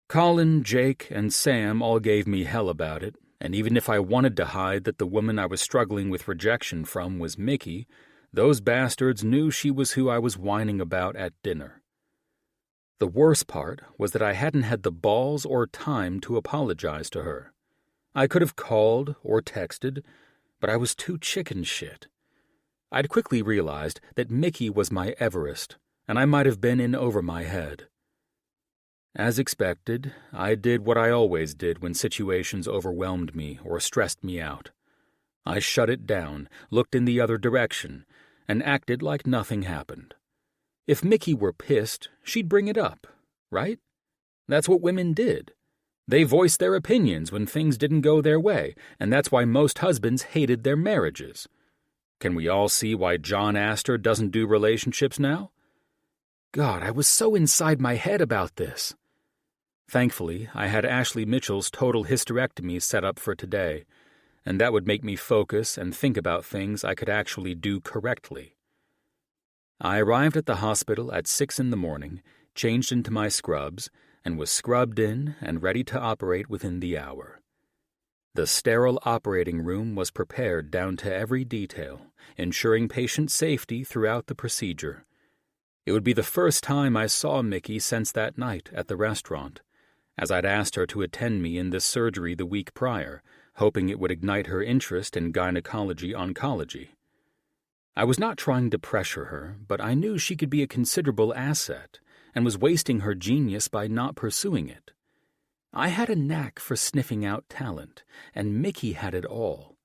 Colin, Jake, and Sam all gave me hell about it, and even if I wanted to hide that the woman I was struggling with rejection from was Mickey, those bastards knew she was who I was whining about at dinner. The worst part was that I hadn't had the balls or time to apologize to her. I could have called or texted, but I was too chicken shit. I'd quickly realized that Mickey was my Everest, and I might have been in over my head. As expected, I did what I always did when situations overwhelmed me or stressed me out. I shut it down, looked in the other direction, and acted like nothing happened. If Mickey were pissed, she'd bring it up, right? That's what women did. They voiced their opinions when things didn't go their way, and that's why most husbands hated their marriages. Can we all see why John Aster doesn't do relationships now? God, I was so inside my head about this. Thankfully, I had Ashley Mitchell's total hysterectomy set up for today, and that would make me focus and think about things I could actually do correctly. I arrived at the hospital at 6 a.m, changed into my scrubs, and was scrubbed in and ready to operate within the hour. The sterile operating room was prepared down to every detail, ensuring patient safety throughout the procedure. It would be the first time I saw Mickey since that night at the restaurant, as I'd asked her to attend me in this surgery the week prior, hoping it would ignite her interest in gynecology-oncology. I was not trying to pressure her, but I knew she could be a considerable asset and was wasting her genius by not pursuing it. I had a knack for sniffing out talent, and Mickey had it all.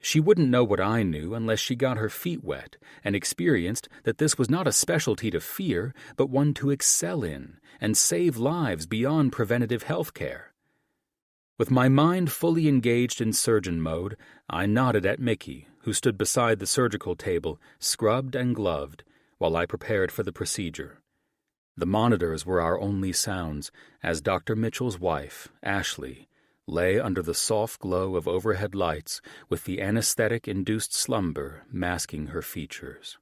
She wouldn't know what I knew unless she got her feet wet and experienced that this was not a specialty to fear, but one to excel in and save lives beyond preventative health care. With my mind fully engaged in surgeon mode, I nodded at Mickey, who stood beside the surgical table, scrubbed and gloved, while I prepared for the procedure. The monitors were our only sounds, as Dr. Mitchell's wife, Ashley, lay under the soft glow of overhead lights with the anesthetic-induced slumber masking her features.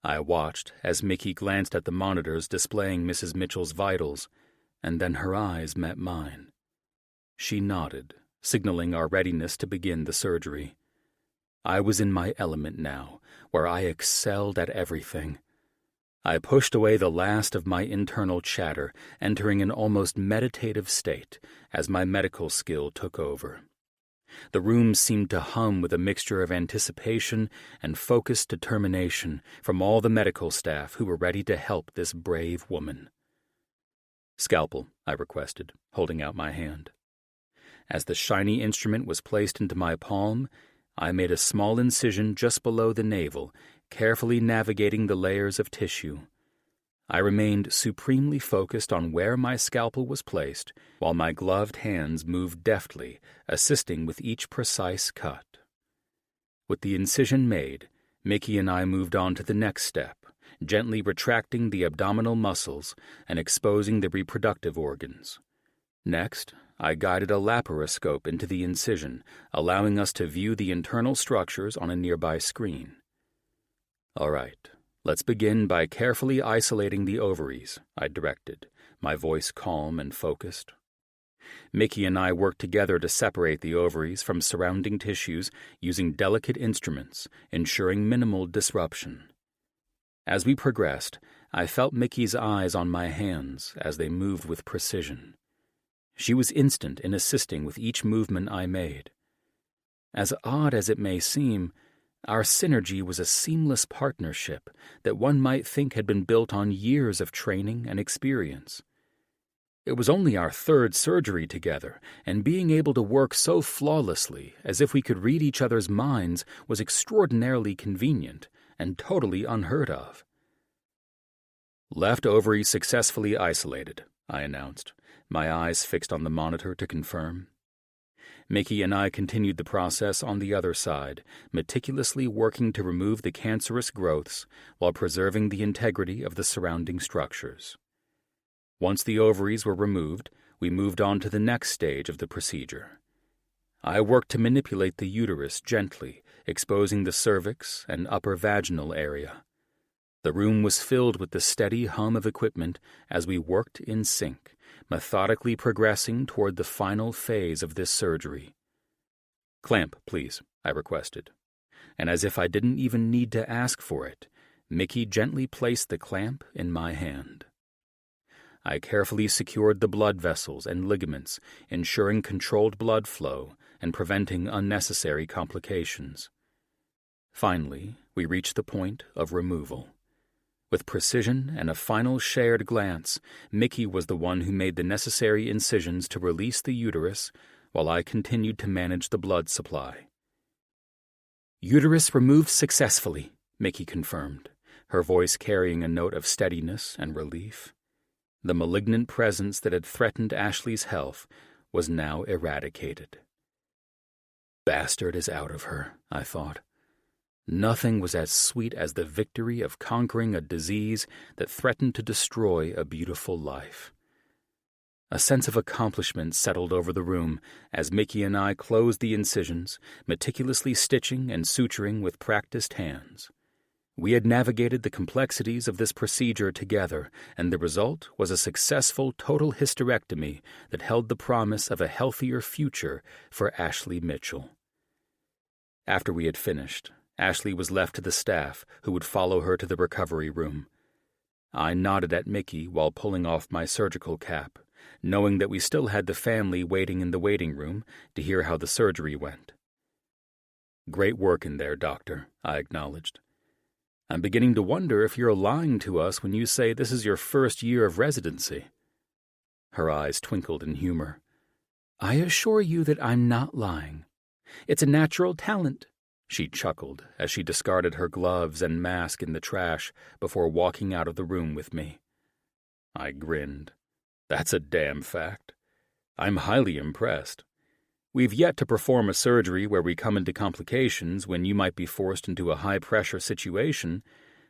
I watched as Mickey glanced at the monitors displaying Mrs. Mitchell's vitals, and then her eyes met mine. She nodded, signaling our readiness to begin the surgery. I was in my element now, where I excelled at everything. I pushed away the last of my internal chatter, entering an almost meditative state as my medical skill took over. The room seemed to hum with a mixture of anticipation and focused determination from all the medical staff who were ready to help this brave woman. "Scalpel," I requested, holding out my hand. As the shiny instrument was placed into my palm, I made a small incision just below the navel, carefully navigating the layers of tissue. I remained supremely focused on where my scalpel was placed, while my gloved hands moved deftly, assisting with each precise cut. With the incision made, Mickey and I moved on to the next step, gently retracting the abdominal muscles and exposing the reproductive organs. Next, I guided a laparoscope into the incision, allowing us to view the internal structures on a nearby screen. "All right, let's begin by carefully isolating the ovaries," I directed, my voice calm and focused. Mickey and I worked together to separate the ovaries from surrounding tissues using delicate instruments, ensuring minimal disruption. As we progressed, I felt Mickey's eyes on my hands as they moved with precision. She was instant in assisting with each movement I made. As odd as it may seem, our synergy was a seamless partnership that one might think had been built on years of training and experience. It was only our third surgery together, and being able to work so flawlessly, as if we could read each other's minds, was extraordinarily convenient and totally unheard of. "Left ovary successfully isolated," I announced, my eyes fixed on the monitor to confirm. Mickey and I continued the process on the other side, meticulously working to remove the cancerous growths while preserving the integrity of the surrounding structures. Once the ovaries were removed, we moved on to the next stage of the procedure. I worked to manipulate the uterus gently, exposing the cervix and upper vaginal area. The room was filled with the steady hum of equipment as we worked in sync, methodically progressing toward the final phase of this surgery. "Clamp, please," I requested. And as if I didn't even need to ask for it, Mickey gently placed the clamp in my hand. I carefully secured the blood vessels and ligaments, ensuring controlled blood flow and preventing unnecessary complications. Finally, we reached the point of removal. With precision and a final shared glance, Mickey was the one who made the necessary incisions to release the uterus, while I continued to manage the blood supply. "Uterus removed successfully," Mickey confirmed, her voice carrying a note of steadiness and relief. The malignant presence that had threatened Ashley's health was now eradicated. Bastard is out of her, I thought. Nothing was as sweet as the victory of conquering a disease that threatened to destroy a beautiful life. A sense of accomplishment settled over the room as Mickey and I closed the incisions, meticulously stitching and suturing with practiced hands. We had navigated the complexities of this procedure together, and the result was a successful total hysterectomy that held the promise of a healthier future for Ashley Mitchell. After we had finished, Ashley was left to the staff, who would follow her to the recovery room. I nodded at Mickey while pulling off my surgical cap, knowing that we still had the family waiting in the waiting room to hear how the surgery went. "Great work in there, Doctor," I acknowledged. "I'm beginning to wonder if you're lying to us when you say this is your first year of residency." Her eyes twinkled in humor. "I assure you that I'm not lying. It's a natural talent," she chuckled as she discarded her gloves and mask in the trash before walking out of the room with me. I grinned. "That's a damn fact. I'm highly impressed. We've yet to perform a surgery where we come into complications when you might be forced into a high-pressure situation,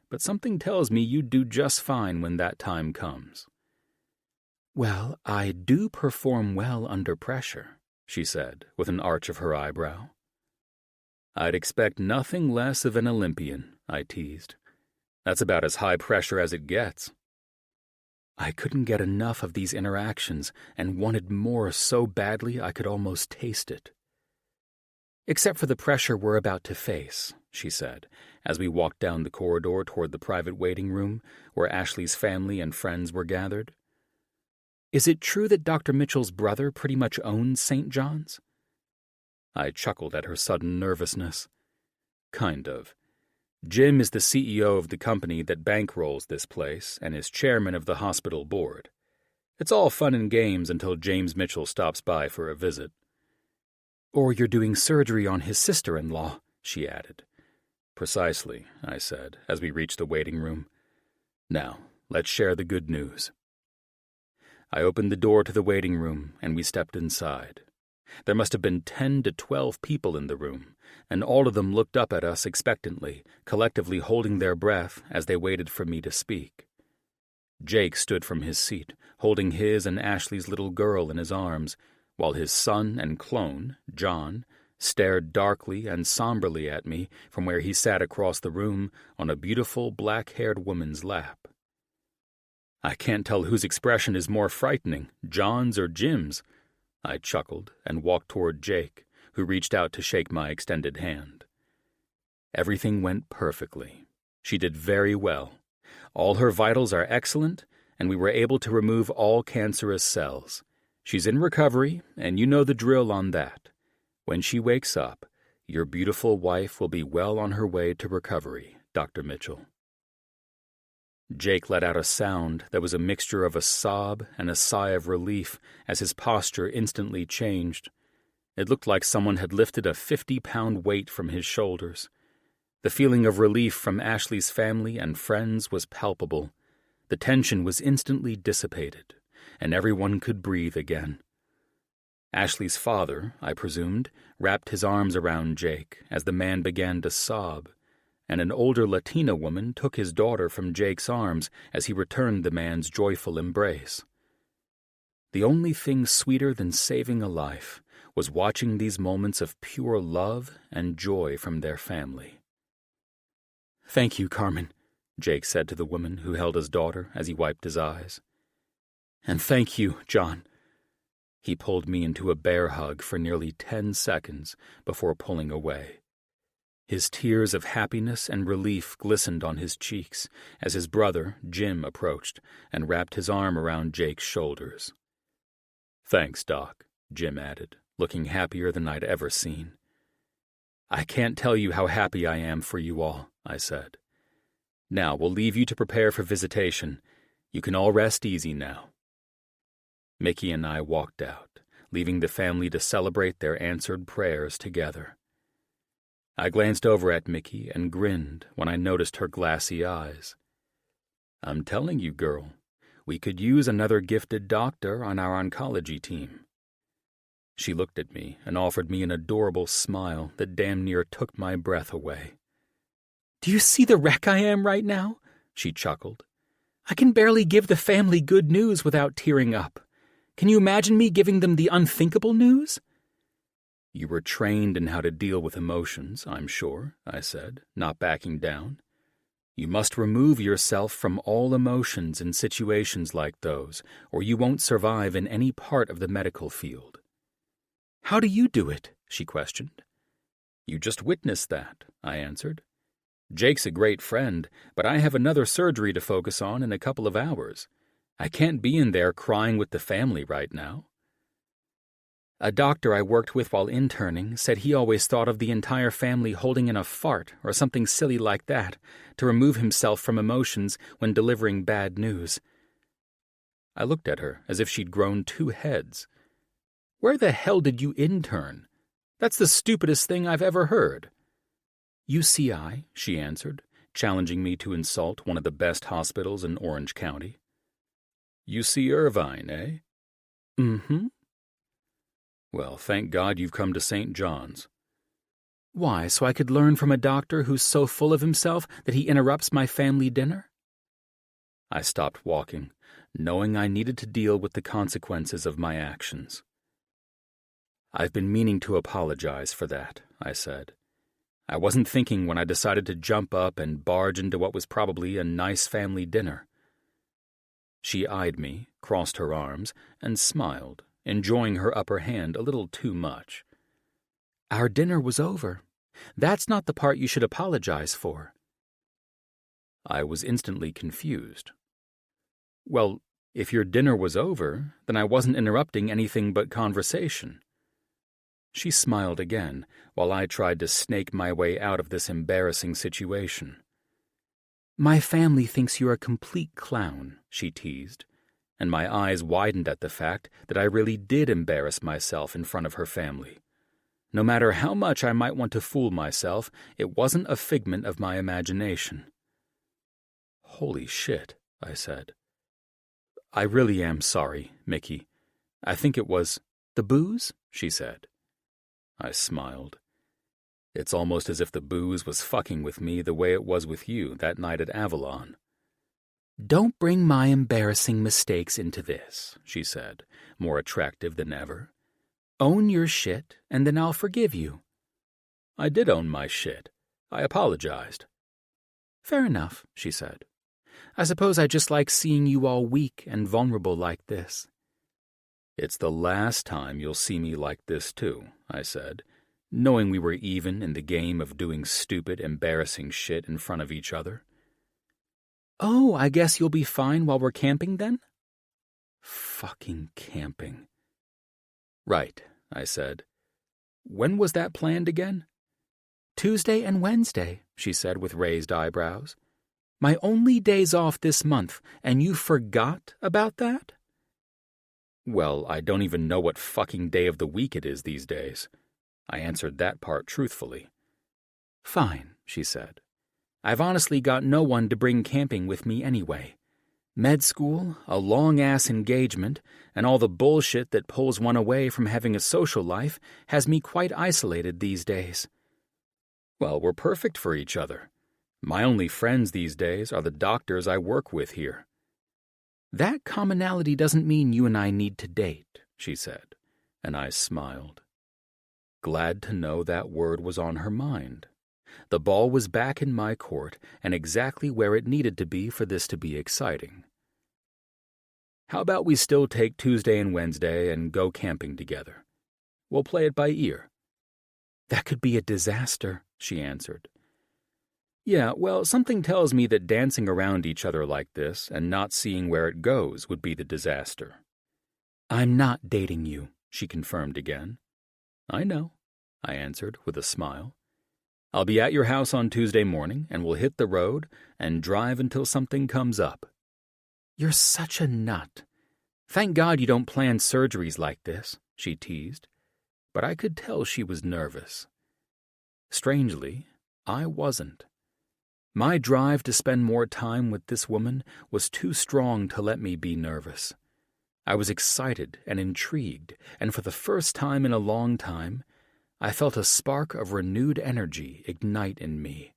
but something tells me you'd do just fine when that time comes." "Well, I do perform well under pressure," she said, with an arch of her eyebrow. "I'd expect nothing less of an Olympian," I teased. "That's about as high pressure as it gets." I couldn't get enough of these interactions and wanted more so badly I could almost taste it. "Except for the pressure we're about to face," she said, as we walked down the corridor toward the private waiting room where Ashley's family and friends were gathered. "Is it true that Dr. Mitchell's brother pretty much owns St. John's?" I chuckled at her sudden nervousness. "Kind of. Jim is the CEO of the company that bankrolls this place and is chairman of the hospital board. It's all fun and games until James Mitchell stops by for a visit." "Or you're doing surgery on his sister-in-law," she added. "Precisely," I said, as we reached the waiting room. "Now, let's share the good news." I opened the door to the waiting room, and we stepped inside. There must have been 10 to 12 people in the room, and all of them looked up at us expectantly, collectively holding their breath as they waited for me to speak. Jake stood from his seat, holding his and Ashley's little girl in his arms, while his son and clone, John, stared darkly and somberly at me from where he sat across the room on a beautiful black-haired woman's lap. I can't tell whose expression is more frightening, John's or Jim's. I chuckled and walked toward Jake, who reached out to shake my extended hand. Everything went perfectly. She did very well. All her vitals are excellent, and we were able to remove all cancerous cells. She's in recovery, and you know the drill on that. When she wakes up, your beautiful wife will be well on her way to recovery, Dr. Mitchell. Jake let out a sound that was a mixture of a sob and a sigh of relief as his posture instantly changed. It looked like someone had lifted a 50-pound weight from his shoulders. The feeling of relief from Ashley's family and friends was palpable. The tension was instantly dissipated, and everyone could breathe again. Ashley's father, I presumed, wrapped his arms around Jake as the man began to sob, and an older Latina woman took his daughter from Jake's arms as he returned the man's joyful embrace. The only thing sweeter than saving a life was watching these moments of pure love and joy from their family. "Thank you, Carmen," Jake said to the woman who held his daughter as he wiped his eyes. And thank you, John. He pulled me into a bear hug for nearly 10 seconds before pulling away. His tears of happiness and relief glistened on his cheeks as his brother, Jim, approached and wrapped his arm around Jake's shoulders. Thanks, Doc, Jim added, looking happier than I'd ever seen. I can't tell you how happy I am for you all, I said. Now we'll leave you to prepare for visitation. You can all rest easy now. Mickey and I walked out, leaving the family to celebrate their answered prayers together. I glanced over at Mickey and grinned when I noticed her glassy eyes. I'm telling you, girl, we could use another gifted doctor on our oncology team. She looked at me and offered me an adorable smile that damn near took my breath away. Do you see the wreck I am right now? She chuckled. I can barely give the family good news without tearing up. Can you imagine me giving them the unthinkable news? You were trained in how to deal with emotions, I'm sure, I said, not backing down. You must remove yourself from all emotions in situations like those, or you won't survive in any part of the medical field. How do you do it? She questioned. You just witnessed that, I answered. Jake's a great friend, but I have another surgery to focus on in a couple of hours. I can't be in there crying with the family right now. A doctor I worked with while interning said he always thought of the entire family holding in a fart or something silly like that to remove himself from emotions when delivering bad news. I looked at her as if she'd grown 2 heads. Where the hell did you intern? That's the stupidest thing I've ever heard. UCI, she answered, challenging me to insult one of the best hospitals in Orange County. UC Irvine, eh? Mm-hmm. Well, thank God you've come to St. John's. Why, so I could learn from a doctor who's so full of himself that he interrupts my family dinner? I stopped walking, knowing I needed to deal with the consequences of my actions. I've been meaning to apologize for that, I said. I wasn't thinking when I decided to jump up and barge into what was probably a nice family dinner. She eyed me, crossed her arms, and smiled, enjoying her upper hand a little too much. Our dinner was over. That's not the part you should apologize for. I was instantly confused. Well, if your dinner was over, then I wasn't interrupting anything but conversation. She smiled again, while I tried to snake my way out of this embarrassing situation. My family thinks you're a complete clown, she teased, and my eyes widened at the fact that I really did embarrass myself in front of her family. No matter how much I might want to fool myself, it wasn't a figment of my imagination. Holy shit, I said. I really am sorry, Mickey. I think it was the booze, she said. I smiled. It's almost as if the booze was fucking with me the way it was with you that night at Avalon. Don't bring my embarrassing mistakes into this, she said, more attractive than ever. Own your shit, and then I'll forgive you. I did own my shit. I apologized. Fair enough, she said. I suppose I just like seeing you all weak and vulnerable like this. It's the last time you'll see me like this, too, I said, knowing we were even in the game of doing stupid, embarrassing shit in front of each other. Oh, I guess you'll be fine while we're camping then? Fucking camping. Right, I said. When was that planned again? Tuesday and Wednesday, she said with raised eyebrows. My only days off this month, and you forgot about that? Well, I don't even know what fucking day of the week it is these days. I answered that part truthfully. Fine, she said. I've honestly got no one to bring camping with me anyway. Med school, a long-ass engagement, and all the bullshit that pulls one away from having a social life has me quite isolated these days. Well, we're perfect for each other. My only friends these days are the doctors I work with here. That commonality doesn't mean you and I need to date, she said, and I smiled. Glad to know that word was on her mind. The ball was back in my court and exactly where it needed to be for this to be exciting. How about we still take Tuesday and Wednesday and go camping together? We'll play it by ear. That could be a disaster, she answered. Yeah, well, something tells me that dancing around each other like this and not seeing where it goes would be the disaster. I'm not dating you, she confirmed again. I know, I answered with a smile. I'll be at your house on Tuesday morning and we'll hit the road and drive until something comes up. You're such a nut. Thank God you don't plan surgeries like this, she teased, but I could tell she was nervous. Strangely, I wasn't. My drive to spend more time with this woman was too strong to let me be nervous. I was excited and intrigued, and for the first time in a long time, I felt a spark of renewed energy ignite in me.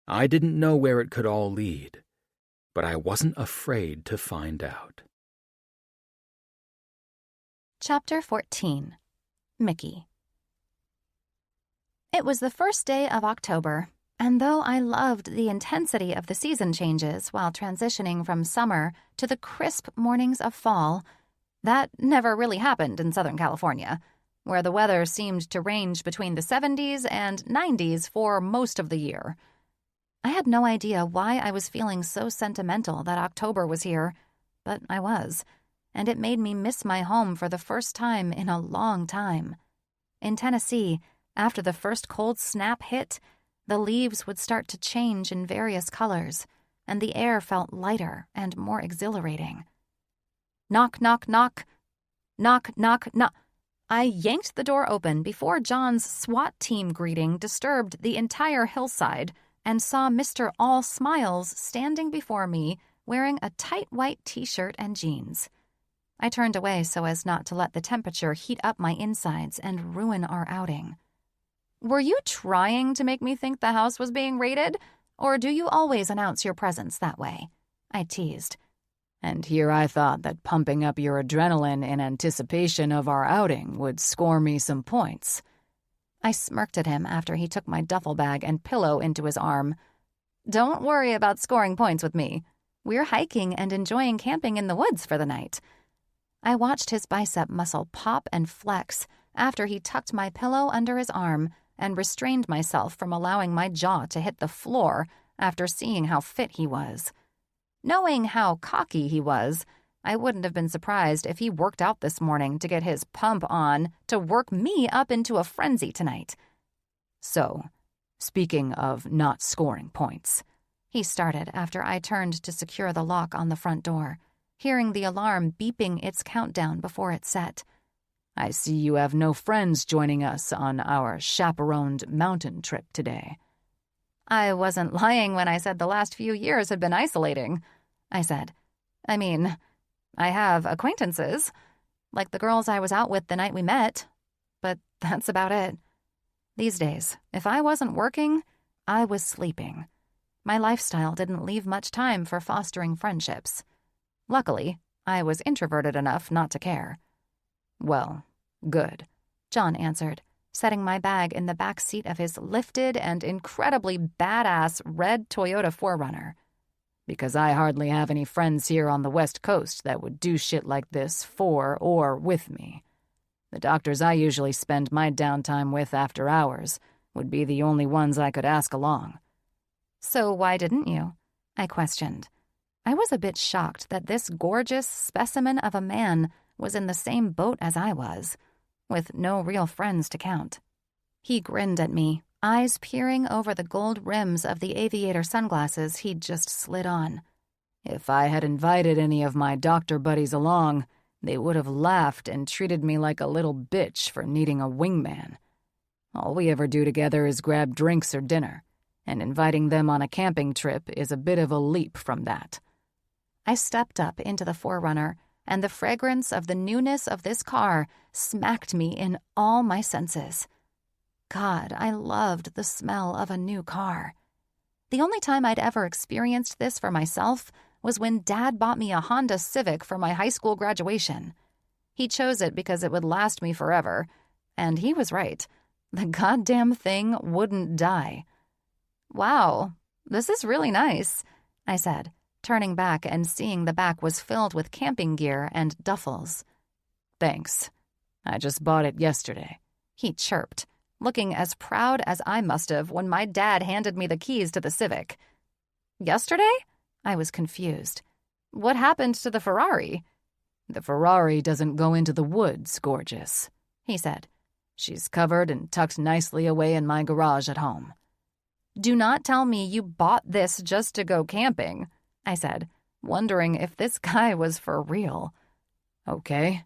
I didn't know where it could all lead, but I wasn't afraid to find out. Chapter 14. Mickey. It was the first day of October, and though I loved the intensity of the season changes while transitioning from summer to the crisp mornings of fall, that never really happened in Southern California, where the weather seemed to range between the 70s and 90s for most of the year. I had no idea why I was feeling so sentimental that October was here, but I was, and it made me miss my home for the first time in a long time. In Tennessee, after the first cold snap hit, the leaves would start to change in various colors, and the air felt lighter and more exhilarating. Knock, knock, knock. Knock, knock, knock. I yanked the door open before John's SWAT team greeting disturbed the entire hillside and saw Mr. All Smiles standing before me wearing a tight white t-shirt and jeans. I turned away so as not to let the temperature heat up my insides and ruin our outing. Were you trying to make me think the house was being raided, or do you always announce your presence that way? I teased. And here I thought that pumping up your adrenaline in anticipation of our outing would score me some points. I smirked at him after he took my duffel bag and pillow into his arm. Don't worry about scoring points with me. We're hiking and enjoying camping in the woods for the night. I watched his bicep muscle pop and flex after he tucked my pillow under his arm and restrained myself from allowing my jaw to hit the floor after seeing how fit he was. Knowing how cocky he was, I wouldn't have been surprised if he worked out this morning to get his pump on to work me up into a frenzy tonight. So, speaking of not scoring points, he started after I turned to secure the lock on the front door, hearing the alarm beeping its countdown before it set. I see you have no friends joining us on our chaperoned mountain trip today. I wasn't lying when I said the last few years had been isolating, I said. I mean, I have acquaintances, like the girls I was out with the night we met, but that's about it. These days, if I wasn't working, I was sleeping. My lifestyle didn't leave much time for fostering friendships. Luckily, I was introverted enough not to care. Well, good, John answered, setting my bag in the back seat of his lifted and incredibly badass red Toyota 4Runner. Because I hardly have any friends here on the West Coast that would do shit like this for or with me. The doctors I usually spend my downtime with after hours would be the only ones I could ask along. So why didn't you? I questioned. I was a bit shocked that this gorgeous specimen of a man was in the same boat as I was, with no real friends to count. He grinned at me, eyes peering over the gold rims of the aviator sunglasses he'd just slid on. If I had invited any of my doctor buddies along, they would have laughed and treated me like a little bitch for needing a wingman. All we ever do together is grab drinks or dinner, and inviting them on a camping trip is a bit of a leap from that. I stepped up into the 4Runner, and the fragrance of the newness of this car smacked me in all my senses. God, I loved the smell of a new car. The only time I'd ever experienced this for myself was when Dad bought me a Honda Civic for my high school graduation. He chose it because it would last me forever, and he was right. The goddamn thing wouldn't die. Wow, this is really nice, I said, turning back and seeing the back was filled with camping gear and duffels. Thanks. I just bought it yesterday, he chirped, looking as proud as I must have when my dad handed me the keys to the Civic. Yesterday? I was confused. What happened to the Ferrari? The Ferrari doesn't go into the woods, gorgeous, he said. She's covered and tucked nicely away in my garage at home. Do not tell me you bought this just to go camping, I said, wondering if this guy was for real. Okay,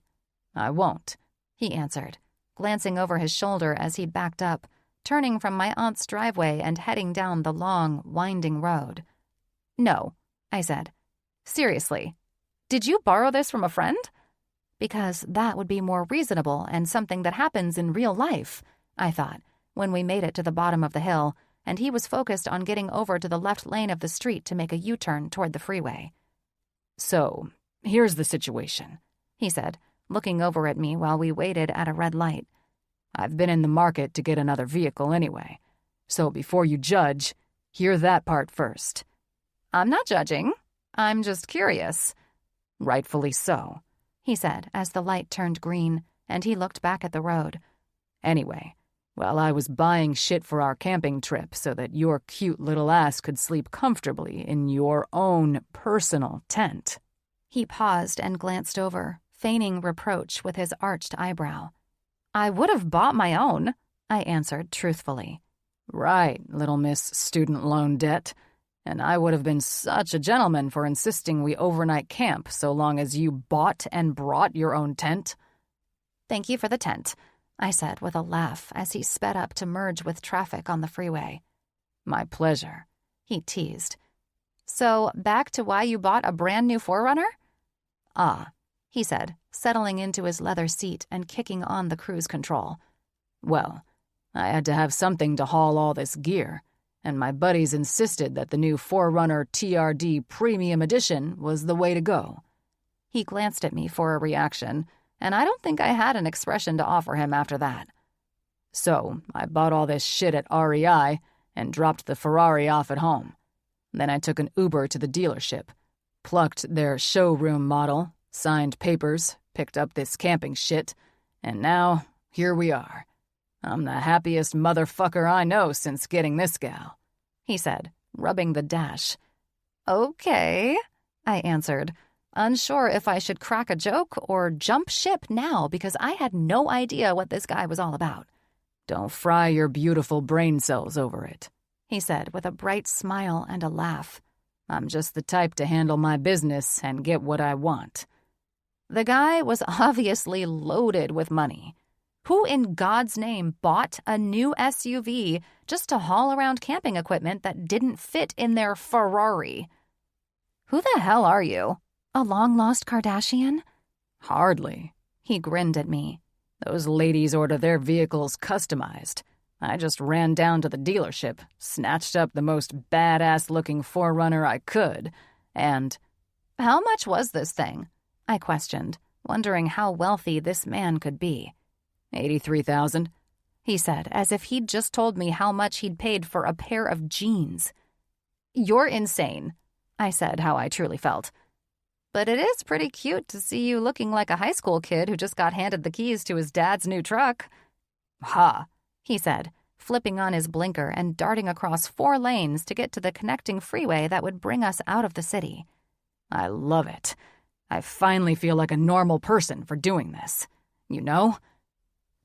I won't, he answered, glancing over his shoulder as he backed up, turning from my aunt's driveway and heading down the long, winding road. No, I said. Seriously, did you borrow this from a friend? Because that would be more reasonable and something that happens in real life, I thought, when we made it to the bottom of the hill, and he was focused on getting over to the left lane of the street to make a U-turn toward the freeway. So, here's the situation, he said, looking over at me while we waited at a red light. I've been in the market to get another vehicle anyway, so before you judge, hear that part first. I'm not judging. I'm just curious. Rightfully so, he said as the light turned green and he looked back at the road. Anyway, well, I was buying shit for our camping trip so that your cute little ass could sleep comfortably in your own personal tent. He paused and glanced over, feigning reproach with his arched eyebrow. I would have bought my own, I answered truthfully. Right, little miss student loan debt. And I would have been such a gentleman for insisting we overnight camp so long as you bought and brought your own tent. Thank you for the tent, I said with a laugh as he sped up to merge with traffic on the freeway. My pleasure, he teased. So, back to why you bought a brand new 4Runner? Ah, he said, settling into his leather seat and kicking on the cruise control. Well, I had to have something to haul all this gear, and my buddies insisted that the new 4Runner TRD Premium Edition was the way to go. He glanced at me for a reaction, and I don't think I had an expression to offer him after that. So I bought all this shit at REI and dropped the Ferrari off at home. Then I took an Uber to the dealership, plucked their showroom model, signed papers, picked up this camping shit, and now here we are. I'm the happiest motherfucker I know since getting this gal, he said, rubbing the dash. Okay, I answered, unsure if I should crack a joke or jump ship now because I had no idea what this guy was all about. Don't fry your beautiful brain cells over it, he said with a bright smile and a laugh. I'm just the type to handle my business and get what I want. The guy was obviously loaded with money. Who in God's name bought a new SUV just to haul around camping equipment that didn't fit in their Ferrari? Who the hell are you? A long-lost Kardashian? Hardly. He grinned at me. Those ladies order their vehicles customized. I just ran down to the dealership, snatched up the most badass-looking 4Runner I could, and... How much was this thing? I questioned, wondering how wealthy this man could be. $83,000, he said, as if he'd just told me how much he'd paid for a pair of jeans. You're insane, I said how I truly felt. But it is pretty cute to see you looking like a high school kid who just got handed the keys to his dad's new truck. Ha, he said, flipping on his blinker and darting across 4 lanes to get to the connecting freeway that would bring us out of the city. I love it. I finally feel like a normal person for doing this. You know?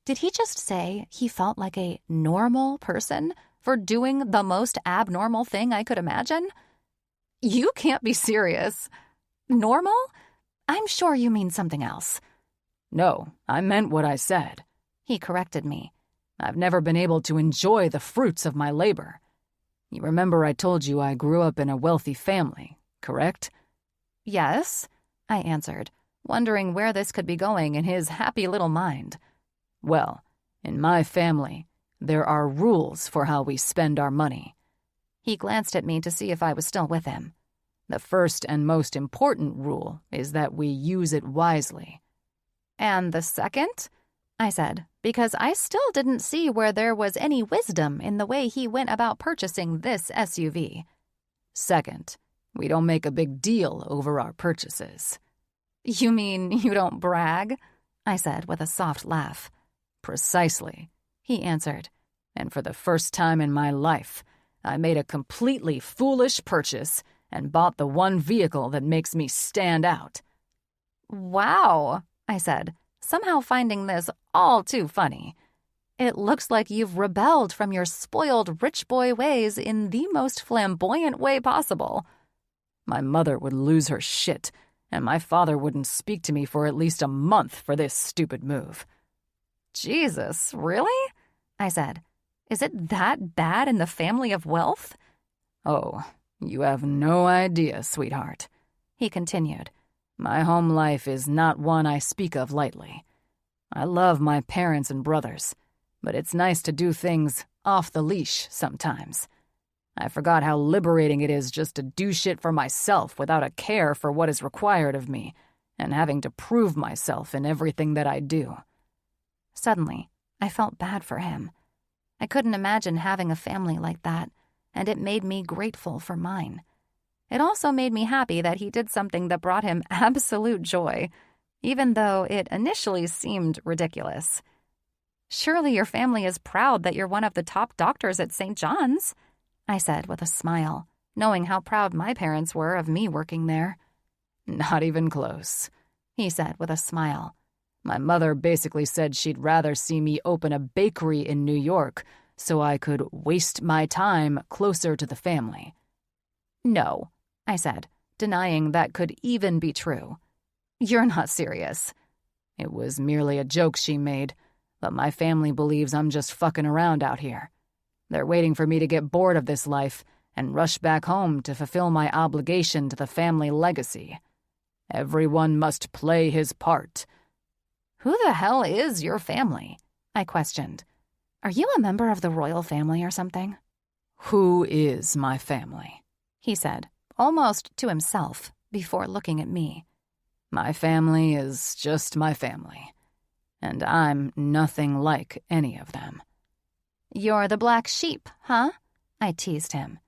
Did he just say he felt like a normal person for doing the most abnormal thing I could imagine? You can't be serious. Normal? I'm sure you mean something else. No, I meant what I said. He corrected me. I've never been able to enjoy the fruits of my labor. You remember I told you I grew up in a wealthy family, correct? Yes, I answered, wondering where this could be going in his happy little mind. Well, in my family, there are rules for how we spend our money. He glanced at me to see if I was still with him. The first and most important rule is that we use it wisely. And the second? I said, because I still didn't see where there was any wisdom in the way he went about purchasing this SUV. Second, we don't make a big deal over our purchases. You mean you don't brag? I said with a soft laugh. Precisely, he answered. And for the first time in my life, I made a completely foolish purchase and bought the one vehicle that makes me stand out. Wow, I said, somehow finding this all too funny. It looks like you've rebelled from your spoiled rich boy ways in the most flamboyant way possible. My mother would lose her shit, and my father wouldn't speak to me for at least a month for this stupid move. Jesus, really? I said. Is it that bad in the family of wealth? Oh, you have no idea, sweetheart, he continued. My home life is not one I speak of lightly. I love my parents and brothers, but it's nice to do things off the leash sometimes. I forgot how liberating it is just to do shit for myself without a care for what is required of me, and having to prove myself in everything that I do. Suddenly, I felt bad for him. I couldn't imagine having a family like that, and it made me grateful for mine. It also made me happy that he did something that brought him absolute joy, even though it initially seemed ridiculous. Surely your family is proud that you're one of the top doctors at St. John's, I said with a smile, knowing how proud my parents were of me working there. Not even close, he said with a smile. My mother basically said she'd rather see me open a bakery in New York so I could waste my time closer to the family. No, I said, denying that could even be true. You're not serious. It was merely a joke she made, but my family believes I'm just fucking around out here. They're waiting for me to get bored of this life and rush back home to fulfill my obligation to the family legacy. Everyone must play his part. Who the hell is your family? I questioned. Are you a member of the royal family or something? Who is my family? He said, almost to himself, before looking at me. My family is just my family, and I'm nothing like any of them. You're the black sheep, huh? I teased him.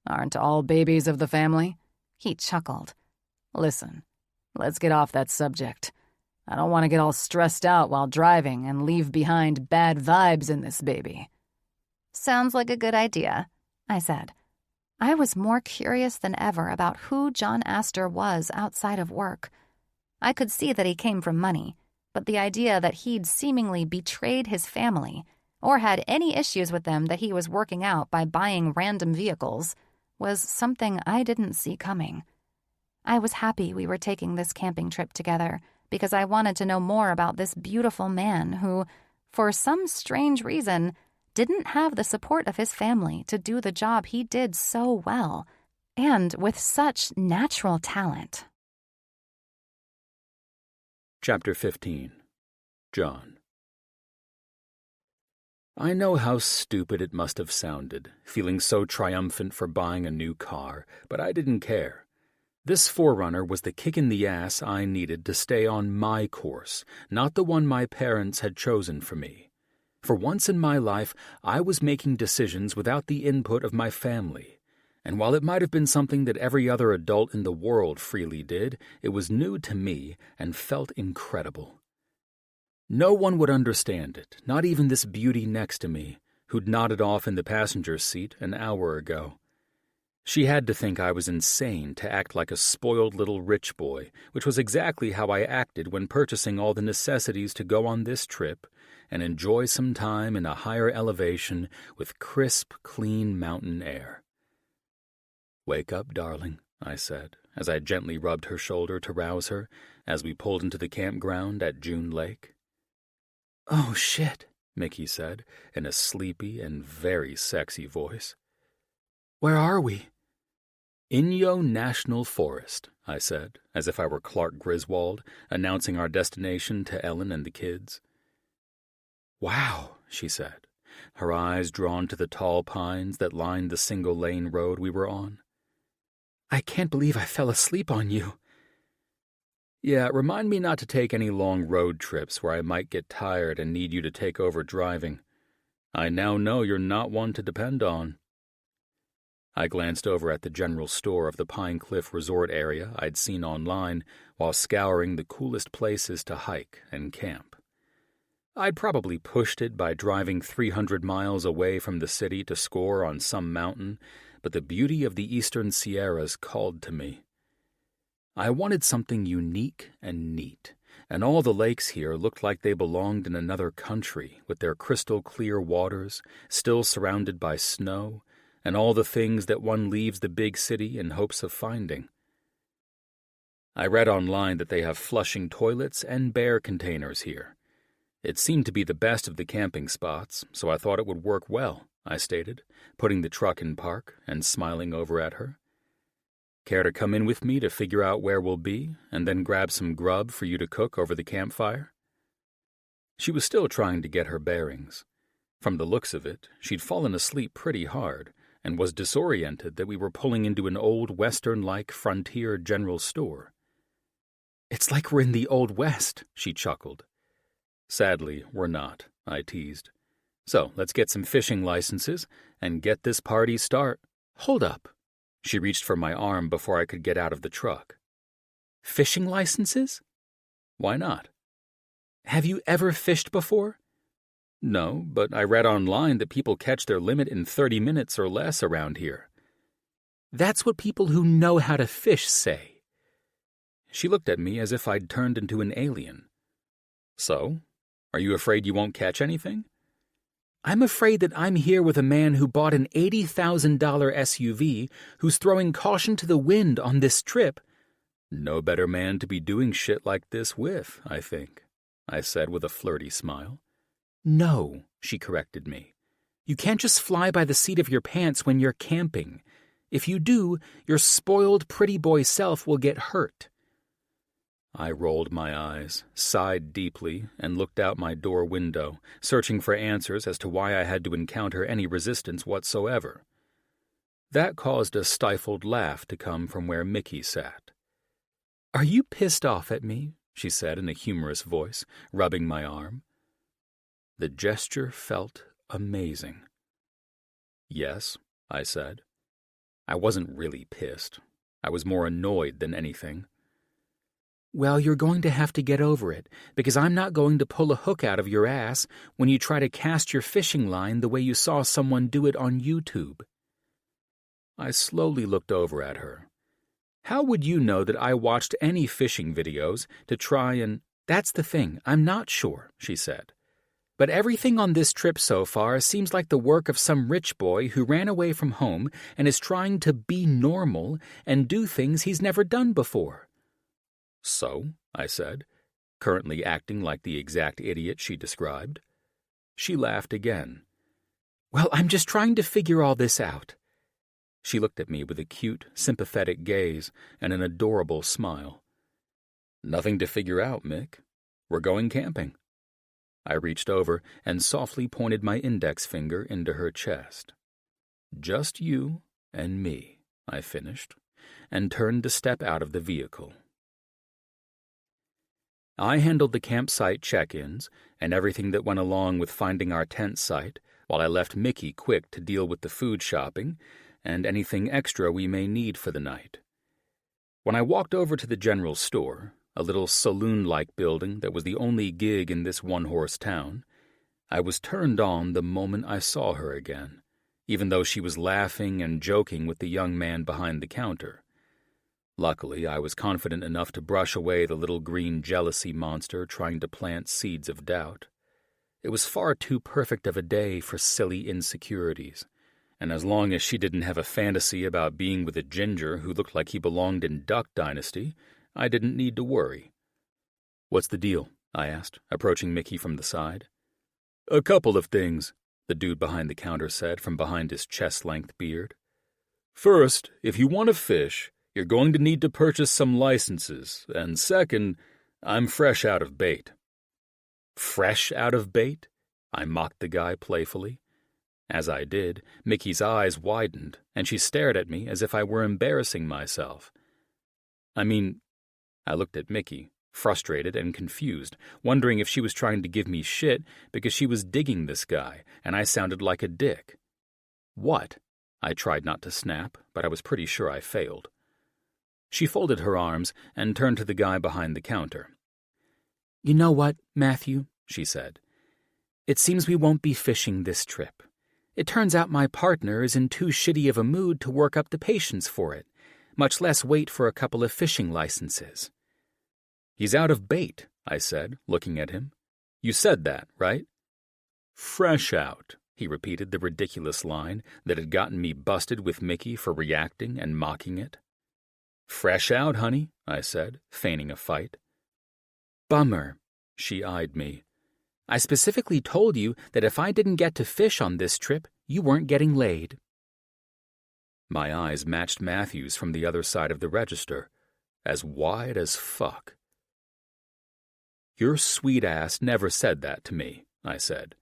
Aren't all babies of the family? He chuckled. Listen, let's get off that subject. I don't want to get all stressed out while driving and leave behind bad vibes in this baby. Sounds like a good idea, I said. I was more curious than ever about who John Aster was outside of work. I could see that he came from money, but the idea that he'd seemingly betrayed his family or had any issues with them that he was working out by buying random vehicles was something I didn't see coming. I was happy we were taking this camping trip together because I wanted to know more about this beautiful man who, for some strange reason, didn't have the support of his family to do the job he did so well, and with such natural talent. Chapter 15. John. I know how stupid it must have sounded, feeling so triumphant for buying a new car, but I didn't care. This Forerunner was the kick in the ass I needed to stay on my course, not the one my parents had chosen for me. For once in my life, I was making decisions without the input of my family. And while it might have been something that every other adult in the world freely did, it was new to me and felt incredible. No one would understand it, not even this beauty next to me, who'd nodded off in the passenger seat an hour ago. She had to think I was insane to act like a spoiled little rich boy, which was exactly how I acted when purchasing all the necessities to go on this trip and enjoy some time in a higher elevation with crisp, clean mountain air. "Wake up, darling," I said, as I gently rubbed her shoulder to rouse her as we pulled into the campground at June Lake. "Oh, shit," Mickey said, in a sleepy and very sexy voice. "Where are we?" "Inyo National Forest," I said, as if I were Clark Griswold, announcing our destination to Ellen and the kids. "Wow," she said, her eyes drawn to the tall pines that lined the single-lane road we were on. "I can't believe I fell asleep on you." Yeah, remind me not to take any long road trips where I might get tired and need you to take over driving. I now know you're not one to depend on. I glanced over at the general store of the Pine Cliff Resort area I'd seen online while scouring the coolest places to hike and camp. I'd probably pushed it by driving 300 miles away from the city to score on some mountain, but the beauty of the eastern Sierras called to me. I wanted something unique and neat, and all the lakes here looked like they belonged in another country with their crystal-clear waters, still surrounded by snow, and all the things that one leaves the big city in hopes of finding. I read online that they have flushing toilets and bear containers here. It seemed to be the best of the camping spots, so I thought it would work well, I stated, putting the truck in park and smiling over at her. Care to come in with me to figure out where we'll be, and then grab some grub for you to cook over the campfire? She was still trying to get her bearings. From the looks of it, she'd fallen asleep pretty hard, and was disoriented that we were pulling into an old Western-like frontier general store. "It's like we're in the Old West," she chuckled. "Sadly, we're not," I teased. "So, let's get some fishing licenses and get this party start." "Hold up." She reached for my arm before I could get out of the truck. "Fishing licenses?" "Why not?" "Have you ever fished before?" "No, but I read online that people catch their limit in 30 minutes or less around here." "That's what people who know how to fish say." She looked at me as if I'd turned into an alien. "So, are you afraid you won't catch anything?" "I'm afraid that I'm here with a man who bought an $80,000 SUV who's throwing caution to the wind on this trip." "No better man to be doing shit like this with, I think," I said with a flirty smile. "No," she corrected me. "You can't just fly by the seat of your pants when you're camping. If you do, your spoiled pretty boy self will get hurt." I rolled my eyes, sighed deeply, and looked out my door window, searching for answers as to why I had to encounter any resistance whatsoever. That caused a stifled laugh to come from where Mickey sat. "Are you pissed off at me?" she said in a humorous voice, rubbing my arm. The gesture felt amazing. "Yes," I said. I wasn't really pissed. I was more annoyed than anything. "Well, you're going to have to get over it, because I'm not going to pull a hook out of your ass when you try to cast your fishing line the way you saw someone do it on YouTube." I slowly looked over at her. "How would you know that I watched any fishing videos to try and—" "That's the thing, I'm not sure," she said. "But everything on this trip so far seems like the work of some rich boy who ran away from home and is trying to be normal and do things he's never done before." "So," I said, currently acting like the exact idiot she described. She laughed again. "Well, I'm just trying to figure all this out." She looked at me with a cute, sympathetic gaze and an adorable smile. "Nothing to figure out, Mick. We're going camping." I reached over and softly pointed my index finger into her chest. "Just you and me," I finished, and turned to step out of the vehicle. I handled the campsite check-ins and everything that went along with finding our tent site, while I left Mickey quick to deal with the food shopping and anything extra we may need for the night. When I walked over to the general store, a little saloon-like building that was the only gig in this one-horse town, I was turned on the moment I saw her again, even though she was laughing and joking with the young man behind the counter. Luckily, I was confident enough to brush away the little green jealousy monster trying to plant seeds of doubt. It was far too perfect of a day for silly insecurities, and as long as she didn't have a fantasy about being with a ginger who looked like he belonged in Duck Dynasty, I didn't need to worry. "What's the deal?" I asked, approaching Mickey from the side. "A couple of things," the dude behind the counter said from behind his chest-length beard. "First, if you want to fish, you're going to need to purchase some licenses, and second, I'm fresh out of bait." "Fresh out of bait?" I mocked the guy playfully. As I did, Mickey's eyes widened, and she stared at me as if I were embarrassing myself. "I mean, I looked at Mickey, frustrated and confused, wondering if she was trying to give me shit because she was digging this guy, and I sounded like a dick. What? I tried not to snap, but I was pretty sure I failed. She folded her arms and turned to the guy behind the counter. "You know what, Matthew," she said. "It seems we won't be fishing this trip. It turns out my partner is in too shitty of a mood to work up the patience for it, much less wait for a couple of fishing licenses." "He's out of bait," I said, looking at him. "You said that, right?" "Fresh out," he repeated the ridiculous line that had gotten me busted with Mickey for reacting and mocking it. "Fresh out, honey," I said, feigning a fight. "Bummer," she eyed me. "I specifically told you that if I didn't get to fish on this trip, you weren't getting laid." My eyes matched Matthew's from the other side of the register, as wide as fuck. "Your sweet ass never said that to me," I said.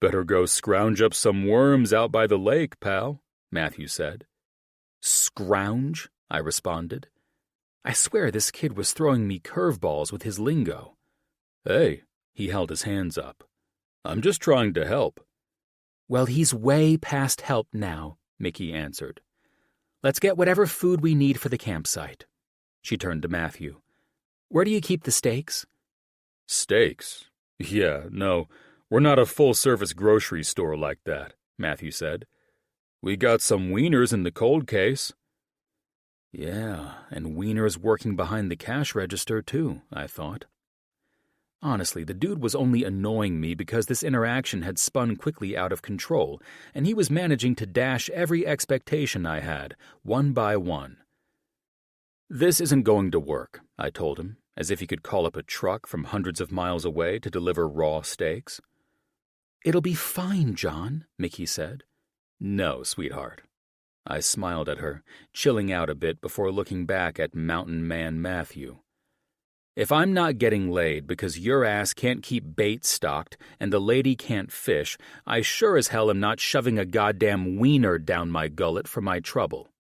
"Better go scrounge up some worms out by the lake, pal," Matthew said. "Scrounge?" I responded. I swear this kid was throwing me curveballs with his lingo. "Hey," he held his hands up. "I'm just trying to help." "Well, he's way past help now," Mickey answered. "Let's get whatever food we need for the campsite." She turned to Matthew. "Where do you keep the steaks?" "Steaks? Yeah, no, we're not a full-service grocery store like that," Matthew said. "We got some wieners in the cold case." Yeah, and wieners working behind the cash register, too, I thought. Honestly, the dude was only annoying me because this interaction had spun quickly out of control, and he was managing to dash every expectation I had, one by one. "This isn't going to work," I told him, as if he could call up a truck from hundreds of miles away to deliver raw steaks. "It'll be fine, John," Mickey said. "No, sweetheart." I smiled at her, chilling out a bit before looking back at Mountain Man Matthew. "If I'm not getting laid because your ass can't keep bait stocked and the lady can't fish, I sure as hell am not shoving a goddamn wiener down my gullet for my trouble."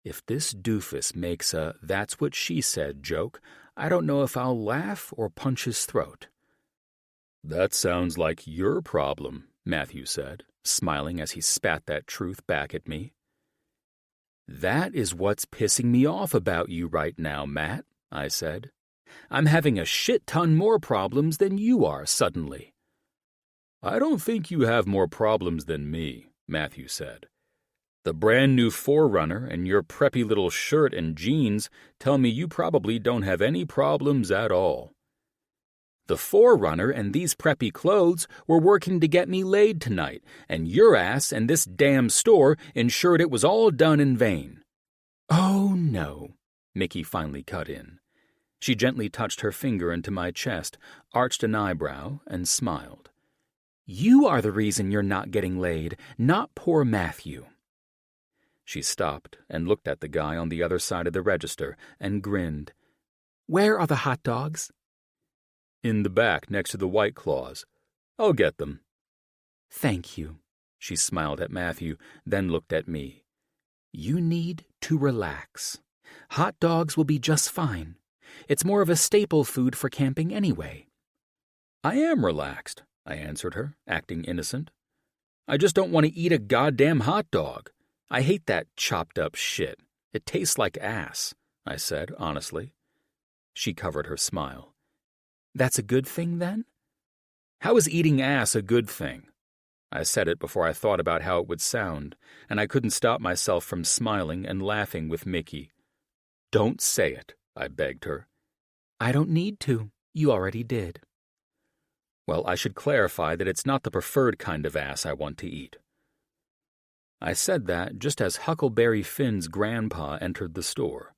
If this doofus makes a "that's what she said" joke, I don't know if I'll laugh or punch his throat. "That sounds like your problem," Matthew said, smiling as he spat that truth back at me. "That is what's pissing me off about you right now, Matt," I said. "I'm having a shit-ton more problems than you are suddenly." "I don't think you have more problems than me," Matthew said. "The brand-new 4Runner and your preppy little shirt and jeans tell me you probably don't have any problems at all." "The 4Runner and these preppy clothes were working to get me laid tonight, and your ass and this damn store ensured it was all done in vain." "Oh, no," Mickey finally cut in. She gently touched her finger into my chest, arched an eyebrow, and smiled. "You are the reason you're not getting laid, not poor Matthew." She stopped and looked at the guy on the other side of the register and grinned. "Where are the hot dogs?" "In the back next to the White Claws. I'll get them." "Thank you." She smiled at Matthew, then looked at me. "You need to relax. Hot dogs will be just fine. It's more of a staple food for camping anyway." "I am relaxed," I answered her, acting innocent. "I just don't want to eat a goddamn hot dog. I hate that chopped up shit. It tastes like ass," I said, honestly. She covered her smile. "That's a good thing, then?" "How is eating ass a good thing?" I said it before I thought about how it would sound, and I couldn't stop myself from smiling and laughing with Mickey. "Don't say it," I begged her. "I don't need to. You already did." "Well, I should clarify that it's not the preferred kind of ass I want to eat." I said that just as Huckleberry Finn's grandpa entered the store.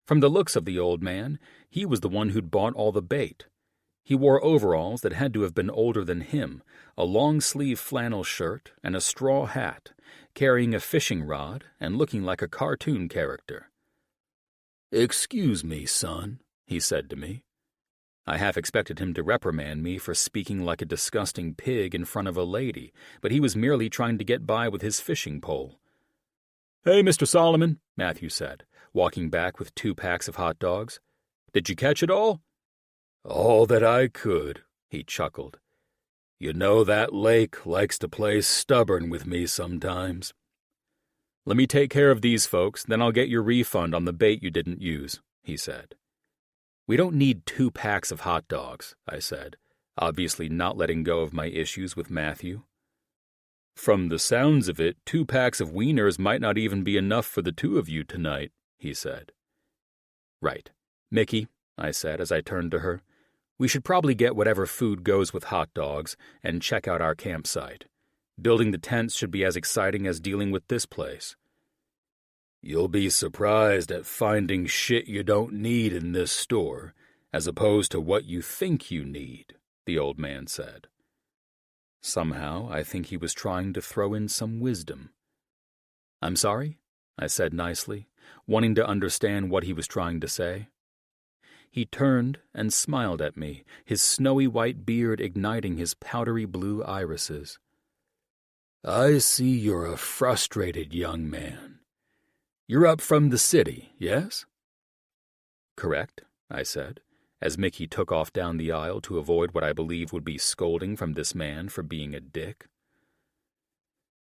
From the looks of the old man, he was the one who'd bought all the bait. He wore overalls that had to have been older than him, a long-sleeve flannel shirt, and a straw hat, carrying a fishing rod and looking like a cartoon character. "Excuse me, son," he said to me. I half expected him to reprimand me for speaking like a disgusting pig in front of a lady, but he was merely trying to get by with his fishing pole. "Hey, Mr. Solomon," Matthew said. walking back with 2 packs of hot dogs. "Did you catch it all?" "All that I could," he chuckled. "You know that lake likes to play stubborn with me sometimes." "Let me take care of these folks, then I'll get your refund on the bait you didn't use," he said. "We don't need 2 packs of hot dogs," I said, obviously not letting go of my issues with Matthew. "From the sounds of it, 2 packs of wieners might not even be enough for the 2 of you tonight," he said. "Right. Mickey," I said as I turned to her, "we should probably get whatever food goes with hot dogs and check out our campsite. Building the tents should be as exciting as dealing with this place." "You'll be surprised at finding shit you don't need in this store, as opposed to what you think you need," the old man said. Somehow, I think he was trying to throw in some wisdom. "I'm sorry," I said nicely, wanting to understand what he was trying to say. He turned and smiled at me, his snowy white beard igniting his powdery blue irises. "I see you're a frustrated young man. You're up from the city, yes?" "Correct," I said, as Mickey took off down the aisle to avoid what I believe would be scolding from this man for being a dick.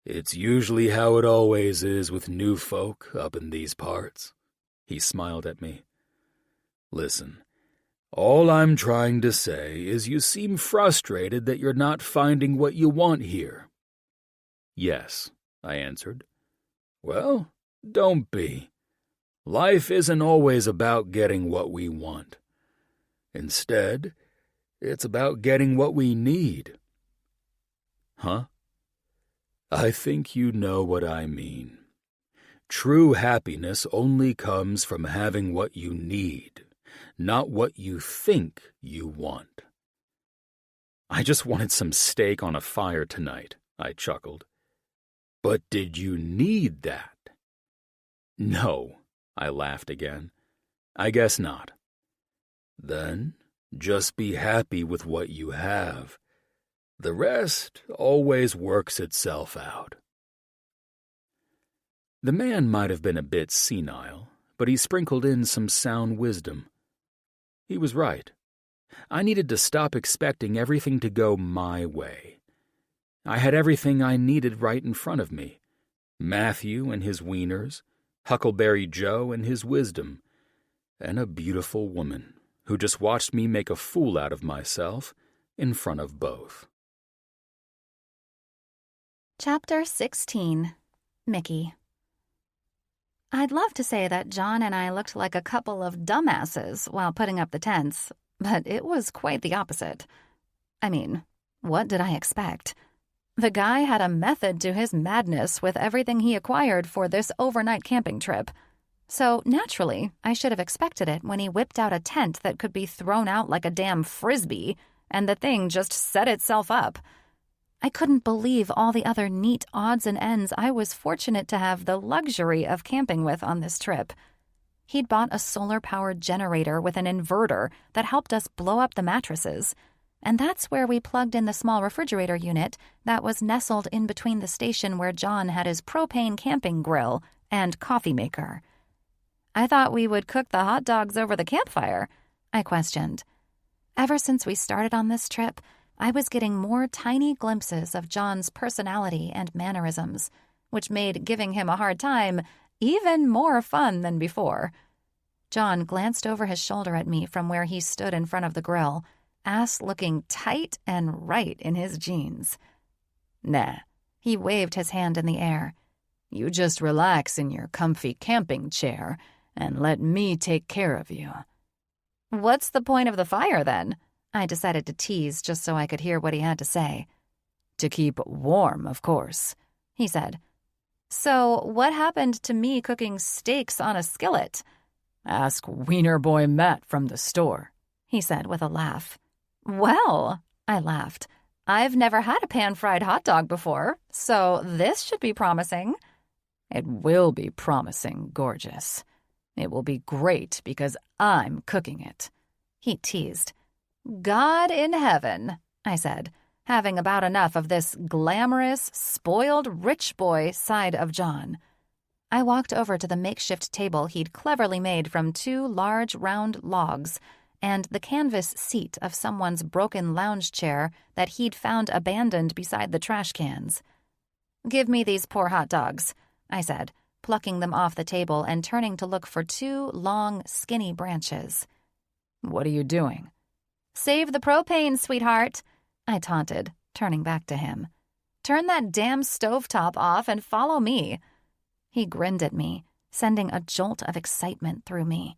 "It's usually how it always is with new folk up in these parts," he smiled at me. "Listen, all I'm trying to say is you seem frustrated that you're not finding what you want here." "Yes," I answered. "Well, don't be. Life isn't always about getting what we want. Instead, it's about getting what we need." "Huh?" "I think you know what I mean. True happiness only comes from having what you need, not what you think you want." "I just wanted some steak on a fire tonight," I chuckled. "But did you need that?" "No," I laughed again. "I guess not." "Then just be happy with what you have. The rest always works itself out." The man might have been a bit senile, but he sprinkled in some sound wisdom. He was right. I needed to stop expecting everything to go my way. I had everything I needed right in front of me. Matthew and his wieners, Huckleberry Joe and his wisdom, and a beautiful woman who just watched me make a fool out of myself in front of both. Chapter 16. Mickey. I'd love to say that John and I looked like a couple of dumbasses while putting up the tents, but it was quite the opposite. I mean, what did I expect? The guy had a method to his madness with everything he acquired for this overnight camping trip. So, naturally, I should have expected it when he whipped out a tent that could be thrown out like a damn frisbee, and the thing just set itself up. I couldn't believe all the other neat odds and ends I was fortunate to have the luxury of camping with on this trip. He'd bought a solar-powered generator with an inverter that helped us blow up the mattresses, and that's where we plugged in the small refrigerator unit that was nestled in between the station where John had his propane camping grill and coffee maker. "I thought we would cook the hot dogs over the campfire," I questioned. Ever since we started on this trip, I was getting more tiny glimpses of John's personality and mannerisms, which made giving him a hard time even more fun than before. John glanced over his shoulder at me from where he stood in front of the grill, ass looking tight and right in his jeans. "Nah," he waved his hand in the air. "You just relax in your comfy camping chair and let me take care of you." "What's the point of the fire, then?" I decided to tease just so I could hear what he had to say. "To keep warm, of course," he said. "So what happened to me cooking steaks on a skillet?" "Ask Wiener Boy Matt from the store," he said with a laugh. "Well," I laughed, "I've never had a pan-fried hot dog before, so this should be promising." "It will be promising, gorgeous. It will be great because I'm cooking it," he teased. "God in heaven," I said, having about enough of this glamorous, spoiled rich boy side of John. I walked over to the makeshift table he'd cleverly made from 2 large round logs and the canvas seat of someone's broken lounge chair that he'd found abandoned beside the trash cans. "Give me these poor hot dogs," I said, plucking them off the table and turning to look for 2 long, skinny branches. "What are you doing?" "Save the propane, sweetheart," I taunted, turning back to him. "Turn that damn stovetop off and follow me." He grinned at me, sending a jolt of excitement through me.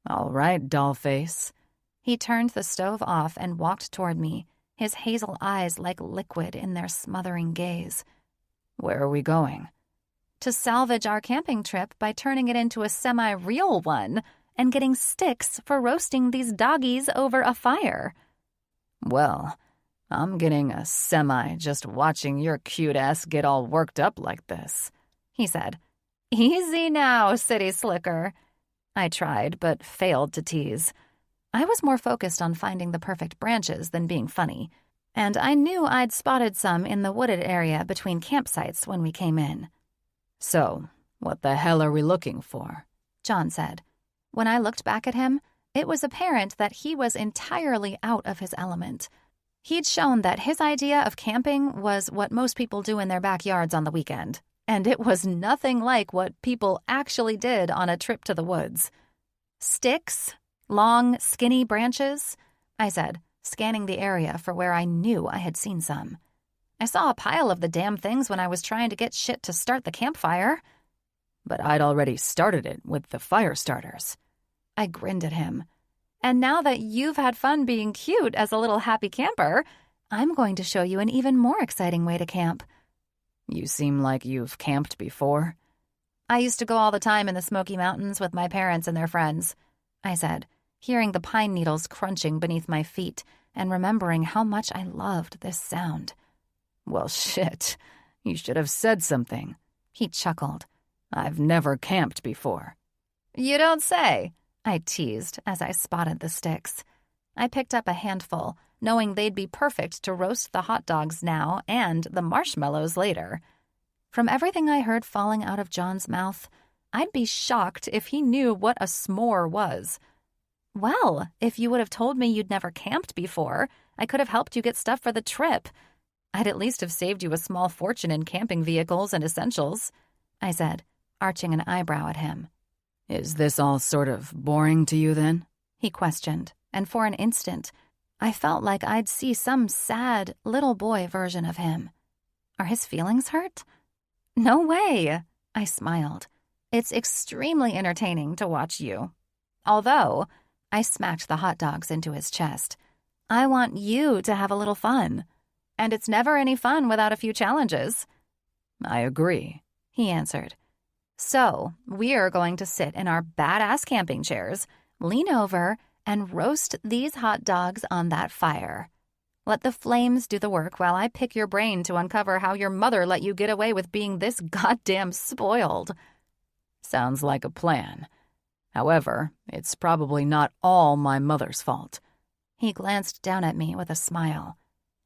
"All right, dollface." He turned the stove off and walked toward me, his hazel eyes like liquid in their smothering gaze. "Where are we going?" "To salvage our camping trip by turning it into a semi-real one and getting sticks for roasting these doggies over a fire." "Well, I'm getting a semi just watching your cute ass get all worked up like this," he said. "Easy now, city slicker." I tried, but failed to tease. I was more focused on finding the perfect branches than being funny, and I knew I'd spotted some in the wooded area between campsites when we came in. "So, what the hell are we looking for?" John said. When I looked back at him, it was apparent that he was entirely out of his element. He'd shown that his idea of camping was what most people do in their backyards on the weekend, and it was nothing like what people actually did on a trip to the woods. "Sticks? Long, skinny branches?" I said, scanning the area for where I knew I had seen some. "I saw a pile of the damn things when I was trying to get shit to start the campfire." "But I'd already started it with the fire starters." I grinned at him. "And now that you've had fun being cute as a little happy camper, I'm going to show you an even more exciting way to camp." "You seem like you've camped before." "I used to go all the time in the Smoky Mountains with my parents and their friends," I said, hearing the pine needles crunching beneath my feet and remembering how much I loved this sound. "Well, shit. You should have said something." He chuckled. "I've never camped before." "You don't say," I teased as I spotted the sticks. I picked up a handful, knowing they'd be perfect to roast the hot dogs now and the marshmallows later. From everything I heard falling out of John's mouth, I'd be shocked if he knew what a s'more was. "Well, if you would have told me you'd never camped before, I could have helped you get stuff for the trip. I'd at least have saved you a small fortune in camping vehicles and essentials," I said, arching an eyebrow at him. "Is this all sort of boring to you then?" he questioned, and for an instant, I felt like I'd see some sad little boy version of him. Are his feelings hurt? "No way," I smiled. "It's extremely entertaining to watch you. Although," I smacked the hot dogs into his chest, "I want you to have a little fun. And it's never any fun without a few challenges." "I agree," he answered. "So, we're going to sit in our badass camping chairs, lean over, and roast these hot dogs on that fire. Let the flames do the work while I pick your brain to uncover how your mother let you get away with being this goddamn spoiled." "Sounds like a plan. However, it's probably not all my mother's fault." He glanced down at me with a smile.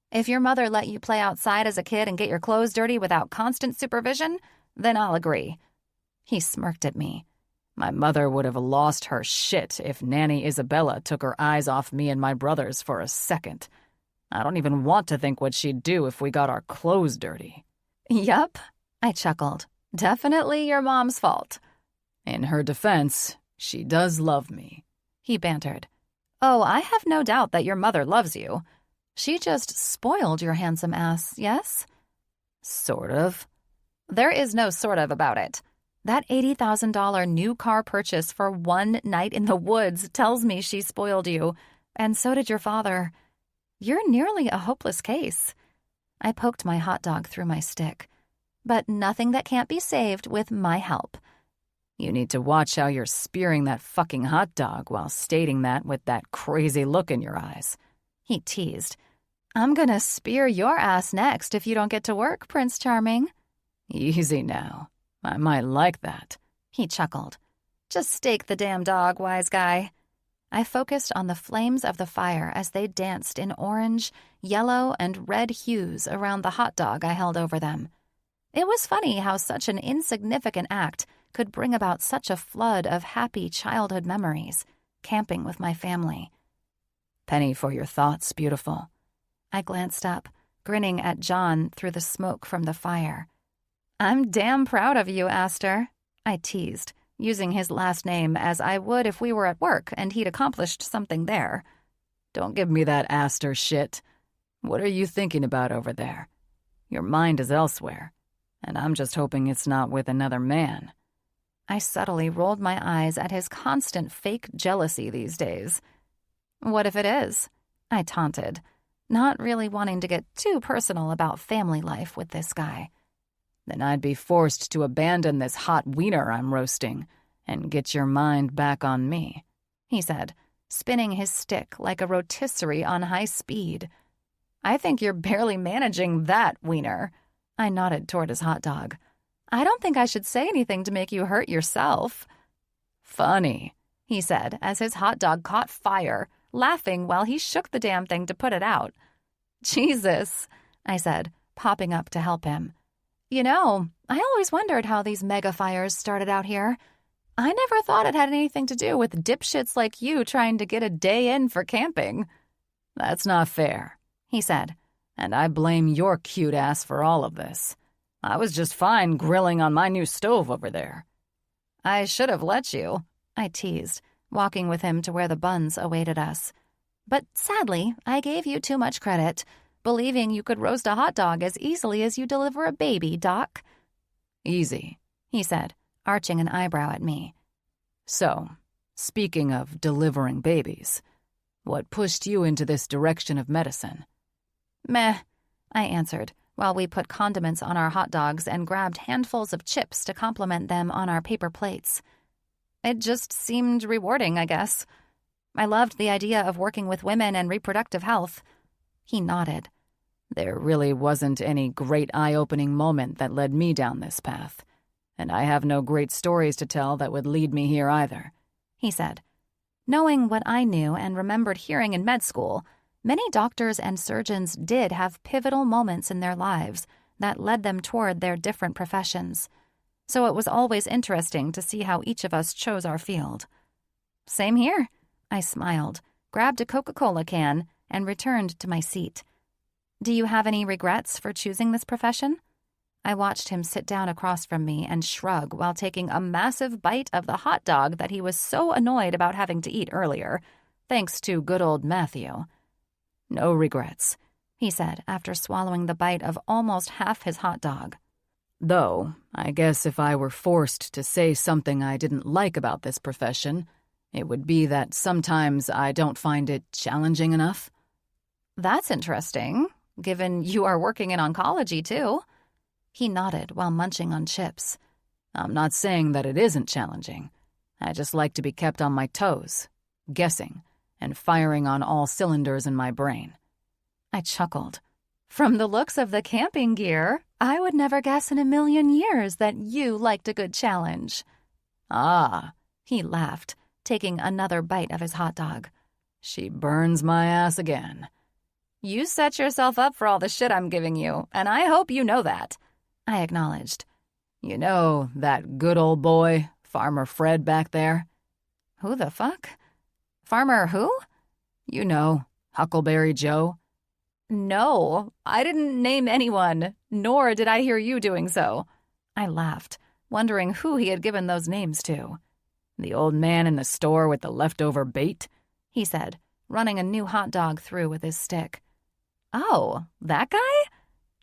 "If your mother let you play outside as a kid and get your clothes dirty without constant supervision, then I'll agree." He smirked at me. "My mother would have lost her shit if Nanny Isabella took her eyes off me and my brothers for a second. I don't even want to think what she'd do if we got our clothes dirty." "Yup," I chuckled. "Definitely your mom's fault." "In her defense, she does love me," he bantered. "Oh, I have no doubt that your mother loves you. She just spoiled your handsome ass, yes?" "Sort of." "There is no sort of about it. That $80,000 new car purchase for one night in the woods tells me she spoiled you, and so did your father. You're nearly a hopeless case." I poked my hot dog through my stick. "But nothing that can't be saved with my help." "You need to watch how you're spearing that fucking hot dog while stating that with that crazy look in your eyes," he teased. "I'm gonna spear your ass next if you don't get to work, Prince Charming." "Easy now. I might like that," he chuckled. "Just stake the damn dog, wise guy." I focused on the flames of the fire as they danced in orange, yellow, and red hues around the hot dog I held over them. It was funny how such an insignificant act could bring about such a flood of happy childhood memories, camping with my family. Penny for your thoughts, beautiful. I glanced up, grinning at John through the smoke from the fire. I'm damn proud of you, Aster, I teased, using his last name as I would if we were at work and he'd accomplished something there. Don't give me that Aster shit. What are you thinking about over there? Your mind is elsewhere, and I'm just hoping it's not with another man. I subtly rolled my eyes at his constant fake jealousy these days. What if it is? I taunted, not really wanting to get too personal about family life with this guy. Then I'd be forced to abandon this hot wiener I'm roasting and get your mind back on me, he said, spinning his stick like a rotisserie on high speed. I think you're barely managing that wiener. I nodded toward his hot dog. I don't think I should say anything to make you hurt yourself. Funny, he said as his hot dog caught fire, laughing while he shook the damn thing to put it out. Jesus, I said, popping up to help him. You know, I always wondered how these mega fires started out here. I never thought it had anything to do with dipshits like you trying to get a day in for camping. That's not fair, he said, and I blame your cute ass for all of this. I was just fine grilling on my new stove over there. I should have let you, I teased, walking with him to where the buns awaited us. But sadly, I gave you too much credit, believing you could roast a hot dog as easily as you deliver a baby, Doc. Easy, he said, arching an eyebrow at me. So, speaking of delivering babies, what pushed you into this direction of medicine? Meh, I answered, while we put condiments on our hot dogs and grabbed handfuls of chips to complement them on our paper plates. It just seemed rewarding, I guess. I loved the idea of working with women and reproductive health. He nodded. There really wasn't any great eye-opening moment that led me down this path, and I have no great stories to tell that would lead me here either, he said. Knowing what I knew and remembered hearing in med school, many doctors and surgeons did have pivotal moments in their lives that led them toward their different professions. So it was always interesting to see how each of us chose our field. Same here, I smiled, grabbed a Coca-Cola can, and returned to my seat. Do you have any regrets for choosing this profession? I watched him sit down across from me and shrug while taking a massive bite of the hot dog that he was so annoyed about having to eat earlier, thanks to good old Matthew. No regrets, he said after swallowing the bite of almost half his hot dog. Though, I guess if I were forced to say something I didn't like about this profession, it would be that sometimes I don't find it challenging enough. That's interesting, given you are working in oncology, too. He nodded while munching on chips. I'm not saying that it isn't challenging. I just like to be kept on my toes, guessing, and firing on all cylinders in my brain. I chuckled. From the looks of the camping gear, I would never guess in a million years that you liked a good challenge. Ah, he laughed, taking another bite of his hot dog. She burns my ass again. You set yourself up for all the shit I'm giving you, and I hope you know that, I acknowledged. You know that good old boy, Farmer Fred back there? Who the fuck? Farmer who? You know, Huckleberry Joe. No, I didn't name anyone, nor did I hear you doing so. I laughed, wondering who he had given those names to. The old man in the store with the leftover bait, he said, running a new hot dog through with his stick. Oh, that guy?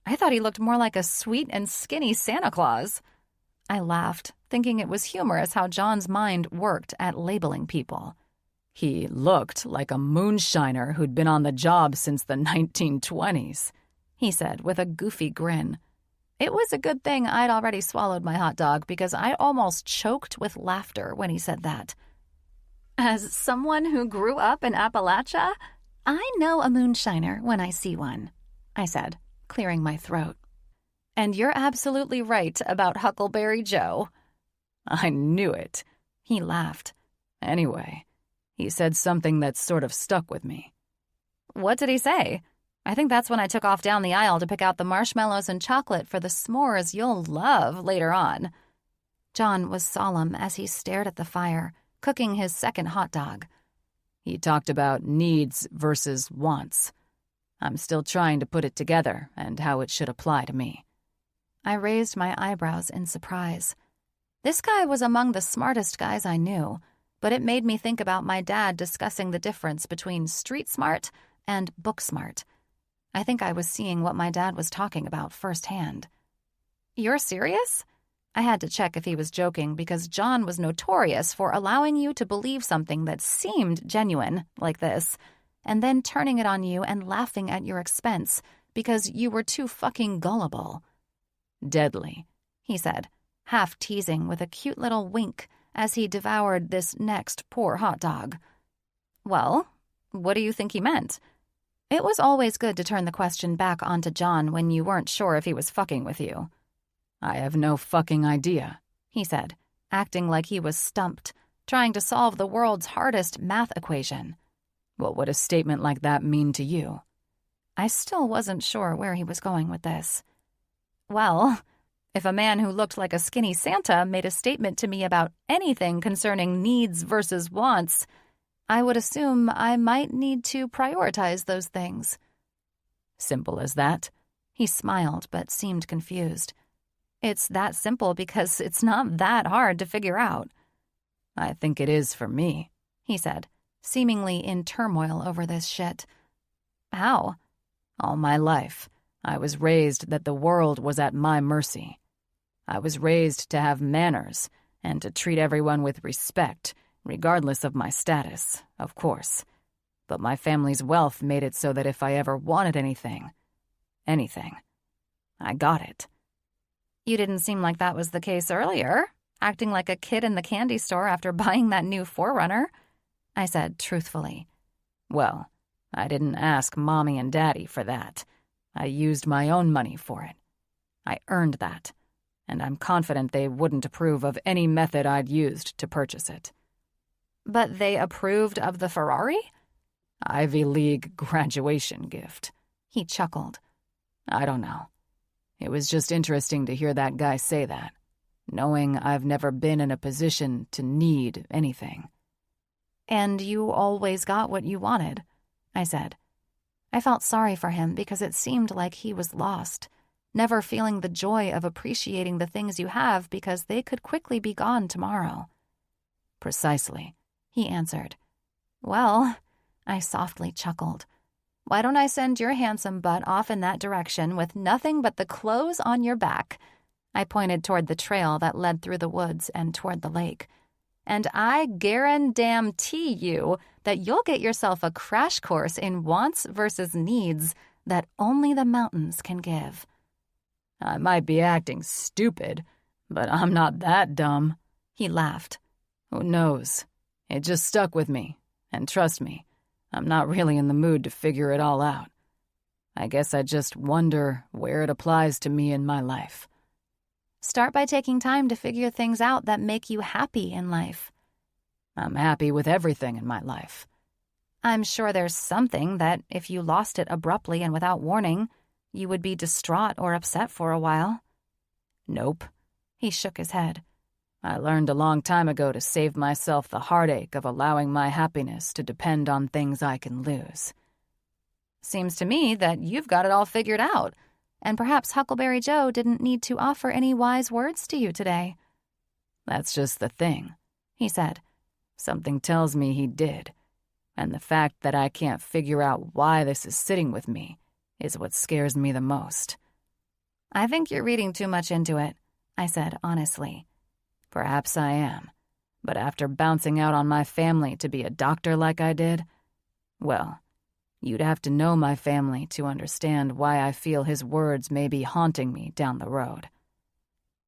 I thought he looked more like a sweet and skinny Santa Claus. I laughed, thinking it was humorous how John's mind worked at labeling people. He looked like a moonshiner who'd been on the job since the 1920s, he said with a goofy grin. It was a good thing I'd already swallowed my hot dog because I almost choked with laughter when he said that. As someone who grew up in Appalachia, I know a moonshiner when I see one, I said, clearing my throat. And you're absolutely right about Huckleberry Joe. I knew it, he laughed. Anyway, he said something that sort of stuck with me. What did he say? I think that's when I took off down the aisle to pick out the marshmallows and chocolate for the s'mores you'll love later on." John was solemn as he stared at the fire, cooking his second hot dog. "He talked about needs versus wants. I'm still trying to put it together and how it should apply to me." I raised my eyebrows in surprise. This guy was among the smartest guys I knew, but it made me think about my dad discussing the difference between street smart and book smart. I think I was seeing what my dad was talking about firsthand. "You're serious?" I had to check if he was joking because John was notorious for allowing you to believe something that seemed genuine, like this, and then turning it on you and laughing at your expense because you were too fucking gullible. "Deadly," he said, half teasing with a cute little wink as he devoured this next poor hot dog. "Well, what do you think he meant?" It was always good to turn the question back onto John when you weren't sure if he was fucking with you. "I have no fucking idea," he said, acting like he was stumped, trying to solve the world's hardest math equation. "What would a statement like that mean to you?" I still wasn't sure where he was going with this. "Well, if a man who looked like a skinny Santa made a statement to me about anything concerning needs versus wants, I would assume I might need to prioritize those things." "Simple as that?" He smiled but seemed confused. "It's that simple because it's not that hard to figure out." "I think it is for me," he said, seemingly in turmoil over this shit. "How?" "All my life, I was raised that the world was at my mercy. I was raised to have manners and to treat everyone with respect, regardless of my status, of course. But my family's wealth made it so that if I ever wanted anything, I got it." "You didn't seem like that was the case earlier, acting like a kid in the candy store after buying that new 4Runner, I said truthfully. "Well, I didn't ask Mommy and Daddy for that. I used my own money for it. I earned that, and I'm confident they wouldn't approve of any method I'd used to purchase it." "But they approved of the Ferrari?" "Ivy League graduation gift." He chuckled. "I don't know. It was just interesting to hear that guy say that, knowing I've never been in a position to need anything." "And you always got what you wanted," I said. I felt sorry for him because it seemed like he was lost, never feeling the joy of appreciating the things you have because they could quickly be gone tomorrow. "Precisely," he answered. "Well," I softly chuckled, "why don't I send your handsome butt off in that direction with nothing but the clothes on your back?" I pointed toward the trail that led through the woods and toward the lake. "And I guarantee you that you'll get yourself a crash course in wants versus needs that only the mountains can give." "I might be acting stupid, but I'm not that dumb," he laughed. "Who knows? It just stuck with me, and trust me, I'm not really in the mood to figure it all out. I guess I just wonder where it applies to me in my life." "Start by taking time to figure things out that make you happy in life." "I'm happy with everything in my life." "I'm sure there's something that, if you lost it abruptly and without warning, you would be distraught or upset for a while." "Nope." He shook his head. "I learned a long time ago to save myself the heartache of allowing my happiness to depend on things I can lose." "Seems to me that you've got it all figured out, and perhaps Huckleberry Joe didn't need to offer any wise words to you today." "That's just the thing," he said. "Something tells me he did, and the fact that I can't figure out why this is sitting with me is what scares me the most." "I think you're reading too much into it," I said honestly. "Perhaps I am, but after bouncing out on my family to be a doctor like I did, well, you'd have to know my family to understand why I feel his words may be haunting me down the road."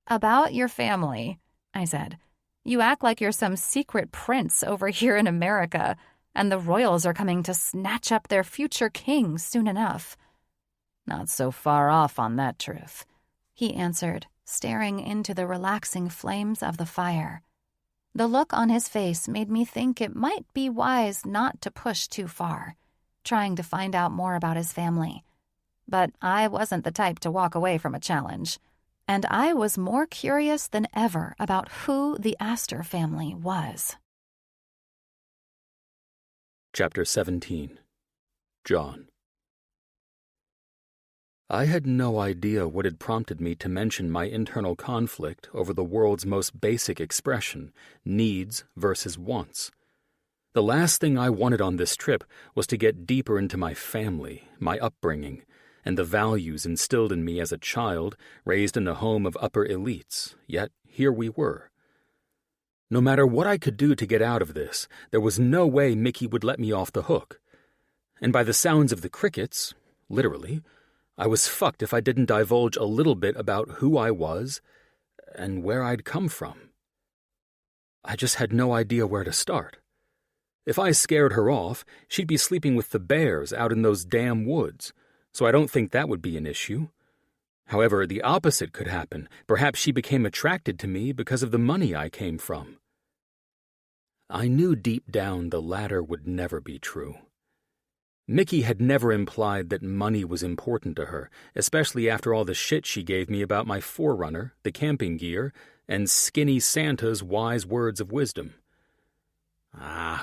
"About your family," I said. "You act like you're some secret prince over here in America, and the royals are coming to snatch up their future king soon enough." "Not so far off on that truth," he answered, staring into the relaxing flames of the fire. The look on his face made me think it might be wise not to push too far, trying to find out more about his family, but I wasn't the type to walk away from a challenge. And I was more curious than ever about who the Aster family was. Chapter 17. John. I had no idea what had prompted me to mention my internal conflict over the world's most basic expression, needs versus wants. The last thing I wanted on this trip was to get deeper into my family, my upbringing, and the values instilled in me as a child raised in a home of upper elites, yet here we were. No matter what I could do to get out of this, there was no way Mickey would let me off the hook. And by the sounds of the crickets, literally, I was fucked if I didn't divulge a little bit about who I was and where I'd come from. I just had no idea where to start. If I scared her off, she'd be sleeping with the bears out in those damn woods, so I don't think that would be an issue. However, the opposite could happen. Perhaps she became attracted to me because of the money I came from. I knew deep down the latter would never be true. Mickey had never implied that money was important to her, especially after all the shit she gave me about my Forerunner, the camping gear, and Skinny Santa's wise words of wisdom.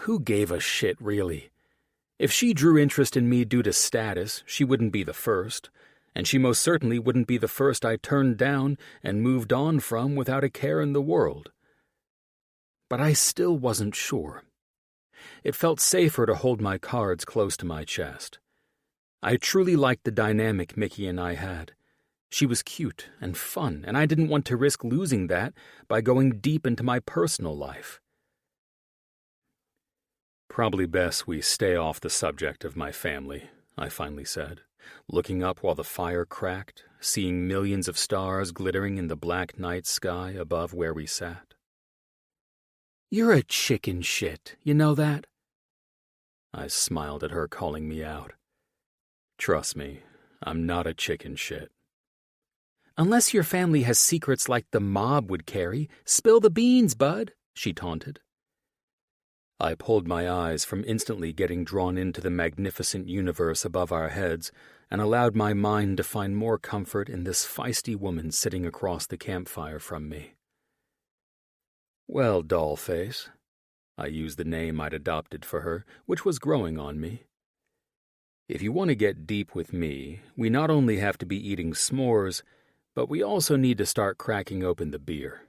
Who gave a shit, really? If she drew interest in me due to status, she wouldn't be the first, and she most certainly wouldn't be the first I turned down and moved on from without a care in the world. But I still wasn't sure. It felt safer to hold my cards close to my chest. I truly liked the dynamic Mickey and I had. She was cute and fun, and I didn't want to risk losing that by going deep into my personal life. Probably best we stay off the subject of my family, I finally said, looking up while the fire cracked, seeing millions of stars glittering in the black night sky above where we sat. You're a chicken shit, you know that? I smiled at her, calling me out. Trust me, I'm not a chicken shit. Unless your family has secrets like the mob would carry, spill the beans, bud, she taunted. I pulled my eyes from instantly getting drawn into the magnificent universe above our heads and allowed my mind to find more comfort in this feisty woman sitting across the campfire from me. Well, Dollface, I used the name I'd adopted for her, which was growing on me. If you want to get deep with me, we not only have to be eating s'mores, but we also need to start cracking open the beer.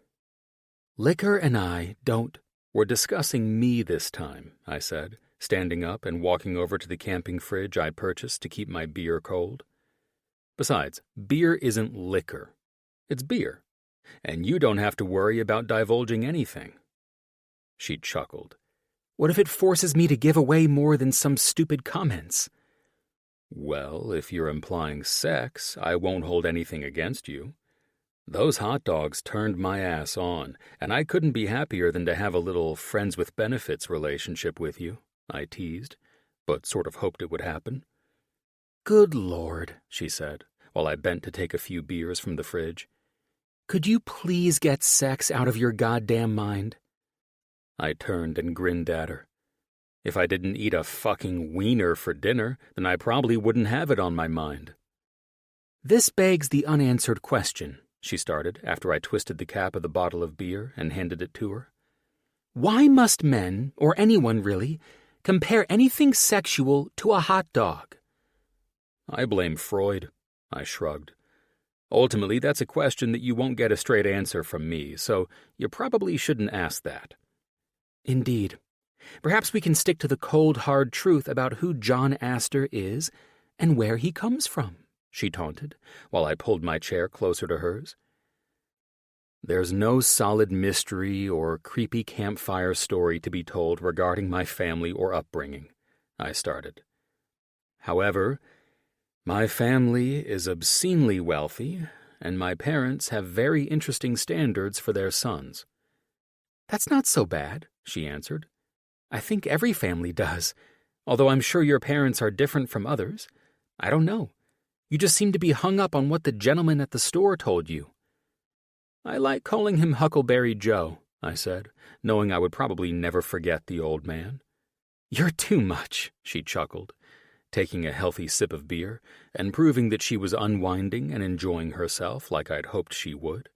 Liquor and I don't. We're discussing me this time, I said, standing up and walking over to the camping fridge I purchased to keep my beer cold. Besides, beer isn't liquor. It's beer. And you don't have to worry about divulging anything. She chuckled. What if it forces me to give away more than some stupid comments? Well, if you're implying sex, I won't hold anything against you. Those hot dogs turned my ass on, and I couldn't be happier than to have a little friends with benefits relationship with you, I teased, but sort of hoped it would happen. Good Lord, she said, while I bent to take a few beers from the fridge. Could you please get sex out of your goddamn mind? I turned and grinned at her. If I didn't eat a fucking wiener for dinner, then I probably wouldn't have it on my mind. This begs the unanswered question, she started after I twisted the cap of the bottle of beer and handed it to her. Why must men, or anyone really, compare anything sexual to a hot dog? I blame Freud, I shrugged. Ultimately, that's a question that you won't get a straight answer from me, so you probably shouldn't ask that. Indeed. Perhaps we can stick to the cold, hard truth about who John Aster is and where he comes from, she taunted, while I pulled my chair closer to hers. There's no solid mystery or creepy campfire story to be told regarding my family or upbringing, I started. However, my family is obscenely wealthy, and my parents have very interesting standards for their sons. That's not so bad, she answered. I think every family does, although I'm sure your parents are different from others. I don't know. You just seem to be hung up on what the gentleman at the store told you. I like calling him Huckleberry Joe, I said, knowing I would probably never forget the old man. You're too much, she chuckled. taking a healthy sip of beer and proving that she was unwinding and enjoying herself like I'd hoped she would.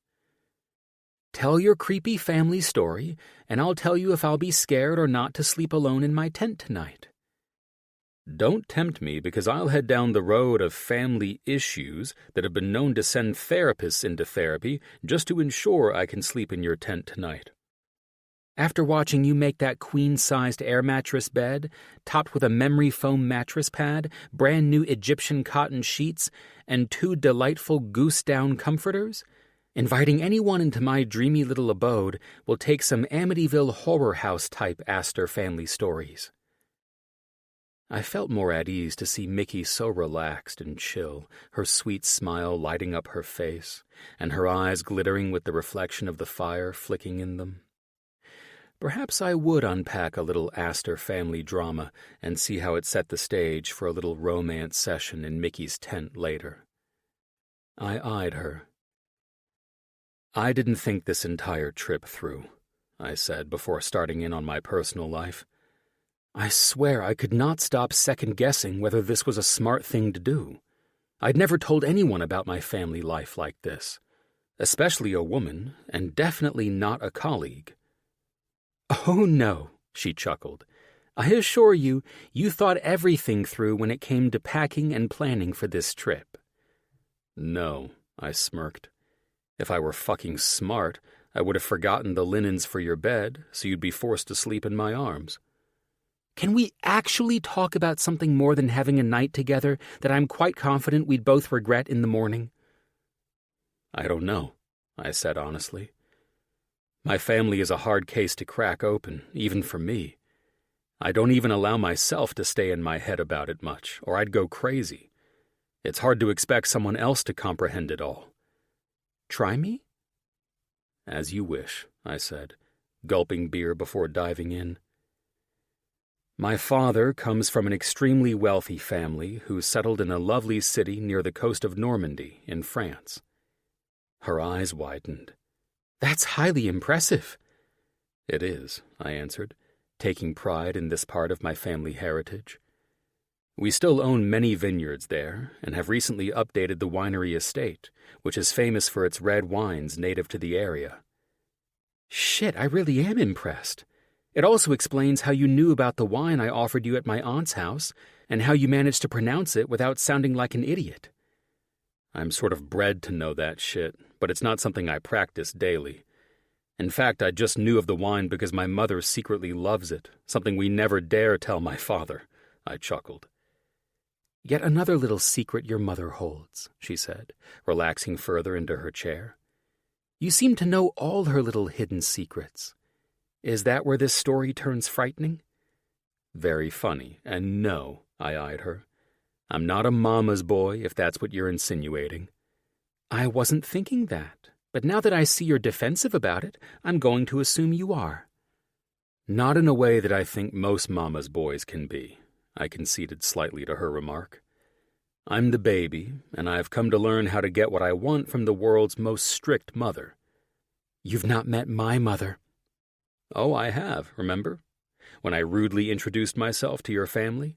"Tell your creepy family story, and I'll tell you if I'll be scared or not to sleep alone in my tent tonight." "Don't tempt me, because I'll head down the road of family issues that have been known to send therapists into therapy just to ensure I can sleep in your tent tonight." "After watching you make that queen-sized air mattress bed, topped with a memory foam mattress pad, brand new Egyptian cotton sheets, and 2 delightful goose-down comforters, inviting anyone into my dreamy little abode will take some Amityville horror house-type Aster family stories." I felt more at ease to see Mickey so relaxed and chill, her sweet smile lighting up her face, and her eyes glittering with the reflection of the fire flicking in them. Perhaps I would unpack a little Aster family drama and see how it set the stage for a little romance session in Mickey's tent later. I eyed her. "I didn't think this entire trip through," I said before starting in on my personal life. "I swear I could not stop second-guessing whether this was a smart thing to do. I'd never told anyone about my family life like this, especially a woman, and definitely not a colleague." "Oh, no," she chuckled. "I assure you, you thought everything through when it came to packing and planning for this trip." "No," I smirked. "If I were fucking smart, I would have forgotten the linens for your bed, so you'd be forced to sleep in my arms." "Can we actually talk about something more than having a night together that I'm quite confident we'd both regret in the morning?" "I don't know," I said honestly. "My family is a hard case to crack open, even for me. I don't even allow myself to stay in my head about it much, or I'd go crazy. It's hard to expect someone else to comprehend it all." "Try me?" "As you wish," I said, gulping beer before diving in. "My father comes from an extremely wealthy family who settled in a lovely city near the coast of Normandy in France." Her eyes widened. "That's highly impressive." "It is," I answered, taking pride in this part of my family heritage. "We still own many vineyards there and have recently updated the winery estate, which is famous for its red wines native to the area." "Shit, I really am impressed. It also explains how you knew about the wine I offered you at my aunt's house and how you managed to pronounce it without sounding like an idiot." "I'm sort of bred to know that shit, but it's not something I practice daily. In fact, I just knew of the wine because my mother secretly loves it, something we never dare tell my father," I chuckled. "Yet another little secret your mother holds," she said, relaxing further into her chair. "You seem to know all her little hidden secrets. Is that where this story turns frightening?" "Very funny, and no," I eyed her. "I'm not a mama's boy, if that's what you're insinuating." "I wasn't thinking that, but now that I see you're defensive about it, I'm going to assume you are." "Not in a way that I think most mama's boys can be," I conceded slightly to her remark. "I'm the baby, and I've come to learn how to get what I want from the world's most strict mother." "You've not met my mother." "Oh, I have, remember? When I rudely introduced myself to your family?"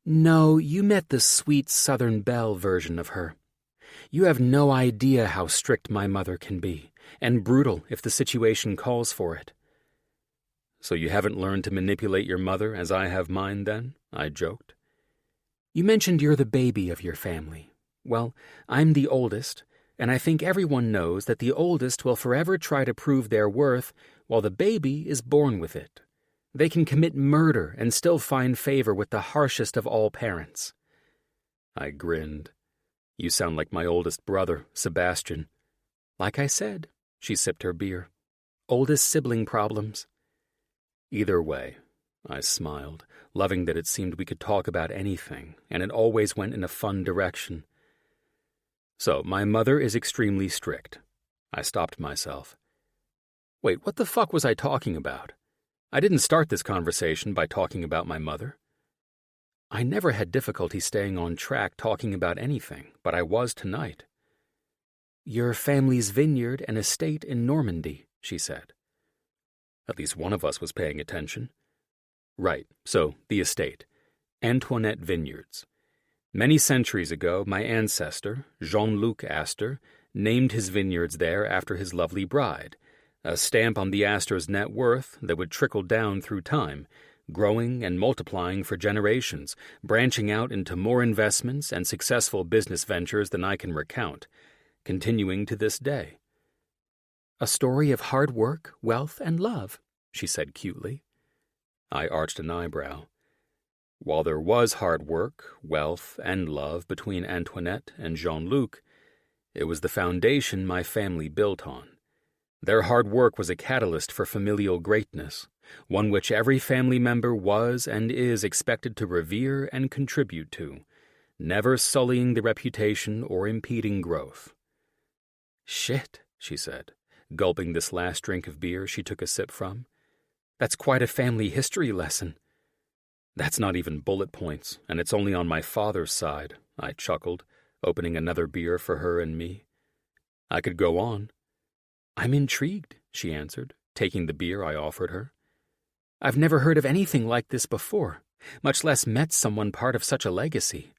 "No, you met the sweet Southern Belle version of her. You have no idea how strict my mother can be, and brutal if the situation calls for it." "So you haven't learned to manipulate your mother as I have mine, then?" I joked. "You mentioned you're the baby of your family. Well, I'm the oldest, and I think everyone knows that the oldest will forever try to prove their worth while the baby is born with it. They can commit murder and still find favor with the harshest of all parents." I grinned. "You sound like my oldest brother, Sebastian." "Like I said," she sipped her beer. "Oldest sibling problems." "Either way," I smiled, loving that it seemed we could talk about anything, and it always went in a fun direction. "So, my mother is extremely strict." I stopped myself. Wait, what the fuck was I talking about? I didn't start this conversation by talking about my mother. I never had difficulty staying on track talking about anything, but I was tonight. "Your family's vineyard and estate in Normandy," she said. At least one of us was paying attention. "Right, so the estate. Antoinette Vineyards. Many centuries ago, my ancestor, Jean-Luc Aster, named his vineyards there after his lovely bride, a stamp on the Aster's net worth that would trickle down through time, growing and multiplying for generations, branching out into more investments and successful business ventures than I can recount, continuing to this day. "A story of hard work, wealth, and love," she said cutely. I arched an eyebrow. While there was hard work, wealth, and love between Antoinette and Jean-Luc, it was the foundation my family built on. Their hard work was a catalyst for familial greatness, one which every family member was and is expected to revere and contribute to, never sullying the reputation or impeding growth. "Shit," she said, gulping this last drink of beer she took a sip from. "That's quite a family history lesson." "That's not even bullet points, and it's only on my father's side," I chuckled, opening another beer for her and me. I could go on. "I'm intrigued," she answered, taking the beer I offered her. "I've never heard of anything like this before, much less met someone part of such a legacy."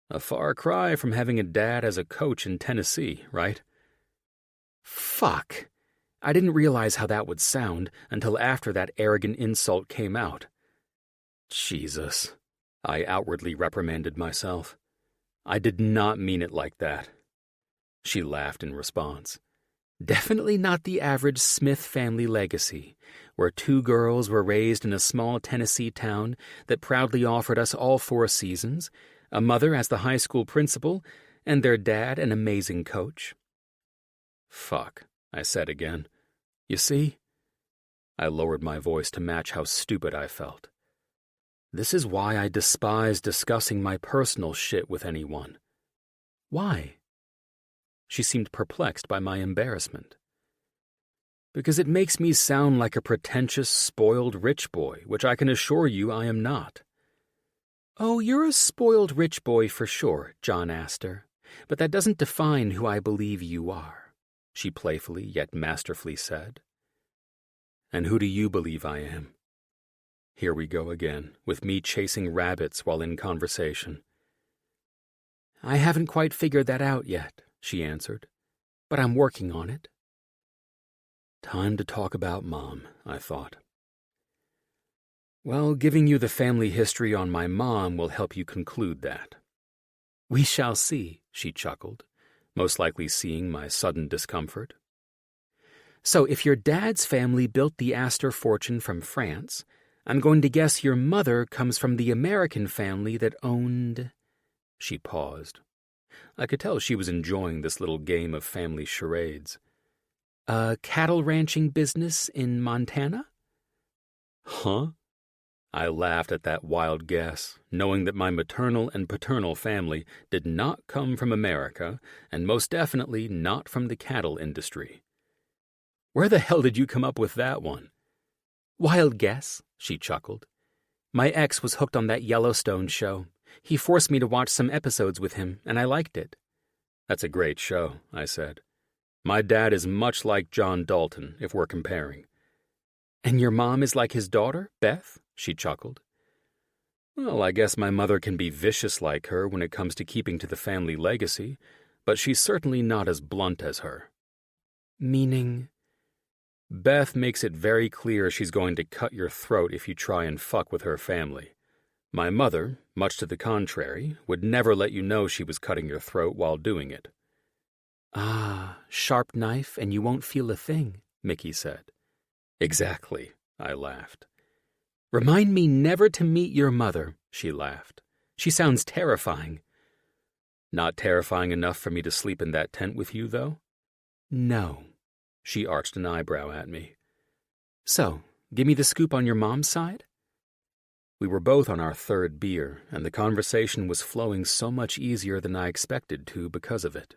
A far cry from having a dad as a coach in Tennessee, right? Fuck. I didn't realize how that would sound until after that arrogant insult came out. Jesus. I outwardly reprimanded myself. I did not mean it like that. She laughed in response. "Definitely not the average Smith family legacy, where two girls were raised in a small Tennessee town that proudly offered us all 4 seasons, a mother as the high school principal, and their dad an amazing coach." "Fuck," I said again. "You see?" I lowered my voice to match how stupid I felt. "This is why I despise discussing my personal shit with anyone." "Why?" She seemed perplexed by my embarrassment. "Because it makes me sound like a pretentious, spoiled rich boy, which I can assure you I am not." "Oh, you're a spoiled rich boy for sure, John Aster, but that doesn't define who I believe you are," she playfully yet masterfully said. "And who do you believe I am?" Here we go again, with me chasing rabbits while in conversation. "I haven't quite figured that out yet," she answered, "but I'm working on it." Time to talk about Mom, I thought. Well, giving you the family history on my mom will help you conclude that. "We shall see," she chuckled, most likely seeing my sudden discomfort. "So if your dad's family built the Aster fortune from France, I'm going to guess your mother comes from the American family that owned—" She paused. I could tell she was enjoying this little game of family charades. "A cattle ranching business in Montana?" "Huh?" I laughed at that wild guess, knowing that my maternal and paternal family did not come from America, and most definitely not from the cattle industry. "Where the hell did you come up with that one?" "Wild guess," she chuckled. "My ex was hooked on that Yellowstone show. He forced me to watch some episodes with him, and I liked it." "That's a great show," I said. "My dad is much like John Dalton, if we're comparing." "And your mom is like his daughter, Beth?" she chuckled. "Well, I guess my mother can be vicious like her when it comes to keeping to the family legacy, but she's certainly not as blunt as her." "Meaning?" "Beth makes it very clear she's going to cut your throat if you try and fuck with her family. My mother, much to the contrary, would never let you know she was cutting your throat while doing it." "Ah, sharp knife and you won't feel a thing," Mickey said. "Exactly," I laughed. "Remind me never to meet your mother," she laughed. "She sounds terrifying." "Not terrifying enough for me to sleep in that tent with you, though?" "No." She arched an eyebrow at me. "So, give me the scoop on your mom's side?" We were both on our 3rd beer, and the conversation was flowing so much easier than I expected to because of it.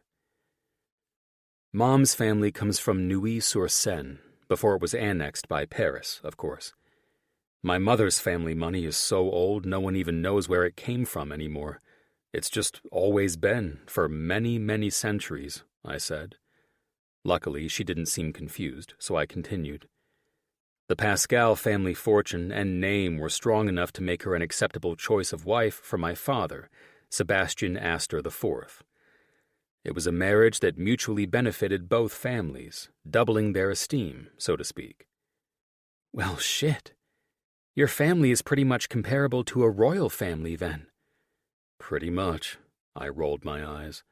Mom's family comes from Neuilly-sur-Seine, before it was annexed by Paris, of course. My mother's family money is so old no one even knows where it came from anymore. It's just always been, for many, many centuries, I said. Luckily, she didn't seem confused, so I continued. The Pascal family fortune and name were strong enough to make her an acceptable choice of wife for my father, Sebastian Aster IV. It was a marriage that mutually benefited both families, doubling their esteem, so to speak. Well, shit. Your family is pretty much comparable to a royal family, then. Pretty much, I rolled my eyes.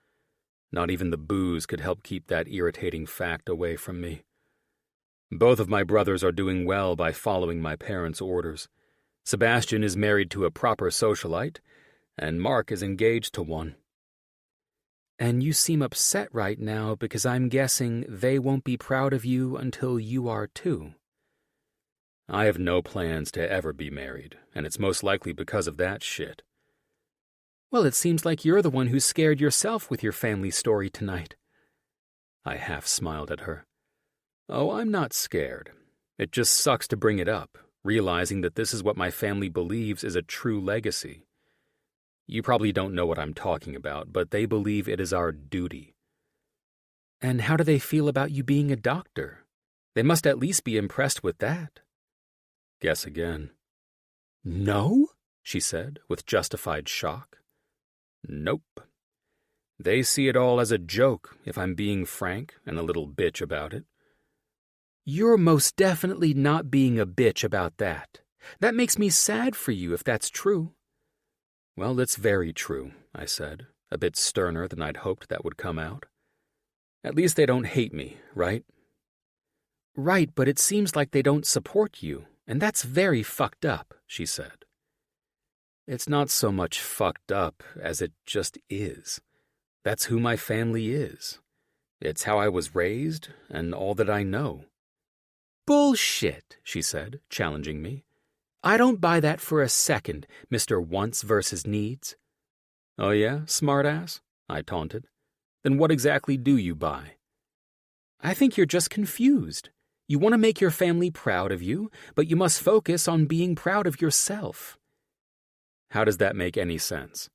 Not even the booze could help keep that irritating fact away from me. Both of my brothers are doing well by following my parents' orders. Sebastian is married to a proper socialite, and Mark is engaged to one. And you seem upset right now because I'm guessing they won't be proud of you until you are too. I have no plans to ever be married, and it's most likely because of that shit. Well, it seems like you're the one who scared yourself with your family story tonight. I half smiled at her. Oh, I'm not scared. It just sucks to bring it up, realizing that this is what my family believes is a true legacy. You probably don't know what I'm talking about, but they believe it is our duty. And how do they feel about you being a doctor? They must at least be impressed with that. Guess again. No? She said, with justified shock. Nope. They see it all as a joke, if I'm being frank and a little bitch about it. You're most definitely not being a bitch about that. That makes me sad for you if that's true. Well, it's very true, I said, a bit sterner than I'd hoped that would come out. At least they don't hate me, right? Right, but it seems like they don't support you, and that's very fucked up, she said. It's not so much fucked up as it just is. That's who my family is. It's how I was raised and all that I know. Bullshit, she said, challenging me. I don't buy that for a second, Mr. Wants versus Needs. Oh yeah, smartass? I taunted. Then what exactly do you buy? I think you're just confused. You want to make your family proud of you, but you must focus on being proud of yourself. How does that make any sense?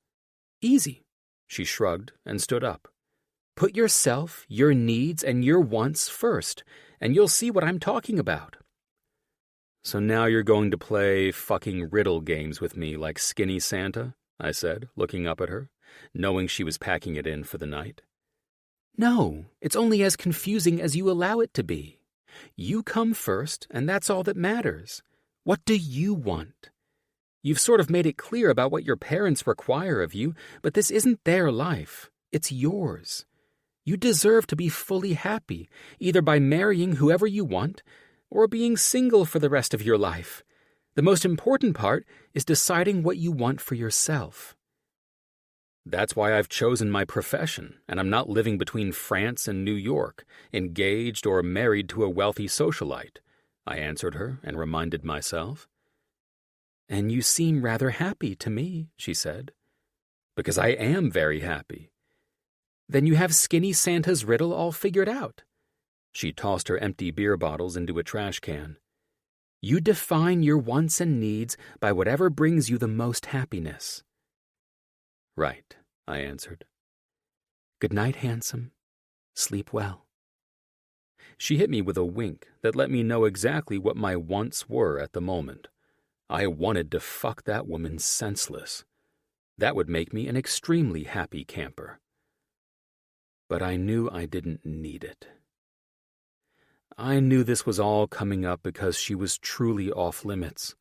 Easy. She shrugged and stood up. Put yourself, your needs, and your wants first, and you'll see what I'm talking about. So now you're going to play fucking riddle games with me like Skinny Santa? I said, looking up at her, knowing she was packing it in for the night. No, it's only as confusing as you allow it to be. You come first, and that's all that matters. What do you want? You've sort of made it clear about what your parents require of you, but this isn't their life. It's yours. You deserve to be fully happy, either by marrying whoever you want or being single for the rest of your life. The most important part is deciding what you want for yourself. That's why I've chosen my profession, and I'm not living between France and New York, engaged or married to a wealthy socialite, I answered her and reminded myself. And you seem rather happy to me, she said. Because I am very happy. Then you have Skinny Santa's riddle all figured out. She tossed her empty beer bottles into a trash can. You define your wants and needs by whatever brings you the most happiness. Right, I answered. Good night, handsome. Sleep well. She hit me with a wink that let me know exactly what my wants were at the moment. I wanted to fuck that woman senseless. That would make me an extremely happy camper. But I knew I didn't need it. I knew this was all coming up because she was truly off limits.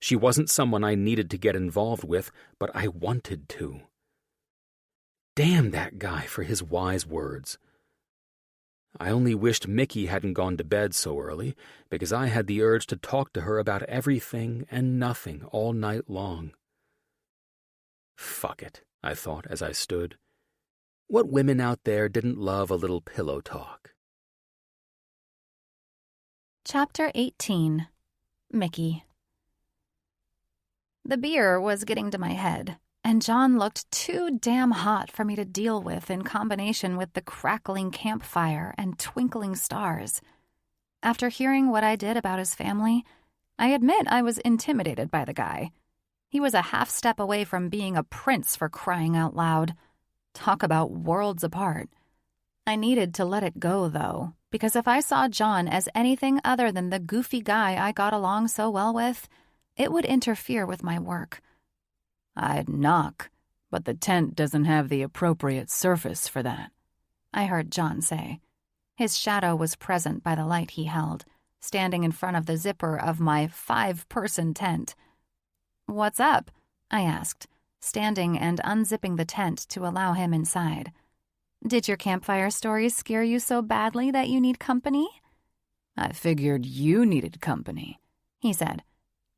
She wasn't someone I needed to get involved with, but I wanted to. Damn that guy for his wise words. I only wished Mickey hadn't gone to bed so early, because I had the urge to talk to her about everything and nothing all night long. Fuck it, I thought as I stood. What women out there didn't love a little pillow talk? Chapter 18. Mickey. The beer was getting to my head, and John looked too damn hot for me to deal with in combination with the crackling campfire and twinkling stars. After hearing what I did about his family, I admit I was intimidated by the guy. He was a half step away from being a prince, for crying out loud. Talk about worlds apart. I needed to let it go, though, because if I saw John as anything other than the goofy guy I got along so well with, it would interfere with my work. I'd knock, but the tent doesn't have the appropriate surface for that, I heard John say. His shadow was present by the light he held, standing in front of the zipper of my 5-person tent. "What's up?" I asked, standing and unzipping the tent to allow him inside. "Did your campfire stories scare you so badly that you need company?" I figured you needed company, he said.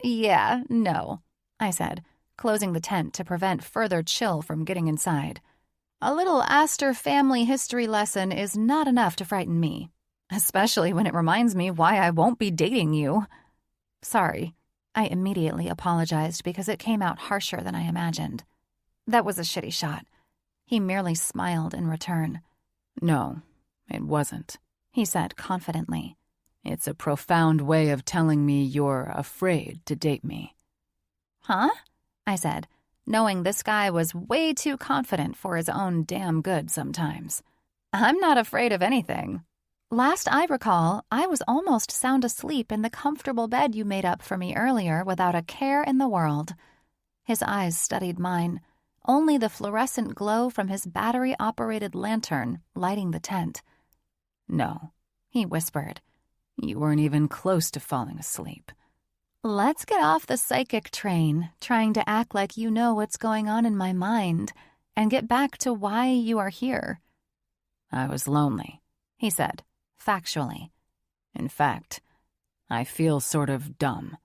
"Yeah, no," I said, closing the tent to prevent further chill from getting inside. "A little Aster family history lesson is not enough to frighten me, especially when it reminds me why I won't be dating you." "Sorry," I immediately apologized because it came out harsher than I imagined. "That was a shitty shot." He merely smiled in return. "No, it wasn't," he said confidently. "It's a profound way of telling me you're afraid to date me." "Huh?" I said, knowing this guy was way too confident for his own damn good sometimes. "I'm not afraid of anything. Last I recall, I was almost sound asleep in the comfortable bed you made up for me earlier without a care in the world." His eyes studied mine, only the fluorescent glow from his battery-operated lantern lighting the tent. "No," he whispered. "You weren't even close to falling asleep." "Let's get off the psychic train, trying to act like you know what's going on in my mind, and get back to why you are here." "I was lonely," he said, factually. "In fact, I feel sort of dumb."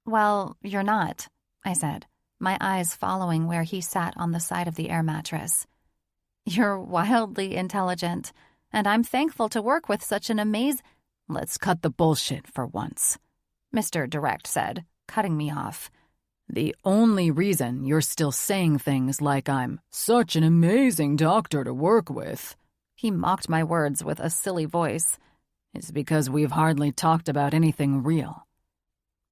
"Well, you're not," I said, my eyes following where he sat on the side of the air mattress. "You're wildly intelligent, and I'm thankful to work with such an "Let's cut the bullshit for once," Mr. Direct said, cutting me off. "The only reason you're still saying things like I'm such an amazing doctor to work with," he mocked my words with a silly voice, "is because we've hardly talked about anything real."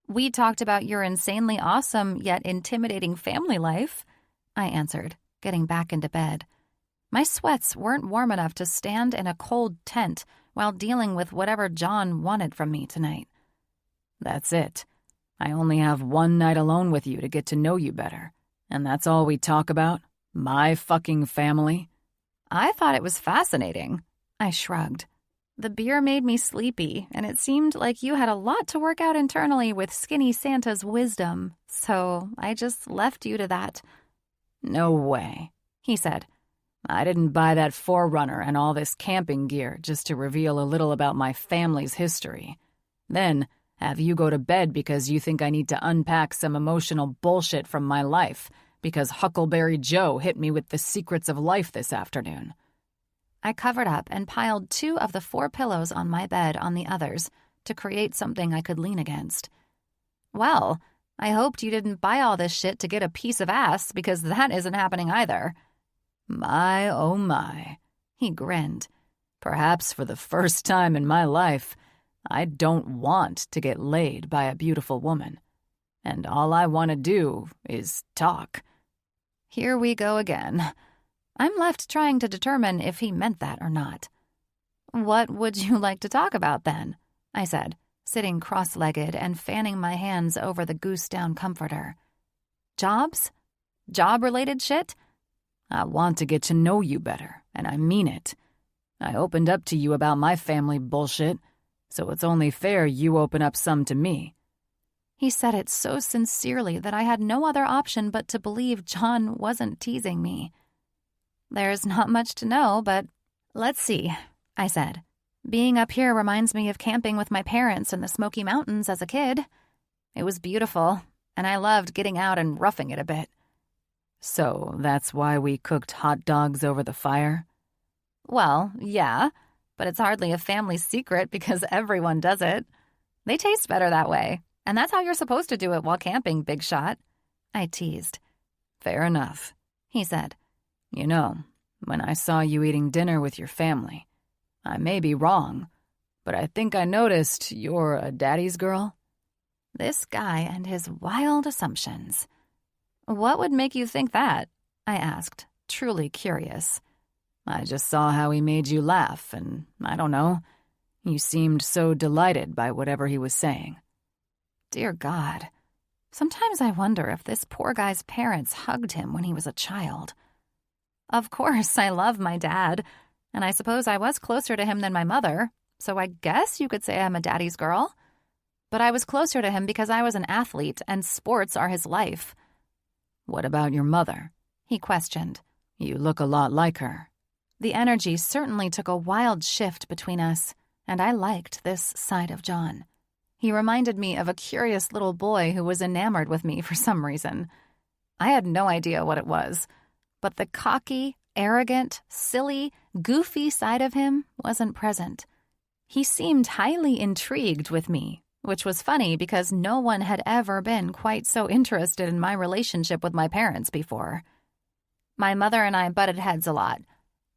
"We talked about your insanely awesome yet intimidating family life," I answered, getting back into bed. My sweats weren't warm enough to stand in a cold tent while dealing with whatever John wanted from me tonight. "That's it. I only have one night alone with you to get to know you better. And that's all we talk about? My fucking family?" "I thought it was fascinating." I shrugged. "The beer made me sleepy, and it seemed like you had a lot to work out internally with Skinny Santa's wisdom, so I just left you to that." "No way," he said. "I didn't buy that Forerunner and all this camping gear just to reveal a little about my family's history. Then have you go to bed because you think I need to unpack some emotional bullshit from my life because Huckleberry Joe hit me with the secrets of life this afternoon." I covered up and piled 2 of the 4 pillows on my bed on the others to create something I could lean against. "Well, I hoped you didn't buy all this shit to get a piece of ass, because that isn't happening either." "My, oh my," he grinned. "Perhaps for the first time in my life, I don't want to get laid by a beautiful woman. And all I want to do is talk." Here we go again. I'm left trying to determine if he meant that or not. "What would you like to talk about, then?" I said, sitting cross-legged and fanning my hands over the goose-down comforter. "Jobs? Job-related shit?" "I want to get to know you better, and I mean it. I opened up to you about my family bullshit, so it's only fair you open up some to me." He said it so sincerely that I had no other option but to believe John wasn't teasing me. "There's not much to know, but let's see," I said. "Being up here reminds me of camping with my parents in the Smoky Mountains as a kid. It was beautiful, and I loved getting out and roughing it a bit." "So that's why we cooked hot dogs over the fire?" "Well, yeah, but it's hardly a family secret because everyone does it. They taste better that way, and that's how you're supposed to do it while camping, big shot," I teased. "Fair enough," he said. "You know, when I saw you eating dinner with your family, I may be wrong, but I think I noticed you're a daddy's girl." This guy and his wild assumptions. "What would make you think that?" I asked, truly curious. "I just saw how he made you laugh, and I don't know, You seemed so delighted by whatever he was saying. Dear God. Sometimes I wonder if this poor guy's parents hugged him when he was a child. Of course, I love my dad, and I suppose I was closer to him than my mother, so I guess you could say I'm a daddy's girl. But I was closer to him because I was an athlete, and sports are his life. What about your mother? He questioned. You look a lot like her. The energy certainly took a wild shift between us, and I liked this side of John. He reminded me of a curious little boy who was enamored with me for some reason. I had no idea what it was, but the cocky, arrogant, silly, goofy side of him wasn't present. He seemed highly intrigued with me, which was funny because no one had ever been quite so interested in my relationship with my parents before. My mother and I butted heads a lot.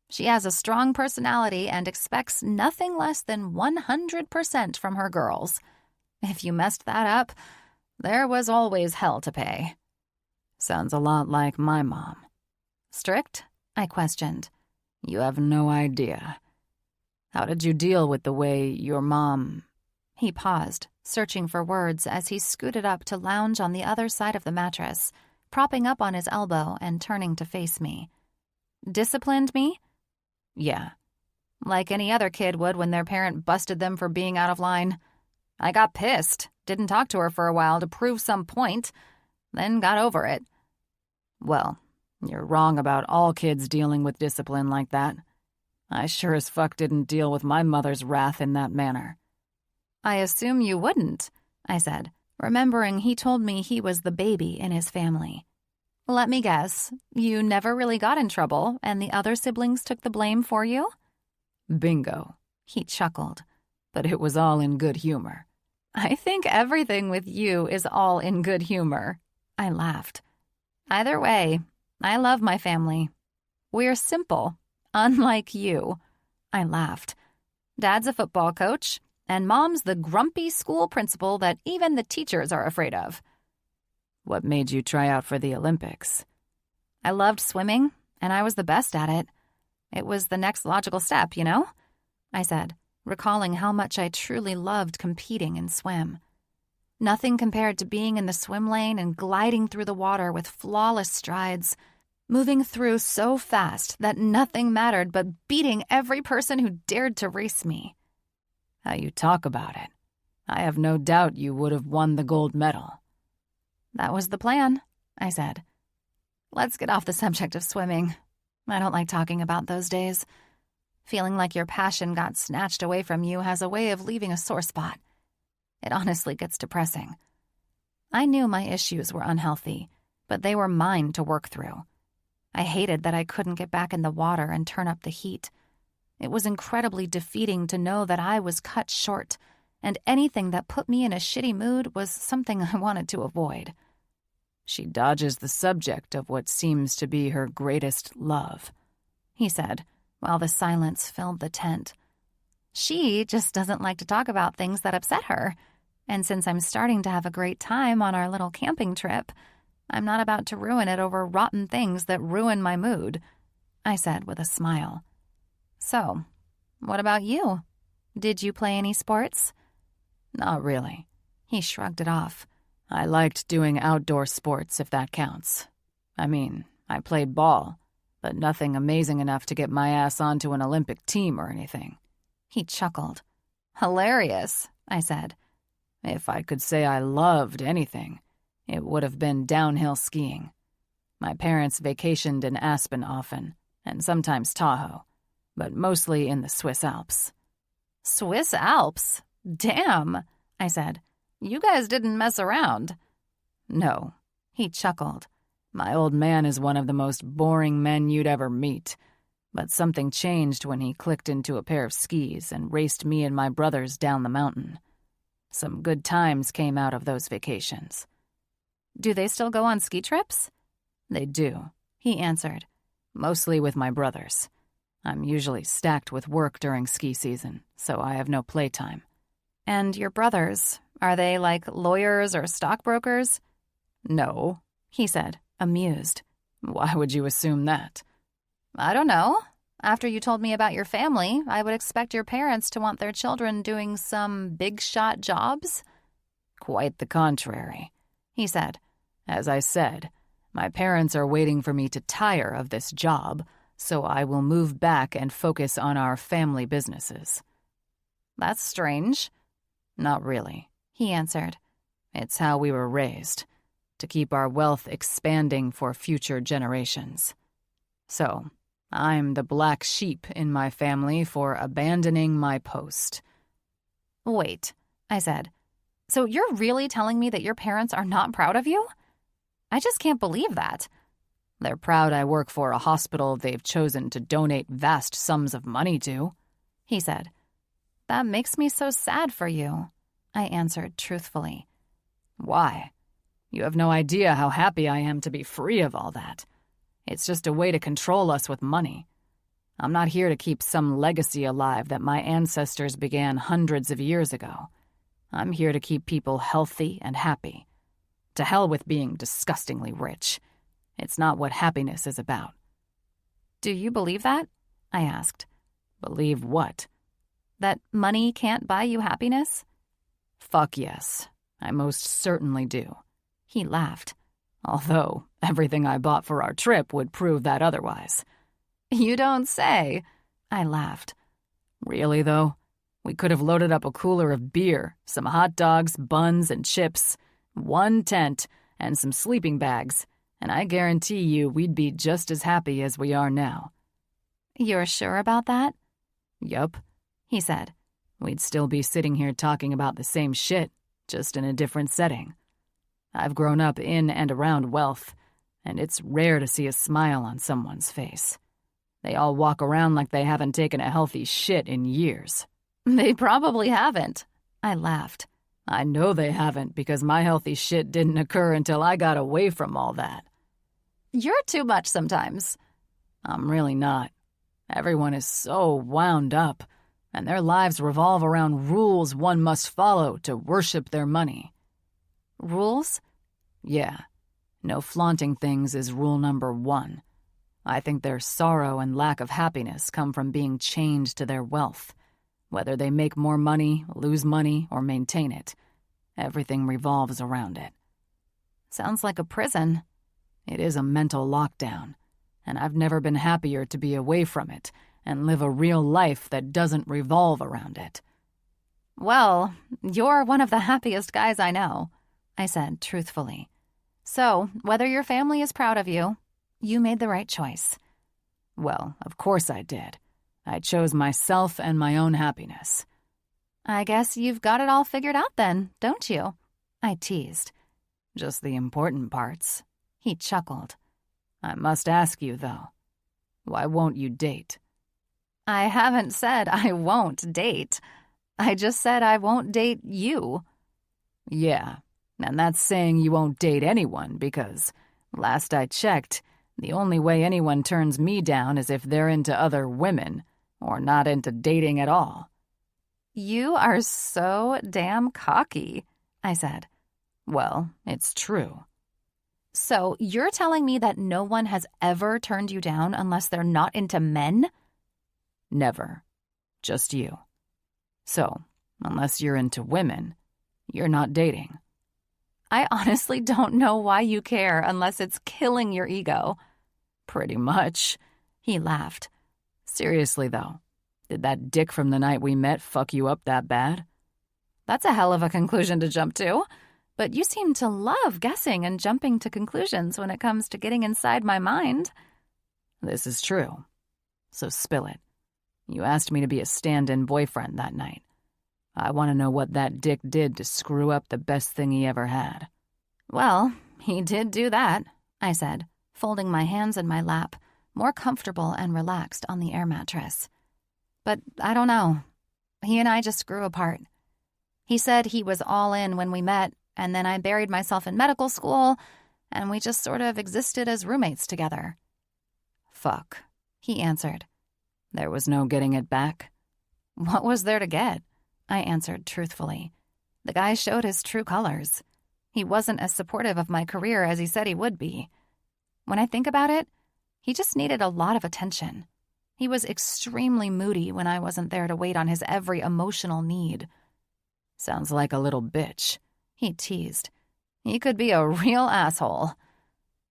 She has a strong personality and expects nothing less than 100% from her girls. If you messed that up, there was always hell to pay. Sounds a lot like my mom. Strict? I questioned. You have no idea. How did you deal with the way your mom... He paused, searching for words as he scooted up to lounge on the other side of the mattress, propping up on his elbow and turning to face me. Disciplined me? Yeah. Like any other kid would when their parent busted them for being out of line. I got pissed, didn't talk to her for a while to prove some point, then got over it. Well, you're wrong about all kids dealing with discipline like that. I sure as fuck didn't deal with my mother's wrath in that manner. I assume you wouldn't, I said, remembering he told me he was the baby in his family. Let me guess, you never really got in trouble and the other siblings took the blame for you? Bingo, he chuckled. But it was all in good humor. I think everything with you is all in good humor, I laughed. Either way, I love my family. We're simple, unlike you, I laughed. Dad's a football coach, and Mom's the grumpy school principal that even the teachers are afraid of. What made you try out for the Olympics? I loved swimming, and I was the best at it. It was the next logical step, you know? I said, recalling how much I truly loved competing in swim. Nothing compared to being in the swim lane and gliding through the water with flawless strides, moving through so fast that nothing mattered but beating every person who dared to race me. How you talk about it. I have no doubt you would have won the gold medal. That was the plan, I said. Let's get off the subject of swimming. I don't like talking about those days. Feeling like your passion got snatched away from you has a way of leaving a sore spot. It honestly gets depressing. I knew my issues were unhealthy, but they were mine to work through. I hated that I couldn't get back in the water and turn up the heat. It was incredibly defeating to know that I was cut short, and anything that put me in a shitty mood was something I wanted to avoid. She dodges the subject of what seems to be her greatest love, he said, while the silence filled the tent. She just doesn't like to talk about things that upset her, and since I'm starting to have a great time on our little camping trip, I'm not about to ruin it over rotten things that ruin my mood, I said with a smile. So, what about you? Did you play any sports? Not really. He shrugged it off. I liked doing outdoor sports, if that counts. I mean, I played ball, but nothing amazing enough to get my ass onto an Olympic team or anything. He chuckled. Hilarious, I said. If I could say I loved anything, it would have been downhill skiing. My parents vacationed in Aspen often, and sometimes Tahoe, but mostly in the Swiss Alps. Swiss Alps? Damn, I said. You guys didn't mess around. No, he chuckled. My old man is one of the most boring men you'd ever meet, but something changed when he clicked into a pair of skis and raced me and my brothers down the mountain. Some good times came out of those vacations. Do they still go on ski trips? They do, he answered. Mostly with my brothers. I'm usually stacked with work during ski season, so I have no playtime. And your brothers, are they like lawyers or stockbrokers? No, he said, amused. Why would you assume that? I don't know. After you told me about your family, I would expect your parents to want their children doing some big-shot jobs." "Quite the contrary," he said. "As I said, my parents are waiting for me to tire of this job, so I will move back and focus on our family businesses." "That's strange." "Not really," he answered. "It's how we were raised, to keep our wealth expanding for future generations. So, I'm the black sheep in my family for abandoning my post." "Wait," I said. "So you're really telling me that your parents are not proud of you? I just can't believe that." "They're proud I work for a hospital they've chosen to donate vast sums of money to," he said. "That makes me so sad for you," I answered truthfully. "Why? You have no idea how happy I am to be free of all that. It's just a way to control us with money. I'm not here to keep some legacy alive that my ancestors began hundreds of years ago. I'm here to keep people healthy and happy. To hell with being disgustingly rich. It's not what happiness is about." "Do you believe that?" I asked. "Believe what?" "That money can't buy you happiness?" "Fuck yes. I most certainly do." He laughed. "Although everything I bought for our trip would prove that otherwise." "You don't say," I laughed. "Really, though? We could have loaded up a cooler of beer, some hot dogs, buns, and chips, one tent, and some sleeping bags, and I guarantee you we'd be just as happy as we are now." "You're sure about that?" "Yup," he said. "We'd still be sitting here talking about the same shit, just in a different setting. I've grown up in and around wealth, and it's rare to see a smile on someone's face. They all walk around like they haven't taken a healthy shit in years." "They probably haven't," I laughed. "I know they haven't, because my healthy shit didn't occur until I got away from all that." "You're too much sometimes." "I'm really not. Everyone is so wound up, and their lives revolve around rules one must follow to worship their money." "Rules?" "Yeah. No flaunting things is rule number 1. I think their sorrow and lack of happiness come from being chained to their wealth. Whether they make more money, lose money, or maintain it, everything revolves around it." "Sounds like a prison." "It is a mental lockdown, and I've never been happier to be away from it and live a real life that doesn't revolve around it." "Well, you're one of the happiest guys I know," I said truthfully. "So, whether your family is proud of you, you made the right choice." "Well, of course I did. I chose myself and my own happiness." "I guess you've got it all figured out then, don't you?" I teased. "Just the important parts." He chuckled. "I must ask you, though, why won't you date?" "I haven't said I won't date. I just said I won't date you." "Yeah, and that's saying you won't date anyone because, last I checked, the only way anyone turns me down is if they're into other women, or not into dating at all." "You are so damn cocky," I said. "Well, it's true." "So you're telling me that no one has ever turned you down unless they're not into men?" "Never. Just you. So, unless you're into women, you're not dating." "I honestly don't know why you care unless it's killing your ego." "Pretty much," he laughed. "Seriously, though, did that dick from the night we met fuck you up that bad?" "That's a hell of a conclusion to jump to. But you seem to love guessing and jumping to conclusions when it comes to getting inside my mind." "This is true. So spill it. You asked me to be a stand-in boyfriend that night. I want to know what that dick did to screw up the best thing he ever had." "Well, he did do that," I said, folding my hands in my lap, more comfortable and relaxed on the air mattress. "But I don't know. He and I just grew apart. He said he was all in when we met, and then I buried myself in medical school, and we just sort of existed as roommates together." "Fuck," he answered. "There was no getting it back?" "What was there to get?" I answered truthfully. The guy showed his true colors. He wasn't as supportive of my career as he said he would be. When I think about it, he just needed a lot of attention. He was extremely moody when I wasn't there to wait on his every emotional need. Sounds like a little bitch, he teased. He could be a real asshole.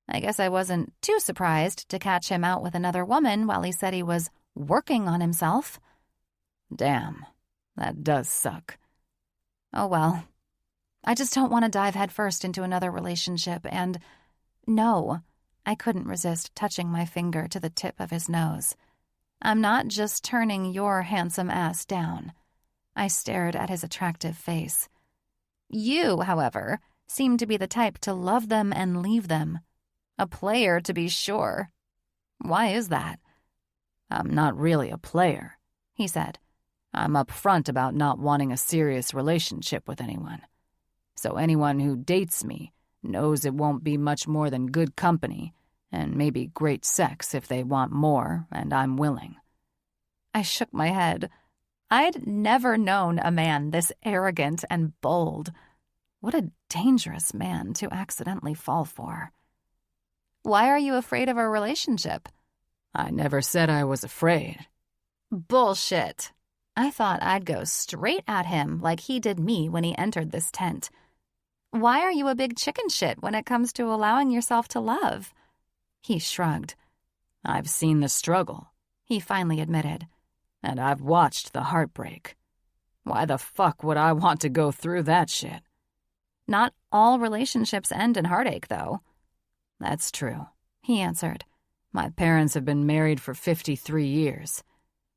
I guess I wasn't too surprised to catch him out with another woman while he said he was working on himself. Damn, that does suck. Oh well. I just don't want to dive headfirst into another relationship, and no, I couldn't resist touching my finger to the tip of his nose. I'm not just turning your handsome ass down. I stared at his attractive face. You, however, seem to be the type to love them and leave them. A player, to be sure. Why is that? I'm not really a player, he said. I'm upfront about not wanting a serious relationship with anyone. So anyone who dates me knows it won't be much more than good company and maybe great sex if they want more, and I'm willing. I shook my head. I'd never known a man this arrogant and bold. What a dangerous man to accidentally fall for. Why are you afraid of a relationship? I never said I was afraid. Bullshit. I thought I'd go straight at him like he did me when he entered this tent. Why are you a big chicken shit when it comes to allowing yourself to love? He shrugged. I've seen the struggle, he finally admitted. And I've watched the heartbreak. Why the fuck would I want to go through that shit? Not all relationships end in heartache, though. That's true, he answered. My parents have been married for 53 years.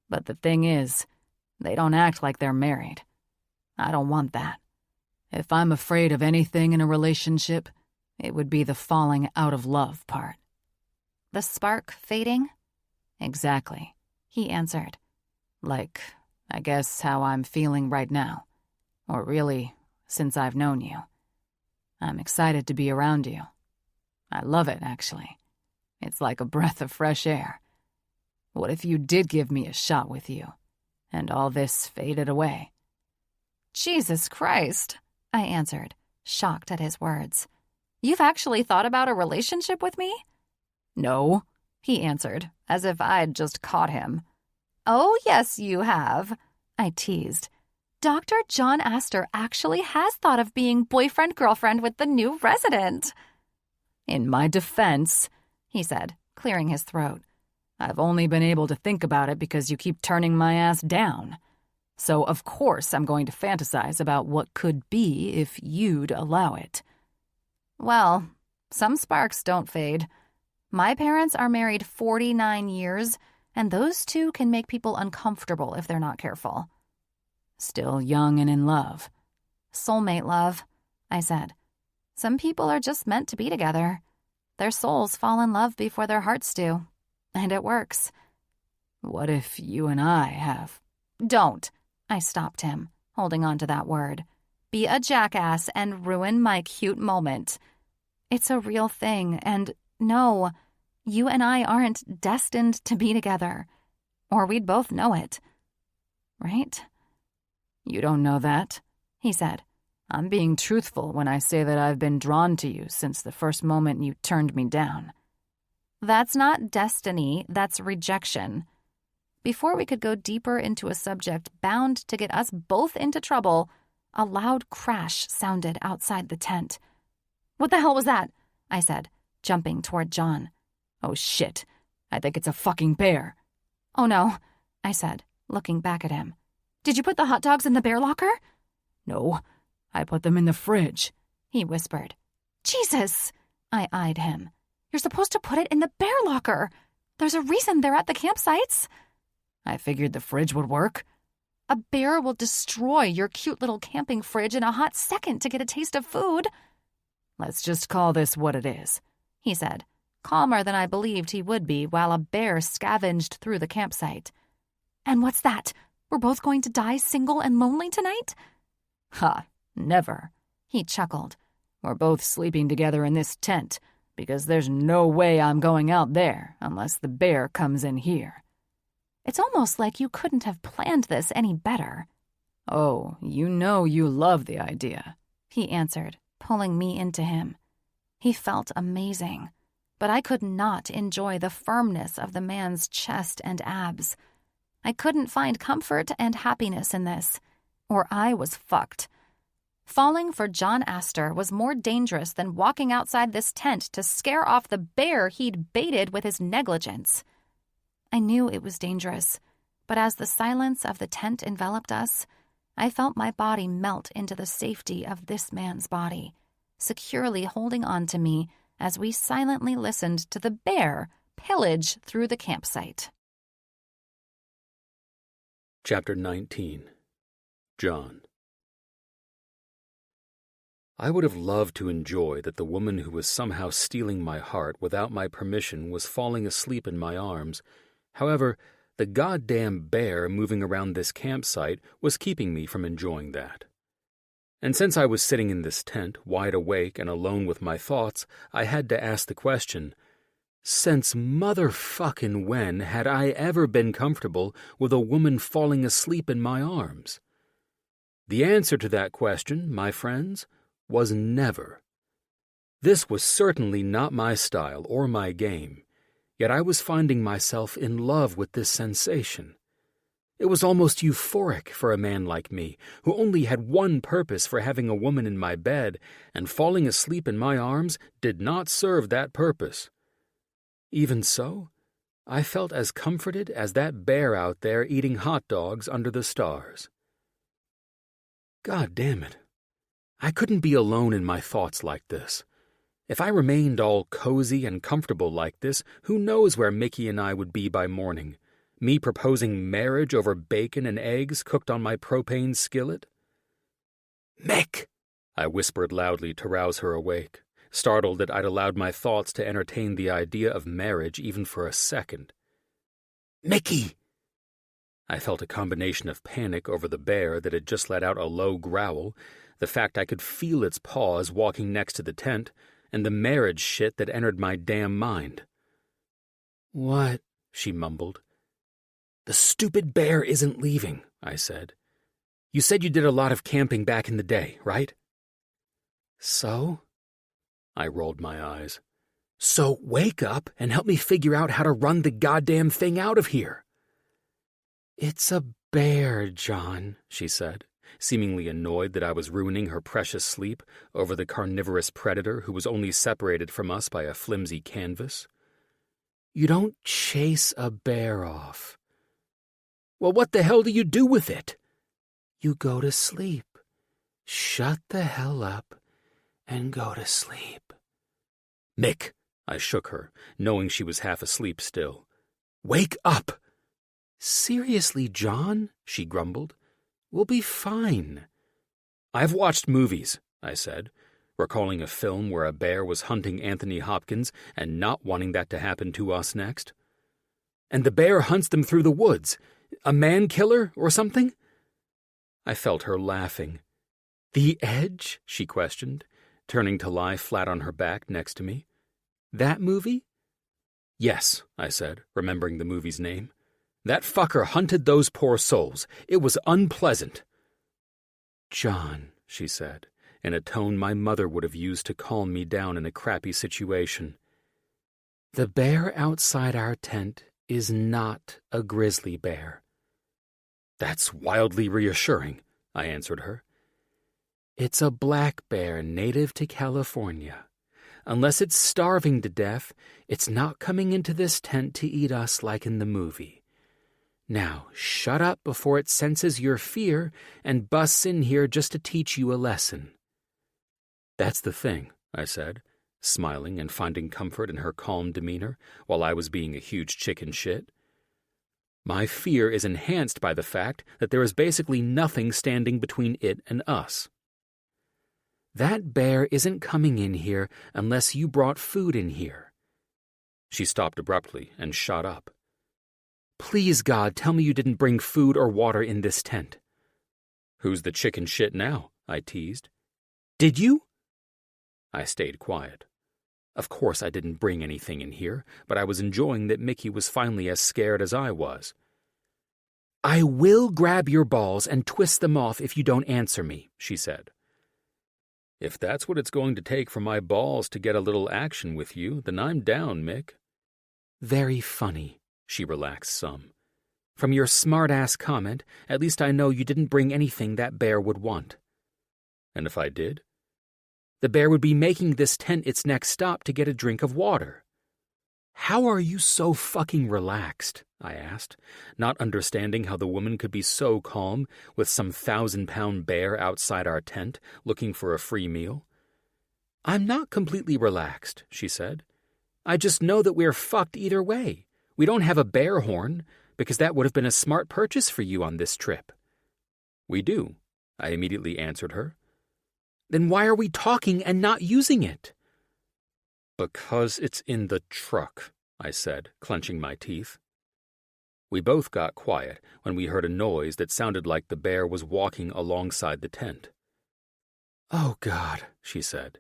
But the thing is, they don't act like they're married. I don't want that. If I'm afraid of anything in a relationship, it would be the falling out of love part. The spark fading? Exactly, he answered. Like, I guess how I'm feeling right now. Or really, since I've known you. I'm excited to be around you. I love it, actually. It's like a breath of fresh air. What if you did give me a shot with you, and all this faded away? Jesus Christ, I answered, shocked at his words. You've actually thought about a relationship with me? No, he answered, as if I'd just caught him. Oh, yes, you have, I teased. Dr. John Aster actually has thought of being boyfriend-girlfriend with the new resident. In my defense, he said, clearing his throat, I've only been able to think about it because you keep turning my ass down. So, of course, I'm going to fantasize about what could be if you'd allow it. Well, some sparks don't fade. My parents are married 49 years, and those two can make people uncomfortable if they're not careful. Still young and in love. Soulmate love, I said. Some people are just meant to be together. Their souls fall in love before their hearts do. And it works. What if you and I have... Don't. I stopped him, holding on to that word. Be a jackass and ruin my cute moment. It's a real thing, and no, you and I aren't destined to be together. Or we'd both know it. Right? You don't know that, he said. I'm being truthful when I say that I've been drawn to you since the first moment you turned me down. That's not destiny, that's rejection. Before we could go deeper into a subject bound to get us both into trouble, a loud crash sounded outside the tent. What the hell was that? I said, jumping toward John. Oh shit, I think it's a fucking bear. Oh no, I said, looking back at him. Did you put the hot dogs in the bear locker? No, I put them in the fridge, he whispered. Jesus, I eyed him. You're supposed to put it in the bear locker. There's a reason they're at the campsites. I figured the fridge would work. A bear will destroy your cute little camping fridge in a hot second to get a taste of food. Let's just call this what it is, he said, calmer than I believed he would be while a bear scavenged through the campsite. And what's that? We're both going to die single and lonely tonight? Ha, never, he chuckled. We're both sleeping together in this tent, because there's no way I'm going out there unless the bear comes in here. It's almost like you couldn't have planned this any better. Oh, you know you love the idea, he answered, pulling me into him. He felt amazing. but I could not enjoy the firmness of the man's chest and abs. I couldn't find comfort and happiness in this, or I was fucked. Falling for John Aster was more dangerous than walking outside this tent to scare off the bear he'd baited with his negligence. I knew it was dangerous, but as the silence of the tent enveloped us, I felt my body melt into the safety of this man's body, securely holding on to me as we silently listened to the bear pillage through the campsite. Chapter 19. John. I would have loved to enjoy that the woman who was somehow stealing my heart without my permission was falling asleep in my arms. However, the goddamn bear moving around this campsite was keeping me from enjoying that. And since I was sitting in this tent, wide awake and alone with my thoughts, I had to ask the question, since motherfucking when had I ever been comfortable with a woman falling asleep in my arms? The answer to that question, my friends, was never. This was certainly not my style or my game, yet I was finding myself in love with this sensation. It was almost euphoric for a man like me, who only had one purpose for having a woman in my bed, and falling asleep in my arms did not serve that purpose. Even so, I felt as comforted as that bear out there eating hot dogs under the stars. God damn it. I couldn't be alone in my thoughts like this. If I remained all cozy and comfortable like this, who knows where Mickey and I would be by morning? Me proposing marriage over bacon and eggs cooked on my propane skillet? Mick! I whispered loudly to rouse her awake, startled that I'd allowed my thoughts to entertain the idea of marriage even for a second. Mickey! I felt a combination of panic over the bear that had just let out a low growl, the fact I could feel its paws walking next to the tent, and the marriage shit that entered my damn mind. What? She mumbled. The stupid bear isn't leaving, I said. You said you did a lot of camping back in the day, right? So? I rolled my eyes. So wake up and help me figure out how to run the goddamn thing out of here. It's a bear, John, she said, seemingly annoyed that I was ruining her precious sleep over the carnivorous predator who was only separated from us by a flimsy canvas. You don't chase a bear off. Well, what the hell do you do with it? You go to sleep. Shut the hell up and go to sleep. Mick, I shook her, knowing she was half asleep still. Wake up! Seriously, John, she grumbled. We'll be fine. I've watched movies, I said, recalling a film where a bear was hunting Anthony Hopkins and not wanting that to happen to us next. And the bear hunts them through the woods. A man-killer or something? I felt her laughing. The Edge? She questioned, turning to lie flat on her back next to me. That movie? Yes, I said, remembering the movie's name. That fucker hunted those poor souls. It was unpleasant. John, she said, in a tone my mother would have used to calm me down in a crappy situation. The bear outside our tent is not a grizzly bear. That's wildly reassuring, I answered her. It's a black bear native to California. Unless it's starving to death, it's not coming into this tent to eat us like in the movie. Now, shut up before it senses your fear and busts in here just to teach you a lesson. That's the thing, I said, smiling and finding comfort in her calm demeanor while I was being a huge chicken shit. My fear is enhanced by the fact that there is basically nothing standing between it and us. That bear isn't coming in here unless you brought food in here. She stopped abruptly and shot up. Please, God, tell me you didn't bring food or water in this tent. Who's the chicken shit now? I teased. Did you? I stayed quiet. Of course I didn't bring anything in here, but I was enjoying that Mickey was finally as scared as I was. I will grab your balls and twist them off if you don't answer me, she said. If that's what it's going to take for my balls to get a little action with you, then I'm down, Mick. Very funny, she relaxed some. From your smart-ass comment, at least I know you didn't bring anything that bear would want. And if I did? The bear would be making this tent its next stop to get a drink of water. How are you so fucking relaxed? I asked, not understanding how the woman could be so calm with some 1,000-pound bear outside our tent looking for a free meal. I'm not completely relaxed, she said. I just know that we're fucked either way. We don't have a bear horn, because that would have been a smart purchase for you on this trip. We do, I immediately answered her. Then why are we talking and not using it? Because it's in the truck, I said, clenching my teeth. We both got quiet when we heard a noise that sounded like the bear was walking alongside the tent. Oh, God, she said.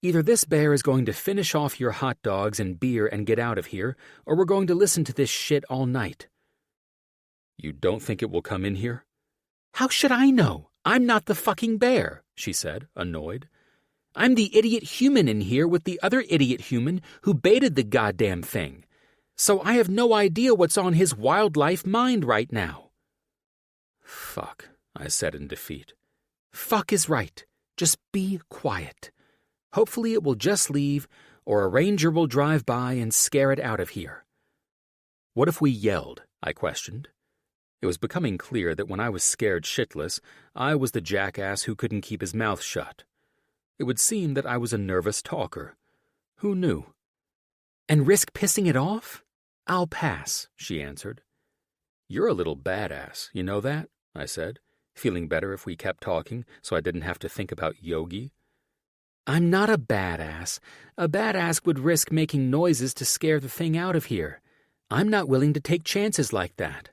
Either this bear is going to finish off your hot dogs and beer and get out of here, or we're going to listen to this shit all night. You don't think it will come in here? How should I know? I'm not the fucking bear, she said, annoyed. I'm the idiot human in here with the other idiot human who baited the goddamn thing. So I have no idea what's on his wildlife mind right now. Fuck, I said in defeat. Fuck is right. Just be quiet. Hopefully it will just leave, or a ranger will drive by and scare it out of here. What if we yelled? I questioned. It was becoming clear that when I was scared shitless, I was the jackass who couldn't keep his mouth shut. It would seem that I was a nervous talker. Who knew? And risk pissing it off? I'll pass, she answered. You're a little badass, you know that? I said, feeling better if we kept talking so I didn't have to think about Yogi. I'm not a badass. A badass would risk making noises to scare the thing out of here. I'm not willing to take chances like that.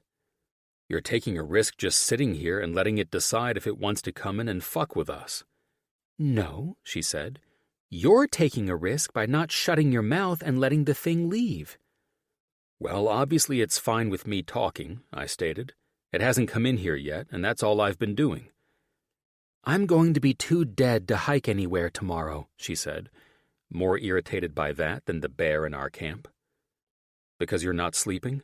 You're taking a risk just sitting here and letting it decide if it wants to come in and fuck with us. No, she said. You're taking a risk by not shutting your mouth and letting the thing leave. Well, obviously it's fine with me talking, I stated. It hasn't come in here yet, and that's all I've been doing. I'm going to be too dead to hike anywhere tomorrow, she said, more irritated by that than the bear in our camp. Because you're not sleeping?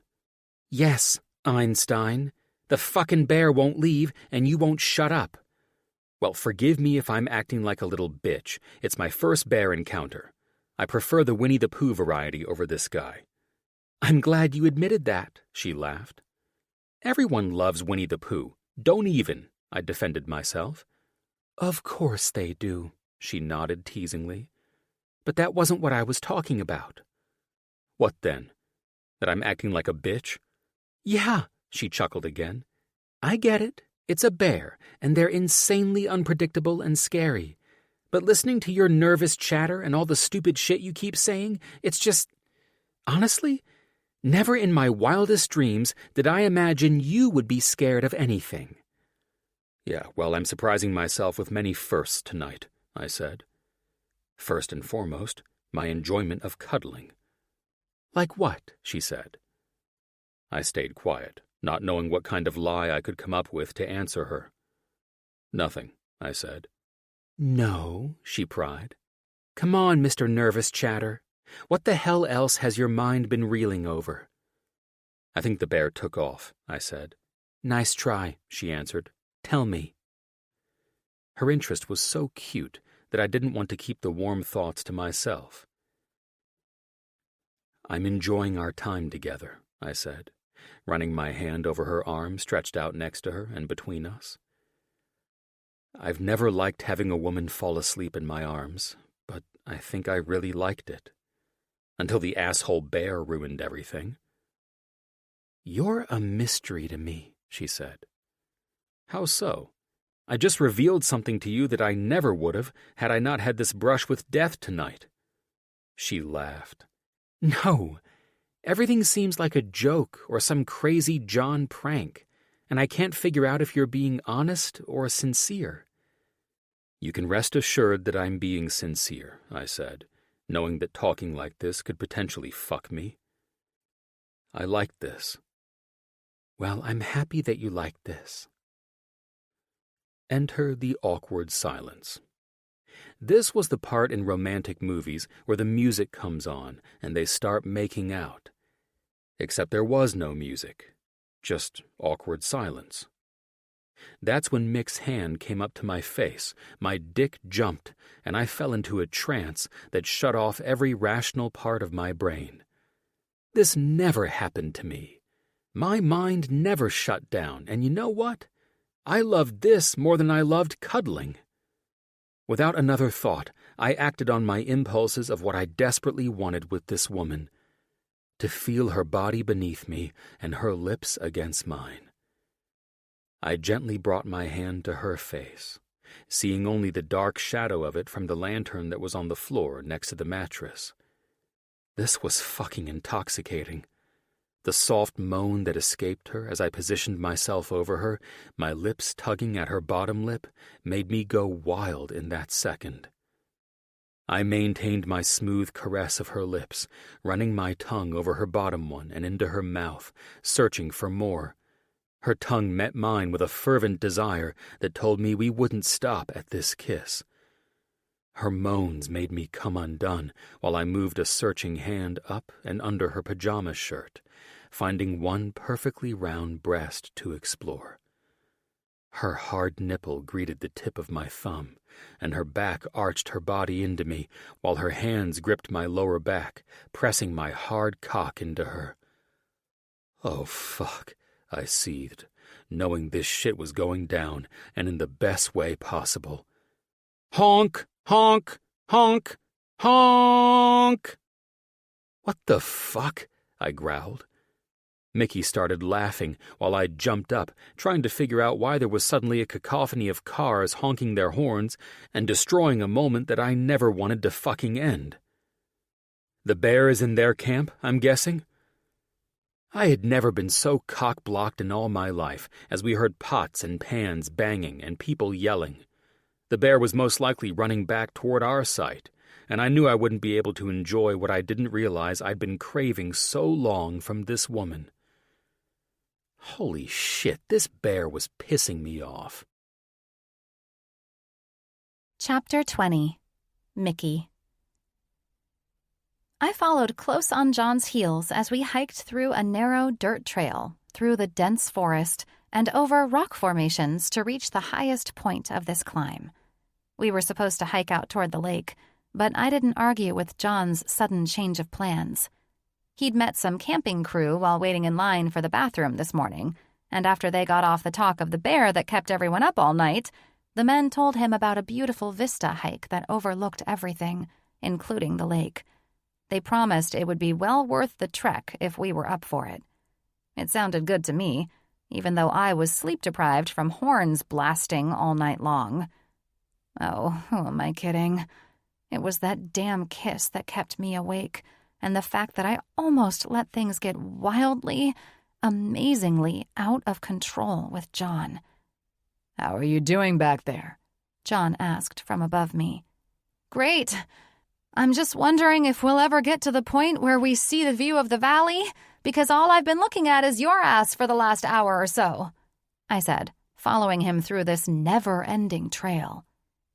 Yes, Einstein. The fucking bear won't leave, and you won't shut up. Well, forgive me if I'm acting like a little bitch. It's my first bear encounter. I prefer the Winnie the Pooh variety over this guy. I'm glad you admitted that, she laughed. Everyone loves Winnie the Pooh. Don't even, I defended myself. Of course they do, she nodded teasingly. But that wasn't what I was talking about. What then? That I'm acting like a bitch? Yeah, she chuckled again. I get it. It's a bear, and they're insanely unpredictable and scary. But listening to your nervous chatter and all the stupid shit you keep saying, it's just... Honestly, never in my wildest dreams did I imagine you would be scared of anything. Yeah, well, I'm surprising myself with many firsts tonight, I said. First and foremost, my enjoyment of cuddling. Like what? She said. I stayed quiet, not knowing what kind of lie I could come up with to answer her. Nothing, I said. No, she pried. Come on, Mr. Nervous Chatter. What the hell else has your mind been reeling over? I think the bear took off, I said. Nice try, she answered. Tell me. Her interest was so cute that I didn't want to keep the warm thoughts to myself. I'm enjoying our time together, I said, running my hand over her arm stretched out next to her and between us. I've never liked having a woman fall asleep in my arms, but I think I really liked it. Until the asshole bear ruined everything. You're a mystery to me, she said. How so? I just revealed something to you that I never would have had I not had this brush with death tonight. She laughed. No, everything seems like a joke or some crazy John prank, and I can't figure out if you're being honest or sincere. You can rest assured that I'm being sincere, I said, knowing that talking like this could potentially fuck me. I liked this. Well, I'm happy that you liked this. Enter the awkward silence. This was the part in romantic movies where the music comes on and they start making out. Except there was no music, just awkward silence. That's when Mick's hand came up to my face, my dick jumped, and I fell into a trance that shut off every rational part of my brain. This never happened to me. My mind never shut down, and you know what? I loved this more than I loved cuddling. Without another thought, I acted on my impulses of what I desperately wanted with this woman. To feel her body beneath me and her lips against mine. I gently brought my hand to her face, seeing only the dark shadow of it from the lantern that was on the floor next to the mattress. This was fucking intoxicating. The soft moan that escaped her as I positioned myself over her, my lips tugging at her bottom lip, made me go wild in that second. I maintained my smooth caress of her lips, running my tongue over her bottom one and into her mouth, searching for more. Her tongue met mine with a fervent desire that told me we wouldn't stop at this kiss. Her moans made me come undone while I moved a searching hand up and under her pajama shirt, finding one perfectly round breast to explore. Her hard nipple greeted the tip of my thumb, and her back arched her body into me while her hands gripped my lower back, pressing my hard cock into her. Oh, fuck, I seethed, knowing this shit was going down, and in the best way possible. Honk! Honk! Honk! Honk! What the fuck? I growled. Mickey started laughing while I jumped up, trying to figure out why there was suddenly a cacophony of cars honking their horns and destroying a moment that I never wanted to fucking end. The bear is in their camp, I'm guessing? I had never been so cock-blocked in all my life as we heard pots and pans banging and people yelling. The bear was most likely running back toward our site, and I knew I wouldn't be able to enjoy what I didn't realize I'd been craving so long from this woman. Holy shit, this bear was pissing me off. Chapter 20. Mickey. I followed close on John's heels as we hiked through a narrow dirt trail, through the dense forest, and over rock formations to reach the highest point of this climb. We were supposed to hike out toward the lake, but I didn't argue with John's sudden change of plans. He'd met some camping crew while waiting in line for the bathroom this morning, and after they got off the talk of the bear that kept everyone up all night, the men told him about a beautiful vista hike that overlooked everything, including the lake. They promised it would be well worth the trek if we were up for it. It sounded good to me, even though I was sleep-deprived from horns blasting all night long. Oh, who am I kidding? It was that damn kiss that kept me awake, and the fact that I almost let things get wildly, amazingly out of control with John. "How are you doing back there?" John asked from above me. "Great. I'm just wondering if we'll ever get to the point where we see the view of the valley, because all I've been looking at is your ass for the last hour or so," I said, following him through this never-ending trail.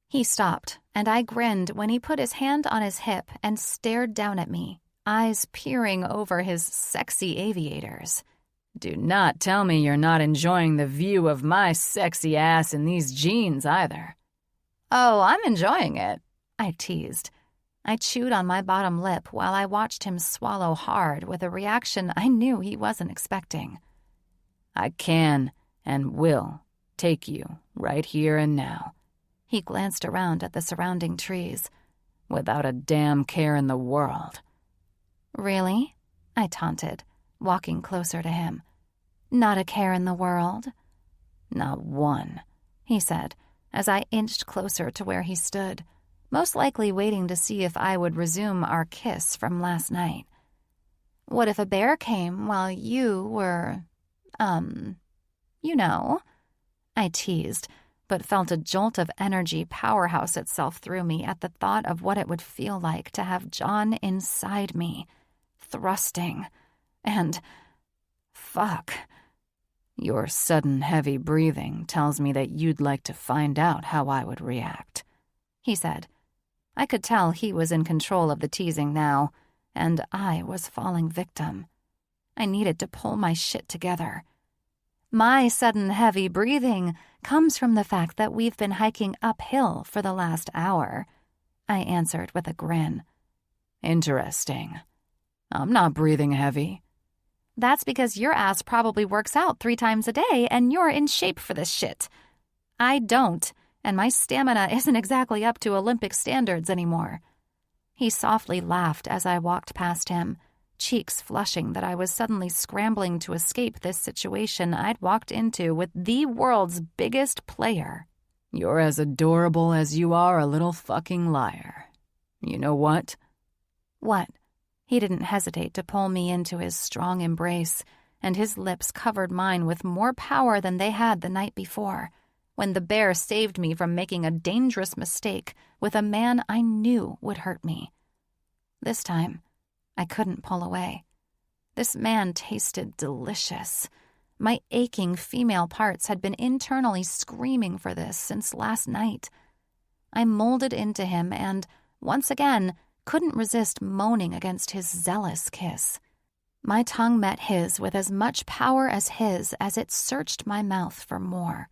He stopped, and I grinned when he put his hand on his hip and stared down at me, eyes peering over his sexy aviators. "Do not tell me you're not enjoying the view of my sexy ass in these jeans either." "Oh, I'm enjoying it," I teased. I chewed on my bottom lip while I watched him swallow hard with a reaction I knew he wasn't expecting. "I can and will take you right here and now." He glanced around at the surrounding trees. "Without a damn care in the world." "Really?" I taunted, walking closer to him. "Not a care in the world?" "Not one," he said, as I inched closer to where he stood, most likely waiting to see if I would resume our kiss from last night. "What if a bear came while you were, you know?" I teased, but felt a jolt of energy powerhouse itself through me at the thought of what it would feel like to have John inside me, thrusting, and fuck. "Your sudden heavy breathing tells me that you'd like to find out how I would react," he said, I could tell he was in control of the teasing now, and I was falling victim. I needed to pull my shit together. My sudden heavy breathing comes from the fact that we've been hiking uphill for the last hour, I answered with a grin. Interesting. I'm not breathing heavy. That's because your ass probably works out 3 times a day and you're in shape for this shit. I don't, and my stamina isn't exactly up to Olympic standards anymore. He softly laughed as I walked past him, cheeks flushing that I was suddenly scrambling to escape this situation I'd walked into with the world's biggest player. You're as adorable as you are a little fucking liar. You know what? What? He didn't hesitate to pull me into his strong embrace, and his lips covered mine with more power than they had the night before, when the bear saved me from making a dangerous mistake with a man I knew would hurt me. This time, I couldn't pull away. This man tasted delicious. My aching female parts had been internally screaming for this since last night. I molded into him and, once again, couldn't resist moaning against his zealous kiss. My tongue met his with as much power as his as it searched my mouth for more.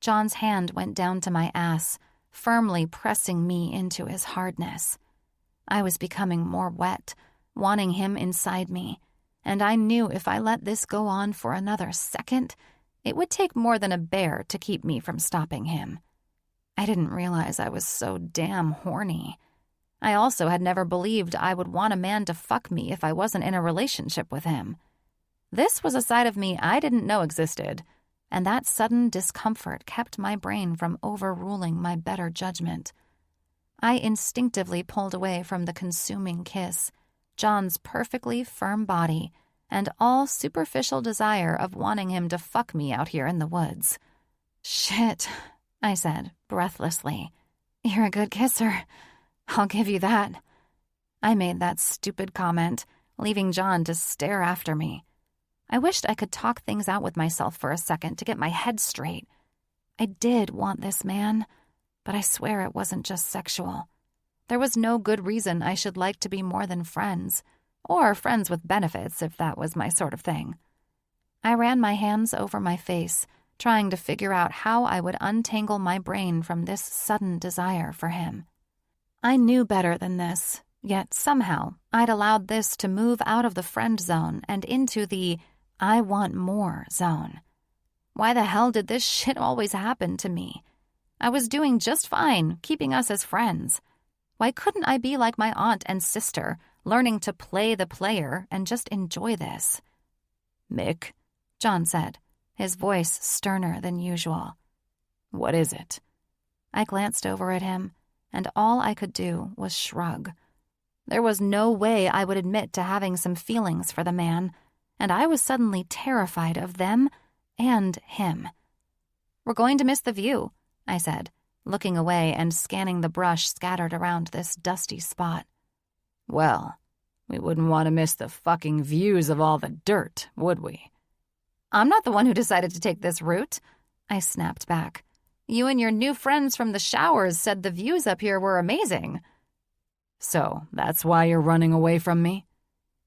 John's hand went down to my ass, firmly pressing me into his hardness. I was becoming more wet, wanting him inside me, and I knew if I let this go on for another second, it would take more than a bear to keep me from stopping him. I didn't realize I was so damn horny. I also had never believed I would want a man to fuck me if I wasn't in a relationship with him. This was a side of me I didn't know existed, and that sudden discomfort kept my brain from overruling my better judgment. I instinctively pulled away from the consuming kiss, John's perfectly firm body, and all superficial desire of wanting him to fuck me out here in the woods. "Shit," I said, breathlessly. "You're a good kisser. I'll give you that." I made that stupid comment, leaving John to stare after me. I wished I could talk things out with myself for a second to get my head straight. I did want this man, but I swear it wasn't just sexual. There was no good reason I should like to be more than friends, or friends with benefits if that was my sort of thing. I ran my hands over my face, trying to figure out how I would untangle my brain from this sudden desire for him. I knew better than this, yet somehow I'd allowed this to move out of the friend zone and into the I want more zone. Why the hell did this shit always happen to me? I was doing just fine, keeping us as friends. Why couldn't I be like my aunt and sister, learning to play the player and just enjoy this? "Mick," John said, his voice sterner than usual. "What is it?" I glanced over at him, and all I could do was shrug. There was no way I would admit to having some feelings for the man, and I was suddenly terrified of them and him. "We're going to miss the view," I said, looking away and scanning the brush scattered around this dusty spot. "Well, we wouldn't want to miss the fucking views of all the dirt, would we?" "I'm not the one who decided to take this route," I snapped back. "You and your new friends from the showers said the views up here were amazing." "So that's why you're running away from me?"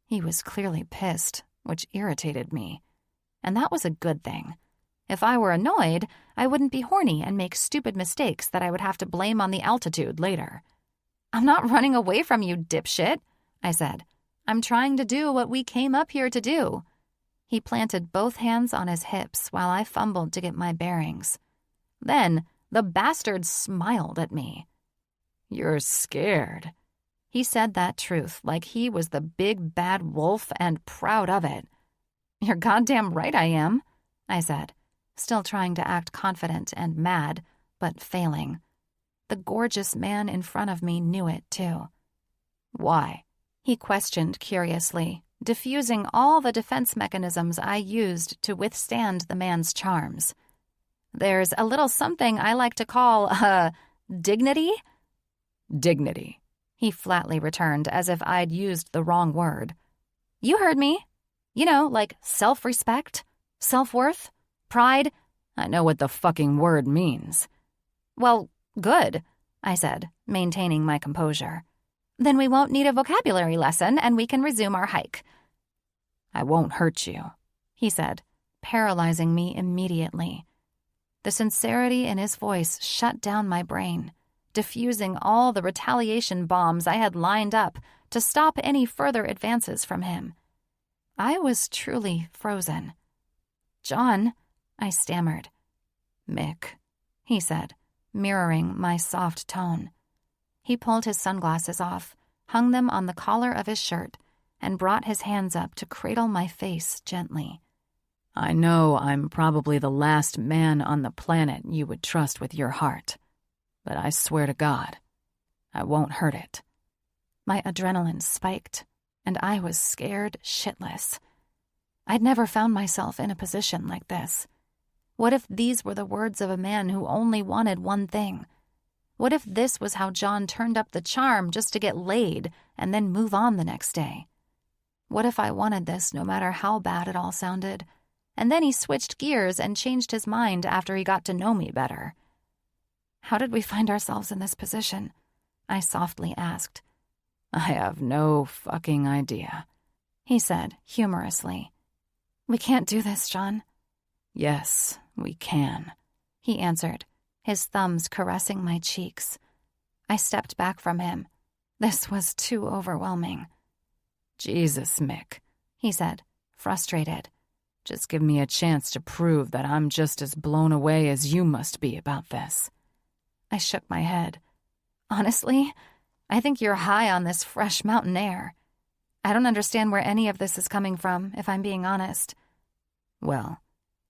He was clearly pissed, which irritated me. And that was a good thing. If I were annoyed, I wouldn't be horny and make stupid mistakes that I would have to blame on the altitude later. "I'm not running away from you, dipshit," I said. "I'm trying to do what we came up here to do." He planted both hands on his hips while I fumbled to get my bearings. Then the bastard smiled at me. "You're scared." He said that truth like he was the big bad wolf and proud of it. "You're goddamn right I am," I said, still trying to act confident and mad, but failing. The gorgeous man in front of me knew it too. "Why?" he questioned curiously, diffusing all the defense mechanisms I used to withstand the man's charms. "There's a little something I like to call, dignity?" "Dignity," he flatly returned as if I'd used the wrong word. "You heard me. You know, like self-respect, self-worth, pride." "I know what the fucking word means." "Well, good. I said, maintaining my composure. Then we won't need a vocabulary lesson and we can resume our hike. I won't hurt you, he said, paralyzing me immediately. The sincerity in his voice shut down my brain, diffusing all the retaliation bombs I had lined up to stop any further advances from him. I was truly frozen. "John," I stammered. "Mick," he said, mirroring my soft tone. He pulled his sunglasses off, hung them on the collar of his shirt, and brought his hands up to cradle my face gently. "I know I'm probably the last man on the planet you would trust with your heart, but I swear to God, I won't hurt it." My adrenaline spiked, and I was scared shitless. I'd never found myself in a position like this. What if these were the words of a man who only wanted one thing? What if this was how John turned up the charm just to get laid and then move on the next day? What if I wanted this no matter how bad it all sounded, and then he switched gears and changed his mind after he got to know me better? "How did we find ourselves in this position?" I softly asked. "I have no fucking idea," he said humorously. "We can't do this, John." "Yes, we can," he answered, his thumbs caressing my cheeks. I stepped back from him. This was too overwhelming. "Jesus, Mick," he said, frustrated. "Just give me a chance to prove that I'm just as blown away as you must be about this." I shook my head. "Honestly, I think you're high on this fresh mountain air. I don't understand where any of this is coming from, if I'm being honest." "Well,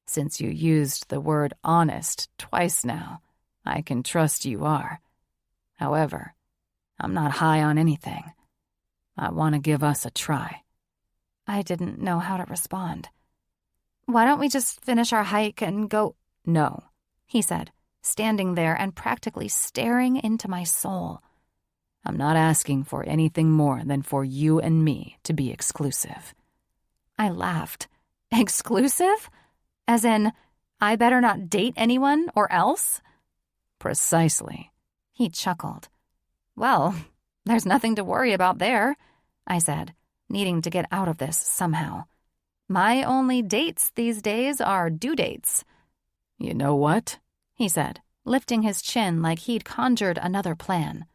since you used the word honest twice now, I can trust you are. However, I'm not high on anything. I want to give us a try." I didn't know how to respond. "Why don't we just finish our hike and go—" "No," he said, standing there and practically staring into my soul. "I'm not asking for anything more than for you and me to be exclusive." I laughed. "Exclusive? As in, I better not date anyone or else?" "Precisely." He chuckled. "Well, there's nothing to worry about there," I said, needing to get out of this somehow. "My only dates these days are due dates." "You know what?" he said, lifting his chin like he'd conjured another plan.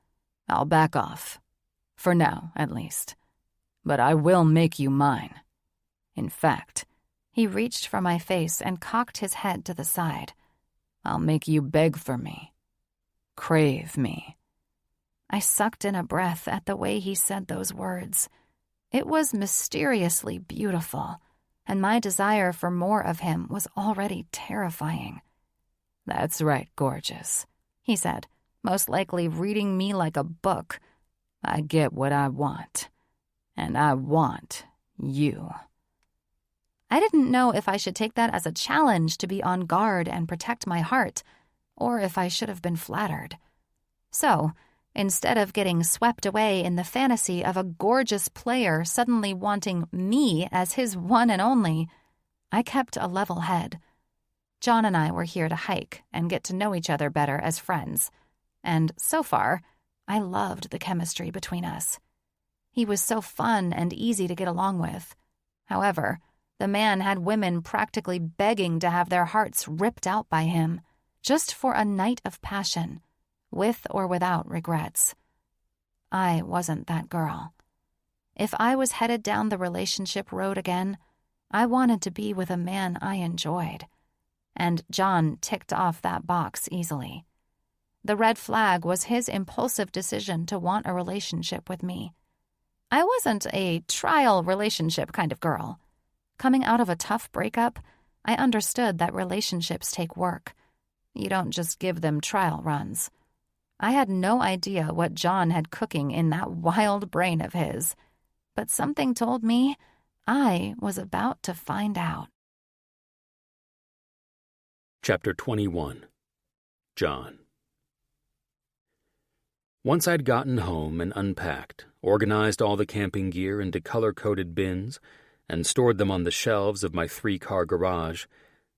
"I'll back off. For now, at least. But I will make you mine. In fact," he reached for my face and cocked his head to the side, "I'll make you beg for me. Crave me." I sucked in a breath at the way he said those words. It was mysteriously beautiful, and my desire for more of him was already terrifying. "That's right, gorgeous," he said, most likely reading me like a book. "I get what I want, and I want you." I didn't know if I should take that as a challenge to be on guard and protect my heart, or if I should have been flattered. So, instead of getting swept away in the fantasy of a gorgeous player suddenly wanting me as his one and only, I kept a level head. John and I were here to hike and get to know each other better as friends, and so far, I loved the chemistry between us. He was so fun and easy to get along with. However, the man had women practically begging to have their hearts ripped out by him, just for a night of passion, with or without regrets. I wasn't that girl. If I was headed down the relationship road again, I wanted to be with a man I enjoyed. And John ticked off that box easily. The red flag was his impulsive decision to want a relationship with me. I wasn't a trial relationship kind of girl. Coming out of a tough breakup, I understood that relationships take work. You don't just give them trial runs. I had no idea what John had cooking in that wild brain of his, but something told me I was about to find out. Chapter 21. John. Once I'd gotten home and unpacked, organized all the camping gear into color-coded bins, and stored them on the shelves of my 3-car garage,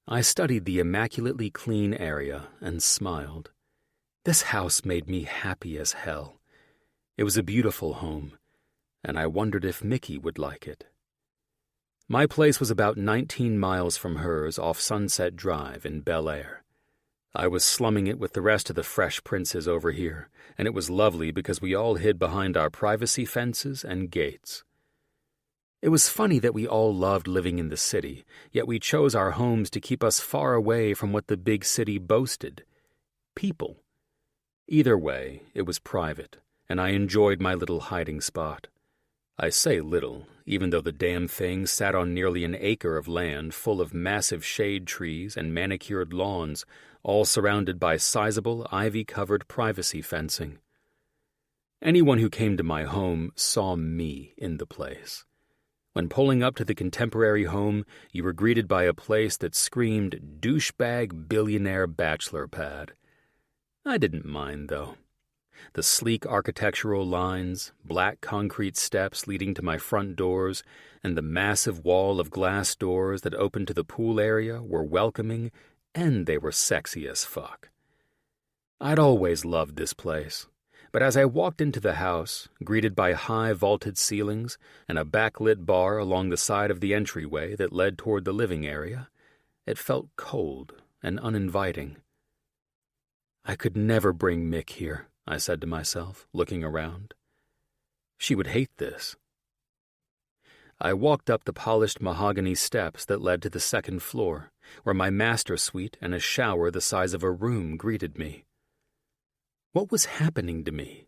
I studied the immaculately clean area and smiled. This house made me happy as hell. It was a beautiful home, and I wondered if Mickey would like it. My place was about 19 miles from hers off Sunset Drive in Bel Air. I was slumming it with the rest of the fresh princes over here, and it was lovely because we all hid behind our privacy fences and gates. It was funny that we all loved living in the city, yet we chose our homes to keep us far away from what the big city boasted: people. Either way, it was private, and I enjoyed my little hiding spot. I say little, even though the damn thing sat on nearly an acre of land full of massive shade trees and manicured lawns, all surrounded by sizable, ivy-covered privacy fencing. Anyone who came to my home saw me in the place. When pulling up to the contemporary home, you were greeted by a place that screamed douchebag billionaire bachelor pad. I didn't mind, though. The sleek architectural lines, black concrete steps leading to my front doors, and the massive wall of glass doors that opened to the pool area were welcoming, and they were sexy as fuck. I'd always loved this place, but as I walked into the house, greeted by high vaulted ceilings and a backlit bar along the side of the entryway that led toward the living area, it felt cold and uninviting. I could never bring Mick here, I said to myself, looking around. She would hate this. I walked up the polished mahogany steps that led to the second floor, where my master suite and a shower the size of a room greeted me. What was happening to me?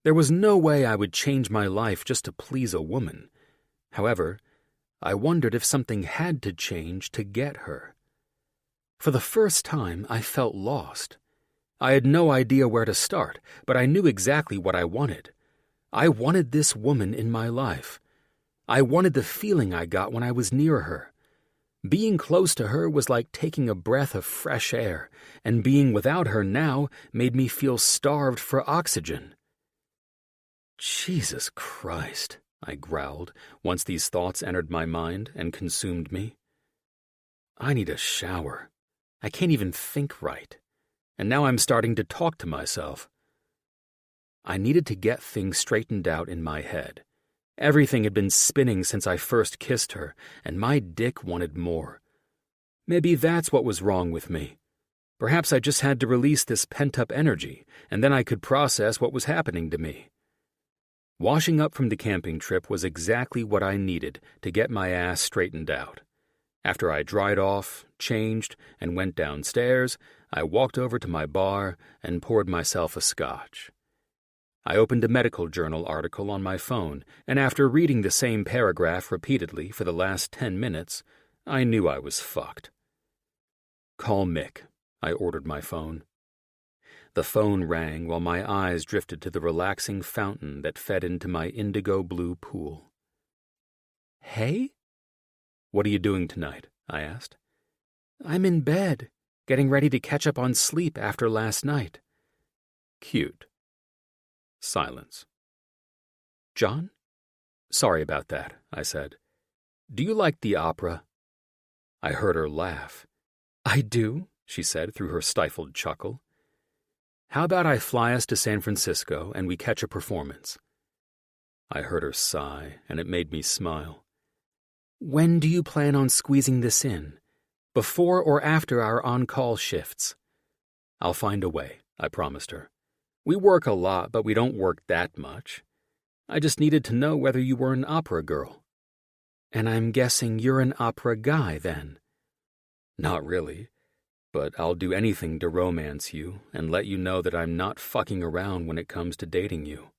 There was no way I would change my life just to please a woman. However, I wondered if something had to change to get her. For the first time, I felt lost. I had no idea where to start, but I knew exactly what I wanted. I wanted this woman in my life. I wanted the feeling I got when I was near her. Being close to her was like taking a breath of fresh air, and being without her now made me feel starved for oxygen. Jesus Christ, I growled, once these thoughts entered my mind and consumed me. I need a shower. I can't even think right. And now I'm starting to talk to myself. I needed to get things straightened out in my head. Everything had been spinning since I first kissed her, and my dick wanted more. Maybe that's what was wrong with me. Perhaps I just had to release this pent-up energy, and then I could process what was happening to me. Washing up from the camping trip was exactly what I needed to get my ass straightened out. After I dried off, changed, and went downstairs, I walked over to my bar and poured myself a scotch. I opened a medical journal article on my phone, and after reading the same paragraph repeatedly for the last 10 minutes, I knew I was fucked. Call Mick, I ordered my phone. The phone rang while my eyes drifted to the relaxing fountain that fed into my indigo blue pool. Hey? What are you doing tonight? I asked. I'm in bed, getting ready to catch up on sleep after last night. Cute. Silence. John? Sorry about that, I said. Do you like the opera? I heard her laugh. I do, she said through her stifled chuckle. How about I fly us to San Francisco and we catch a performance? I heard her sigh, and it made me smile. When do you plan on squeezing this in? Before or after our on-call shifts? I'll find a way, I promised her. We work a lot, but we don't work that much. I just needed to know whether you were an opera girl. And I'm guessing you're an opera guy, then? Not really, but I'll do anything to romance you and let you know that I'm not fucking around when it comes to dating you.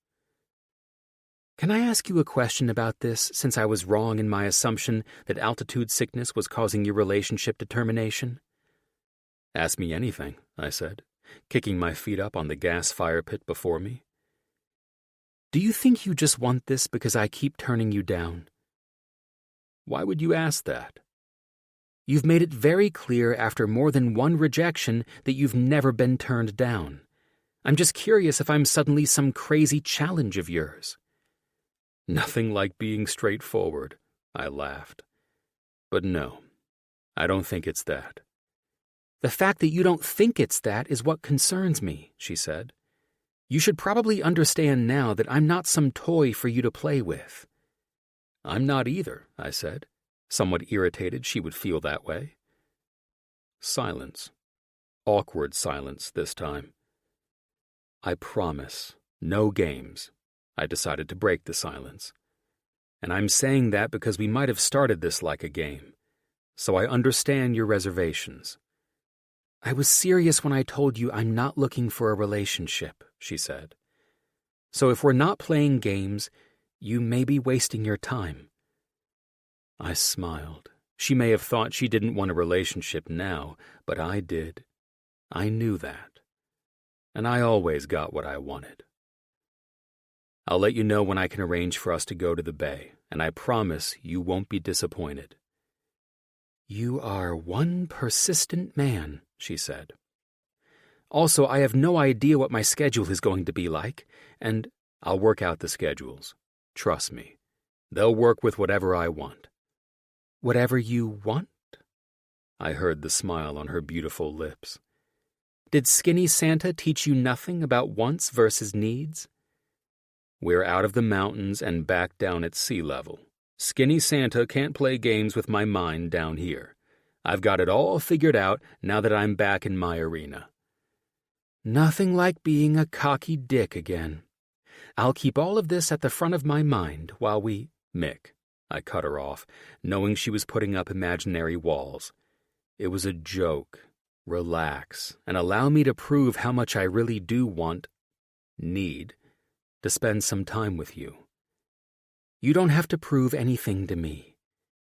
Can I ask you a question about this, since I was wrong in my assumption that altitude sickness was causing your relationship to termination? Ask me anything, I said, kicking my feet up on the gas fire pit before me. Do you think you just want this because I keep turning you down? Why would you ask that? You've made it very clear after more than one rejection that you've never been turned down. I'm just curious if I'm suddenly some crazy challenge of yours. Nothing like being straightforward, I laughed. But no, I don't think it's that. The fact that you don't think it's that is what concerns me, she said. You should probably understand now that I'm not some toy for you to play with. I'm not either, I said, somewhat irritated she would feel that way. Silence. Awkward silence this time. I promise, no games. I decided to break the silence. And I'm saying that because we might have started this like a game. So I understand your reservations. I was serious when I told you I'm not looking for a relationship, she said. So if we're not playing games, you may be wasting your time. I smiled. She may have thought she didn't want a relationship now, but I did. I knew that. And I always got what I wanted. I'll let you know when I can arrange for us to go to the bay, and I promise you won't be disappointed. You are one persistent man, she said. Also, I have no idea what my schedule is going to be like, and I'll work out the schedules. Trust me. They'll work with whatever I want. Whatever you want? I heard the smile on her beautiful lips. Did Skinny Santa teach you nothing about wants versus needs? We're out of the mountains and back down at sea level. Skinny Santa can't play games with my mind down here. I've got it all figured out now that I'm back in my arena. Nothing like being a cocky dick again. I'll keep all of this at the front of my mind while we... Mick, I cut her off, knowing she was putting up imaginary walls. It was a joke. Relax, and allow me to prove how much I really do need, to spend some time with you. You don't have to prove anything to me.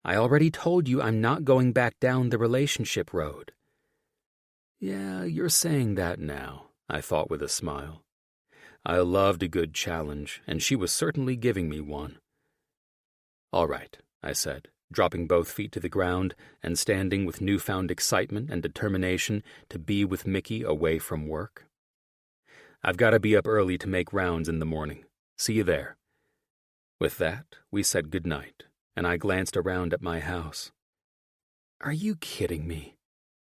I already told you I'm not going back down the relationship road. Yeah, you're saying that now, I thought with a smile. I loved a good challenge, and she was certainly giving me one. All right, I said, dropping both feet to the ground and standing with newfound excitement and determination to be with Mickey away from work. I've got to be up early to make rounds in the morning. See you there. With that, we said goodnight, and I glanced around at my house. Are you kidding me?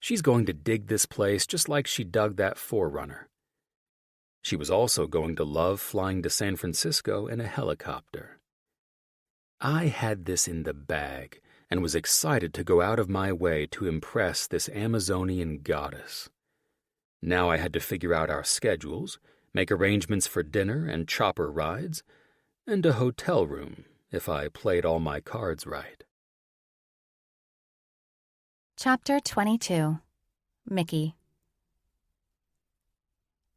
She's going to dig this place just like she dug that Forerunner. She was also going to love flying to San Francisco in a helicopter. I had this in the bag and was excited to go out of my way to impress this Amazonian goddess. Now I had to figure out our schedules, make arrangements for dinner and chopper rides, and a hotel room if I played all my cards right. Chapter 22. Mickey.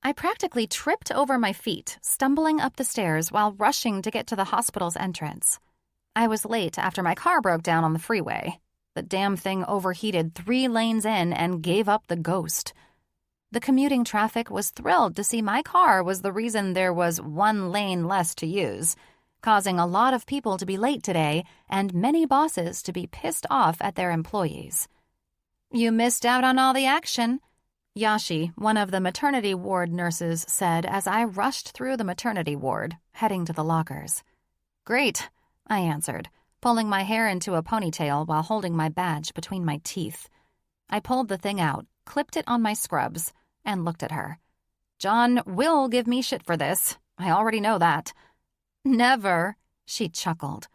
I practically tripped over my feet, stumbling up the stairs while rushing to get to the hospital's entrance. I was late after my car broke down on the freeway. The damn thing overheated 3 lanes in and gave up the ghost. The commuting traffic was thrilled to see my car was the reason there was 1 lane less to use, causing a lot of people to be late today and many bosses to be pissed off at their employees. You missed out on all the action, Yashi, one of the maternity ward nurses, said as I rushed through the maternity ward, heading to the lockers. Great, I answered, pulling my hair into a ponytail while holding my badge between my teeth. I pulled the thing out, clipped it on my scrubs, and looked at her. John will give me shit for this. I already know that. Never, she chuckled.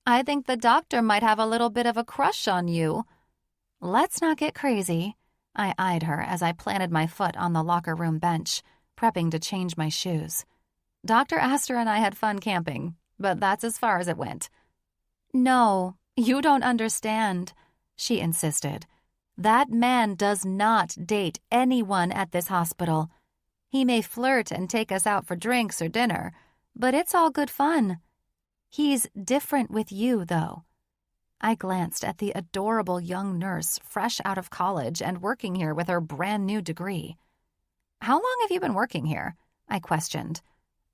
I think the doctor might have a little bit of a crush on you. Let's not get crazy. I eyed her as I planted my foot on the locker room bench, prepping to change my shoes. Dr. Aster and I had fun camping, but that's as far as it went. No, you don't understand, she insisted. That man does not date anyone at this hospital. He may flirt and take us out for drinks or dinner, but it's all good fun. He's different with you, though. I glanced at the adorable young nurse fresh out of college and working here with her brand-new degree. How long have you been working here? I questioned.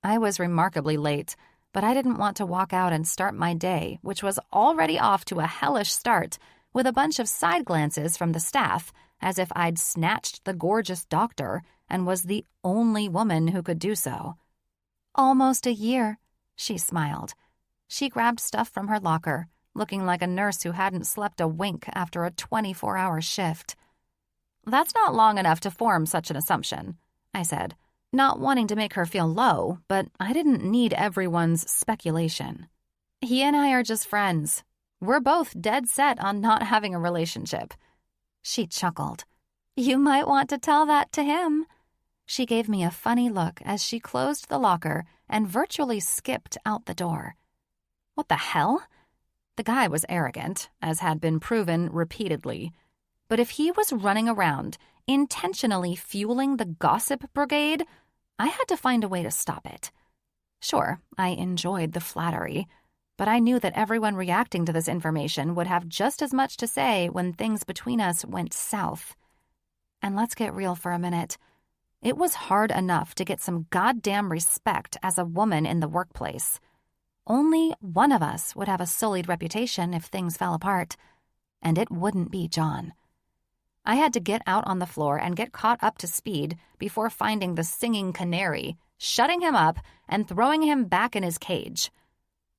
I was remarkably late, but I didn't want to walk out and start my day, which was already off to a hellish start, with a bunch of side glances from the staff, as if I'd snatched the gorgeous doctor and was the only woman who could do so. Almost a year, she smiled. She grabbed stuff from her locker, looking like a nurse who hadn't slept a wink after a 24-hour shift. That's not long enough to form such an assumption, I said, not wanting to make her feel low, but I didn't need everyone's speculation. He and I are just friends. We're both dead set on not having a relationship. She chuckled. You might want to tell that to him. She gave me a funny look as she closed the locker and virtually skipped out the door. What the hell? The guy was arrogant, as had been proven repeatedly. But if he was running around, intentionally fueling the gossip brigade, I had to find a way to stop it. Sure, I enjoyed the flattery, but I knew that everyone reacting to this information would have just as much to say when things between us went south. And let's get real for a minute. It was hard enough to get some goddamn respect as a woman in the workplace. Only one of us would have a sullied reputation if things fell apart, and it wouldn't be John. I had to get out on the floor and get caught up to speed before finding the singing canary, shutting him up, and throwing him back in his cage.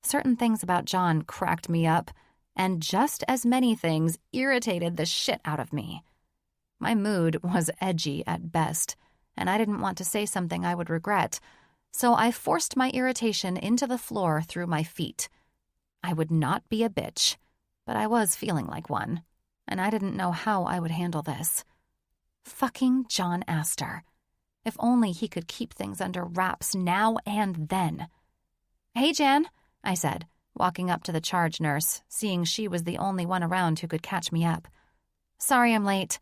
Certain things about John cracked me up, and just as many things irritated the shit out of me. My mood was edgy at best, and I didn't want to say something I would regret, so I forced my irritation into the floor through my feet. I would not be a bitch, but I was feeling like one, and I didn't know how I would handle this. Fucking John Aster. If only he could keep things under wraps now and then. Hey, Jan, I said, walking up to the charge nurse, seeing she was the only one around who could catch me up. Sorry I'm late.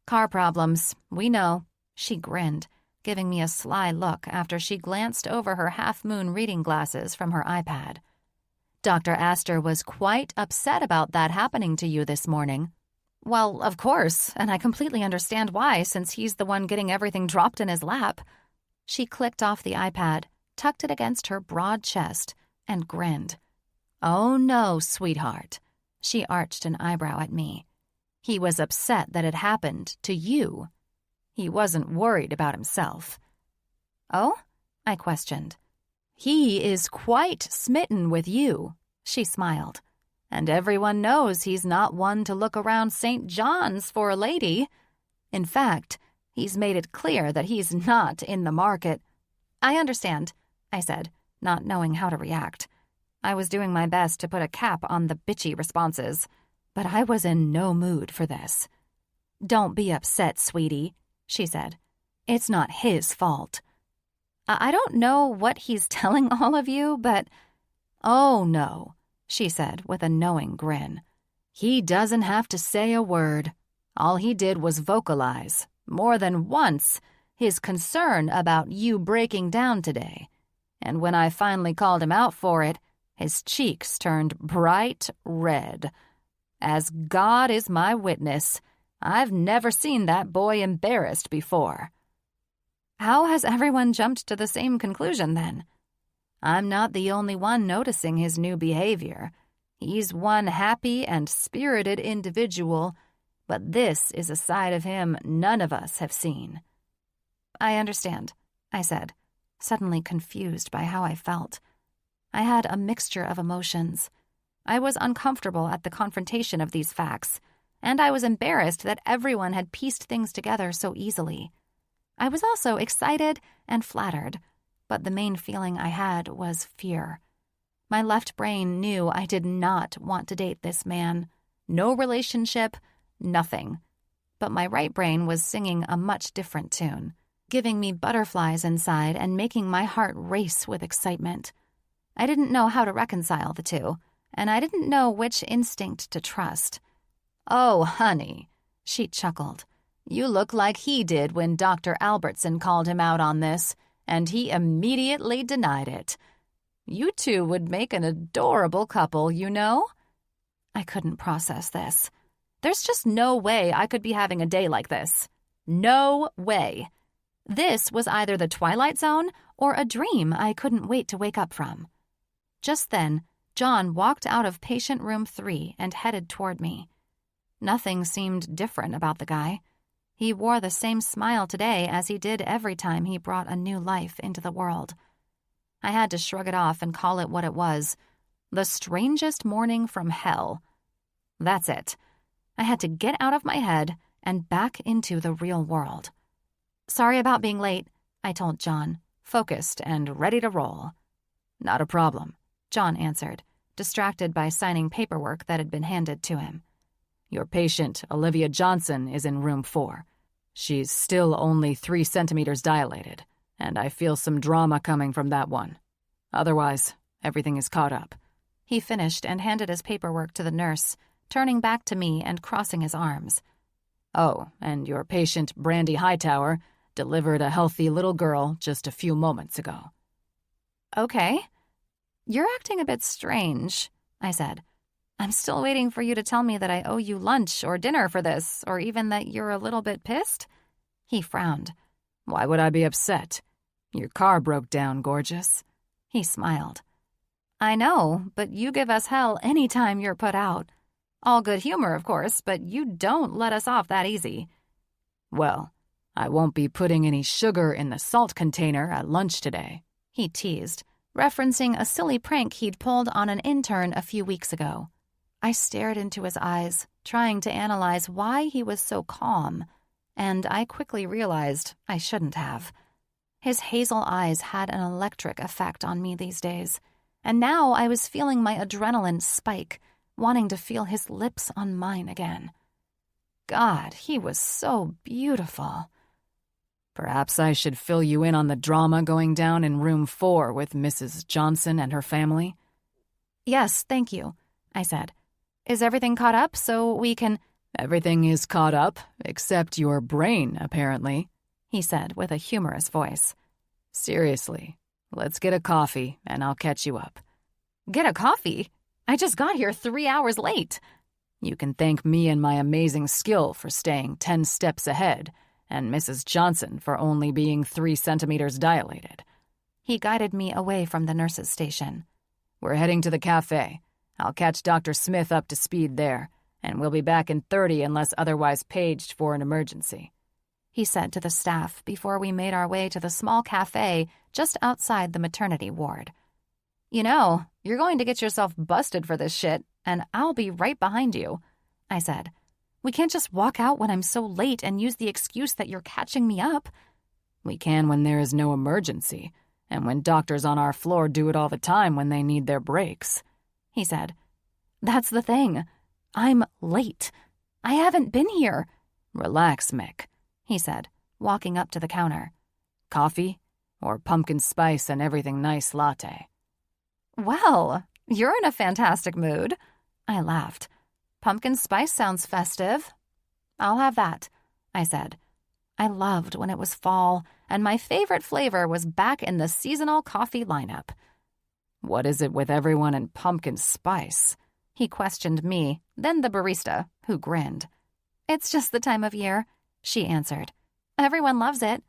Car problems, we know. She grinned, giving me a sly look after she glanced over her half-moon reading glasses from her iPad. Dr. Aster was quite upset about that happening to you this morning. Well, of course, and I completely understand why, since he's the one getting everything dropped in his lap. She clicked off the iPad, tucked it against her broad chest, and grinned. Oh no, sweetheart. She arched an eyebrow at me. He was upset that it happened to you. He wasn't worried about himself. Oh? I questioned. He is quite smitten with you, she smiled. And everyone knows he's not one to look around St. John's for a lady. In fact, he's made it clear that he's not in the market. I understand, I said, not knowing how to react. I was doing my best to put a cap on the bitchy responses, but I was in no mood for this. Don't be upset, sweetie, she said. It's not his fault. I don't know what he's telling all of you, but... Oh, no, she said with a knowing grin. He doesn't have to say a word. All he did was vocalize, more than once, his concern about you breaking down today. And when I finally called him out for it, his cheeks turned bright red. As God is my witness, I've never seen that boy embarrassed before. How has everyone jumped to the same conclusion, then? I'm not the only one noticing his new behavior. He's one happy and spirited individual, but this is a side of him none of us have seen. I understand, I said, suddenly confused by how I felt. I had a mixture of emotions. I was uncomfortable at the confrontation of these facts, and I was embarrassed that everyone had pieced things together so easily. I was also excited and flattered, but the main feeling I had was fear. My left brain knew I did not want to date this man. No relationship, nothing. But my right brain was singing a much different tune, giving me butterflies inside and making my heart race with excitement. I didn't know how to reconcile the two, and I didn't know which instinct to trust. Oh, honey, she chuckled. You look like he did when Dr. Albertson called him out on this, and he immediately denied it. You two would make an adorable couple, you know? I couldn't process this. There's just no way I could be having a day like this. No way. This was either the Twilight Zone or a dream I couldn't wait to wake up from. Just then, John walked out of patient room 3 and headed toward me. Nothing seemed different about the guy. He wore the same smile today as he did every time he brought a new life into the world. I had to shrug it off and call it what it was. The strangest morning from hell. That's it. I had to get out of my head and back into the real world. "Sorry about being late," I told John, focused and ready to roll. "Not a problem," John answered, distracted by signing paperwork that had been handed to him. "Your patient, Olivia Johnson, is in room 4. She's still only 3 centimeters dilated, and I feel some drama coming from that one. Otherwise, everything is caught up." He finished and handed his paperwork to the nurse, turning back to me and crossing his arms. "Oh, and your patient, Brandy Hightower, delivered a healthy little girl just a few moments ago." "Okay. You're acting a bit strange," I said. "I'm still waiting for you to tell me that I owe you lunch or dinner for this, or even that you're a little bit pissed." He frowned. "Why would I be upset? Your car broke down, gorgeous." He smiled. "I know, but you give us hell any time you're put out. All good humor, of course, but you don't let us off that easy." "Well, I won't be putting any sugar in the salt container at lunch today," he teased, referencing a silly prank he'd pulled on an intern a few weeks ago. I stared into his eyes, trying to analyze why he was so calm, and I quickly realized I shouldn't have. His hazel eyes had an electric effect on me these days, and now I was feeling my adrenaline spike, wanting to feel his lips on mine again. God, he was so beautiful. "Perhaps I should fill you in on the drama going down in room 4 with Mrs. Johnson and her family?" "Yes, thank you," I said. "Is everything caught up so we can—" "Everything is caught up, except your brain, apparently," he said with a humorous voice. "Seriously, let's get a coffee and I'll catch you up." "Get a coffee? I just got here 3 hours late." "You can thank me and my amazing skill for staying 10 steps ahead, and Mrs. Johnson for only being 3 centimeters dilated." He guided me away from the nurse's station. "We're heading to the cafe. I'll catch Dr. Smith up to speed there, and we'll be back in 30 unless otherwise paged for an emergency," he said to the staff before we made our way to the small cafe just outside the maternity ward. "You know, you're going to get yourself busted for this shit, and I'll be right behind you," I said. "We can't just walk out when I'm so late and use the excuse that you're catching me up." "We can when there is no emergency, and when doctors on our floor do it all the time when they need their breaks," he said. "That's the thing. I'm late. I haven't been here." "Relax, Mick," he said, walking up to the counter. "Coffee or pumpkin spice and everything nice latte?" "Well, you're in a fantastic mood," I laughed. "Pumpkin spice sounds festive." "I'll have that," I said. I loved when it was fall, and my favorite flavor was back in the seasonal coffee lineup. "What is it with everyone and pumpkin spice?" he questioned me, then the barista, who grinned. "It's just the time of year," she answered. "Everyone loves it."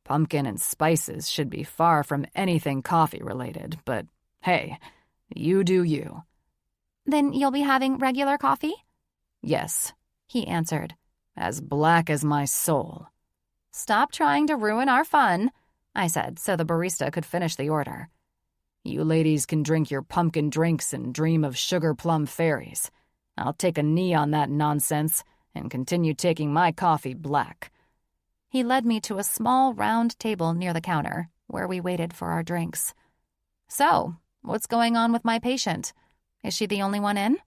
"Pumpkin and spices should be far from anything coffee-related, but hey, you do you." "Then you'll be having regular coffee?" "Yes," he answered. "As black as my soul." "Stop trying to ruin our fun," I said so the barista could finish the order. "You ladies can drink your pumpkin drinks and dream of sugar plum fairies. I'll take a knee on that nonsense and continue taking my coffee black." He led me to a small round table near the counter, where we waited for our drinks. "So, what's going on with my patient? Is she the only one in?"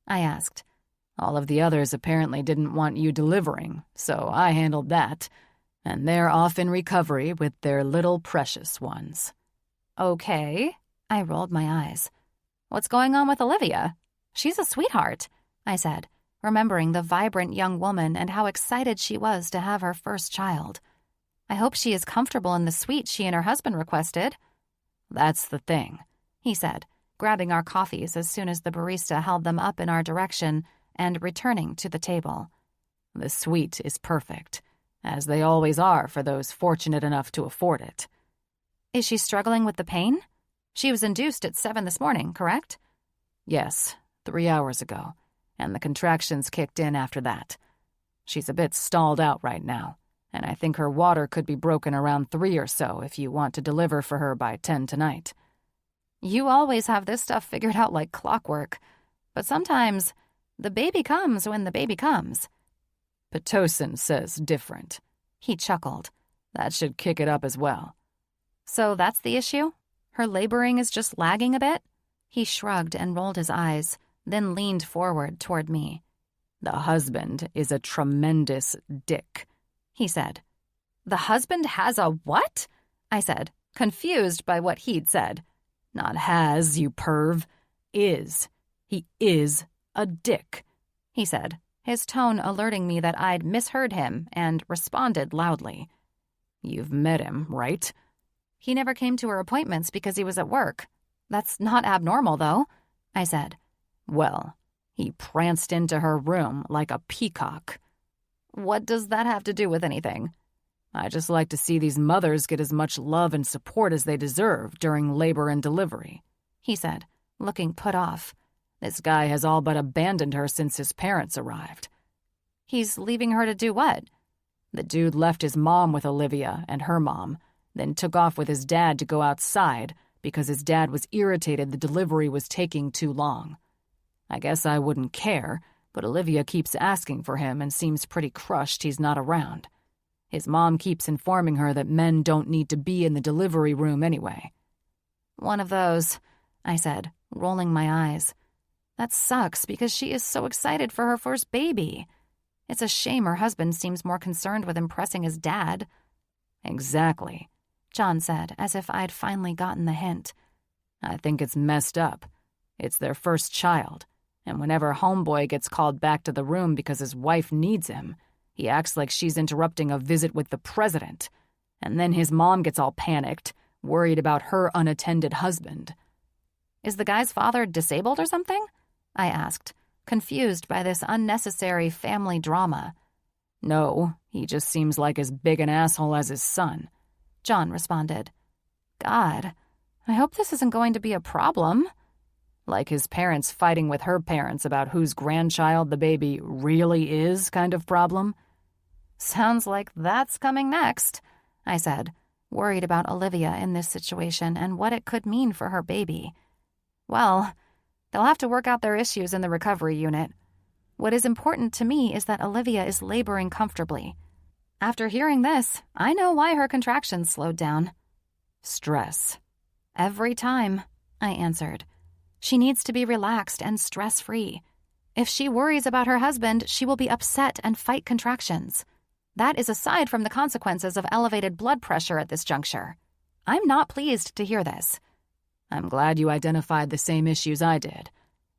I asked. "All of the others apparently didn't want you delivering, so I handled that, and they're off in recovery with their little precious ones." "Okay." I rolled my eyes. "What's going on with Olivia? She's a sweetheart," I said, remembering the vibrant young woman and how excited she was to have her first child. "I hope she is comfortable in the suite she and her husband requested." "That's the thing," he said, grabbing our coffees as soon as the barista held them up in our direction and returning to the table. "The suite is perfect, as they always are for those fortunate enough to afford it." "Is she struggling with the pain? She was induced at 7 this morning, correct?" "Yes, 3 hours ago, and the contractions kicked in after that. She's a bit stalled out right now, and I think her water could be broken around 3 or so if you want to deliver for her by 10 tonight." "You always have this stuff figured out like clockwork, but sometimes the baby comes when the baby comes." Pitocin says different. He chuckled. That should kick it up as well. So that's the issue? Her laboring is just lagging a bit? He shrugged and rolled his eyes, then leaned forward toward me. The husband is a tremendous dick, he said. The husband has a what? I said, confused by what he'd said. Not has, you perv. Is. He is a dick, he said, his tone alerting me that I'd misheard him and responded loudly. You've met him, right? He never came to her appointments because he was at work. That's not abnormal, though, I said. Well, he pranced into her room like a peacock. What does that have to do with anything? I just like to see these mothers get as much love and support as they deserve during labor and delivery, he said, looking put off. This guy has all but abandoned her since his parents arrived. He's leaving her to do what? The dude left his mom with Olivia and her mom, then took off with his dad to go outside because his dad was irritated the delivery was taking too long. I guess I wouldn't care, but Olivia keeps asking for him and seems pretty crushed he's not around. His mom keeps informing her that men don't need to be in the delivery room anyway. One of those, I said, rolling my eyes. That sucks because she is so excited for her first baby. It's a shame her husband seems more concerned with impressing his dad. Exactly, John said, as if I'd finally gotten the hint. I think it's messed up. It's their first child, and whenever homeboy gets called back to the room because his wife needs him, he acts like she's interrupting a visit with the president, and then his mom gets all panicked, worried about her unattended husband. Is the guy's father disabled or something? I asked, confused by this unnecessary family drama. No, he just seems like as big an asshole as his son, John responded. God, I hope this isn't going to be a problem. Like his parents fighting with her parents about whose grandchild the baby really is kind of problem? Sounds like that's coming next, I said, worried about Olivia in this situation and what it could mean for her baby. Well, they'll have to work out their issues in the recovery unit. What is important to me is that Olivia is laboring comfortably. After hearing this, I know why her contractions slowed down. Stress. Every time, I answered. She needs to be relaxed and stress-free. If she worries about her husband, she will be upset and fight contractions. That is aside from the consequences of elevated blood pressure at this juncture. I'm not pleased to hear this. I'm glad you identified the same issues I did.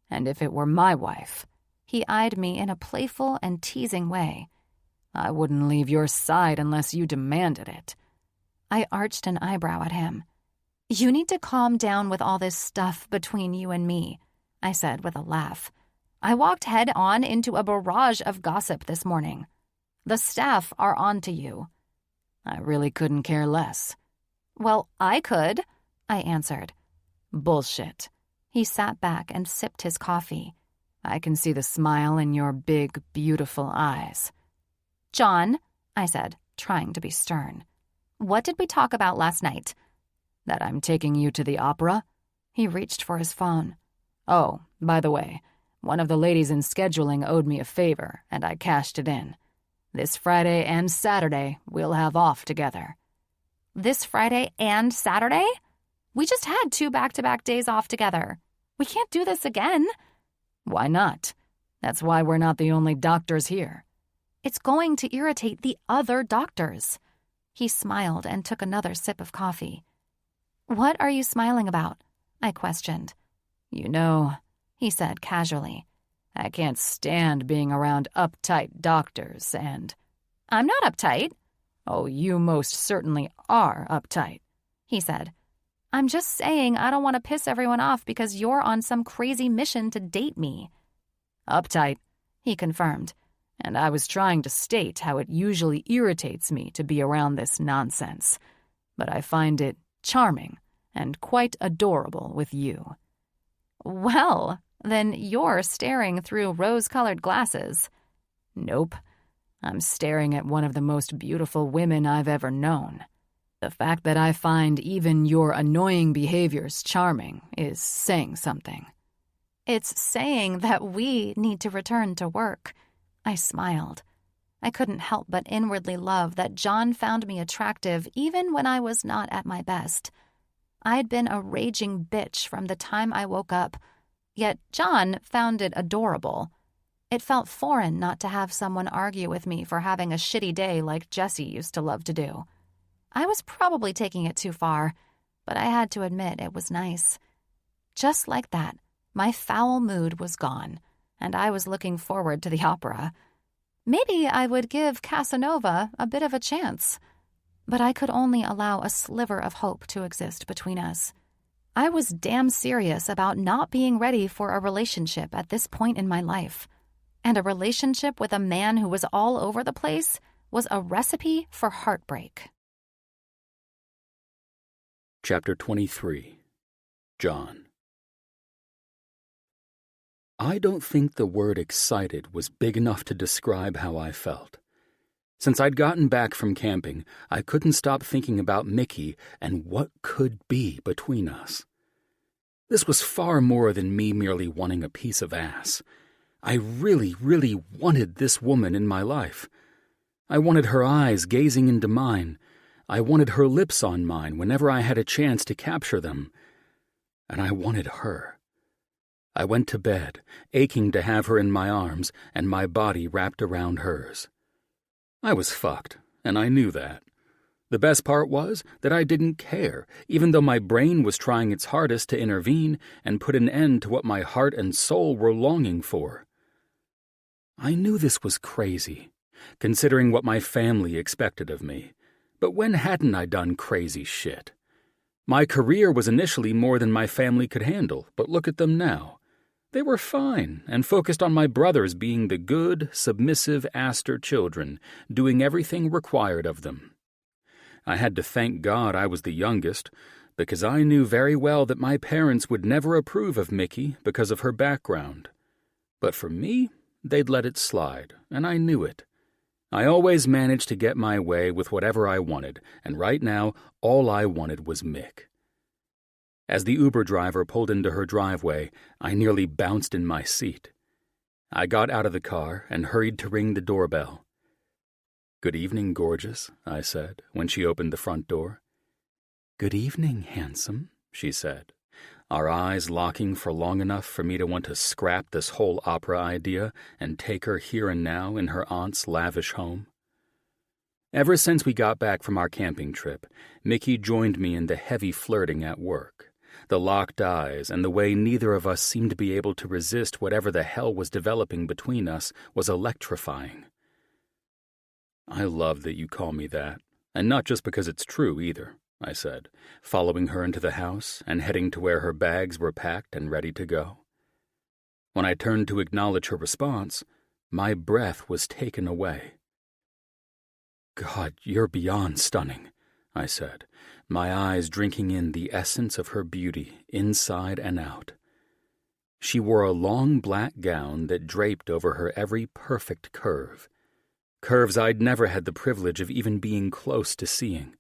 And if it were my wife, he eyed me in a playful and teasing way. I wouldn't leave your side unless you demanded it. I arched an eyebrow at him. You need to calm down with all this stuff between you and me, I said with a laugh. I walked head-on into a barrage of gossip this morning. The staff are on to you. I really couldn't care less. Well, I could, I answered. Bullshit. He sat back and sipped his coffee. I can see the smile in your big, beautiful eyes. John, I said, trying to be stern. What did we talk about last night? That I'm taking you to the opera? He reached for his phone. Oh, by the way, one of the ladies in scheduling owed me a favor, and I cashed it in. This Friday and Saturday, we'll have off together. This Friday and Saturday? We just had 2 back-to-back days off together. We can't do this again. Why not? That's why we're not the only doctors here. It's going to irritate the other doctors. He smiled and took another sip of coffee. What are you smiling about? I questioned. You know, he said casually. I can't stand being around uptight doctors and... I'm not uptight. Oh, you most certainly are uptight, he said. I'm just saying I don't want to piss everyone off because you're on some crazy mission to date me. Uptight, he confirmed. And I was trying to state how it usually irritates me to be around this nonsense. But I find it charming and quite adorable with you. Well, then you're staring through rose-colored glasses. Nope. I'm staring at one of the most beautiful women I've ever known. The fact that I find even your annoying behaviors charming is saying something. It's saying that we need to return to work. I smiled. I couldn't help but inwardly love that John found me attractive even when I was not at my best. I'd been a raging bitch from the time I woke up, yet John found it adorable. It felt foreign not to have someone argue with me for having a shitty day like Jesse used to love to do. I was probably taking it too far, but I had to admit it was nice. Just like that, my foul mood was gone, and I was looking forward to the opera. Maybe I would give Casanova a bit of a chance, but I could only allow a sliver of hope to exist between us. I was damn serious about not being ready for a relationship at this point in my life, and a relationship with a man who was all over the place was a recipe for heartbreak. Chapter 23. John. I don't think the word excited was big enough to describe how I felt. Since I'd gotten back from camping, I couldn't stop thinking about Mickey and what could be between us. This was far more than me merely wanting a piece of ass. I really, really wanted this woman in my life. I wanted her eyes gazing into mine. I wanted her lips on mine whenever I had a chance to capture them. And I wanted her. I went to bed, aching to have her in my arms and my body wrapped around hers. I was fucked, and I knew that. The best part was that I didn't care, even though my brain was trying its hardest to intervene and put an end to what my heart and soul were longing for. I knew this was crazy, considering what my family expected of me. But when hadn't I done crazy shit? My career was initially more than my family could handle, but look at them now. They were fine and focused on my brothers being the good, submissive Aster children, doing everything required of them. I had to thank God I was the youngest, because I knew very well that my parents would never approve of Mickey because of her background. But for me, they'd let it slide, and I knew it. I always managed to get my way with whatever I wanted, and right now, all I wanted was Mick. As the Uber driver pulled into her driveway, I nearly bounced in my seat. I got out of the car and hurried to ring the doorbell. "Good evening, gorgeous," I said, when she opened the front door. "Good evening, handsome," she said, our eyes locking for long enough for me to want to scrap this whole opera idea and take her here and now in her aunt's lavish home. Ever since we got back from our camping trip, Mickey joined me in the heavy flirting at work. The locked eyes and the way neither of us seemed to be able to resist whatever the hell was developing between us was electrifying. "I love that you call me that, and not just because it's true either," I said, following her into the house and heading to where her bags were packed and ready to go. When I turned to acknowledge her response, my breath was taken away. "God, you're beyond stunning," I said, my eyes drinking in the essence of her beauty inside and out. She wore a long black gown that draped over her every perfect curve, curves I'd never had the privilege of even being close to seeing.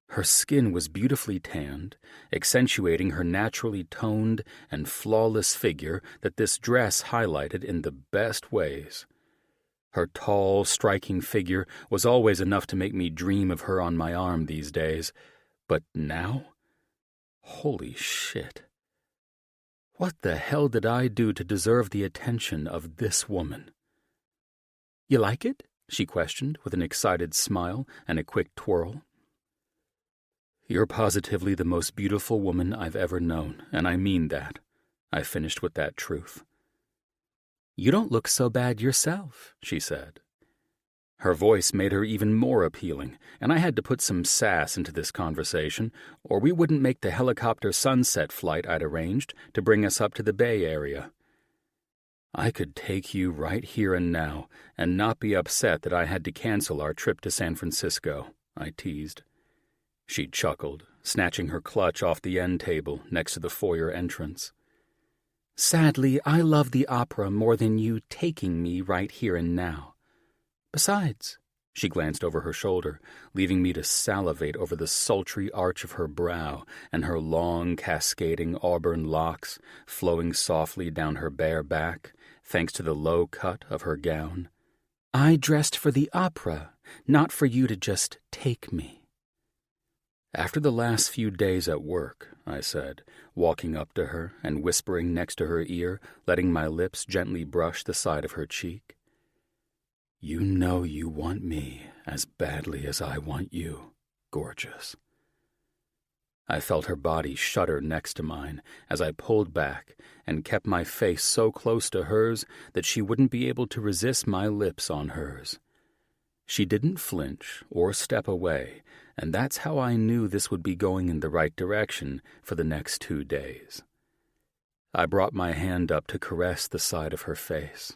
Her skin was beautifully tanned, accentuating her naturally toned and flawless figure that this dress highlighted in the best ways. Her tall, striking figure was always enough to make me dream of her on my arm these days. But now? Holy shit. What the hell did I do to deserve the attention of this woman? "You like it?" she questioned with an excited smile and a quick twirl. "You're positively the most beautiful woman I've ever known, and I mean that," I finished with that truth. "You don't look so bad yourself," she said. Her voice made her even more appealing, and I had to put some sass into this conversation, or we wouldn't make the helicopter sunset flight I'd arranged to bring us up to the Bay Area. "I could take you right here and now and not be upset that I had to cancel our trip to San Francisco," I teased. She chuckled, snatching her clutch off the end table next to the foyer entrance. "Sadly, I love the opera more than you taking me right here and now. Besides," she glanced over her shoulder, leaving me to salivate over the sultry arch of her brow and her long, cascading auburn locks flowing softly down her bare back, thanks to the low cut of her gown. I dressed for the opera, not for you to just take me. After the last few days at work, I said, walking up to her and whispering next to her ear, letting my lips gently brush the side of her cheek. You know you want me as badly as I want you, gorgeous. I felt her body shudder next to mine as I pulled back and kept my face so close to hers that she wouldn't be able to resist my lips on hers. She didn't flinch or step away, and that's how I knew this would be going in the right direction for the next 2 days. I brought my hand up to caress the side of her face,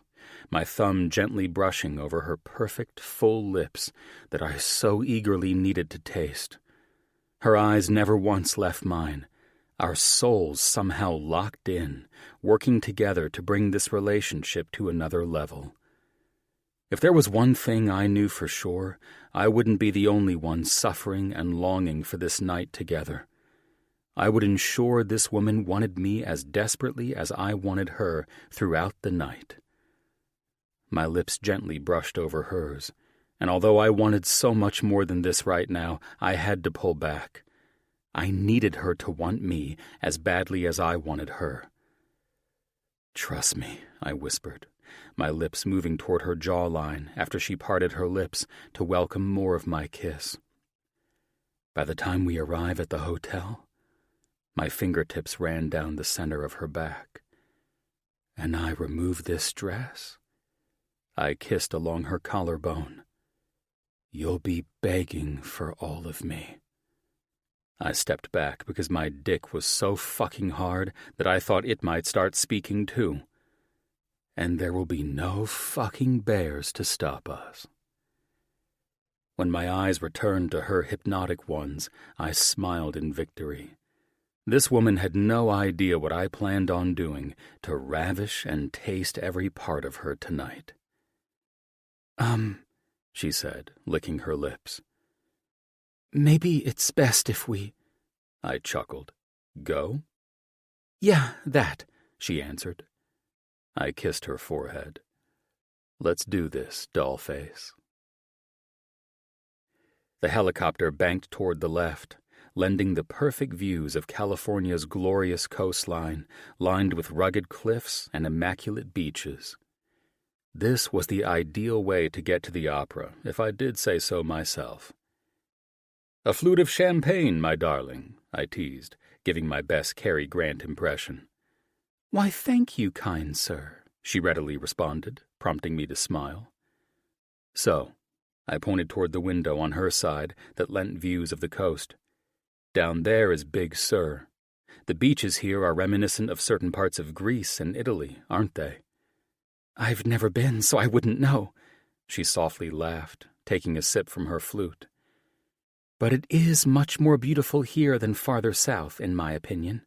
my thumb gently brushing over her perfect, full lips that I so eagerly needed to taste. Her eyes never once left mine, our souls somehow locked in, working together to bring this relationship to another level. If there was one thing I knew for sure, I wouldn't be the only one suffering and longing for this night together. I would ensure this woman wanted me as desperately as I wanted her throughout the night. My lips gently brushed over hers, and although I wanted so much more than this right now, I had to pull back. I needed her to want me as badly as I wanted her. Trust me, I whispered, my lips moving toward her jawline after she parted her lips to welcome more of my kiss. By the time we arrive at the hotel, my fingertips ran down the center of her back, and I remove this dress. I kissed along her collarbone. You'll be begging for all of me. I stepped back because my dick was so fucking hard that I thought it might start speaking too. And there will be no fucking bears to stop us. When my eyes returned to her hypnotic ones, I smiled in victory. This woman had no idea what I planned on doing to ravish and taste every part of her tonight. She said, licking her lips. Maybe it's best if we... I chuckled. Go? Yeah, that, she answered. I kissed her forehead. Let's do this, dollface. The helicopter banked toward the left, lending the perfect views of California's glorious coastline, lined with rugged cliffs and immaculate beaches. This was the ideal way to get to the opera, if I did say so myself. A flute of champagne, my darling, I teased, giving my best Cary Grant impression. Why, thank you, kind sir, she readily responded, prompting me to smile. So, I pointed toward the window on her side that lent views of the coast. Down there is Big Sur. The beaches here are reminiscent of certain parts of Greece and Italy, aren't they? I've never been, so I wouldn't know, she softly laughed, taking a sip from her flute. But it is much more beautiful here than farther south, in my opinion.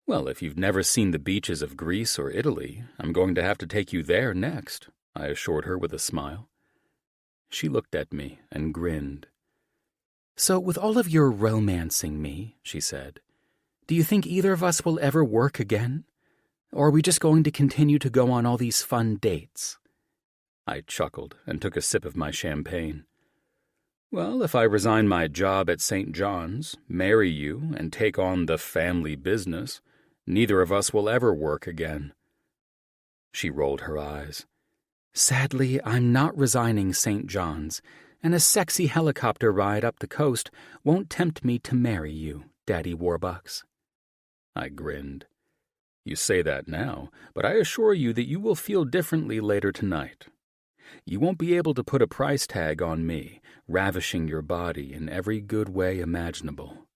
Well, if you've never seen the beaches of Greece or Italy, I'm going to have to take you there next, I assured her with a smile. She looked at me and grinned. So with all of your romancing me, she said, do you think either of us will ever work again? Or are we just going to continue to go on all these fun dates? I chuckled and took a sip of my champagne. Well, if I resign my job at St. John's, marry you, and take on the family business, neither of us will ever work again. She rolled her eyes. Sadly, I'm not resigning St. John's, and a sexy helicopter ride up the coast won't tempt me to marry you, Daddy Warbucks. I grinned. You say that now, but I assure you that you will feel differently later tonight. You won't be able to put a price tag on me, ravishing your body in every good way imaginable.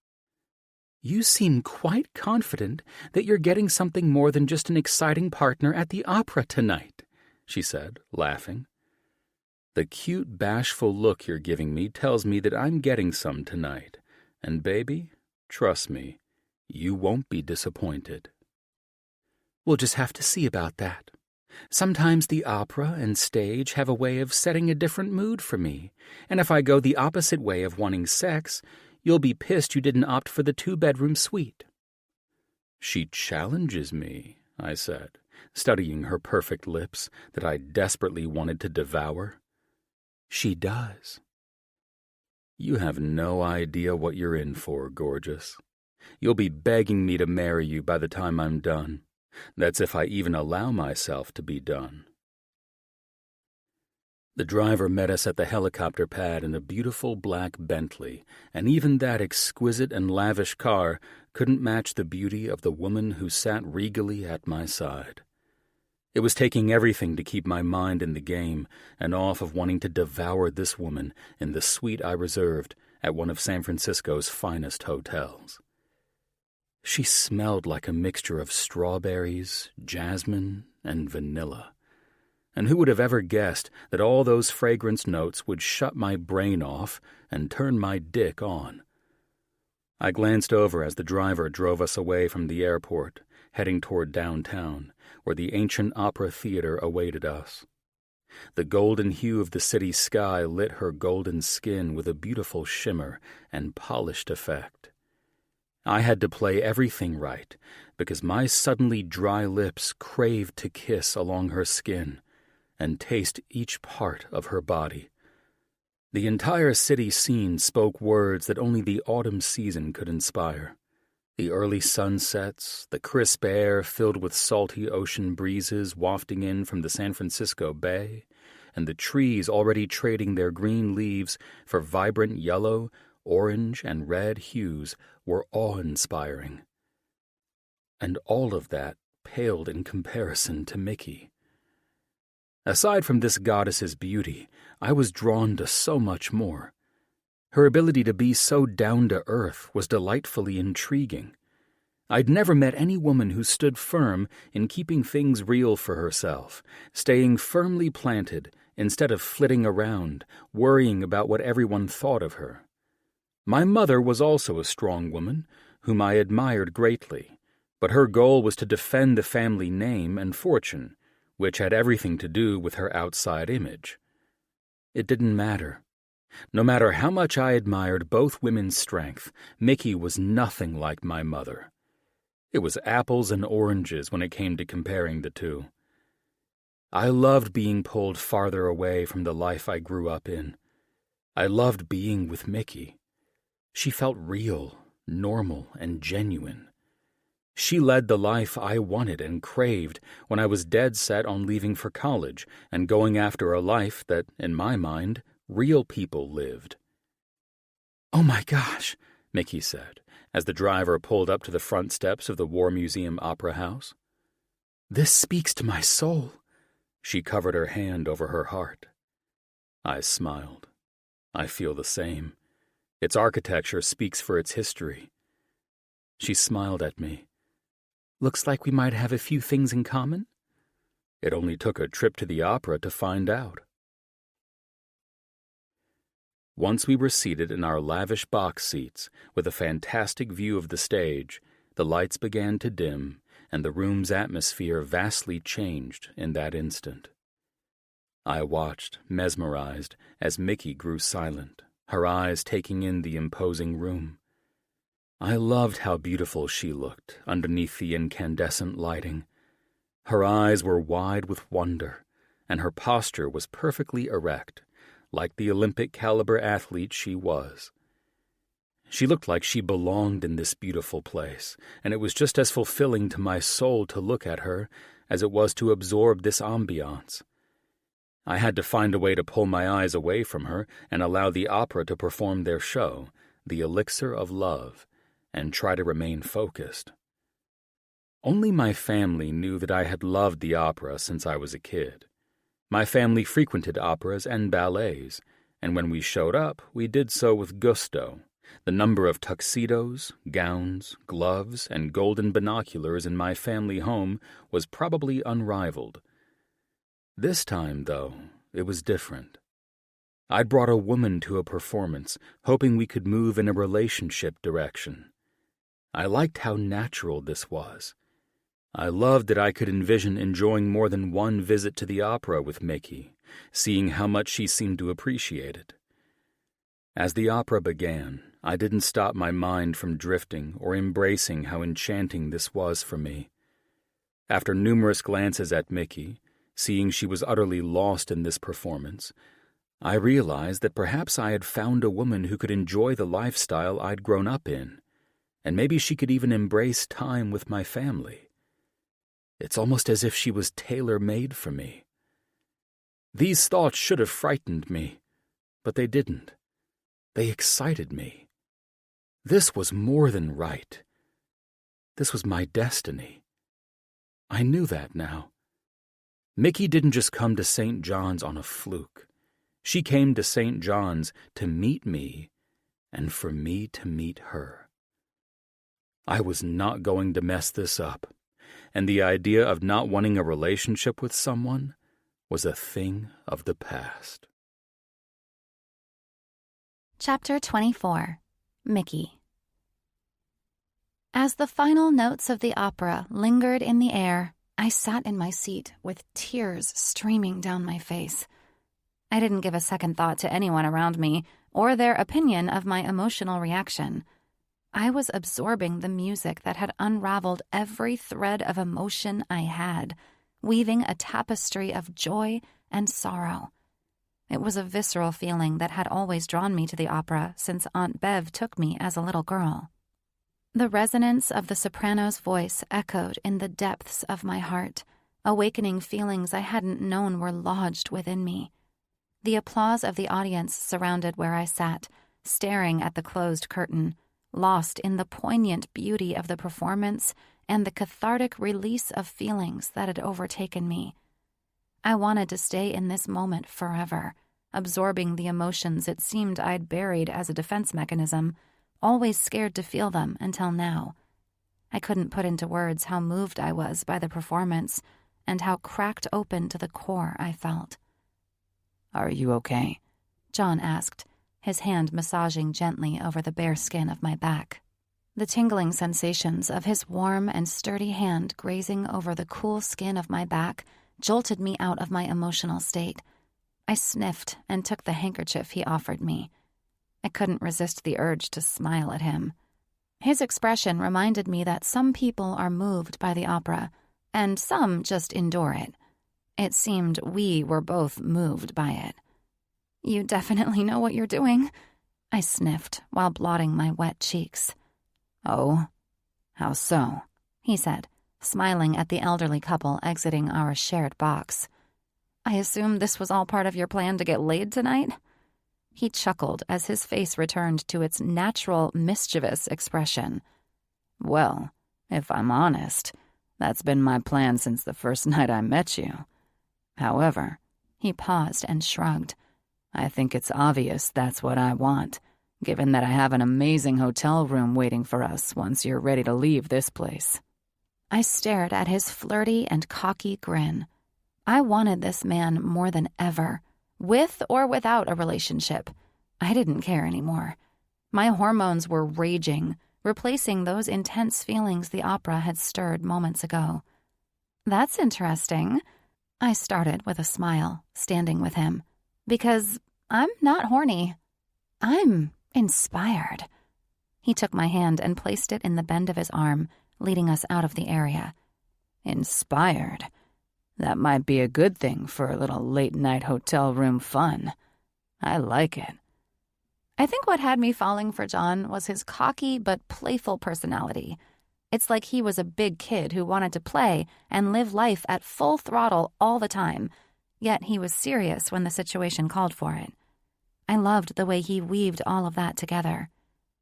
You seem quite confident that you're getting something more than just an exciting partner at the opera tonight, she said, laughing. The cute, bashful look you're giving me tells me that I'm getting some tonight, and baby, trust me, you won't be disappointed. We'll just have to see about that. Sometimes the opera and stage have a way of setting a different mood for me, and if I go the opposite way of wanting sex, you'll be pissed you didn't opt for the 2-bedroom suite. She challenges me, I said, studying her perfect lips that I desperately wanted to devour. "She does." "You have no idea what you're in for, gorgeous. You'll be begging me to marry you by the time I'm done. That's if I even allow myself to be done." The driver met us at the helicopter pad in a beautiful black Bentley, and even that exquisite and lavish car couldn't match the beauty of the woman who sat regally at my side. It was taking everything to keep my mind in the game and off of wanting to devour this woman in the suite I reserved at one of San Francisco's finest hotels. She smelled like a mixture of strawberries, jasmine, and vanilla. And who would have ever guessed that all those fragrance notes would shut my brain off and turn my dick on? I glanced over as the driver drove us away from the airport, heading toward downtown, where the ancient opera theater awaited us. The golden hue of the city sky lit her golden skin with a beautiful shimmer and polished effect. I had to play everything right because my suddenly dry lips craved to kiss along her skin and taste each part of her body. The entire city scene spoke words that only the autumn season could inspire. The early sunsets, the crisp air filled with salty ocean breezes wafting in from the San Francisco Bay, and the trees already trading their green leaves for vibrant yellow, orange, and red hues were awe-inspiring. And all of that paled in comparison to Mickey. Aside from this goddess's beauty, I was drawn to so much more. Her ability to be so down-to-earth was delightfully intriguing. I'd never met any woman who stood firm in keeping things real for herself, staying firmly planted instead of flitting around, worrying about what everyone thought of her. My mother was also a strong woman, whom I admired greatly, but her goal was to defend the family name and fortune, which had everything to do with her outside image. It didn't matter. No matter how much I admired both women's strength, Mickey was nothing like my mother. It was apples and oranges when it came to comparing the two. I loved being pulled farther away from the life I grew up in. I loved being with Mickey. She felt real, normal, and genuine. She led the life I wanted and craved when I was dead set on leaving for college and going after a life that, in my mind, real people lived. "Oh my gosh," Mickey said, as the driver pulled up to the front steps of the War Museum Opera House. "This speaks to my soul." She covered her hand over her heart. I smiled. I feel the same. Its architecture speaks for its history. She smiled at me. "Looks like we might have a few things in common." It only took a trip to the opera to find out. Once we were seated in our lavish box seats with a fantastic view of the stage, the lights began to dim, and the room's atmosphere vastly changed in that instant. I watched, mesmerized, as Mickey grew silent, her eyes taking in the imposing room. I loved how beautiful she looked underneath the incandescent lighting. Her eyes were wide with wonder, and her posture was perfectly erect, like the Olympic-caliber athlete she was. She looked like she belonged in this beautiful place, and it was just as fulfilling to my soul to look at her as it was to absorb this ambiance. I had to find a way to pull my eyes away from her and allow the opera to perform their show, The Elixir of Love, and try to remain focused. Only my family knew that I had loved the opera since I was a kid. My family frequented operas and ballets, and when we showed up, we did so with gusto. The number of tuxedos, gowns, gloves, and golden binoculars in my family home was probably unrivaled. This time, though, it was different. I'd brought a woman to a performance, hoping we could move in a relationship direction. I liked how natural this was. I loved that I could envision enjoying more than one visit to the opera with Mickey, seeing how much she seemed to appreciate it. As the opera began, I didn't stop my mind from drifting or embracing how enchanting this was for me. After numerous glances at Mickey, seeing she was utterly lost in this performance, I realized that perhaps I had found a woman who could enjoy the lifestyle I'd grown up in, and maybe she could even embrace time with my family. It's almost as if she was tailor-made for me. These thoughts should have frightened me, but they didn't. They excited me. This was more than right. This was my destiny. I knew that now. Mickey didn't just come to St. John's on a fluke. She came to St. John's to meet me and for me to meet her. I was not going to mess this up, and the idea of not wanting a relationship with someone was a thing of the past. Chapter 24. Mickey. As the final notes of the opera lingered in the air, I sat in my seat with tears streaming down my face. I didn't give a second thought to anyone around me or their opinion of my emotional reaction. I was absorbing the music that had unraveled every thread of emotion I had, weaving a tapestry of joy and sorrow. It was a visceral feeling that had always drawn me to the opera since Aunt Bev took me as a little girl. The resonance of the soprano's voice echoed in the depths of my heart, awakening feelings I hadn't known were lodged within me. The applause of the audience surrounded where I sat, staring at the closed curtain, lost in the poignant beauty of the performance and the cathartic release of feelings that had overtaken me. I wanted to stay in this moment forever, absorbing the emotions it seemed I'd buried as a defense mechanism, always scared to feel them until now. I couldn't put into words how moved I was by the performance and how cracked open to the core I felt. "Are you okay?" John asked, his hand massaging gently over the bare skin of my back. The tingling sensations of his warm and sturdy hand grazing over the cool skin of my back jolted me out of my emotional state. I sniffed and took the handkerchief he offered me. I couldn't resist the urge to smile at him. His expression reminded me that some people are moved by the opera, and some just endure it. It seemed we were both moved by it. "You definitely know what you're doing," I sniffed while blotting my wet cheeks. "Oh? How so?" he said, smiling at the elderly couple exiting our shared box. "I assume this was all part of your plan to get laid tonight?" He chuckled as his face returned to its natural, mischievous expression. "Well, if I'm honest, that's been my plan since the first night I met you. However," he paused and shrugged, "I think it's obvious that's what I want, given that I have an amazing hotel room waiting for us once you're ready to leave this place." I stared at his flirty and cocky grin. I wanted this man more than ever, with or without a relationship. I didn't care anymore. My hormones were raging, replacing those intense feelings the opera had stirred moments ago. "That's interesting," I started with a smile, standing with him, "because I'm not horny. I'm inspired." He took my hand and placed it in the bend of his arm, leading us out of the area. "Inspired? That might be a good thing for a little late-night hotel room fun. I like it." I think what had me falling for John was his cocky but playful personality. It's like he was a big kid who wanted to play and live life at full throttle all the time, yet he was serious when the situation called for it. I loved the way he weaved all of that together.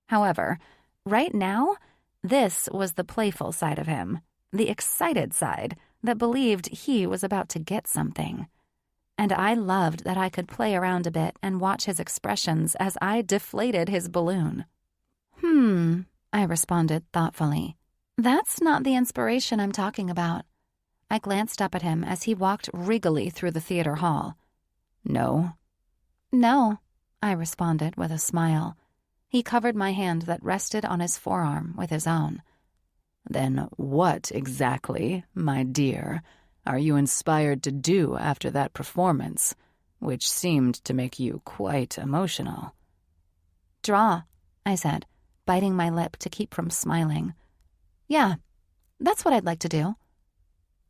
However, right now, this was the playful side of him, the excited side that believed he was about to get something. And I loved that I could play around a bit and watch his expressions as I deflated his balloon. I responded thoughtfully. "That's not the inspiration I'm talking about." I glanced up at him as he walked regally through the theater hall. "No?" "No," I responded with a smile. He covered my hand that rested on his forearm with his own. "Then what exactly, my dear, are you inspired to do after that performance, which seemed to make you quite emotional?" "Draw," I said, biting my lip to keep from smiling. "Yeah, that's what I'd like to do."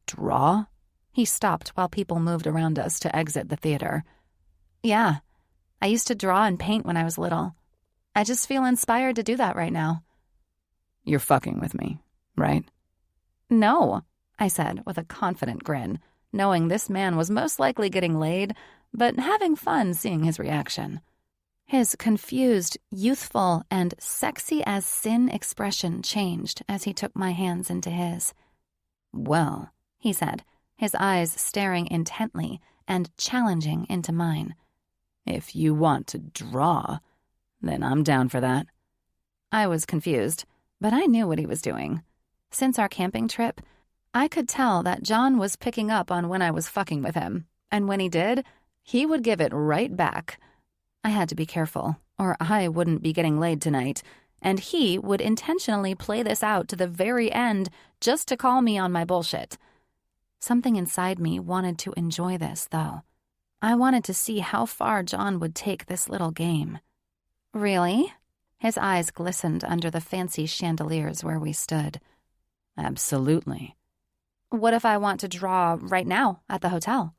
Draw? He stopped while people moved around us to exit the theater. Yeah, I used to draw and paint when I was little. I just feel inspired to do that right now. You're fucking with me, right? No, I said with a confident grin, knowing this man was most likely getting laid, but having fun seeing his reaction. His confused, youthful, and sexy-as-sin expression changed as he took my hands into his. Well, he said, his eyes staring intently and challenging into mine. If you want to draw, then I'm down for that. I was confused, but I knew what he was doing. Since our camping trip, I could tell that John was picking up on when I was fucking with him, and when he did, he would give it right back. I had to be careful, or I wouldn't be getting laid tonight, and he would intentionally play this out to the very end just to call me on my bullshit. Something inside me wanted to enjoy this, though. I wanted to see how far John would take this little game. Really? His eyes glistened under the fancy chandeliers where we stood. Absolutely. What if I want to draw right now at the hotel?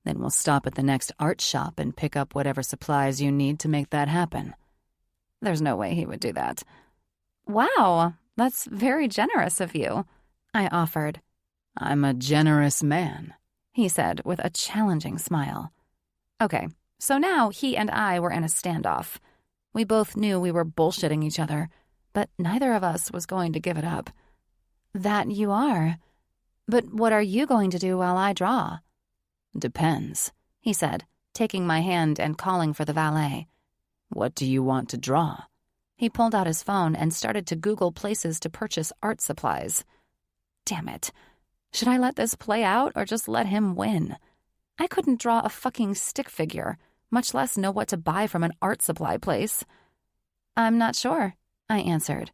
Then we'll stop at the next art shop and pick up whatever supplies you need to make that happen. There's no way he would do that. Wow, that's very generous of you, I offered. I'm a generous man, he said with a challenging smile. Okay, so now he and I were in a standoff. We both knew we were bullshitting each other, but neither of us was going to give it up. That you are. But what are you going to do while I draw? Depends, he said, taking my hand and calling for the valet. What do you want to draw? He pulled out his phone and started to Google places to purchase art supplies. Damn it. Should I let this play out or just let him win? I couldn't draw a fucking stick figure, much less know what to buy from an art supply place. I'm not sure, I answered.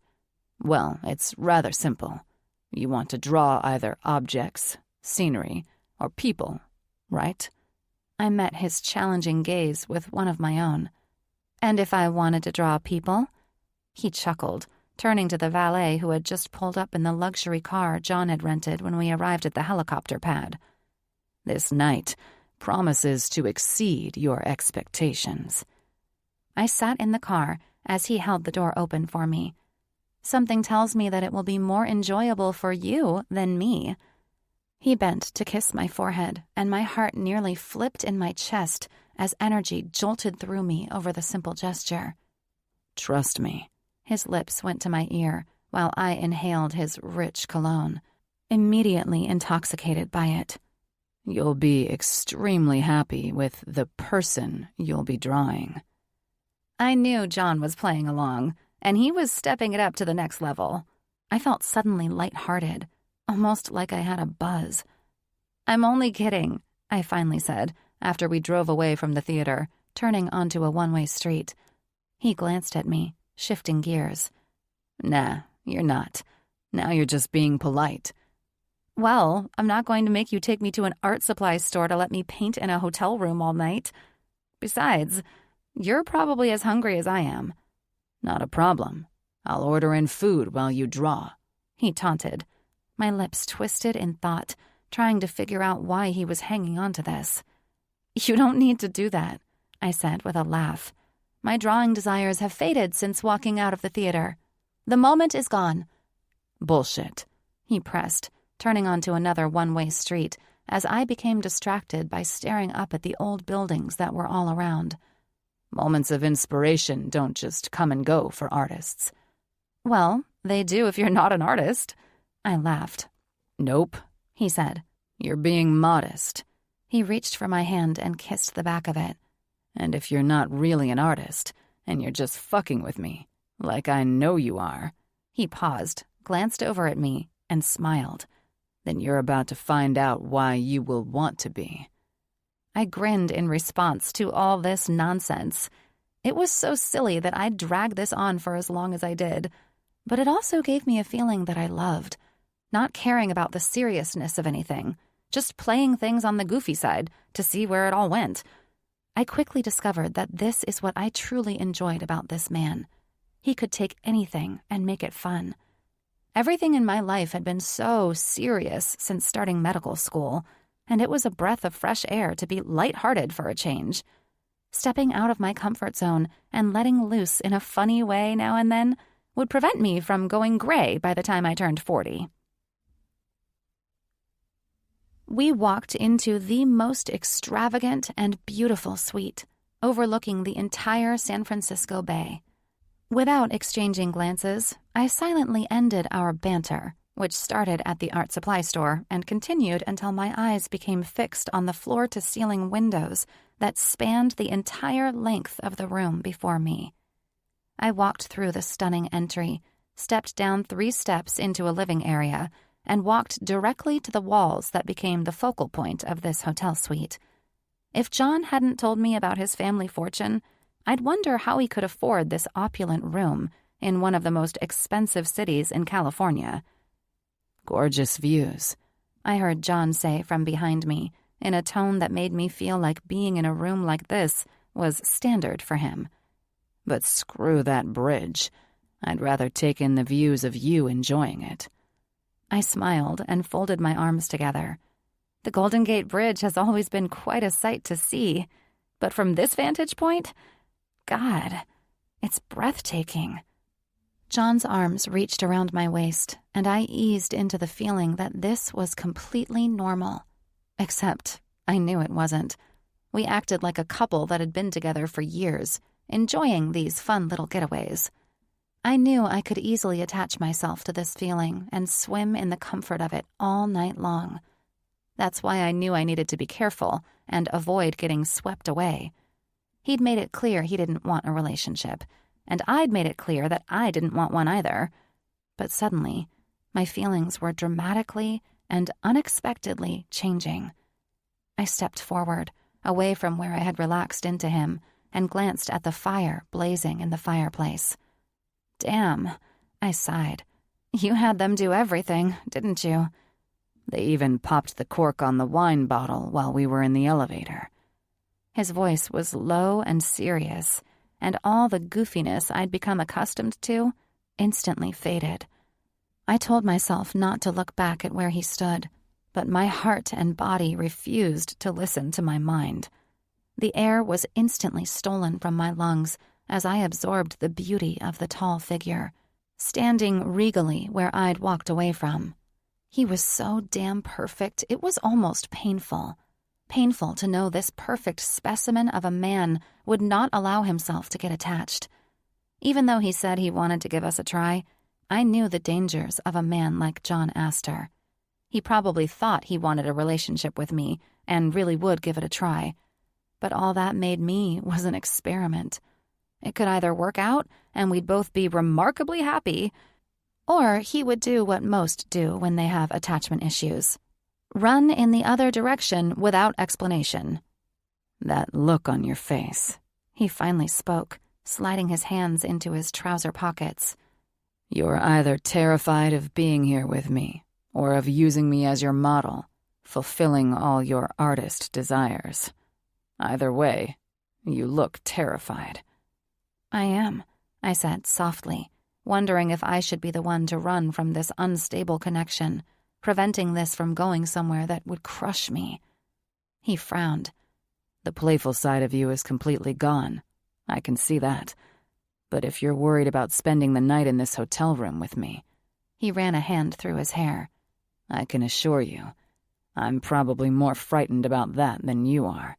Well, it's rather simple. You want to draw either objects, scenery, or people, right? I met his challenging gaze with one of my own. And if I wanted to draw people? He chuckled, turning to the valet who had just pulled up in the luxury car John had rented when we arrived at the helicopter pad. This night promises to exceed your expectations. I sat in the car as he held the door open for me. Something tells me that it will be more enjoyable for you than me. He bent to kiss my forehead, and my heart nearly flipped in my chest as energy jolted through me over the simple gesture. Trust me. His lips went to my ear while I inhaled his rich cologne, immediately intoxicated by it. You'll be extremely happy with the person you'll be drawing. I knew John was playing along, and he was stepping it up to the next level. I felt suddenly lighthearted, almost like I had a buzz. I'm only kidding, I finally said, after we drove away from the theater, turning onto a one-way street. He glanced at me, shifting gears. Nah, you're not. Now you're just being polite. Well, I'm not going to make you take me to an art supply store to let me paint in a hotel room all night. Besides, you're probably as hungry as I am. Not a problem. I'll order in food while you draw, he taunted. My lips twisted in thought, trying to figure out why he was hanging on to this. You don't need to do that, I said with a laugh. My drawing desires have faded since walking out of the theater. The moment is gone. Bullshit, he pressed, turning onto another one-way street as I became distracted by staring up at the old buildings that were all around. Moments of inspiration don't just come and go for artists. Well, they do if you're not an artist. I laughed. Nope, he said. You're being modest. He reached for my hand and kissed the back of it. And if you're not really an artist, and you're just fucking with me, like I know you are, he paused, glanced over at me, and smiled. Then you're about to find out why you will want to be. I grinned in response to all this nonsense. It was so silly that I'd drag this on for as long as I did, but it also gave me a feeling that I loved, not caring about the seriousness of anything, just playing things on the goofy side to see where it all went. I quickly discovered that this is what I truly enjoyed about this man. He could take anything and make it fun. Everything in my life had been so serious since starting medical school, and it was a breath of fresh air to be lighthearted for a change. Stepping out of my comfort zone and letting loose in a funny way now and then would prevent me from going gray by the time I turned 40. We walked into the most extravagant and beautiful suite, overlooking the entire San Francisco Bay. Without exchanging glances, I silently ended our banter, which started at the art supply store and continued until my eyes became fixed on the floor-to-ceiling windows that spanned the entire length of the room before me. I walked through the stunning entry, stepped down 3 steps into a living area, and walked directly to the walls that became the focal point of this hotel suite. If John hadn't told me about his family fortune, I'd wonder how he could afford this opulent room in one of the most expensive cities in California. "Gorgeous views," I heard John say from behind me, in a tone that made me feel like being in a room like this was standard for him. "But screw that bridge. I'd rather take in the views of you enjoying it." I smiled and folded my arms together. The Golden Gate Bridge has always been quite a sight to see, but from this vantage point, God, it's breathtaking. John's arms reached around my waist, and I eased into the feeling that this was completely normal. Except I knew it wasn't. We acted like a couple that had been together for years, enjoying these fun little getaways. I knew I could easily attach myself to this feeling and swim in the comfort of it all night long. That's why I knew I needed to be careful and avoid getting swept away. He'd made it clear he didn't want a relationship, and I'd made it clear that I didn't want one either. But suddenly, my feelings were dramatically and unexpectedly changing. I stepped forward, away from where I had relaxed into him, and glanced at the fire blazing in the fireplace. Damn, I sighed. You had them do everything, didn't you? They even popped the cork on the wine bottle while we were in the elevator. His voice was low and serious, and all the goofiness I'd become accustomed to instantly faded. I told myself not to look back at where he stood, but my heart and body refused to listen to my mind. The air was instantly stolen from my lungs as I absorbed the beauty of the tall figure, standing regally where I'd walked away from. He was so damn perfect, it was almost painful. Painful to know this perfect specimen of a man would not allow himself to get attached. Even though he said he wanted to give us a try, I knew the dangers of a man like John Aster. He probably thought he wanted a relationship with me and really would give it a try. But all that made me was an experiment. It could either work out and we'd both be remarkably happy, or he would do what most do when they have attachment issues. Run in the other direction without explanation. "That look on your face," he finally spoke, sliding his hands into his trouser pockets. "You're either terrified of being here with me, or of using me as your model, fulfilling all your artist desires. Either way, you look terrified." "I am," I said softly, wondering if I should be the one to run from this unstable connection, preventing this from going somewhere that would crush me. He frowned. "The playful side of you is completely gone. I can see that. But if you're worried about spending the night in this hotel room with me," he ran a hand through his hair, "I can assure you, I'm probably more frightened about that than you are."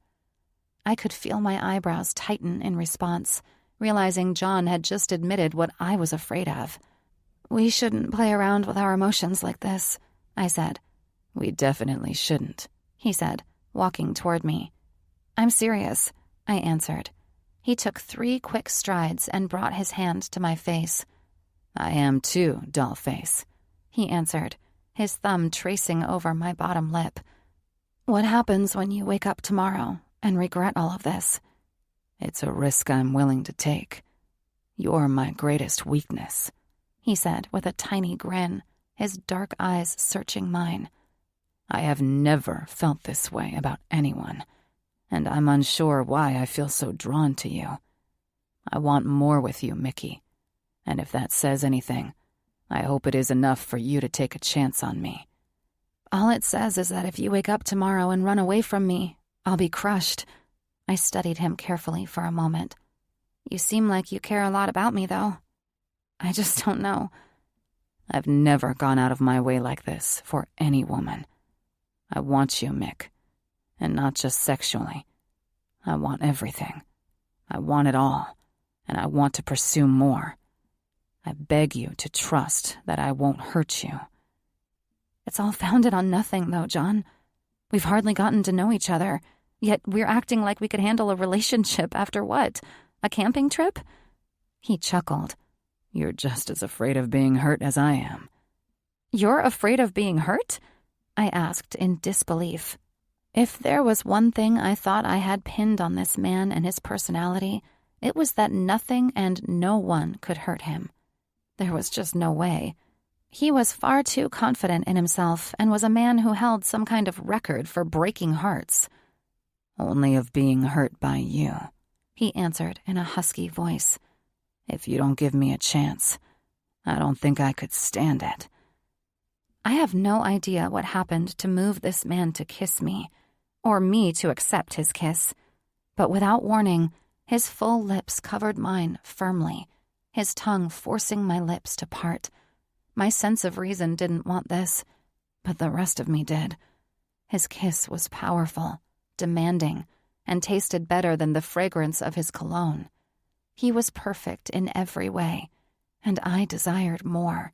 I could feel my eyebrows tighten in response, realizing John had just admitted what I was afraid of. "We shouldn't play around with our emotions like this," I said. "We definitely shouldn't," he said, walking toward me. "I'm serious," I answered. He took 3 quick strides and brought his hand to my face. "I am too, dollface," he answered, his thumb tracing over my bottom lip. "What happens when you wake up tomorrow and regret all of this?" "It's a risk I'm willing to take. You're my greatest weakness," he said with a tiny grin, his dark eyes searching mine. "I have never felt this way about anyone, and I'm unsure why I feel so drawn to you. I want more with you, Mickey, and if that says anything, I hope it is enough for you to take a chance on me. All it says is that if you wake up tomorrow and run away from me, I'll be crushed. I studied him carefully for a moment. You seem like you care a lot about me, though. I just don't know. I've never gone out of my way like this for any woman. I want you, Mick. And not just sexually. I want everything. I want it all. And I want to pursue more. I beg you to trust that I won't hurt you. It's all founded on nothing, though, John. We've hardly gotten to know each other, yet we're acting like we could handle a relationship after what? A camping trip? He chuckled. You're just as afraid of being hurt as I am. You're afraid of being hurt? I asked in disbelief. If there was one thing I thought I had pinned on this man and his personality, it was that nothing and no one could hurt him. There was just no way. He was far too confident in himself and was a man who held some kind of record for breaking hearts. Only of being hurt by you, he answered in a husky voice. If you don't give me a chance, I don't think I could stand it. I have no idea what happened to move this man to kiss me, or me to accept his kiss. But without warning, his full lips covered mine firmly, his tongue forcing my lips to part. My sense of reason didn't want this, but the rest of me did. His kiss was powerful, demanding, and tasted better than the fragrance of his cologne. He was perfect in every way, and I desired more.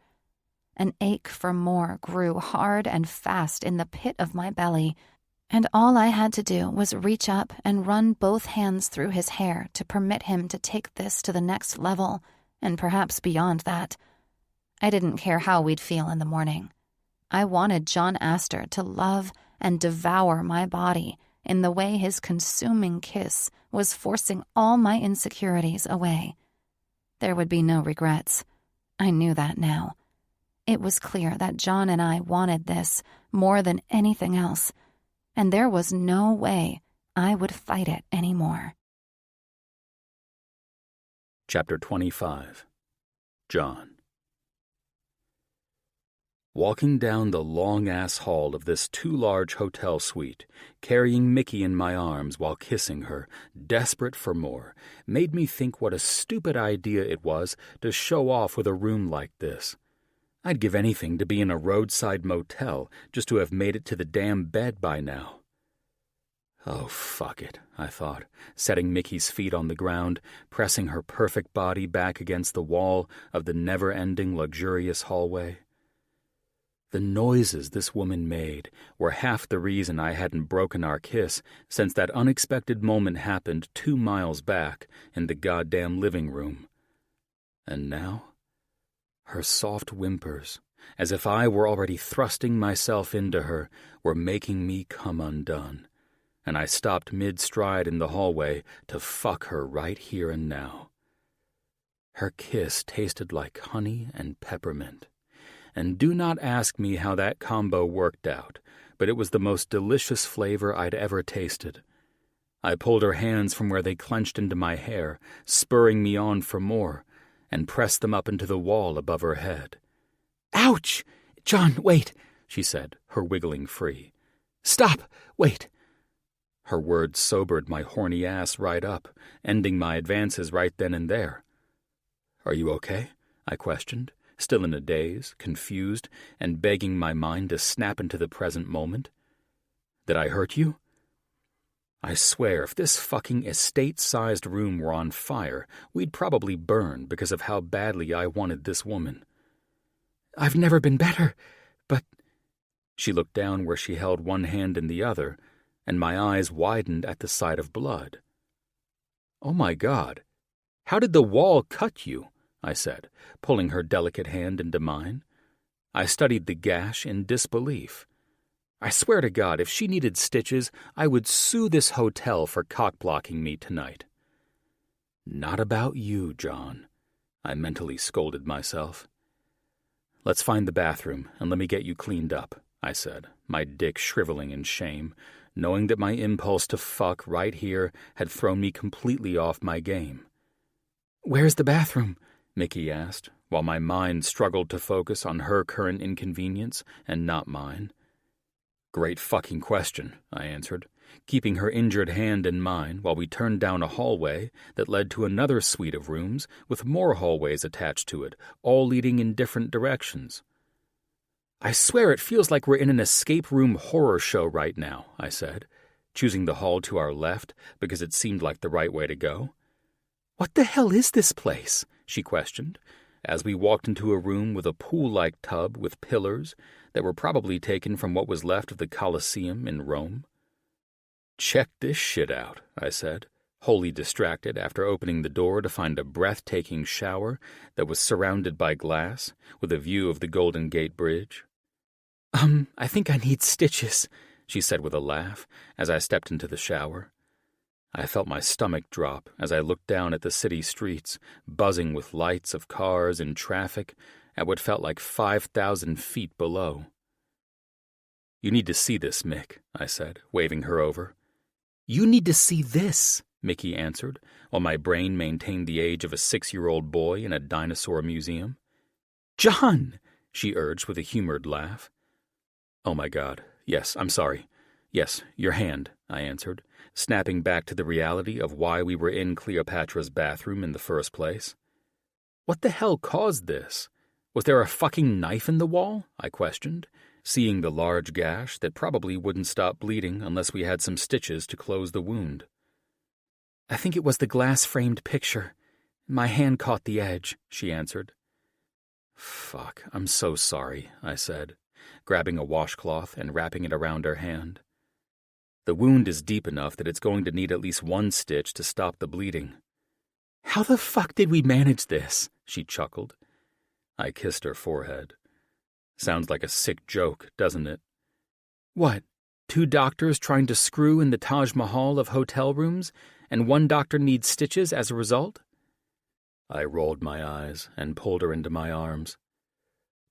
An ache for more grew hard and fast in the pit of my belly, and all I had to do was reach up and run both hands through his hair to permit him to take this to the next level, and perhaps beyond that. I didn't care how we'd feel in the morning. I wanted John Aster to love and devour my body in the way his consuming kiss was forcing all my insecurities away. There would be no regrets. I knew that now. It was clear that John and I wanted this more than anything else, and there was no way I would fight it anymore. Chapter 25. John. Walking down the long-ass hall of this too-large hotel suite, carrying Mickey in my arms while kissing her, desperate for more, made me think what a stupid idea it was to show off with a room like this. I'd give anything to be in a roadside motel just to have made it to the damn bed by now. Oh, fuck it, I thought, setting Mickey's feet on the ground, pressing her perfect body back against the wall of the never-ending luxurious hallway. The noises this woman made were half the reason I hadn't broken our kiss since that unexpected moment happened 2 miles back in the goddamn living room. And now, her soft whimpers, as if I were already thrusting myself into her, were making me come undone, and I stopped mid-stride in the hallway to fuck her right here and now. Her kiss tasted like honey and peppermint. And do not ask me how that combo worked out, but it was the most delicious flavor I'd ever tasted. I pulled her hands from where they clenched into my hair, spurring me on for more, and pressed them up into the wall above her head. "Ouch! John, wait," she said, her wiggling free. "Stop! Wait!" Her words sobered my horny ass right up, ending my advances right then and there. "Are you okay?" I questioned, still in a daze, confused, and begging my mind to snap into the present moment. "Did I hurt you?" I swear if this fucking estate-sized room were on fire, we'd probably burn because of how badly I wanted this woman. "I've never been better, but—" She looked down where she held one hand in the other, and my eyes widened at the sight of blood. "Oh my God, how did the wall cut you?" I said, pulling her delicate hand into mine. I studied the gash in disbelief. I swear to God, if she needed stitches, I would sue this hotel for cock-blocking me tonight. "Not about you, John," I mentally scolded myself. "Let's find the bathroom and let me get you cleaned up," I said, my dick shriveling in shame, knowing that my impulse to fuck right here had thrown me completely off my game. "Where's the bathroom?" Mickey asked, while my mind struggled to focus on her current inconvenience and not mine. "Great fucking question," I answered, keeping her injured hand in mine while we turned down a hallway that led to another suite of rooms with more hallways attached to it, all leading in different directions. "I swear it feels like we're in an escape room horror show right now," I said, choosing the hall to our left because it seemed like the right way to go. "What the hell is this place?" she questioned, as we walked into a room with a pool-like tub with pillars that were probably taken from what was left of the Colosseum in Rome. "Check this shit out," I said, wholly distracted after opening the door to find a breathtaking shower that was surrounded by glass with a view of the Golden Gate Bridge. I think I need stitches," she said with a laugh as I stepped into the shower. I felt my stomach drop as I looked down at the city streets, buzzing with lights of cars and traffic at what felt like 5,000 feet below. "You need to see this, Mick," I said, waving her over. "You need to see this," Mickey answered, while my brain maintained the age of a 6-year-old boy in a dinosaur museum. "John!" she urged with a humored laugh. "Oh my God, yes, I'm sorry. Yes, your hand," I answered, snapping back to the reality of why we were in Cleopatra's bathroom in the first place. "What the hell caused this? Was there a fucking knife in the wall?" I questioned, seeing the large gash that probably wouldn't stop bleeding unless we had some stitches to close the wound. "I think it was the glass-framed picture. My hand caught the edge," she answered. "Fuck, I'm so sorry," I said, grabbing a washcloth and wrapping it around her hand. "The wound is deep enough that it's going to need at least one stitch to stop the bleeding." "How the fuck did we manage this?" she chuckled. I kissed her forehead. "Sounds like a sick joke, doesn't it?" "What, 2 doctors trying to screw in the Taj Mahal of hotel rooms, and 1 doctor needs stitches as a result?" I rolled my eyes and pulled her into my arms.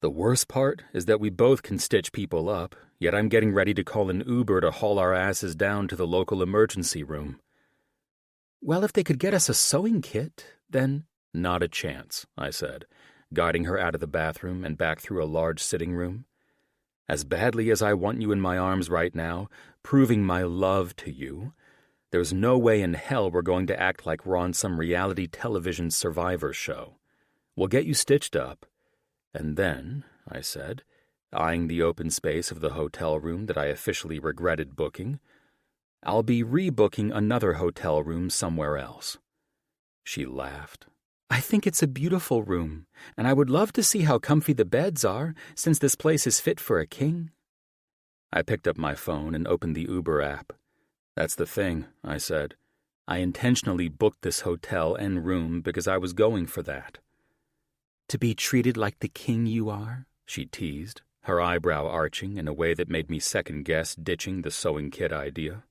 "The worst part is that we both can stitch people up, yet I'm getting ready to call an Uber to haul our asses down to the local emergency room." "Well, if they could get us a sewing kit, then—" "Not a chance," I said, guiding her out of the bathroom and back through a large sitting room. "As badly as I want you in my arms right now, proving my love to you, there's no way in hell we're going to act like we're on some reality television survivor show. We'll get you stitched up, and then," I said, eyeing the open space of the hotel room that I officially regretted booking, "I'll be rebooking another hotel room somewhere else." She laughed. "I think it's a beautiful room, and I would love to see how comfy the beds are, since this place is fit for a king." I picked up my phone and opened the Uber app. "That's the thing," I said. "I intentionally booked this hotel and room because I was going for that." "To be treated like the king you are?" she teased, her eyebrow arching in a way that made me second-guess ditching the sewing kit idea.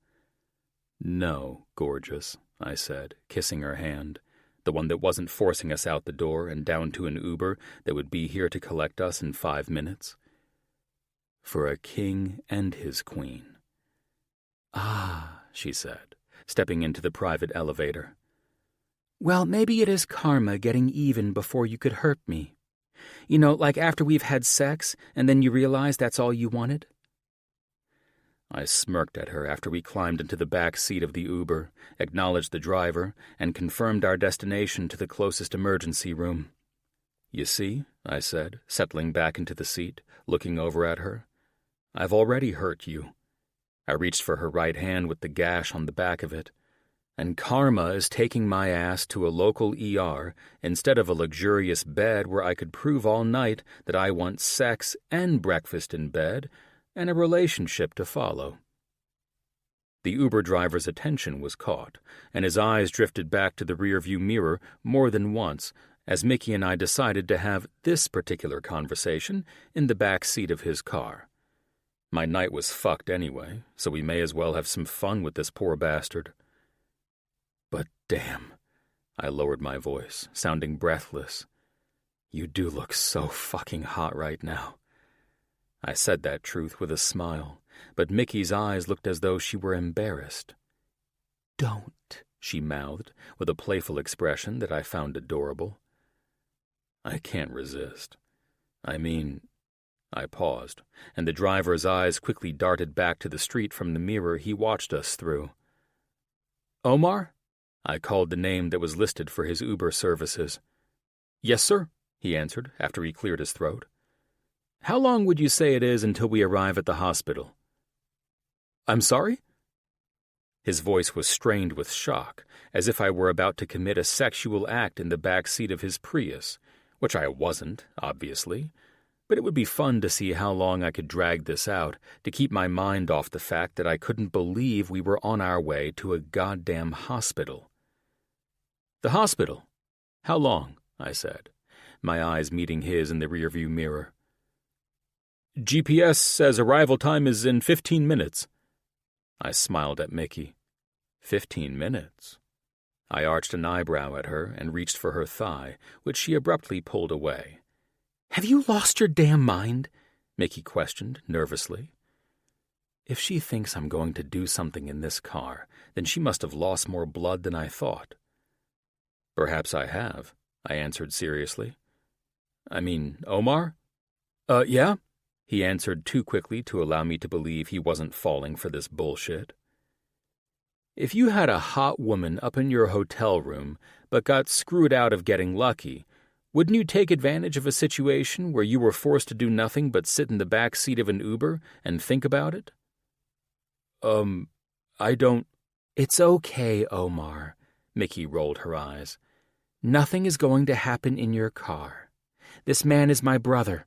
"No, gorgeous," I said, kissing her hand, the one that wasn't forcing us out the door and down to an Uber that would be here to collect us in 5 minutes. "For a king and his queen." "Ah," she said, stepping into the private elevator. "Well, maybe it is karma getting even before you could hurt me. You know, like after we've had sex and then you realize that's all you wanted." I smirked at her after we climbed into the back seat of the Uber, acknowledged the driver, and confirmed our destination to the closest emergency room. "You see," I said, settling back into the seat, looking over at her, "I've already hurt you." I reached for her right hand with the gash on the back of it. "And karma is taking my ass to a local ER instead of a luxurious bed where I could prove all night that I want sex and breakfast in bed and a relationship to follow." The Uber driver's attention was caught, and his eyes drifted back to the rearview mirror more than once as Mickey and I decided to have this particular conversation in the back seat of his car. My night was fucked anyway, so we may as well have some fun with this poor bastard. "But damn," I lowered my voice, sounding breathless. "You do look so fucking hot right now." I said that truth with a smile, but Mickey's eyes looked as though she were embarrassed. "Don't," she mouthed, with a playful expression that I found adorable. I can't resist. I mean, I paused, and the driver's eyes quickly darted back to the street from the mirror he watched us through. Omar? I called the name that was listed for his Uber services. Yes, sir, he answered after he cleared his throat. How long would you say it is until we arrive at the hospital? I'm sorry? His voice was strained with shock, as if I were about to commit a sexual act in the back seat of his Prius, which I wasn't, obviously, but it would be fun to see how long I could drag this out to keep my mind off the fact that I couldn't believe we were on our way to a goddamn hospital. The hospital? How long? I said, my eyes meeting his in the rearview mirror. GPS says arrival time is in 15 minutes. I smiled at Mickey. 15 minutes? I arched an eyebrow at her and reached for her thigh, which she abruptly pulled away. Have you lost your damn mind? Mickey questioned, nervously. If she thinks I'm going to do something in this car, then she must have lost more blood than I thought. Perhaps I have, I answered seriously. I mean, Omar? Yeah? He answered too quickly to allow me to believe he wasn't falling for this bullshit. If you had a hot woman up in your hotel room but got screwed out of getting lucky, wouldn't you take advantage of a situation where you were forced to do nothing but sit in the back seat of an Uber and think about it? I don't... It's okay, Omar, Mickey rolled her eyes. Nothing is going to happen in your car. This man is my brother.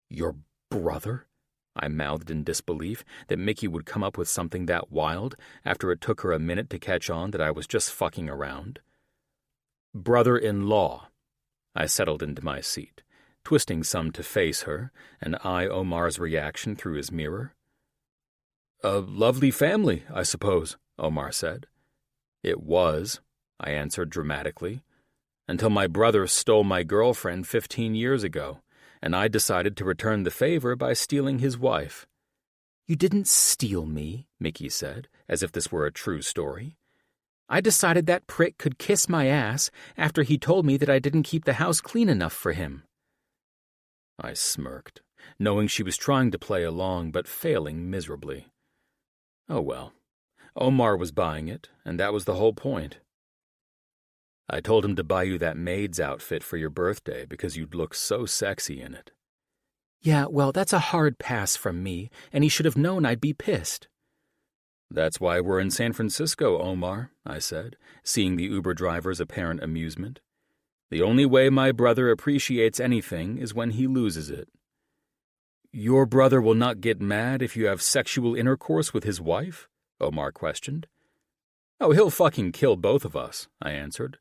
Your brother? I mouthed in disbelief that Mickey would come up with something that wild after it took her a minute to catch on that I was just fucking around. Brother-in-law. I settled into my seat, twisting some to face her and eye Omar's reaction through his mirror. A lovely family, I suppose, Omar said. It was, I answered dramatically, until my brother stole my girlfriend 15 years ago, and I decided to return the favor by stealing his wife. You didn't steal me, Mickey said, as if this were a true story. I decided that prick could kiss my ass after he told me that I didn't keep the house clean enough for him. I smirked, knowing she was trying to play along but failing miserably. Oh well, Omar was buying it, and that was the whole point. I told him to buy you that maid's outfit for your birthday because you'd look so sexy in it. Yeah, well, that's a hard pass from me, and he should have known I'd be pissed. That's why we're in San Francisco, Omar, I said, seeing the Uber driver's apparent amusement. The only way my brother appreciates anything is when he loses it. Your brother will not get mad if you have sexual intercourse with his wife? Omar questioned. Oh, he'll fucking kill both of us, I answered.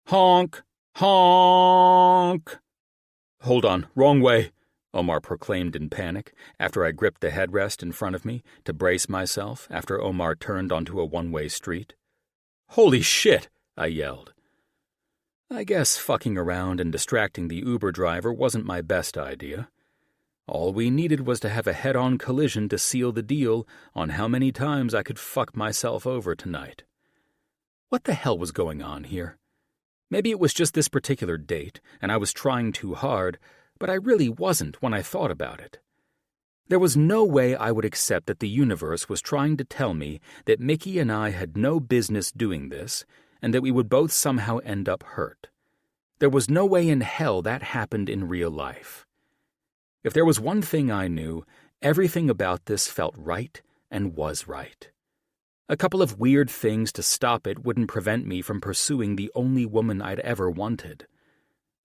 Honk! Honk! Hold on, wrong way, Omar proclaimed in panic after I gripped the headrest in front of me to brace myself after Omar turned onto a one-way street. Holy shit, I yelled. I guess fucking around and distracting the Uber driver wasn't my best idea. All we needed was to have a head-on collision to seal the deal on how many times I could fuck myself over tonight. What the hell was going on here? Maybe it was just this particular date, and I was trying too hard, but I really wasn't when I thought about it. There was no way I would accept that the universe was trying to tell me that Mickey and I had no business doing this, and that we would both somehow end up hurt. There was no way in hell that happened in real life. If there was one thing I knew, everything about this felt right and was right. A couple of weird things to stop it wouldn't prevent me from pursuing the only woman I'd ever wanted.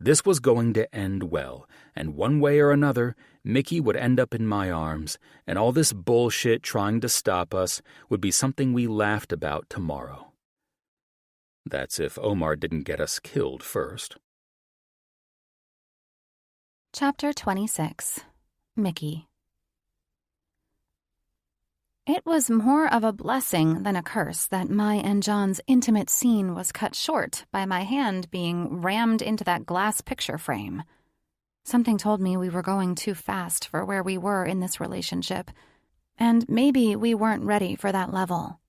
This was going to end well, and one way or another, Mickey would end up in my arms, and all this bullshit trying to stop us would be something we laughed about tomorrow. That's if Omar didn't get us killed first. Chapter 26. Mickey. It was more of a blessing than a curse that my and John's intimate scene was cut short by my hand being rammed into that glass picture frame. Something told me we were going too fast for where we were in this relationship, and maybe we weren't ready for that level.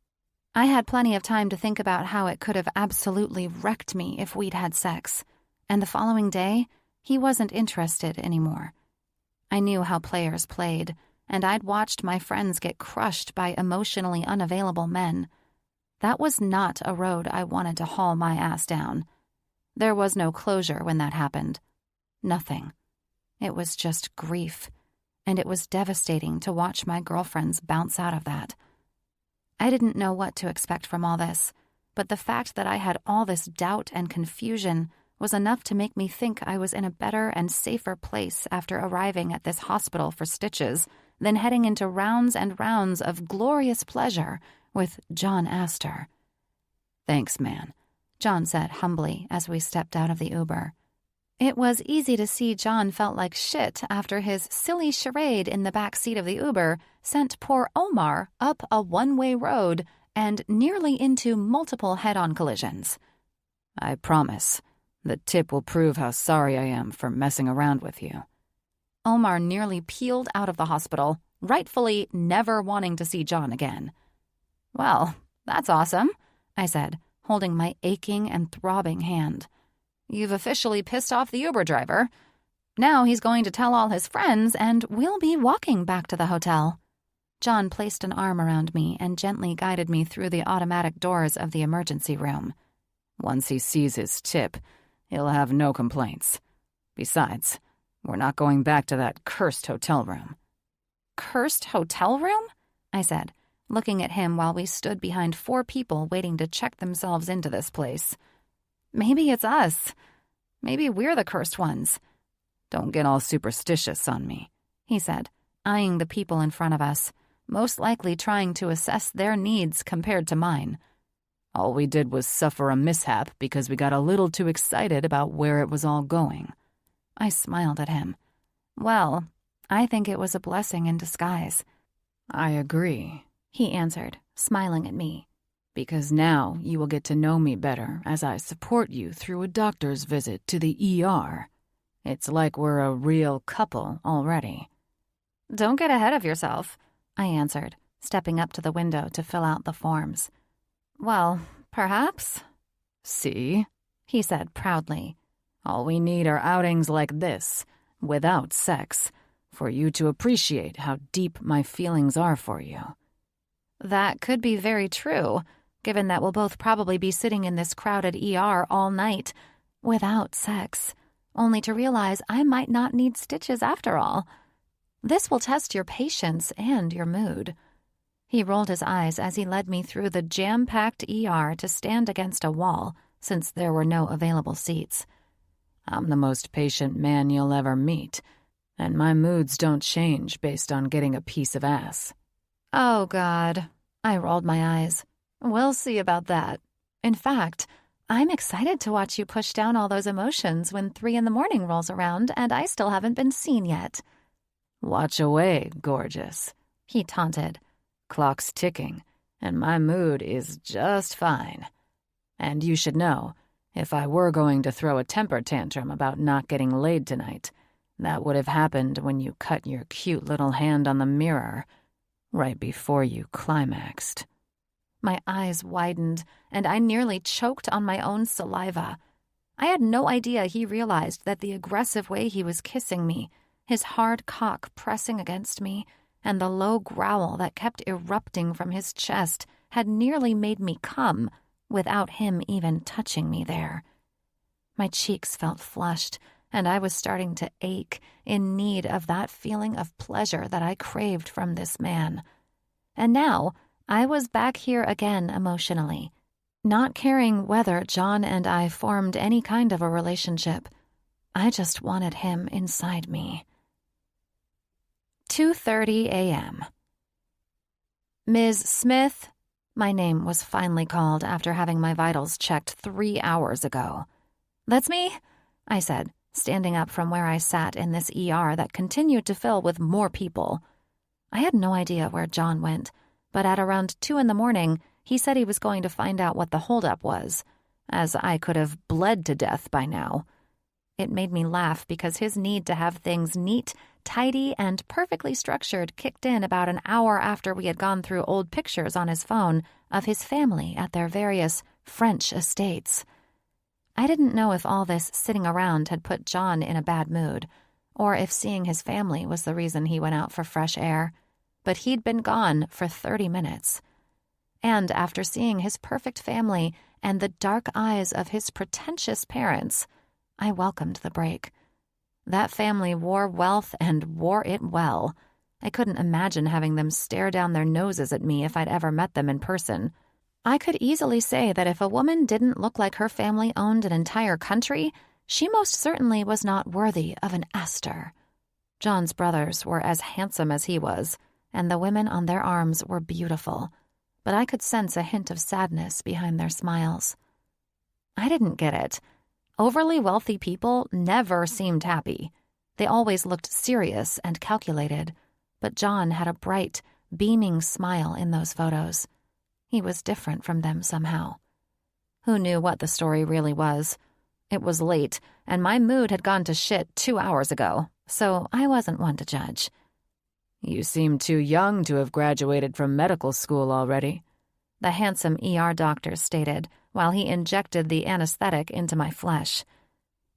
I had plenty of time to think about how it could have absolutely wrecked me if we'd had sex, And the following day, he wasn't interested anymore. I knew how players played, and I'd watched my friends get crushed by emotionally unavailable men. That was not a road I wanted to haul my ass down. There was no closure when that happened. Nothing. It was just grief, and it was devastating to watch my girlfriends bounce out of that. I didn't know what to expect from all this, but the fact that I had all this doubt and confusion was enough to make me think I was in a better and safer place after arriving at this hospital for stitches than heading into rounds and rounds of glorious pleasure with John Aster. "Thanks, man," John said humbly as we stepped out of the Uber. It was easy to see John felt like shit after his silly charade in the back seat of the Uber sent poor Omar up a one-way road and nearly into multiple head-on collisions. "I promise. The tip will prove how sorry I am for messing around with you." Omar nearly peeled out of the hospital, rightfully never wanting to see John again. "Well, that's awesome," I said, holding my aching and throbbing hand. "You've officially pissed off the Uber driver. Now he's going to tell all his friends, and we'll be walking back to the hotel." John placed an arm around me and gently guided me through the automatic doors of the emergency room. "Once he sees his tip, he'll have no complaints. Besides, we're not going back to that cursed hotel room." "Cursed hotel room?" I said, looking at him while we stood behind 4 people waiting to check themselves into this place. "Maybe it's us. Maybe we're the cursed ones." "Don't get all superstitious on me," he said, eyeing the people in front of us, most likely trying to assess their needs compared to mine. "All we did was suffer a mishap because we got a little too excited about where it was all going." I smiled at him. "Well, I think it was a blessing in disguise." "I agree," he answered, smiling at me. "Because now you will get to know me better as I support you through a doctor's visit to the ER. It's like we're a real couple already." "Don't get ahead of yourself," I answered, stepping up to the window to fill out the forms. "Well, perhaps." "See?" he said proudly. "All we need are outings like this, without sex, for you to appreciate how deep my feelings are for you." That could be very true, given that we'll both probably be sitting in this crowded ER all night, without sex, only to realize I might not need stitches after all. This will test your patience and your mood. He rolled his eyes as he led me through the jam-packed ER to stand against a wall, since there were no available seats. "I'm the most patient man you'll ever meet, and my moods don't change based on getting a piece of ass." "Oh, God." I rolled my eyes. "We'll see about that. In fact, I'm excited to watch you push down all those emotions when 3 a.m. rolls around and I still haven't been seen yet." "Watch away, gorgeous," he taunted. "Clock's ticking, and my mood is just fine. And you should know, if I were going to throw a temper tantrum about not getting laid tonight, that would have happened when you cut your cute little hand on the mirror, right before you climaxed." My eyes widened, and I nearly choked on my own saliva. I had no idea he realized that the aggressive way he was kissing me, his hard cock pressing against me, and the low growl that kept erupting from his chest had nearly made me come without him even touching me there. My cheeks felt flushed, and I was starting to ache, in need of that feeling of pleasure that I craved from this man. And now I was back here again emotionally, not caring whether John and I formed any kind of a relationship. I just wanted him inside me. 2:30 a.m. "Ms. Smith," my name was finally called after having my vitals checked 3 hours ago. "That's me," I said, standing up from where I sat in this ER that continued to fill with more people. I had no idea where John went, but at around 2 a.m, he said he was going to find out what the holdup was, as I could have bled to death by now. It made me laugh because his need to have things neat, tidy, and perfectly structured kicked in about an hour after we had gone through old pictures on his phone of his family at their various French estates. I didn't know if all this sitting around had put John in a bad mood, or if seeing his family was the reason he went out for fresh air, but he'd been gone for 30 minutes. And after seeing his perfect family and the dark eyes of his pretentious parents, I welcomed the break. That family wore wealth and wore it well. I couldn't imagine having them stare down their noses at me if I'd ever met them in person. I could easily say that if a woman didn't look like her family owned an entire country, she most certainly was not worthy of an Aster. John's brothers were as handsome as he was, and the women on their arms were beautiful, but I could sense a hint of sadness behind their smiles. I didn't get it. Overly wealthy people never seemed happy. They always looked serious and calculated, but John had a bright, beaming smile in those photos. He was different from them somehow. Who knew what the story really was? It was late, and my mood had gone to shit 2 hours ago, so I wasn't one to judge. "You seem too young to have graduated from medical school already," the handsome ER doctor stated while he injected the anesthetic into my flesh.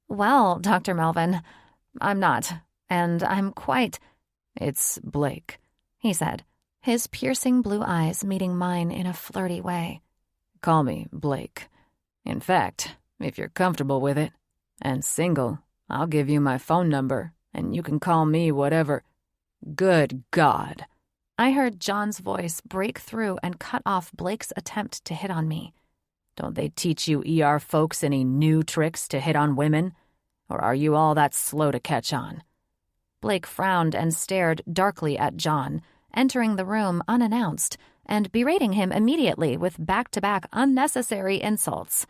"Well, Dr. Melvin, I'm not, and I'm quite—" "It's Blake," he said, his piercing blue eyes meeting mine in a flirty way. "Call me Blake. In fact, if you're comfortable with it, and single, I'll give you my phone number, and you can call me whatever—" "Good God!" I heard John's voice break through and cut off Blake's attempt to hit on me. "Don't they teach you ER folks any new tricks to hit on women? Or are you all that slow to catch on?" Blake frowned and stared darkly at John, entering the room unannounced and berating him immediately with back-to-back unnecessary insults.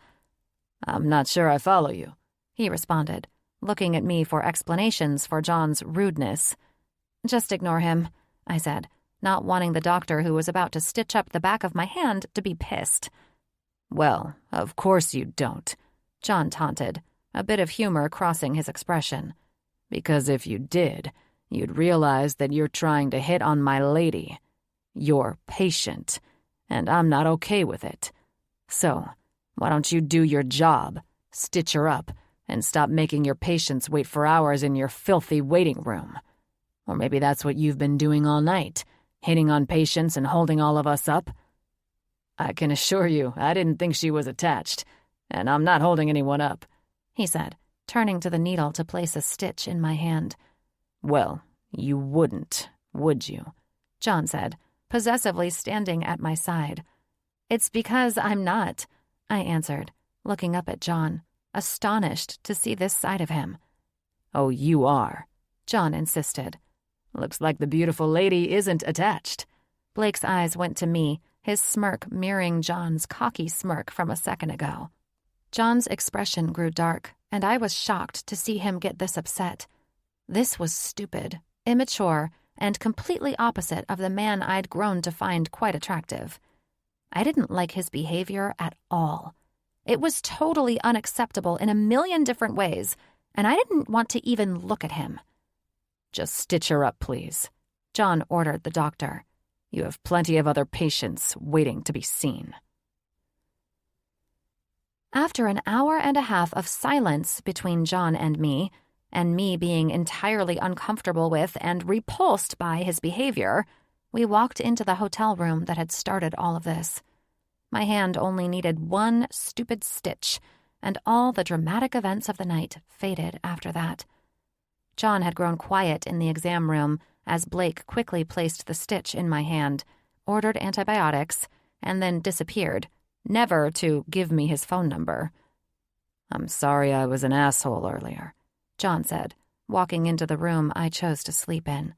"I'm not sure I follow you," he responded, looking at me for explanations for John's rudeness. "Just ignore him," I said, not wanting the doctor who was about to stitch up the back of my hand to be pissed. "Well, of course you don't," John taunted, a bit of humor crossing his expression. "Because if you did, you'd realize that you're trying to hit on my lady, your patient, and I'm not okay with it. So, why don't you do your job, stitch her up, and stop making your patients wait for hours in your filthy waiting room? Or maybe that's what you've been doing all night, hitting on patients and holding all of us up? I can assure you I didn't think she was attached, and I'm not holding anyone up," he said, turning to the needle to place a stitch in my hand. "Well, you wouldn't, would you?" John said, possessively standing at my side. "It's because I'm not," I answered, looking up at John, astonished to see this side of him. "Oh, you are," John insisted. "Looks like the beautiful lady isn't attached." Blake's eyes went to me, his smirk mirroring John's cocky smirk from a second ago. John's expression grew dark, and I was shocked to see him get this upset. This was stupid, immature, and completely opposite of the man I'd grown to find quite attractive. I didn't like his behavior at all. It was totally unacceptable in a million different ways, and I didn't want to even look at him. "Just stitch her up, please," John ordered the doctor. "You have plenty of other patients waiting to be seen." After an hour and a half of silence between John and me being entirely uncomfortable with and repulsed by his behavior, we walked into the hotel room that had started all of this. My hand only needed one stupid stitch, and all the dramatic events of the night faded after that. John had grown quiet in the exam room as Blake quickly placed the stitch in my hand, ordered antibiotics, and then disappeared, never to give me his phone number. "I'm sorry I was an asshole earlier," John said, walking into the room I chose to sleep in.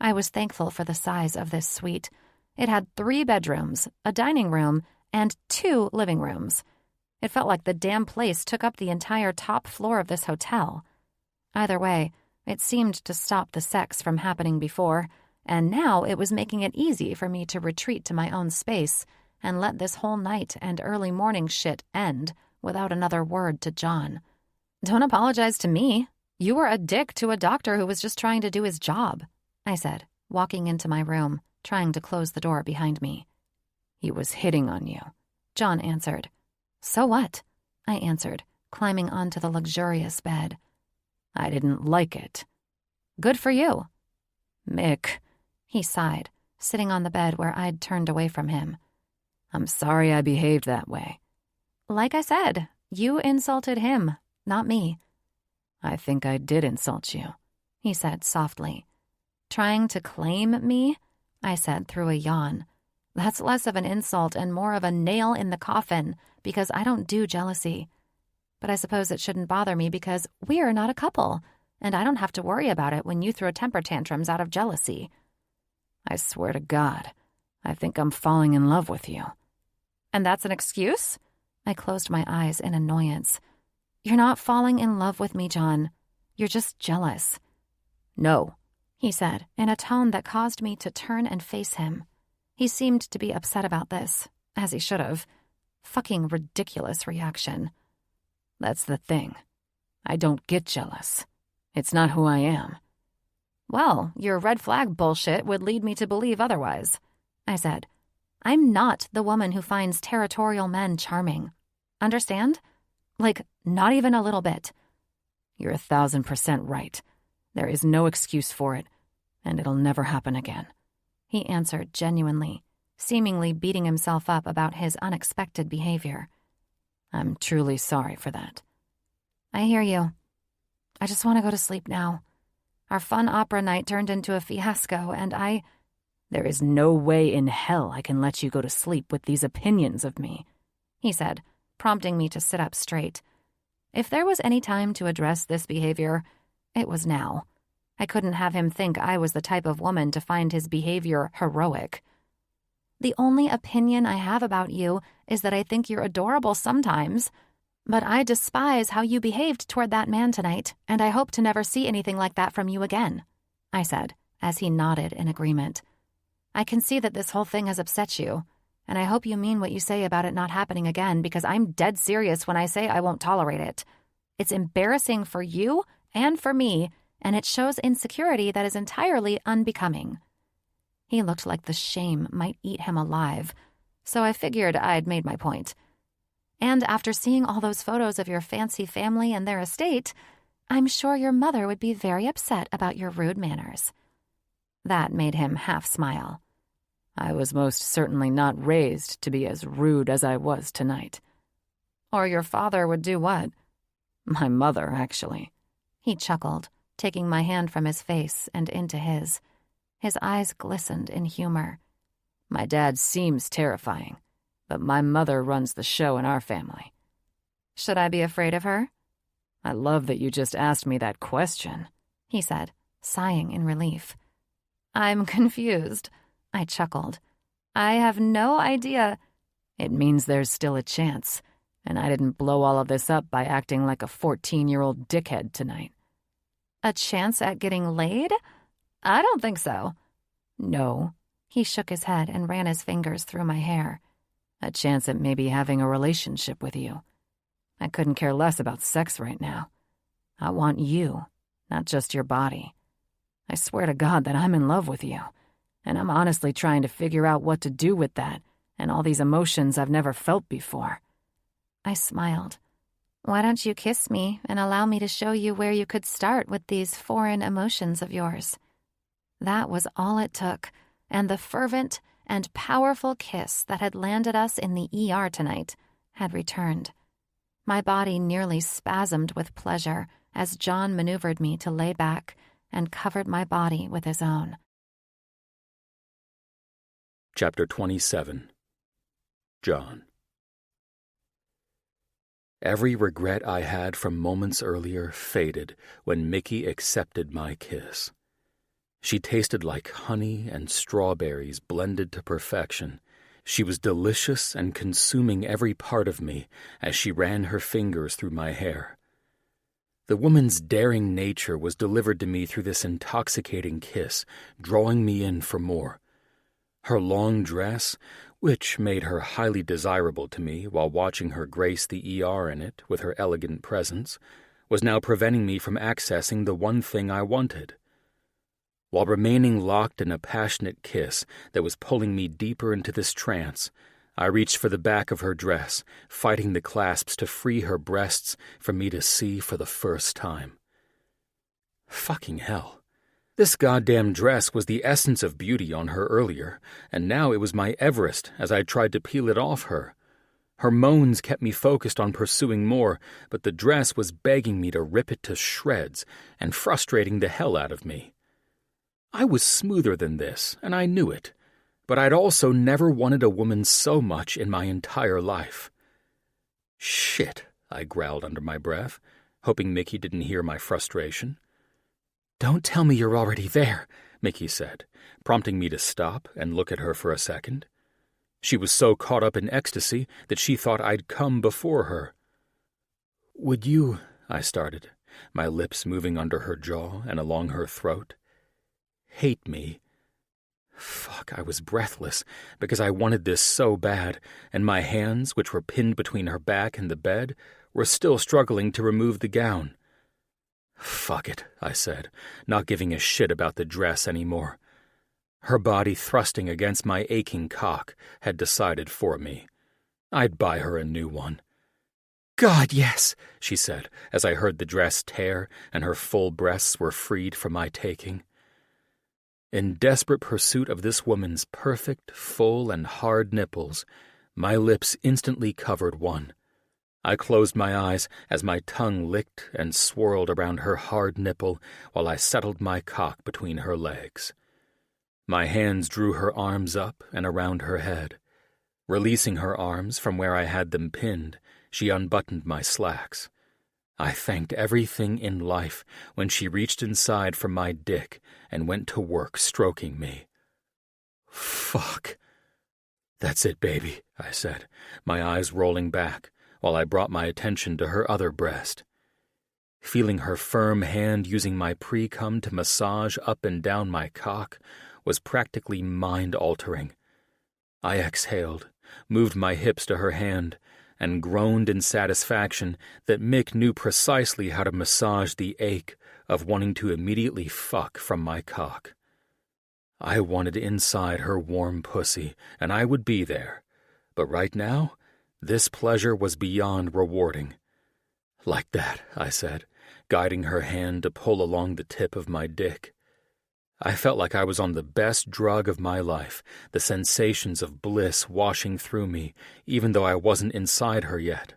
I was thankful for the size of this suite. It had 3 bedrooms, a dining room, and 2 living rooms. It felt like the damn place took up the entire top floor of this hotel. Either way, it seemed to stop the sex from happening before, and now it was making it easy for me to retreat to my own space and let this whole night and early morning shit end without another word to John. "Don't apologize to me. You were a dick to a doctor who was just trying to do his job," I said, walking into my room, trying to close the door behind me. "He was hitting on you," John answered. "So what?" I answered, climbing onto the luxurious bed. I didn't like it. Good for you. Mick, he sighed, sitting on the bed where I'd turned away from him. I'm sorry I behaved that way. Like I said, you insulted him, not me. I think I did insult you, he said softly. Trying to claim me? I said through a yawn. That's less of an insult and more of a nail in the coffin, because I don't do jealousy. But I suppose it shouldn't bother me because we're not a couple, and I don't have to worry about it when you throw temper tantrums out of jealousy. I swear to God, I think I'm falling in love with you. And that's an excuse? I closed my eyes in annoyance. You're not falling in love with me, John. You're just jealous. No, he said in a tone that caused me to turn and face him. He seemed to be upset about this, as he should have. Fucking ridiculous reaction. That's the thing. I don't get jealous. It's not who I am. Well, your red flag bullshit would lead me to believe otherwise, I said. I'm not the woman who finds territorial men charming. Understand? Like, not even a little bit. You're 1,000% right. There is no excuse for it, and it'll never happen again, he answered genuinely, seemingly beating himself up about his unexpected behavior. I'm truly sorry for that. I hear you. I just want to go to sleep now. Our fun opera night turned into a fiasco, and There is no way in hell I can let you go to sleep with these opinions of me, he said, prompting me to sit up straight. If there was any time to address this behavior, it was now. I couldn't have him think I was the type of woman to find his behavior heroic. The only opinion I have about you is that I think you're adorable sometimes, but I despise how you behaved toward that man tonight, and I hope to never see anything like that from you again, I said, as he nodded in agreement. I can see that this whole thing has upset you, and I hope you mean what you say about it not happening again, because I'm dead serious when I say I won't tolerate it. It's embarrassing for you and for me, and it shows insecurity that is entirely unbecoming. He looked like the shame might eat him alive, so I figured I'd made my point. And after seeing all those photos of your fancy family and their estate, I'm sure your mother would be very upset about your rude manners. That made him half smile. I was most certainly not raised to be as rude as I was tonight. Or your father would do what? My mother, actually. He chuckled, taking my hand from his face and into his. His eyes glistened in humor. My dad seems terrifying, but my mother runs the show in our family. Should I be afraid of her? I love that you just asked me that question, he said, sighing in relief. I'm confused, I chuckled. I have no idea. It means there's still a chance, and I didn't blow all of this up by acting like a 14-year-old dickhead tonight. A chance at getting laid? I don't think so. No. He shook his head and ran his fingers through my hair. A chance at maybe having a relationship with you. I couldn't care less about sex right now. I want you, not just your body. I swear to God that I'm in love with you, and I'm honestly trying to figure out what to do with that and all these emotions I've never felt before. I smiled. Why don't you kiss me and allow me to show you where you could start with these foreign emotions of yours? That was all it took, and the fervent and powerful kiss that had landed us in the ER tonight had returned. My body nearly spasmed with pleasure as John maneuvered me to lay back and covered my body with his own. Chapter 27. John. Every regret I had from moments earlier faded when Mickey accepted my kiss. She tasted like honey and strawberries blended to perfection. She was delicious and consuming every part of me as she ran her fingers through my hair. The woman's daring nature was delivered to me through this intoxicating kiss, drawing me in for more. Her long dress, which made her highly desirable to me while watching her grace the ER in it with her elegant presence, was now preventing me from accessing the one thing I wanted. While remaining locked in a passionate kiss that was pulling me deeper into this trance, I reached for the back of her dress, fighting the clasps to free her breasts for me to see for the first time. Fucking hell. This goddamn dress was the essence of beauty on her earlier, and now it was my Everest as I tried to peel it off her. Her moans kept me focused on pursuing more, but the dress was begging me to rip it to shreds and frustrating the hell out of me. I was smoother than this, and I knew it, but I'd also never wanted a woman so much in my entire life. Shit, I growled under my breath, hoping Mickey didn't hear my frustration. Don't tell me you're already there, Mickey said, prompting me to stop and look at her for a second. She was so caught up in ecstasy that she thought I'd come before her. Would you, I started, my lips moving under her jaw and along her throat, hate me? Fuck, I was breathless because I wanted this so bad, and my hands, which were pinned between her back and the bed, were still struggling to remove the gown. Fuck it, I said, not giving a shit about the dress anymore. Her body thrusting against my aching cock had decided for me. I'd buy her a new one. God, yes, she said, as I heard the dress tear and her full breasts were freed for my taking. In desperate pursuit of this woman's perfect, full, and hard nipples, my lips instantly covered one. I closed my eyes as my tongue licked and swirled around her hard nipple while I settled my cock between her legs. My hands drew her arms up and around her head. Releasing her arms from where I had them pinned, she unbuttoned my slacks. I thanked everything in life when she reached inside from my dick and went to work stroking me. Fuck. That's it, baby, I said, my eyes rolling back, while I brought my attention to her other breast. Feeling her firm hand using my pre-cum to massage up and down my cock was practically mind-altering. I exhaled, moved my hips to her hand, and groaned in satisfaction that Mick knew precisely how to massage the ache of wanting to immediately fuck from my cock. I wanted inside her warm pussy, and I would be there. But right now, this pleasure was beyond rewarding. Like that, I said, guiding her hand to pull along the tip of my dick. I felt like I was on the best drug of my life, the sensations of bliss washing through me, even though I wasn't inside her yet.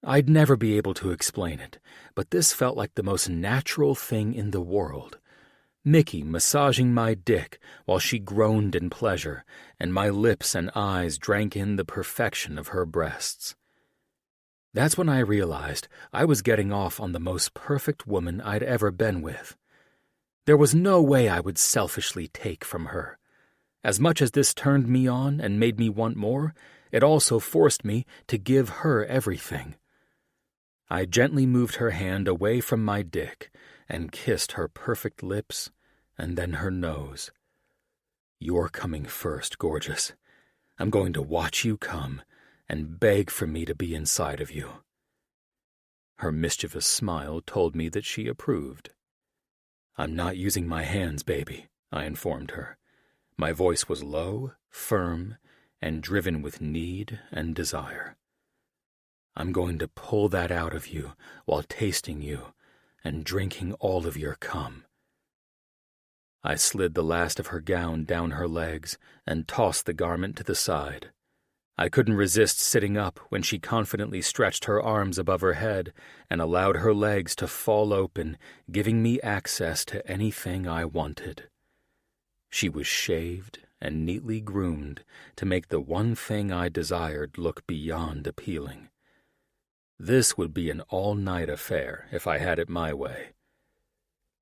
I'd never be able to explain it, but this felt like the most natural thing in the world. Mickey massaging my dick while she groaned in pleasure, and my lips and eyes drank in the perfection of her breasts. That's when I realized I was getting off on the most perfect woman I'd ever been with. There was no way I would selfishly take from her. As much as this turned me on and made me want more, it also forced me to give her everything. I gently moved her hand away from my dick and kissed her perfect lips and then her nose. You're coming first, gorgeous. I'm going to watch you come and beg for me to be inside of you. Her mischievous smile told me that she approved. I'm not using my hands, baby, I informed her. My voice was low, firm, and driven with need and desire. I'm going to pull that out of you while tasting you and drinking all of your cum. I slid the last of her gown down her legs and tossed the garment to the side. I couldn't resist sitting up when she confidently stretched her arms above her head and allowed her legs to fall open, giving me access to anything I wanted. She was shaved and neatly groomed to make the one thing I desired look beyond appealing. This would be an all-night affair if I had it my way.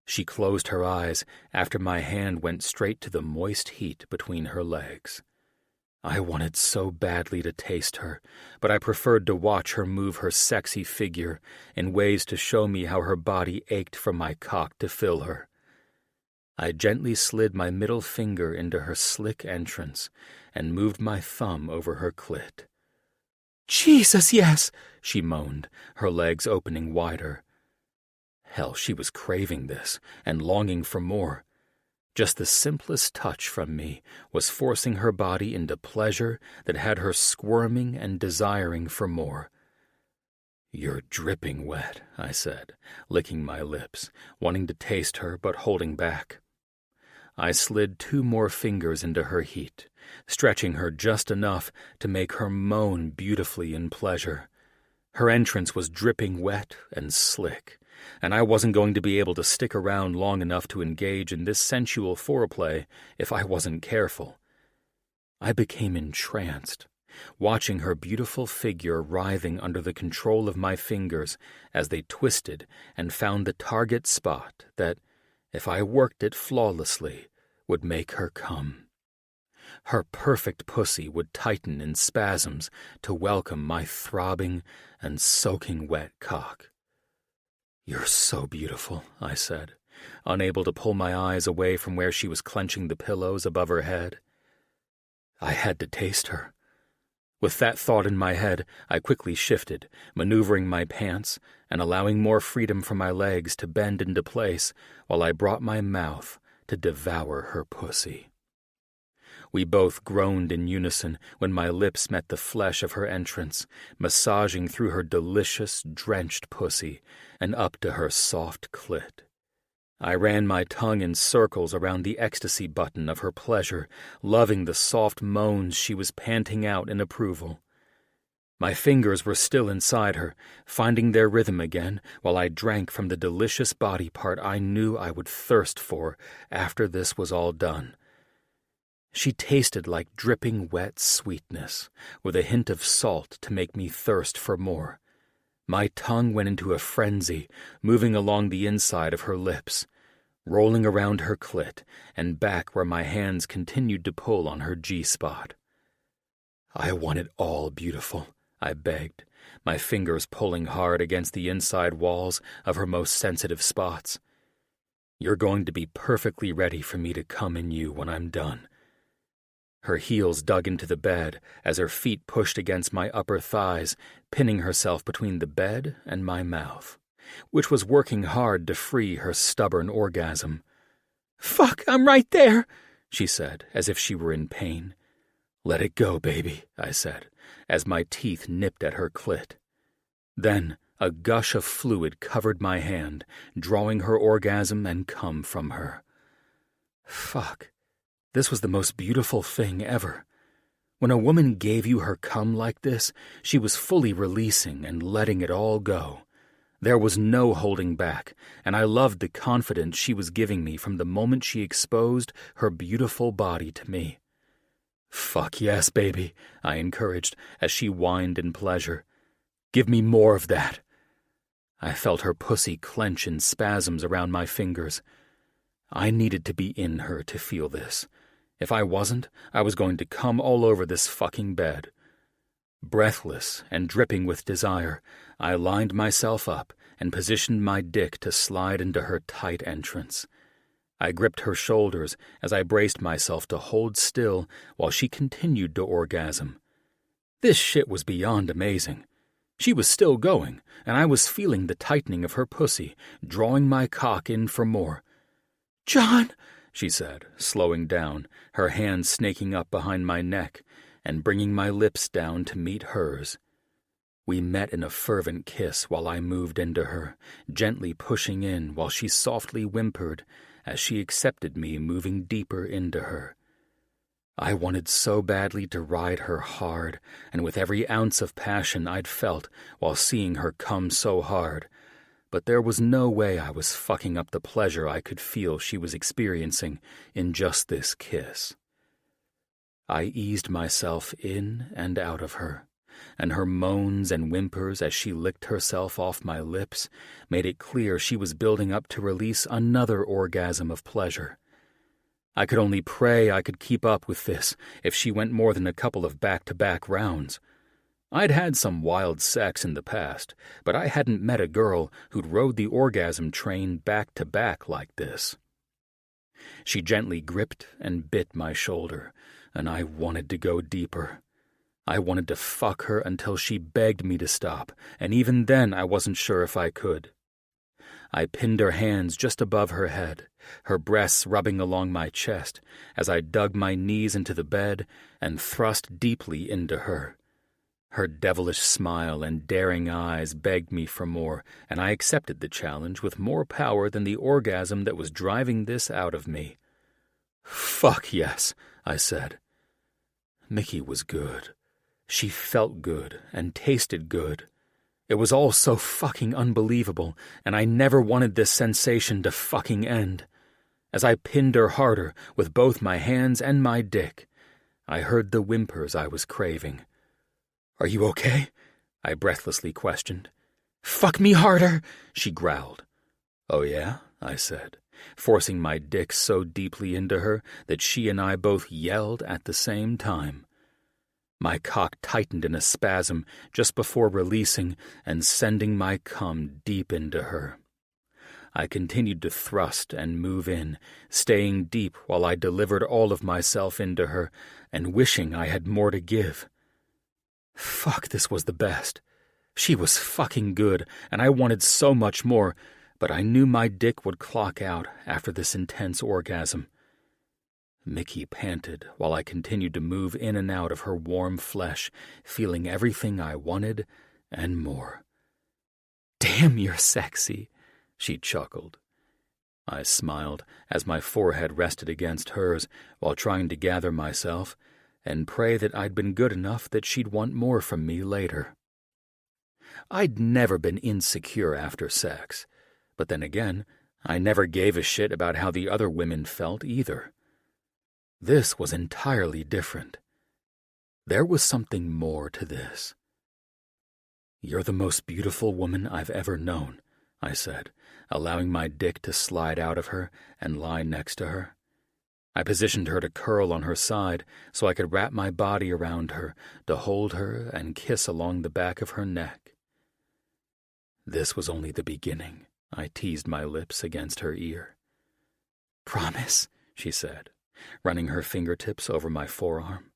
She closed her eyes after my hand went straight to the moist heat between her legs. I wanted so badly to taste her, but I preferred to watch her move her sexy figure in ways to show me how her body ached for my cock to fill her. I gently slid my middle finger into her slick entrance and moved my thumb over her clit. Jesus, yes, she moaned, her legs opening wider. Hell, she was craving this and longing for more. Just the simplest touch from me was forcing her body into pleasure that had her squirming and desiring for more. "You're dripping wet," I said, licking my lips, wanting to taste her but holding back. I slid 2 more fingers into her heat, stretching her just enough to make her moan beautifully in pleasure. Her entrance was dripping wet and slick, and I wasn't going to be able to stick around long enough to engage in this sensual foreplay if I wasn't careful. I became entranced, watching her beautiful figure writhing under the control of my fingers as they twisted and found the target spot that, if I worked it flawlessly, would make her come. Her perfect pussy would tighten in spasms to welcome my throbbing and soaking wet cock. "You're so beautiful," I said, unable to pull my eyes away from where she was clenching the pillows above her head. I had to taste her. With that thought in my head, I quickly shifted, maneuvering my pants and allowing more freedom for my legs to bend into place while I brought my mouth to devour her pussy. We both groaned in unison when my lips met the flesh of her entrance, massaging through her delicious, drenched pussy and up to her soft clit. I ran my tongue in circles around the ecstasy button of her pleasure, loving the soft moans she was panting out in approval. My fingers were still inside her, finding their rhythm again while I drank from the delicious body part I knew I would thirst for after this was all done. She tasted like dripping wet sweetness, with a hint of salt to make me thirst for more. My tongue went into a frenzy, moving along the inside of her lips, rolling around her clit and back where my hands continued to pull on her G-spot. "I want it all beautiful," I begged, my fingers pulling hard against the inside walls of her most sensitive spots. "You're going to be perfectly ready for me to come in you when I'm done." Her heels dug into the bed as her feet pushed against my upper thighs, pinning herself between the bed and my mouth, which was working hard to free her stubborn orgasm. "Fuck, I'm right there," she said, as if she were in pain. "Let it go, baby," I said, as my teeth nipped at her clit. Then a gush of fluid covered my hand, drawing her orgasm and cum from her. Fuck. This was the most beautiful thing ever. When a woman gave you her cum like this, she was fully releasing and letting it all go. There was no holding back, and I loved the confidence she was giving me from the moment she exposed her beautiful body to me. "Fuck yes, baby," I encouraged as she whined in pleasure. "Give me more of that." I felt her pussy clench in spasms around my fingers. I needed to be in her to feel this. If I wasn't, I was going to come all over this fucking bed. Breathless and dripping with desire, I lined myself up and positioned my dick to slide into her tight entrance. I gripped her shoulders as I braced myself to hold still while she continued to orgasm. This shit was beyond amazing. She was still going, and I was feeling the tightening of her pussy, drawing my cock in for more. "John," she said, slowing down, her hand snaking up behind my neck and bringing my lips down to meet hers. We met in a fervent kiss while I moved into her, gently pushing in while she softly whimpered as she accepted me moving deeper into her. I wanted so badly to ride her hard, and with every ounce of passion I'd felt while seeing her come so hard, but there was no way I was fucking up the pleasure I could feel she was experiencing in just this kiss. I eased myself in and out of her, and her moans and whimpers as she licked herself off my lips made it clear she was building up to release another orgasm of pleasure. I could only pray I could keep up with this if she went more than a couple of back-to-back rounds. I'd had some wild sex in the past, but I hadn't met a girl who'd rode the orgasm train back-to-back like this. She gently gripped and bit my shoulder, and I wanted to go deeper. I wanted to fuck her until she begged me to stop, and even then I wasn't sure if I could. I pinned her hands just above her head, her breasts rubbing along my chest as I dug my knees into the bed and thrust deeply into her. Her devilish smile and daring eyes begged me for more, and I accepted the challenge with more power than the orgasm that was driving this out of me. "Fuck yes," I said. Mickey was good. She felt good and tasted good. It was all so fucking unbelievable, and I never wanted this sensation to fucking end. As I pinned her harder with both my hands and my dick, I heard the whimpers I was craving. "Are you okay?" I breathlessly questioned. "Fuck me harder," she growled. "Oh yeah?" I said, forcing my dick so deeply into her that she and I both yelled at the same time. My cock tightened in a spasm just before releasing and sending my cum deep into her. I continued to thrust and move in, staying deep while I delivered all of myself into her and wishing I had more to give. Fuck, this was the best. She was fucking good, and I wanted so much more, but I knew my dick would clock out after this intense orgasm. Mickey panted while I continued to move in and out of her warm flesh, feeling everything I wanted and more. "Damn, you're sexy," she chuckled. I smiled as my forehead rested against hers while trying to gather myself and pray that I'd been good enough that she'd want more from me later. I'd never been insecure after sex, but then again, I never gave a shit about how the other women felt either. This was entirely different. There was something more to this. "You're the most beautiful woman I've ever known," I said, allowing my dick to slide out of her and lie next to her. I positioned her to curl on her side so I could wrap my body around her to hold her and kiss along the back of her neck. This was only the beginning. I teased my lips against her ear. "Promise," she said, running her fingertips over my forearm.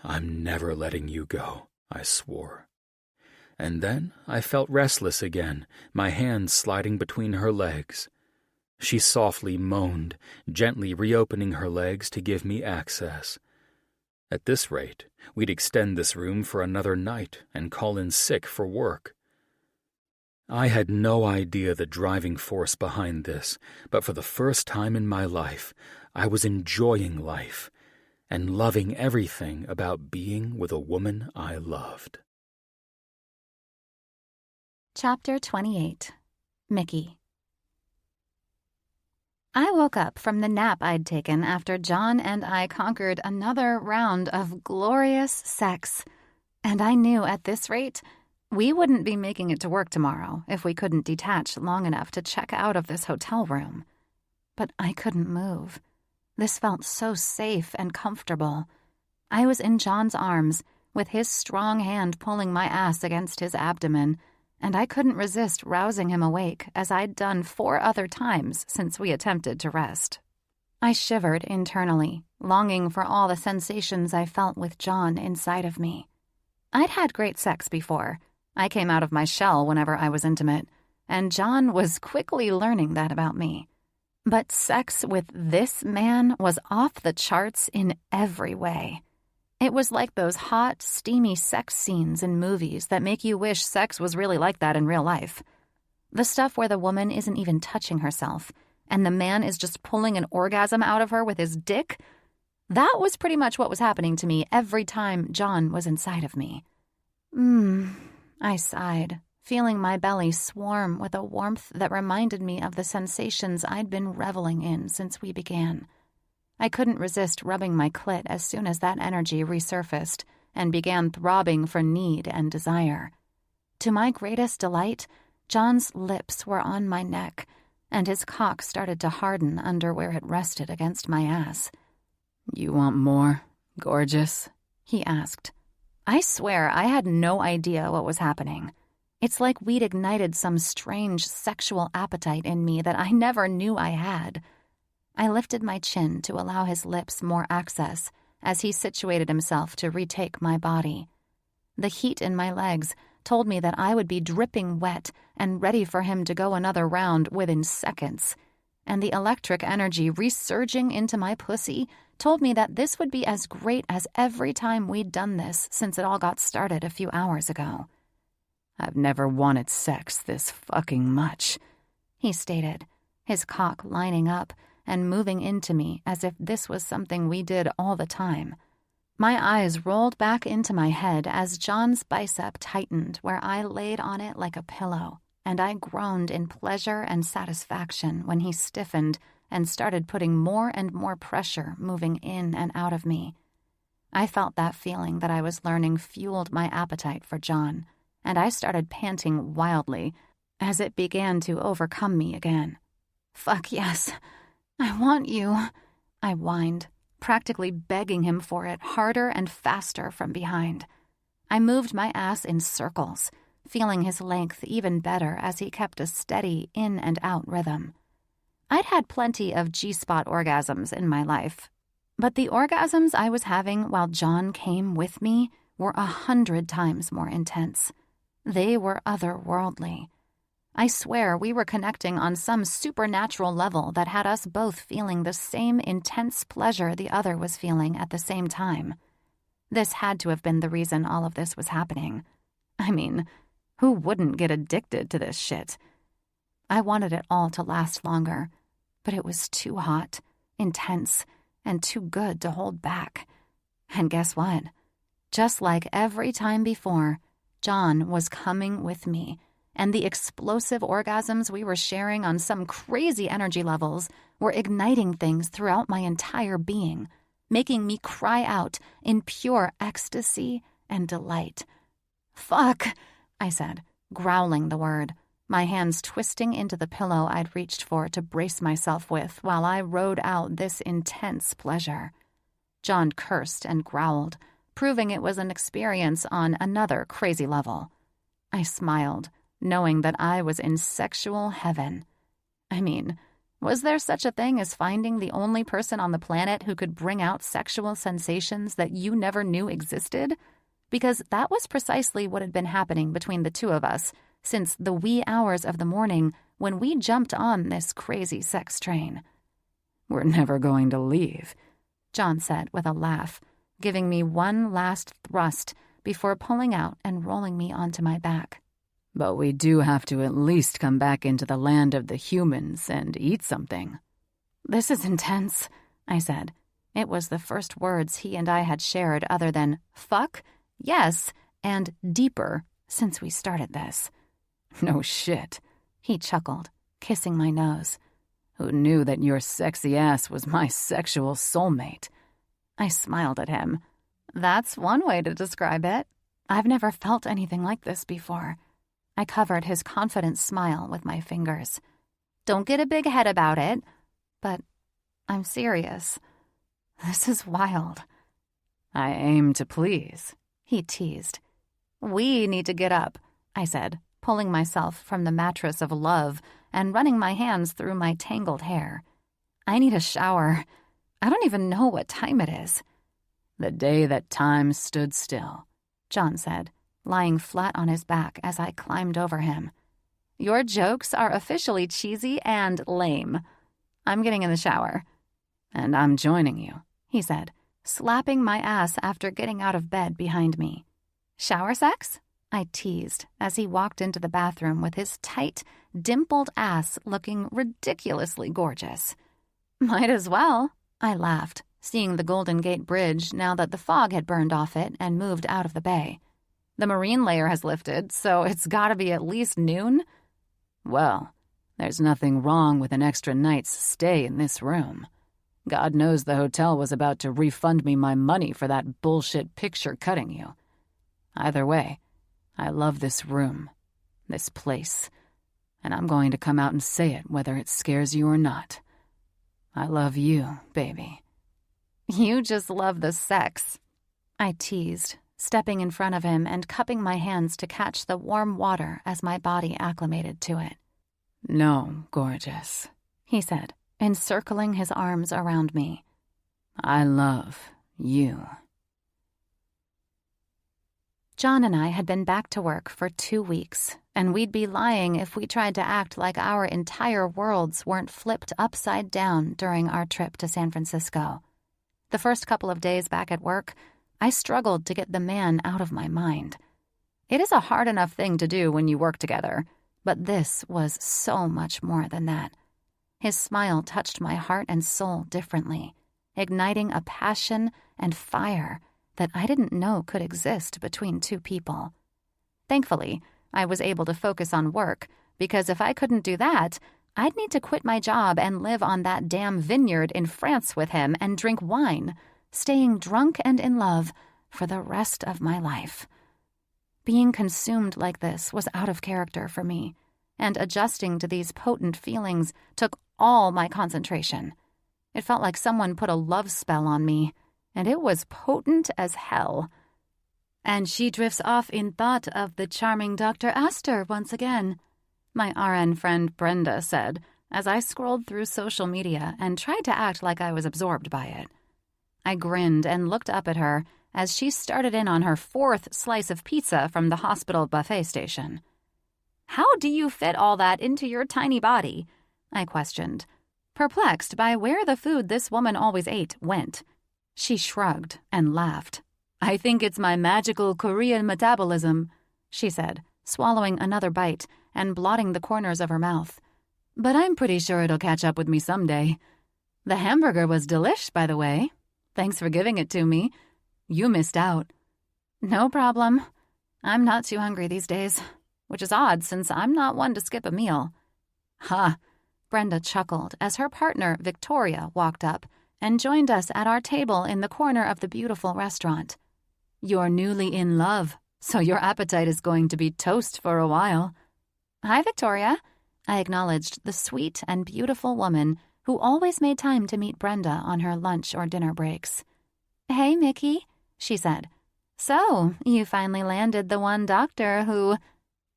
"I'm never letting you go," I swore. And then I felt restless again, my hands sliding between her legs. She softly moaned, gently reopening her legs to give me access. At this rate, we'd extend this room for another night and call in sick for work. I had no idea the driving force behind this, but for the first time in my life, I was enjoying life and loving everything about being with a woman I loved. Chapter 28. Mickey. I woke up from the nap I'd taken after John and I conquered another round of glorious sex, and I knew at this rate we wouldn't be making it to work tomorrow if we couldn't detach long enough to check out of this hotel room. But I couldn't move. This felt so safe and comfortable. I was in John's arms, with his strong hand pulling my ass against his abdomen, and I couldn't resist rousing him awake, as I'd done 4 other times since we attempted to rest. I shivered internally, longing for all the sensations I felt with John inside of me. I'd had great sex before. I came out of my shell whenever I was intimate, and John was quickly learning that about me. But sex with this man was off the charts in every way. It was like those hot, steamy sex scenes in movies that make you wish sex was really like that in real life. The stuff where the woman isn't even touching herself, and the man is just pulling an orgasm out of her with his dick. That was pretty much what was happening to me every time John was inside of me. I sighed, feeling my belly swarm with a warmth that reminded me of the sensations I'd been reveling in since we began. I couldn't resist rubbing my clit as soon as that energy resurfaced and began throbbing for need and desire. To my greatest delight, John's lips were on my neck, and his cock started to harden under where it rested against my ass. "You want more, gorgeous?" he asked. I swear I had no idea what was happening. It's like we'd ignited some strange sexual appetite in me that I never knew I had. I lifted my chin to allow his lips more access as he situated himself to retake my body. The heat in my legs told me that I would be dripping wet and ready for him to go another round within seconds, and the electric energy resurging into my pussy told me that this would be as great as every time we'd done this since it all got started a few hours ago. "I've never wanted sex this fucking much," he stated, his cock lining up and moving into me as if this was something we did all the time. My eyes rolled back into my head as John's bicep tightened where I laid on it like a pillow, and I groaned in pleasure and satisfaction when he stiffened and started putting more and more pressure moving in and out of me. I felt that feeling that I was learning fueled my appetite for John, and I started panting wildly as it began to overcome me again. "Fuck yes, I want you," I whined, practically begging him for it harder and faster from behind. I moved my ass in circles, feeling his length even better as he kept a steady in and out rhythm. I'd had plenty of G-spot orgasms in my life, but the orgasms I was having while John came with me were 100 times more intense. They were otherworldly. I swear we were connecting on some supernatural level that had us both feeling the same intense pleasure the other was feeling at the same time. This had to have been the reason all of this was happening. I mean, who wouldn't get addicted to this shit? I wanted it all to last longer, but it was too hot, intense, and too good to hold back. And guess what? Just like every time before, John was coming with me, and the explosive orgasms we were sharing on some crazy energy levels were igniting things throughout my entire being, making me cry out in pure ecstasy and delight. "Fuck," I said, growling the word, my hands twisting into the pillow I'd reached for to brace myself with while I rode out this intense pleasure. John cursed and growled, proving it was an experience on another crazy level. I smiled, knowing that I was in sexual heaven. I mean, was there such a thing as finding the only person on the planet who could bring out sexual sensations that you never knew existed? Because that was precisely what had been happening between the two of us since the wee hours of the morning when we jumped on this crazy sex train. "We're never going to leave," John said with a laugh, giving me one last thrust before pulling out and rolling me onto my back. "But we do have to at least come back into the land of the humans and eat something." "This is intense," I said. It was the first words he and I had shared other than fuck, yes, and deeper since we started this. "No shit," he chuckled, kissing my nose. "Who knew that your sexy ass was my sexual soulmate?" I smiled at him. That's one way to describe it. I've never felt anything like this before. I covered his confident smile with my fingers. Don't get a big head about it, but I'm serious. This is wild. "I aim to please," he teased. "We need to get up," I said, pulling myself from the mattress of love and running my hands through my tangled hair. "I need a shower. I don't even know what time it is." "The day that time stood still," John said, lying flat on his back as I climbed over him. "Your jokes are officially cheesy and lame. I'm getting in the shower." "And I'm joining you," he said, slapping my ass after getting out of bed behind me. "Shower sex?" I teased as he walked into the bathroom with his tight, dimpled ass looking ridiculously gorgeous. "Might as well," I laughed, seeing the Golden Gate Bridge now that the fog had burned off it and moved out of the bay. "The marine layer has lifted, so it's gotta be at least noon." "Well, there's nothing wrong with an extra night's stay in this room. God knows the hotel was about to refund me my money for that bullshit picture cutting you. Either way, I love this room, this place, and I'm going to come out and say it whether it scares you or not. I love you, baby." "You just love the sex," I teased, stepping in front of him and cupping my hands to catch the warm water as my body acclimated to it. "No, gorgeous," he said, encircling his arms around me. "I love you." John and I had been back to work for 2 weeks, and we'd be lying if we tried to act like our entire worlds weren't flipped upside down during our trip to San Francisco. The first couple of days back at work, I struggled to get the man out of my mind. It is a hard enough thing to do when you work together, but this was so much more than that. His smile touched my heart and soul differently, igniting a passion and fire that I didn't know could exist between two people. Thankfully, I was able to focus on work, because if I couldn't do that, I'd need to quit my job and live on that damn vineyard in France with him and drink wine, staying drunk and in love for the rest of my life. Being consumed like this was out of character for me, and adjusting to these potent feelings took all my concentration. It felt like someone put a love spell on me, and it was potent as hell. And she drifts off in thought of the charming Dr. Aster once again, my RN friend Brenda said, as I scrolled through social media and tried to act like I was absorbed by it. I grinned and looked up at her as she started in on her 4th slice of pizza from the hospital buffet station. "How do you fit all that into your tiny body?" I questioned, perplexed by where the food this woman always ate went. She shrugged and laughed. "I think it's my magical Korean metabolism," she said, swallowing another bite and blotting the corners of her mouth. "But I'm pretty sure it'll catch up with me someday. The hamburger was delish, by the way. Thanks for giving it to me. You missed out." "No problem. I'm not too hungry these days, which is odd since I'm not one to skip a meal." "Ha!" Brenda chuckled as her partner, Victoria, walked up and joined us at our table in the corner of the beautiful restaurant. "You're newly in love, so your appetite is going to be toast for a while." "Hi, Victoria." I acknowledged the sweet and beautiful woman who always made time to meet Brenda on her lunch or dinner breaks. "Hey, Mickey," she said. "So, you finally landed the one doctor who—"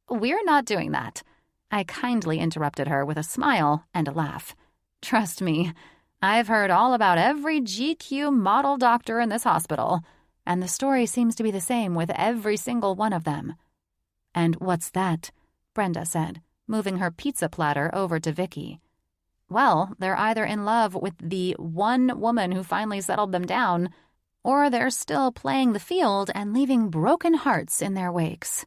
"We're not doing that." I kindly interrupted her with a smile and a laugh. "Trust me, I've heard all about every GQ model doctor in this hospital, and the story seems to be the same with every single one of them." "And what's that?" Brenda said, moving her pizza platter over to Vicky. "Well, they're either in love with the one woman who finally settled them down, or they're still playing the field and leaving broken hearts in their wakes."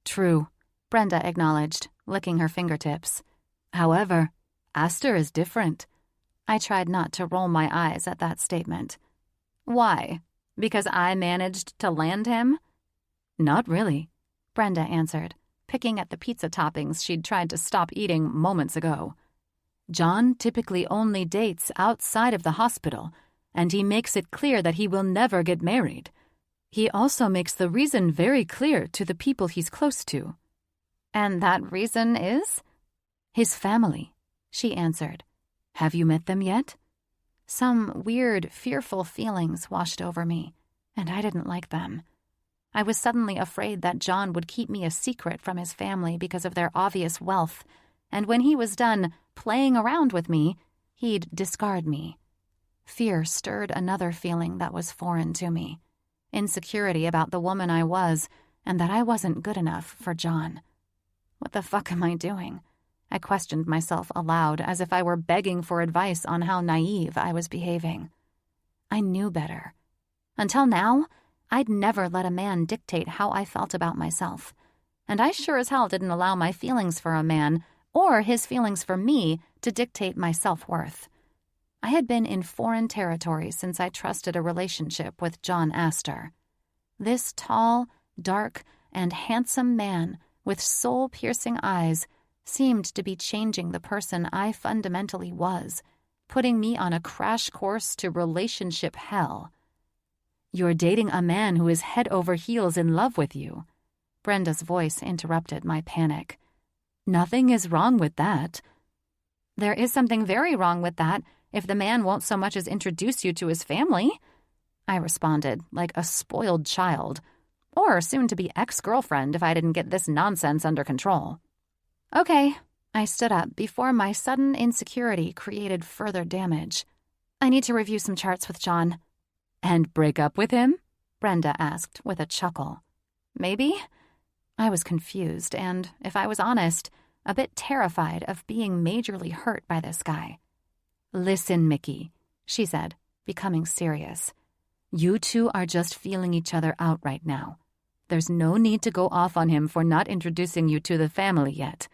"True," Brenda acknowledged, licking her fingertips. "However, Aster is different." I tried not to roll my eyes at that statement. "Why? Because I managed to land him?" "Not really," Brenda answered, picking at the pizza toppings she'd tried to stop eating moments ago. "John typically only dates outside of the hospital, and he makes it clear that he will never get married. He also makes the reason very clear to the people he's close to." "And that reason is?" "His family," she answered. "Have you met them yet?" Some weird, fearful feelings washed over me, and I didn't like them. I was suddenly afraid that John would keep me a secret from his family because of their obvious wealth, and when he was done playing around with me, he'd discard me. Fear stirred another feeling that was foreign to me, insecurity about the woman I was and that I wasn't good enough for John. What the fuck am I doing? I questioned myself aloud as if I were begging for advice on how naive I was behaving. I knew better. Until now, I'd never let a man dictate how I felt about myself, and I sure as hell didn't allow my feelings for a man or his feelings for me to dictate my self-worth. I had been in foreign territory since I trusted a relationship with John Aster. This tall, dark, and handsome man with soul-piercing eyes seemed to be changing the person I fundamentally was, putting me on a crash course to relationship hell. "You're dating a man who is head over heels in love with you." Brenda's voice interrupted my panic. "Nothing is wrong with that." "There is something very wrong with that if the man won't so much as introduce you to his family," I responded like a spoiled child, or soon-to-be ex-girlfriend if I didn't get this nonsense under control. "Okay," I stood up before my sudden insecurity created further damage. "I need to review some charts with John." "And break up with him?" Brenda asked with a chuckle. Maybe? I was confused and, if I was honest, a bit terrified of being majorly hurt by this guy. "Listen, Mickey," she said, becoming serious. "You two are just feeling each other out right now. There's no need to go off on him for not introducing you to the family yet."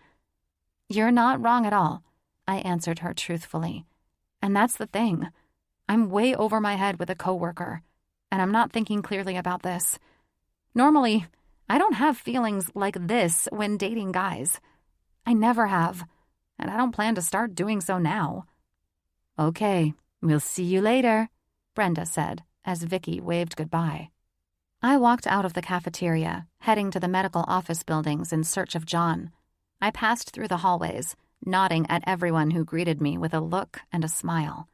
"You're not wrong at all," I answered her truthfully. "And that's the thing. I'm way over my head with a coworker, and I'm not thinking clearly about this. Normally, I don't have feelings like this when dating guys. I never have, and I don't plan to start doing so now." "Okay, we'll see you later," Brenda said as Vicky waved goodbye. I walked out of the cafeteria, heading to the medical office buildings in search of John. I passed through the hallways, nodding at everyone who greeted me with a look and a smile.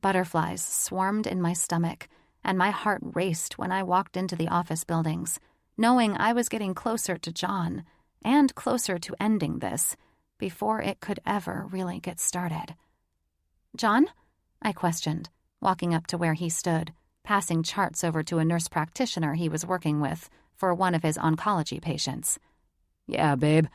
Butterflies swarmed in my stomach, and my heart raced when I walked into the office buildings, knowing I was getting closer to John and closer to ending this before it could ever really get started. "John?" I questioned, walking up to where he stood, passing charts over to a nurse practitioner he was working with for one of his oncology patients. "Yeah, babe.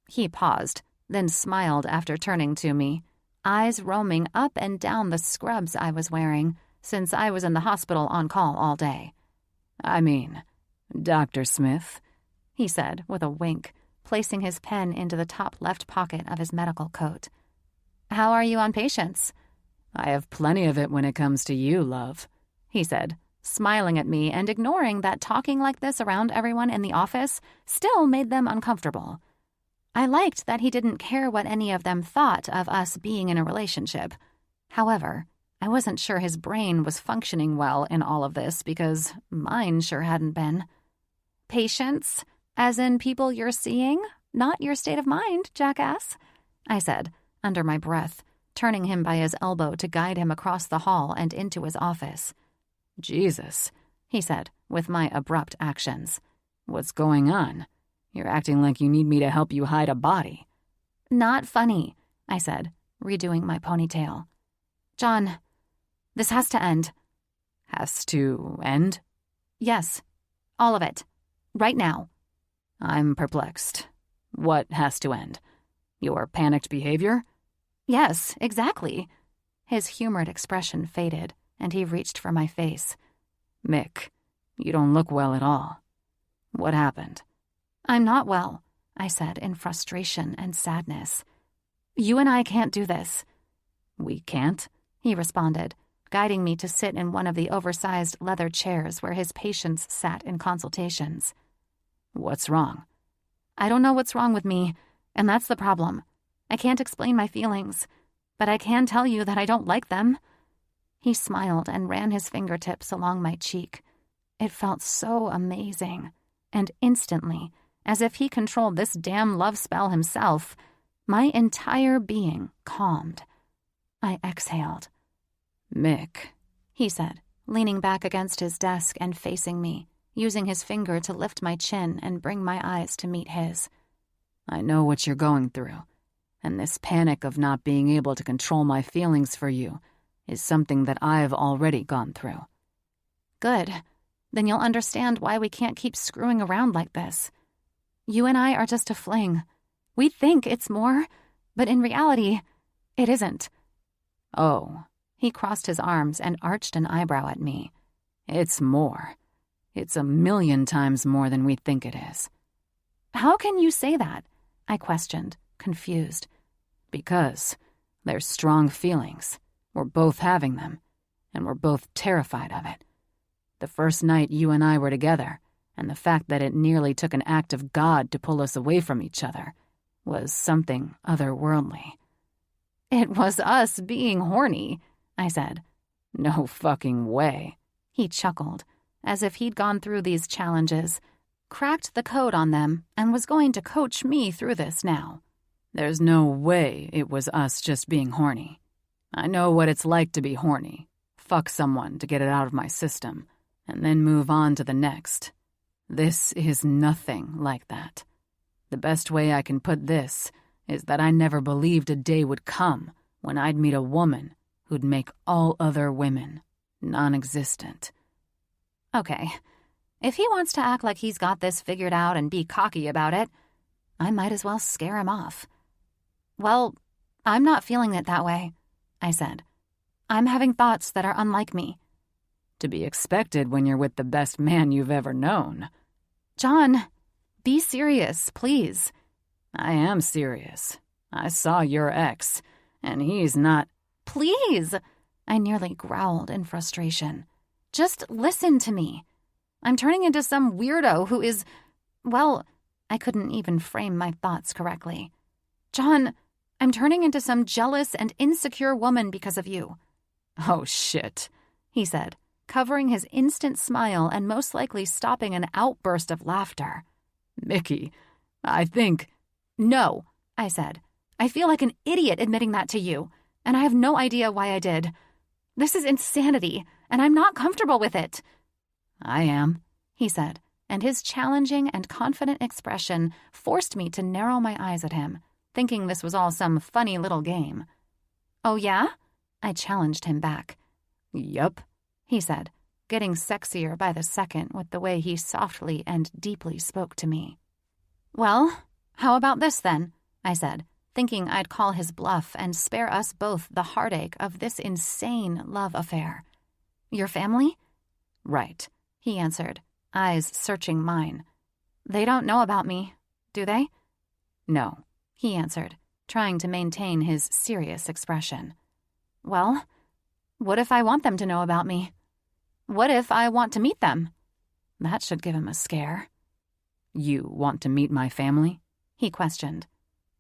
He paused, then smiled after turning to me, eyes roaming up and down the scrubs I was wearing since I was in the hospital on call all day. I mean, Dr. Smith," he said with a wink, placing his pen into the top left pocket of his medical coat. "How are you on patients?" "I have plenty of it when it comes to you, love," he said, smiling at me and ignoring that talking like this around everyone in the office still made them uncomfortable. I liked that he didn't care what any of them thought of us being in a relationship. However, I wasn't sure his brain was functioning well in all of this because mine sure hadn't been. "Patients? As in people you're seeing? Not your state of mind, jackass," I said, under my breath, turning him by his elbow to guide him across the hall and into his office. "Jesus," he said, with my abrupt actions. "What's going on? You're acting like you need me to help you hide a body." "Not funny," I said, redoing my ponytail. "John, this has to end." "Has to end?" "Yes, all of it. Right now." I'm perplexed. What has to end? Your panicked behavior? "Yes, exactly." His humored expression faded, and he reached for my face. "Mick, you don't look well at all. What happened?" "I'm not well," I said in frustration and sadness. "You and I can't do this." "We can't?" he responded, guiding me to sit in one of the oversized leather chairs where his patients sat in consultations. "What's wrong?" "I don't know what's wrong with me, and that's the problem. I can't explain my feelings, but I can tell you that I don't like them." He smiled and ran his fingertips along my cheek. It felt so amazing, and instantly, as if he controlled this damn love spell himself, my entire being calmed. I exhaled. "Mick," he said, leaning back against his desk and facing me, using his finger to lift my chin and bring my eyes to meet his. "I know what you're going through, and this panic of not being able to control my feelings for you is something that I've already gone through." "Good. Then you'll understand why we can't keep screwing around like this. You and I are just a fling. We think it's more, but in reality, it isn't." "Oh." He crossed his arms and arched an eyebrow at me. "It's more. It's 1,000,000 times more than we think it is." "How can you say that?" I questioned, confused. "Because there's strong feelings. We're both having them, and we're both terrified of it. The first night you and I were together, and the fact that it nearly took an act of God to pull us away from each other, was something otherworldly." "It was us being horny," I said. "No fucking way." He chuckled, as if he'd gone through these challenges, cracked the code on them, and was going to coach me through this now. "There's no way it was us just being horny. I know what it's like to be horny. Fuck someone to get it out of my system, and then move on to the next. This is nothing like that. The best way I can put this is that I never believed a day would come when I'd meet a woman who'd make all other women non-existent." "Okay, If he wants to act like he's got this figured out and be cocky about it, I might as well scare him off. Well, I'm not feeling it that way, I said. I'm having thoughts that are unlike me. To be expected when you're with the best man you've ever known. John, be serious, please. I am serious. I saw your ex, and he's not... Please! I nearly growled in frustration. Just listen to me. I'm turning into some weirdo who is... Well, I couldn't even frame my thoughts correctly. John, I'm turning into some jealous and insecure woman because of you. Oh, shit, he said, covering his instant smile and most likely stopping an outburst of laughter. Mickey, I think... No, I said. I feel like an idiot admitting that to you, and I have no idea why I did. This is insanity, and I'm not comfortable with it. I am, he said, and his challenging and confident expression forced me to narrow my eyes at him, thinking this was all some funny little game. Oh, yeah? I challenged him back. Yup, he said, getting sexier by the second with the way he softly and deeply spoke to me. Well, how about this then? I said, thinking I'd call his bluff and spare us both the heartache of this insane love affair. Your family? Right, he answered, eyes searching mine. They don't know about me, do they? No, he answered, trying to maintain his serious expression. Well, what if I want them to know about me? What if I want to meet them? That should give him a scare. You want to meet my family? He questioned.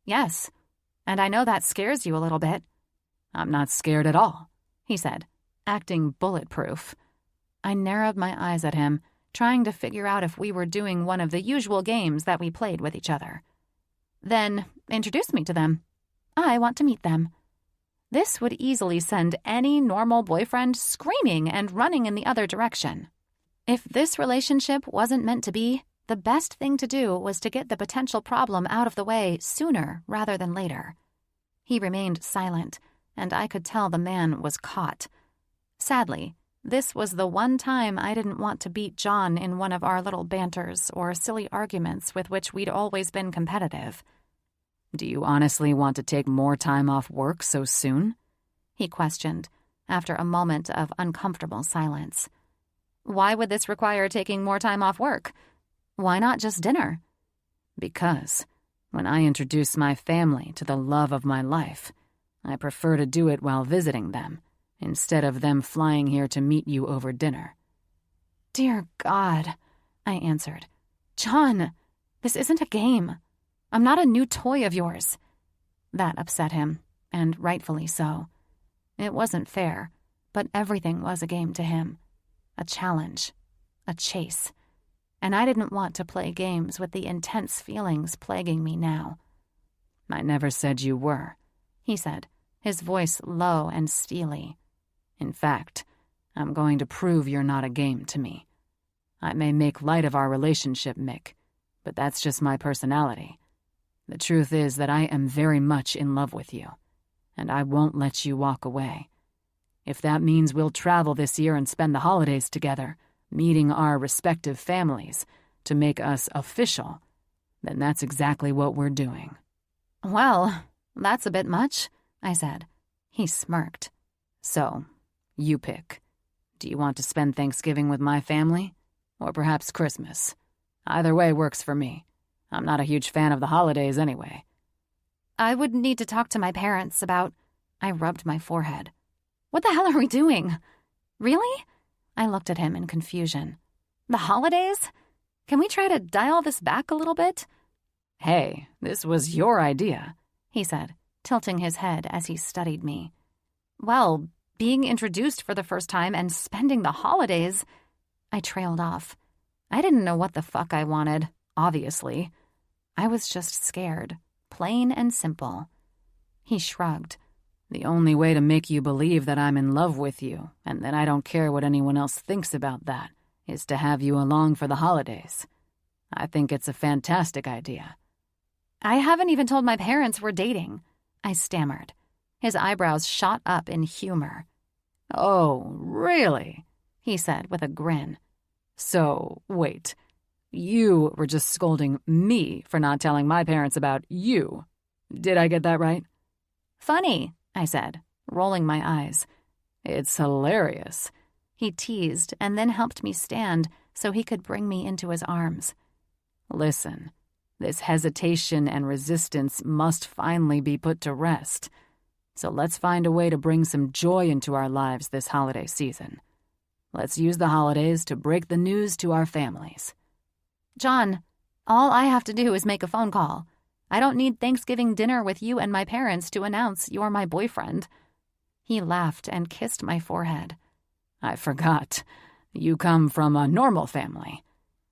Yes, and I know that scares you a little bit. I'm not scared at all, he said, acting bulletproof. I narrowed my eyes at him, trying to figure out if we were doing one of the usual games that we played with each other. Then introduce me to them. I want to meet them. This would easily send any normal boyfriend screaming and running in the other direction. If this relationship wasn't meant to be, the best thing to do was to get the potential problem out of the way sooner rather than later. He remained silent, and I could tell the man was caught. Sadly, this was the one time I didn't want to beat John in one of our little banters or silly arguments with which we'd always been competitive. Do you honestly want to take more time off work so soon? He questioned, after a moment of uncomfortable silence. Why would this require taking more time off work? Why not just dinner? Because when I introduce my family to the love of my life, I prefer to do it while visiting them, instead of them flying here to meet you over dinner. Dear God, I answered. John, this isn't a game. I'm not a new toy of yours. That upset him, and rightfully so. It wasn't fair, but everything was a game to him. A challenge. A chase. And I didn't want to play games with the intense feelings plaguing me now. I never said you were, he said, his voice low and steely. In fact, I'm going to prove you're not a game to me. I may make light of our relationship, Mick, but that's just my personality. The truth is that I am very much in love with you, and I won't let you walk away. If that means we'll travel this year and spend the holidays together, meeting our respective families, to make us official, then that's exactly what we're doing. Well, that's a bit much, I said. He smirked. So, you pick. Do you want to spend Thanksgiving with my family? Or perhaps Christmas? Either way works for me. I'm not a huge fan of the holidays anyway. I would need to talk to my parents about... I rubbed my forehead. What the hell are we doing? Really? I looked at him in confusion. The holidays? Can we try to dial this back a little bit? Hey, this was your idea, he said, tilting his head as he studied me. Well, being introduced for the first time and spending the holidays... I trailed off. I didn't know what the fuck I wanted, obviously. I was just scared, plain and simple. He shrugged. The only way to make you believe that I'm in love with you and that I don't care what anyone else thinks about that is to have you along for the holidays. I think it's a fantastic idea. I haven't even told my parents we're dating, I stammered. His eyebrows shot up in humor. Oh, really? He said with a grin. So, wait. You were just scolding me for not telling my parents about you. Did I get that right? Funny, I said, rolling my eyes. It's hilarious. He teased and then helped me stand so he could bring me into his arms. Listen, this hesitation and resistance must finally be put to rest. So let's find a way to bring some joy into our lives this holiday season. Let's use the holidays to break the news to our families. John, all I have to do is make a phone call. I don't need Thanksgiving dinner with you and my parents to announce you're my boyfriend. He laughed and kissed my forehead. I forgot. You come from a normal family.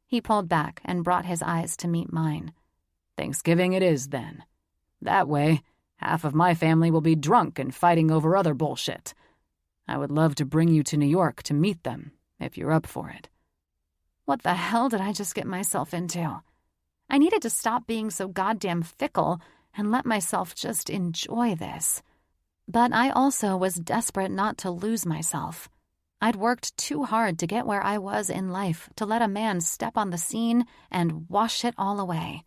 He pulled back and brought his eyes to meet mine. Thanksgiving it is, then. That way, half of my family will be drunk and fighting over other bullshit. I would love to bring you to New York to meet them, if you're up for it. What the hell did I just get myself into? I needed to stop being so goddamn fickle and let myself just enjoy this. But I also was desperate not to lose myself. I'd worked too hard to get where I was in life to let a man step on the scene and wash it all away.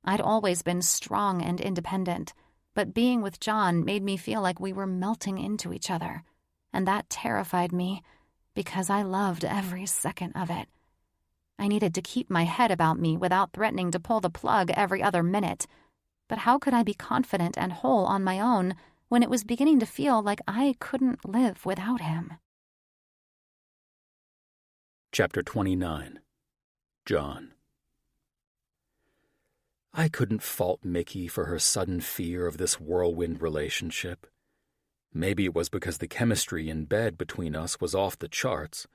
I'd always been strong and independent, but being with John made me feel like we were melting into each other, and that terrified me because I loved every second of it. I needed to keep my head about me without threatening to pull the plug every other minute, but how could I be confident and whole on my own when it was beginning to feel like I couldn't live without him? Chapter 29. John. I couldn't fault Mickey for her sudden fear of this whirlwind relationship. Maybe it was because the chemistry in bed between us was off the charts,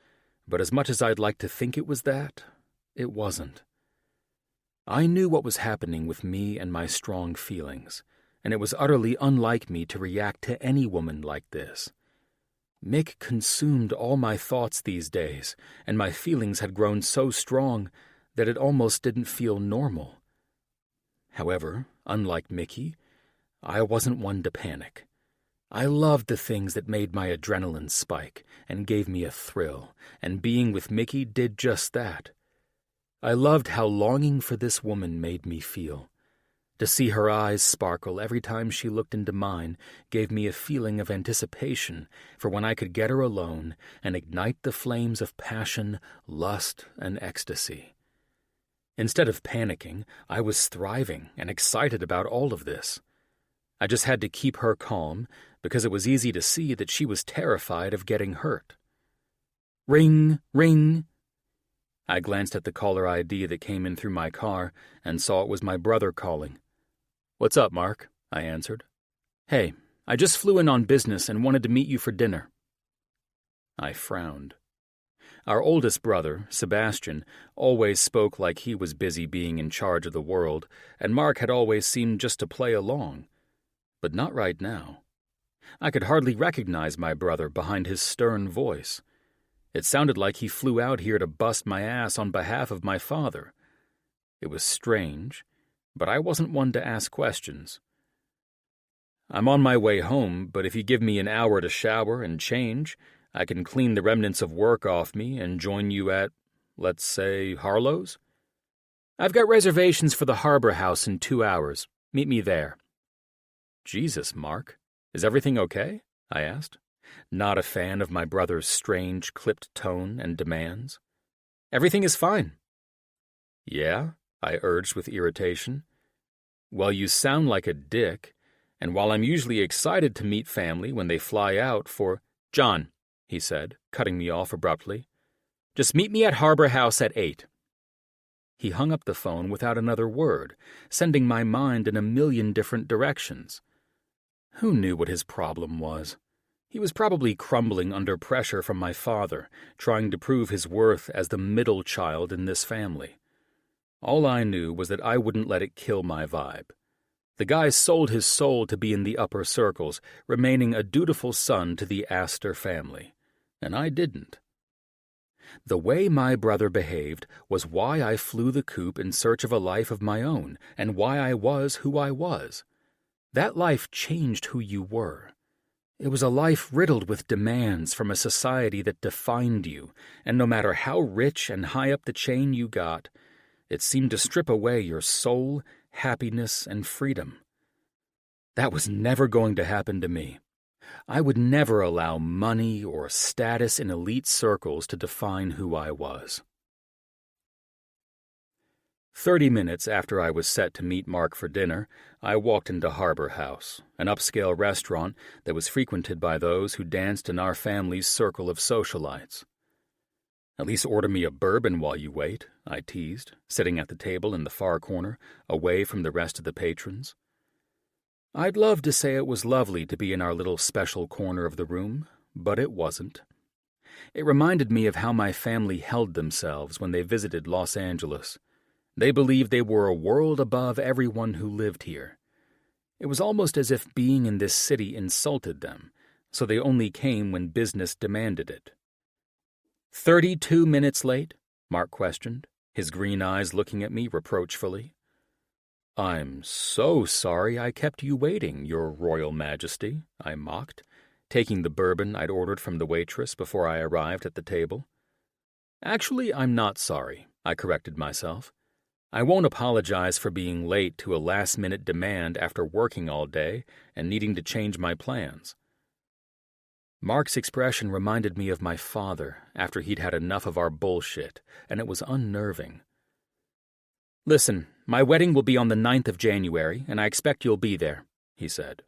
but as much as I'd like to think it was that, it wasn't. I knew what was happening with me and my strong feelings, and it was utterly unlike me to react to any woman like this. Mick consumed all my thoughts these days, and my feelings had grown so strong that it almost didn't feel normal. However, unlike Mickey, I wasn't one to panic. I loved the things that made my adrenaline spike and gave me a thrill, and being with Mickey did just that. I loved how longing for this woman made me feel. To see her eyes sparkle every time she looked into mine gave me a feeling of anticipation for when I could get her alone and ignite the flames of passion, lust, and ecstasy. Instead of panicking, I was thriving and excited about all of this. I just had to keep her calm because it was easy to see that she was terrified of getting hurt. Ring, ring. I glanced at the caller ID that came in through my car and saw it was my brother calling. "What's up, Mark?" I answered. "Hey, I just flew in on business and wanted to meet you for dinner." I frowned. Our oldest brother, Sebastian, always spoke like he was busy being in charge of the world, and Mark had always seemed just to play along. But not right now. I could hardly recognize my brother behind his stern voice. It sounded like he flew out here to bust my ass on behalf of my father. It was strange, but I wasn't one to ask questions. "I'm on my way home, but if you give me an hour to shower and change, I can clean the remnants of work off me and join you at, let's say, Harlow's? I've got reservations for the Harbor House in 2 hours. Meet me there." "Jesus, Mark, is everything okay?" I asked, not a fan of my brother's strange, clipped tone and demands. "Everything is fine." "Yeah?" I urged with irritation. "Well, you sound like a dick, and while I'm usually excited to meet family when they fly out for—" "John," he said, cutting me off abruptly, "just meet me at Harbor House at 8. He hung up the phone without another word, sending my mind in a million different directions. Who knew what his problem was? He was probably crumbling under pressure from my father, trying to prove his worth as the middle child in this family. All I knew was that I wouldn't let it kill my vibe. The guy sold his soul to be in the upper circles, remaining a dutiful son to the Aster family. And I didn't. The way my brother behaved was why I flew the coop in search of a life of my own, and why I was who I was. That life changed who you were. It was a life riddled with demands from a society that defined you, and no matter how rich and high up the chain you got, it seemed to strip away your soul, happiness, and freedom. That was never going to happen to me. I would never allow money or status in elite circles to define who I was. 30 minutes after I was set to meet Mark for dinner, I walked into Harbor House, an upscale restaurant that was frequented by those who danced in our family's circle of socialites. "At least order me a bourbon while you wait," I teased, sitting at the table in the far corner, away from the rest of the patrons. I'd love to say it was lovely to be in our little special corner of the room, but it wasn't. It reminded me of how my family held themselves when they visited Los Angeles. They believed they were a world above everyone who lived here. It was almost as if being in this city insulted them, so they only came when business demanded it. 32 minutes late? Mark questioned, his green eyes looking at me reproachfully. "I'm so sorry I kept you waiting, Your Royal Majesty," I mocked, taking the bourbon I'd ordered from the waitress before I arrived at the table. "Actually, I'm not sorry," I corrected myself. "I won't apologize for being late to a last-minute demand after working all day and needing to change my plans." Mark's expression reminded me of my father after he'd had enough of our bullshit, and it was unnerving. "Listen, my wedding will be on the 9th of January, and I expect you'll be there," he said.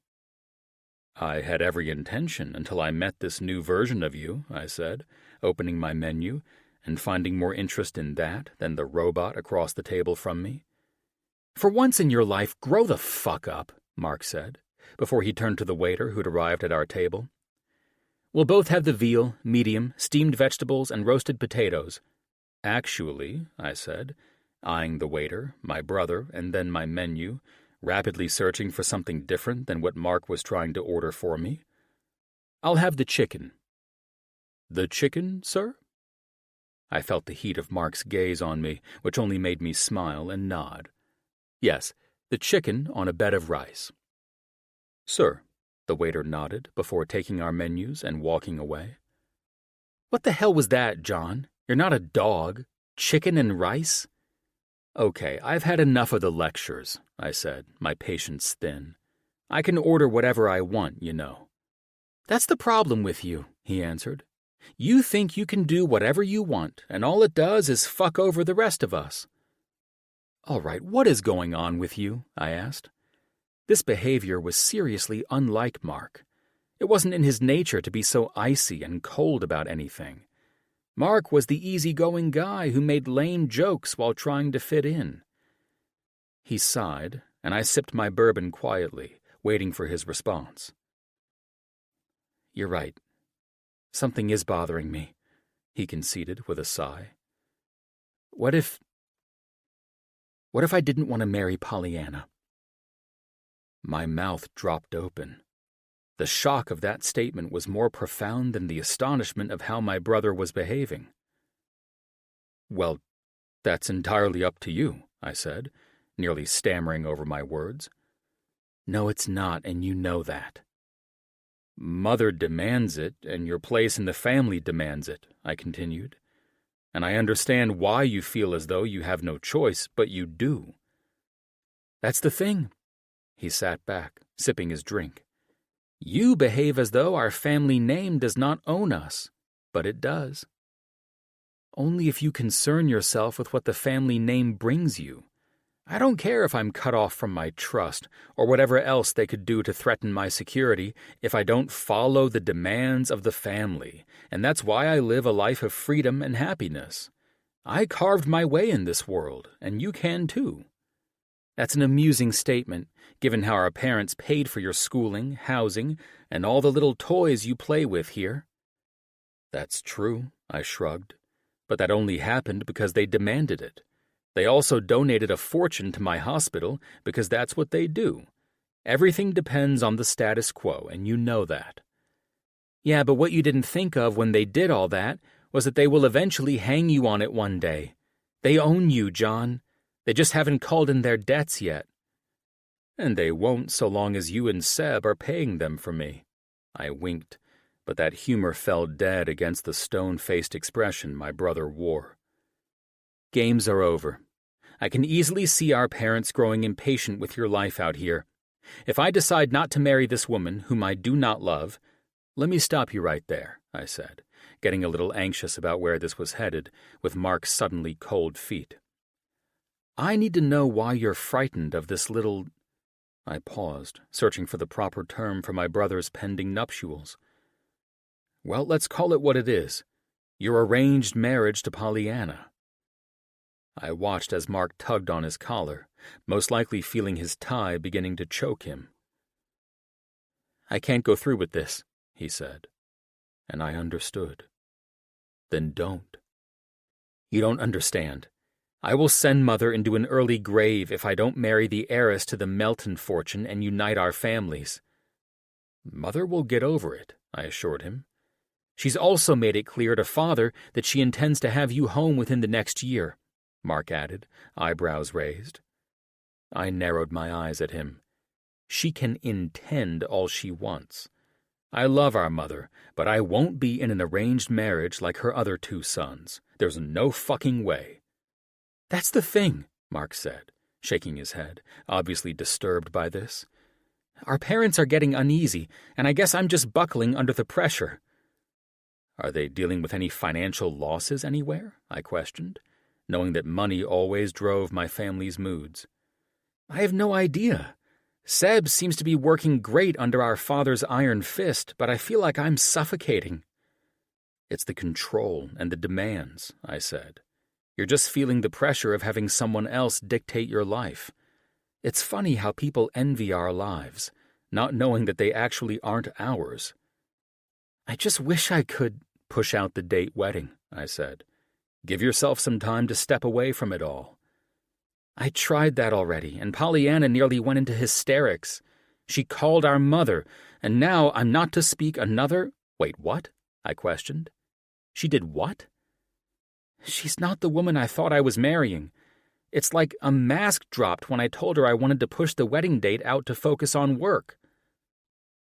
"I had every intention until I met this new version of you," I said, opening my menu and finding more interest in that than the robot across the table from me. "For once in your life, grow the fuck up," Mark said, before he turned to the waiter who'd arrived at our table. "We'll both have the veal, medium, steamed vegetables, and roasted potatoes." "Actually," I said, eyeing the waiter, my brother, and then my menu, rapidly searching for something different than what Mark was trying to order for me, "I'll have the chicken." "The chicken, sir?" I felt the heat of Mark's gaze on me, which only made me smile and nod. "Yes, the chicken on a bed of rice." "Sir," the waiter nodded before taking our menus and walking away. "What the hell was that, John? You're not a dog. Chicken and rice?" "Okay, I've had enough of the lectures," I said, my patience thin. "I can order whatever I want, you know." "That's the problem with you," he answered. "You think you can do whatever you want, and all it does is fuck over the rest of us." "All right, what is going on with you?" I asked. This behavior was seriously unlike Mark. It wasn't in his nature to be so icy and cold about anything. Mark was the easygoing guy who made lame jokes while trying to fit in. He sighed, and I sipped my bourbon quietly, waiting for his response. "You're right. Something is bothering me," he conceded with a sigh. What if I didn't want to marry Pollyanna?" My mouth dropped open. The shock of that statement was more profound than the astonishment of how my brother was behaving. "Well, that's entirely up to you," I said, nearly stammering over my words. "No, it's not, and you know that." "Mother demands it, and your place in the family demands it," I continued. "And I understand why you feel as though you have no choice, but you do." "That's the thing." He sat back, sipping his drink. "You behave as though our family name does not own us, but it does. Only if you concern yourself with what the family name brings you. I don't care if I'm cut off from my trust or whatever else they could do to threaten my security if I don't follow the demands of the family, and that's why I live a life of freedom and happiness. I carved my way in this world, and you can too." That's an amusing statement, given how our parents paid for your schooling, housing, and all the little toys you play with here. "That's true," I shrugged, "but that only happened because they demanded it. They also donated a fortune to my hospital because that's what they do. Everything depends on the status quo, and you know that." "Yeah, but what you didn't think of when they did all that was that they will eventually hang you on it one day. They own you, John. They just haven't called in their debts yet." "And they won't so long as you and Seb are paying them for me." I winked, but that humor fell dead against the stone-faced expression my brother wore. Games are over. I can easily see our parents growing impatient with your life out here. If I decide not to marry this woman, whom I do not love— Let me stop you right there, I said, getting a little anxious about where this was headed, with Mark's suddenly cold feet. I need to know why you're frightened of this little— I paused, searching for the proper term for my brother's pending nuptials. Well, let's call it what it is. Your arranged marriage to Pollyanna. I watched as Mark tugged on his collar, most likely feeling his tie beginning to choke him. I can't go through with this, he said, and I understood. Then don't. You don't understand. I will send Mother into an early grave if I don't marry the heiress to the Melton fortune and unite our families. Mother will get over it, I assured him. She's also made it clear to Father that she intends to have you home within the next year, Mark added, eyebrows raised. I narrowed my eyes at him. She can intend all she wants. I love our mother, but I won't be in an arranged marriage like her other two sons. There's no fucking way. That's the thing, Mark said, shaking his head, obviously disturbed by this. Our parents are getting uneasy, and I guess I'm just buckling under the pressure. Are they dealing with any financial losses anywhere? I questioned, knowing that money always drove my family's moods. I have no idea. Seb seems to be working great under our father's iron fist, but I feel like I'm suffocating. It's the control and the demands, I said. You're just feeling the pressure of having someone else dictate your life. It's funny how people envy our lives, not knowing that they actually aren't ours. I just wish I could push out the date wedding, I said. Give yourself some time to step away from it all. I tried that already, and Pollyanna nearly went into hysterics. She called our mother, and now I'm not to speak another— Wait, what? I questioned. She did what? She's not the woman I thought I was marrying. It's like a mask dropped when I told her I wanted to push the wedding date out to focus on work.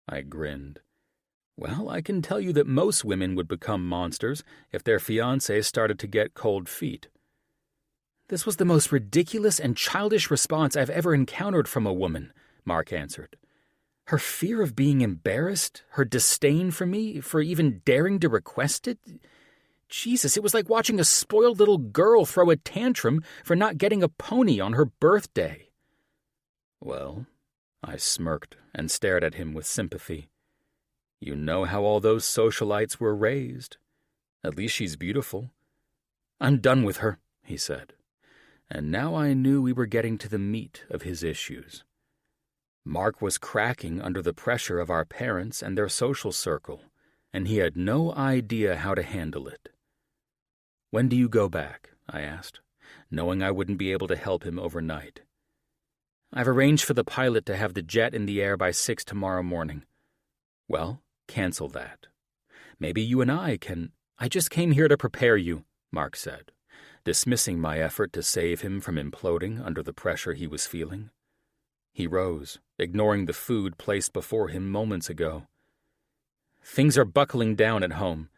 I grinned. Well, I can tell you that most women would become monsters if their fiancés started to get cold feet. This was the most ridiculous and childish response I've ever encountered from a woman, Mark answered. Her fear of being embarrassed, her disdain for me, for even daring to request it— Jesus, it was like watching a spoiled little girl throw a tantrum for not getting a pony on her birthday. Well, I smirked and stared at him with sympathy. You know how all those socialites were raised. At least she's beautiful. I'm done with her, he said. And now I knew we were getting to the meat of his issues. Mark was cracking under the pressure of our parents and their social circle, and he had no idea how to handle it. When do you go back? I asked, knowing I wouldn't be able to help him overnight. I've arranged for the pilot to have the jet in the air by 6 tomorrow morning. Well, cancel that. Maybe you and I can— I just came here to prepare you, Mark said, dismissing my effort to save him from imploding under the pressure he was feeling. He rose, ignoring the food placed before him moments ago. Things are buckling down at home,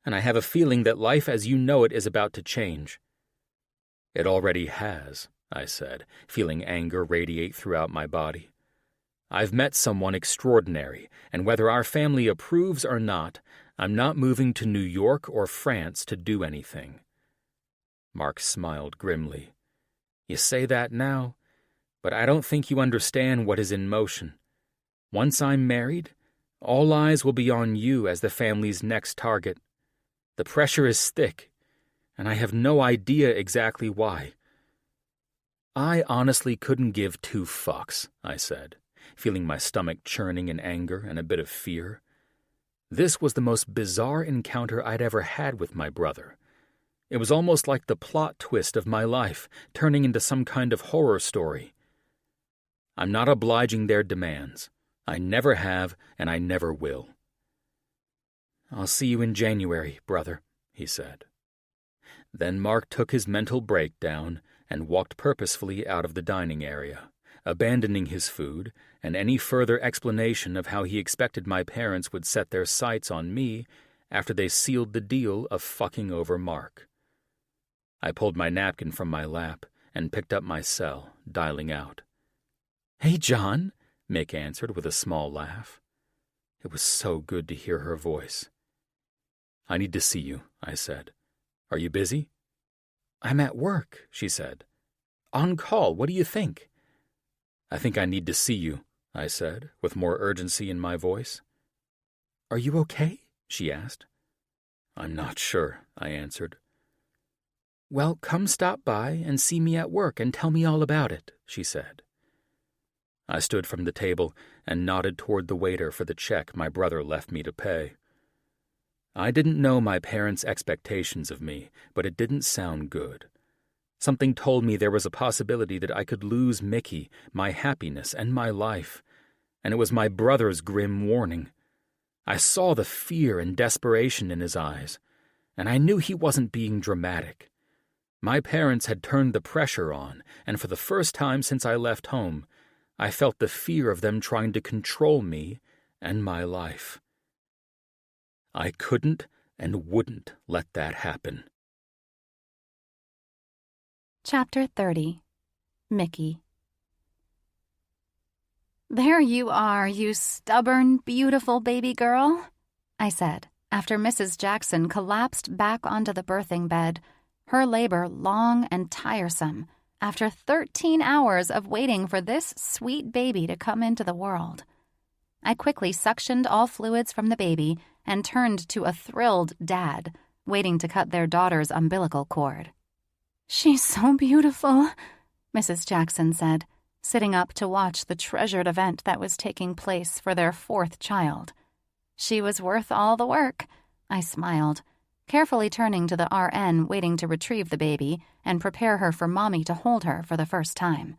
and I have a feeling that life as you know it is about to change. It already has, I said, feeling anger radiate throughout my body. I've met someone extraordinary, and whether our family approves or not, I'm not moving to New York or France to do anything. Mark smiled grimly. You say that now, but I don't think you understand what is in motion. Once I'm married, all eyes will be on you as the family's next target. The pressure is thick, and I have no idea exactly why. I honestly couldn't give 2 fucks, I said, feeling my stomach churning in anger and a bit of fear. This was the most bizarre encounter I'd ever had with my brother. It was almost like the plot twist of my life, turning into some kind of horror story. I'm not obliging their demands. I never have, and I never will. I'll see you in January, brother, he said. Then Mark took his mental breakdown and walked purposefully out of the dining area, abandoning his food and any further explanation of how he expected my parents would set their sights on me after they sealed the deal of fucking over Mark. I pulled my napkin from my lap and picked up my cell, dialing out. "Hey, John," Mick answered with a small laugh. It was so good to hear her voice. "I need to see you," I said. "Are you busy?" "I'm at work," she said. "On call, what do you think?" "I think I need to see you," I said, with more urgency in my voice. "Are you okay?" she asked. "I'm not sure," I answered. "Well, come stop by and see me at work and tell me all about it," she said. I stood from the table and nodded toward the waiter for the check my brother left me to pay. I didn't know my parents' expectations of me, but it didn't sound good. Something told me there was a possibility that I could lose Mickey, my happiness, and my life, and it was my brother's grim warning. I saw the fear and desperation in his eyes, and I knew he wasn't being dramatic. My parents had turned the pressure on, and for the first time since I left home, I felt the fear of them trying to control me and my life. I couldn't and wouldn't let that happen. Chapter 30. Mickey. "There you are, you stubborn, beautiful baby girl," I said, after Mrs. Jackson collapsed back onto the birthing bed, her labor long and tiresome, after 13 hours of waiting for this sweet baby to come into the world. I quickly suctioned all fluids from the baby and turned to a thrilled dad, waiting to cut their daughter's umbilical cord. "She's so beautiful," Mrs. Jackson said, sitting up to watch the treasured event that was taking place for their 4th child. "She was worth all the work," I smiled, carefully turning to the RN waiting to retrieve the baby and prepare her for Mommy to hold her for the first time.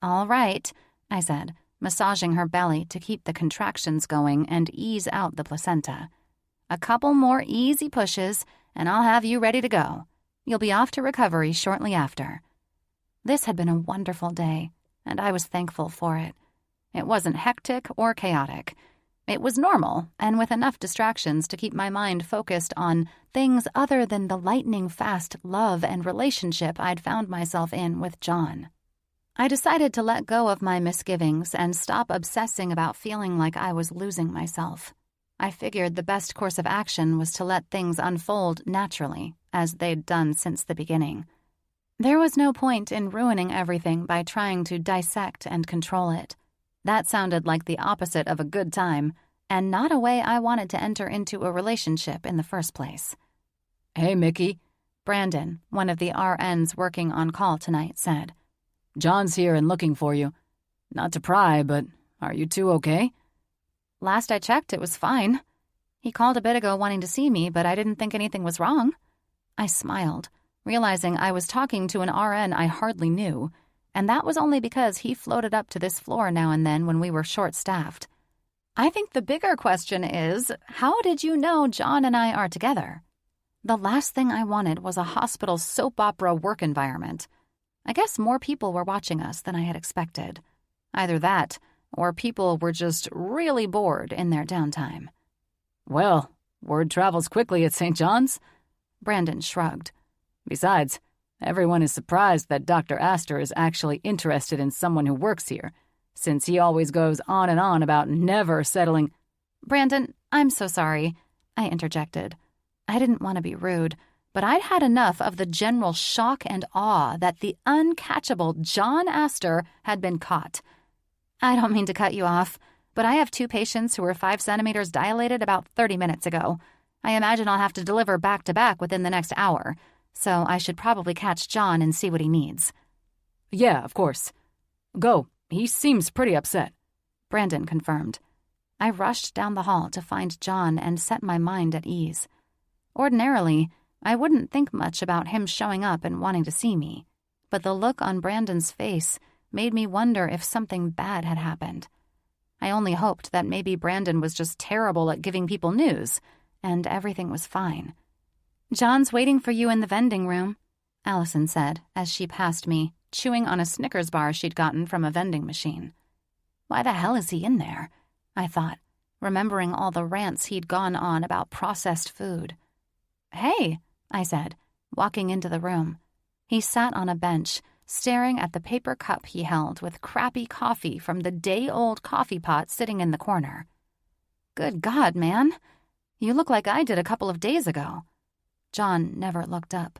"All right," I said, massaging her belly to keep the contractions going and ease out the placenta. "A couple more easy pushes, and I'll have you ready to go. You'll be off to recovery shortly after." This had been a wonderful day, and I was thankful for it. It wasn't hectic or chaotic. It was normal, and with enough distractions to keep my mind focused on things other than the lightning-fast love and relationship I'd found myself in with John. I decided to let go of my misgivings and stop obsessing about feeling like I was losing myself. I figured the best course of action was to let things unfold naturally, as they'd done since the beginning. There was no point in ruining everything by trying to dissect and control it. That sounded like the opposite of a good time, and not a way I wanted to enter into a relationship in the first place. "Hey, Mickey," Brandon, one of the RNs working on call tonight, said. "John's here and looking for you. Not to pry, but are you two okay?" "Last I checked, it was fine. He called a bit ago wanting to see me, but I didn't think anything was wrong." I smiled, realizing I was talking to an RN I hardly knew, and that was only because he floated up to this floor now and then when we were short-staffed. "I think the bigger question is, how did you know John and I are together?" The last thing I wanted was a hospital soap opera work environment. I guess more people were watching us than I had expected. Either that, or people were just really bored in their downtime. "Well, word travels quickly at St. John's." Brandon shrugged. "Besides, everyone is surprised that Dr. Aster is actually interested in someone who works here, since he always goes on and on about never settling—" "Brandon, I'm so sorry," I interjected. I didn't want to be rude, but I'd had enough of the general shock and awe that the uncatchable John Aster had been caught. "I don't mean to cut you off, but I have 2 patients who were 5 centimeters dilated about 30 minutes ago. I imagine I'll have to deliver back-to-back within the next hour, so I should probably catch John and see what he needs." "Yeah, of course. Go. He seems pretty upset," Brandon confirmed. I rushed down the hall to find John and set my mind at ease. Ordinarily, I wouldn't think much about him showing up and wanting to see me, but the look on Brandon's face made me wonder if something bad had happened. I only hoped that maybe Brandon was just terrible at giving people news, and everything was fine. "John's waiting for you in the vending room," Allison said as she passed me, chewing on a Snickers bar she'd gotten from a vending machine. Why the hell is he in there? I thought, remembering all the rants he'd gone on about processed food. "Hey," I said, walking into the room. He sat on a bench, staring at the paper cup he held with crappy coffee from the day-old coffee pot sitting in the corner. "Good God, man. You look like I did a couple of days ago." John never looked up.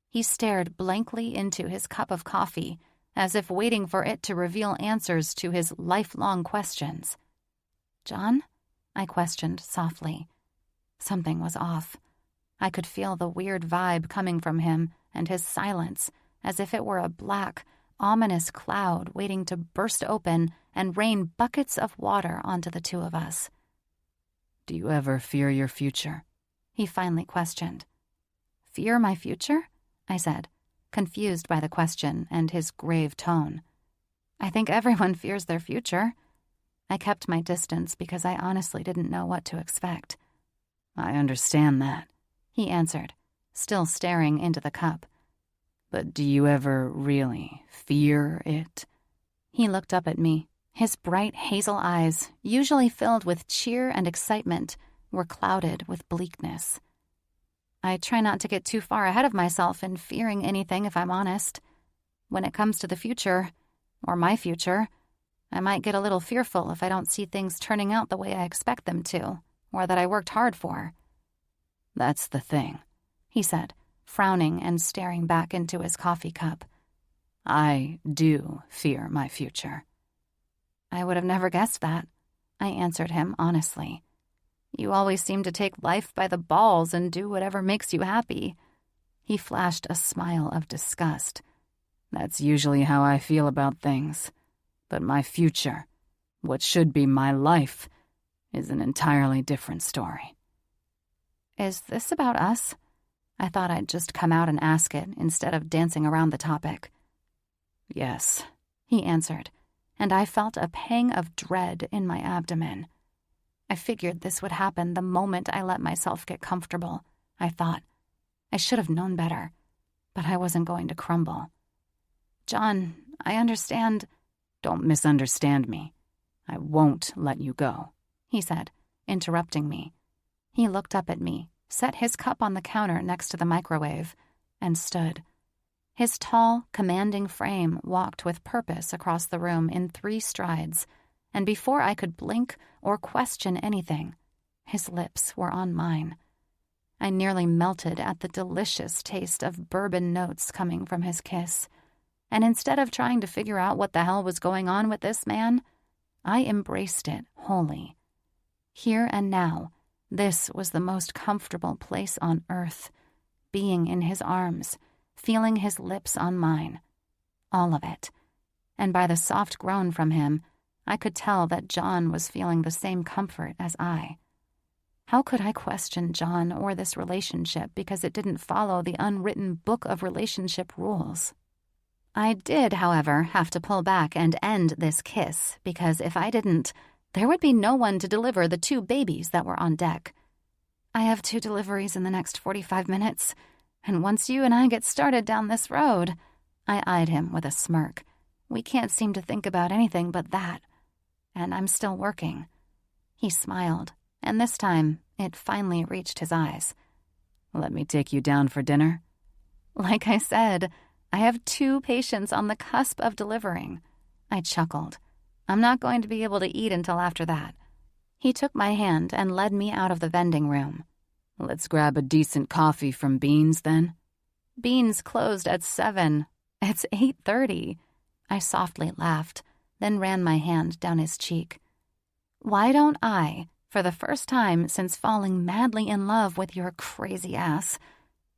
He stared blankly into his cup of coffee, as if waiting for it to reveal answers to his lifelong questions. "John?" I questioned softly. Something was off. I could feel the weird vibe coming from him and his silence, as if it were a black, ominous cloud waiting to burst open and rain buckets of water onto the two of us. "Do you ever fear your future?" He finally questioned. "Fear my future?" I said, confused by the question and his grave tone. "I think everyone fears their future." I kept my distance because I honestly didn't know what to expect. "I understand that," he answered, still staring into the cup. "But do you ever really fear it?" He looked up at me. His bright hazel eyes, usually filled with cheer and excitement, were clouded with bleakness. "I try not to get too far ahead of myself in fearing anything, if I'm honest. When it comes to the future, or my future, I might get a little fearful if I don't see things turning out the way I expect them to, or that I worked hard for." "That's the thing," he said, frowning and staring back into his coffee cup. "I do fear my future." "I would have never guessed that," I answered him honestly. "You always seem to take life by the balls and do whatever makes you happy." He flashed a smile of disgust. "That's usually how I feel about things. But my future, what should be my life, is an entirely different story." "Is this about us?" I thought I'd just come out and ask it instead of dancing around the topic. "Yes," he answered, and I felt a pang of dread in my abdomen. I figured this would happen the moment I let myself get comfortable, I thought. I should have known better, but I wasn't going to crumble. "John, I understand—" "Don't misunderstand me. I won't let you go," he said, interrupting me. He looked up at me, set his cup on the counter next to the microwave, and stood. His tall, commanding frame walked with purpose across the room in 3 strides, and before I could blink or question anything, his lips were on mine. I nearly melted at the delicious taste of bourbon notes coming from his kiss, and instead of trying to figure out what the hell was going on with this man, I embraced it wholly. Here and now, this was the most comfortable place on earth, being in his arms, feeling his lips on mine. All of it. And by the soft groan from him, I could tell that John was feeling the same comfort as I. How could I question John or this relationship because it didn't follow the unwritten book of relationship rules? I did, however, have to pull back and end this kiss because if I didn't, there would be no one to deliver the 2 babies that were on deck. "I have 2 deliveries in the next 45 minutes, and once you and I get started down this road," I eyed him with a smirk. "We can't seem to think about anything but that. And I'm still working." He smiled, and this time it finally reached his eyes. "Let me take you down for dinner?" "Like I said, I have 2 patients on the cusp of delivering." I chuckled. "I'm not going to be able to eat until after that." He took my hand and led me out of the vending room. "Let's grab a decent coffee from Beans, then." "Beans closed at 7. It's 8:30. I softly laughed, then ran my hand down his cheek. "Why don't I, for the first time since falling madly in love with your crazy ass,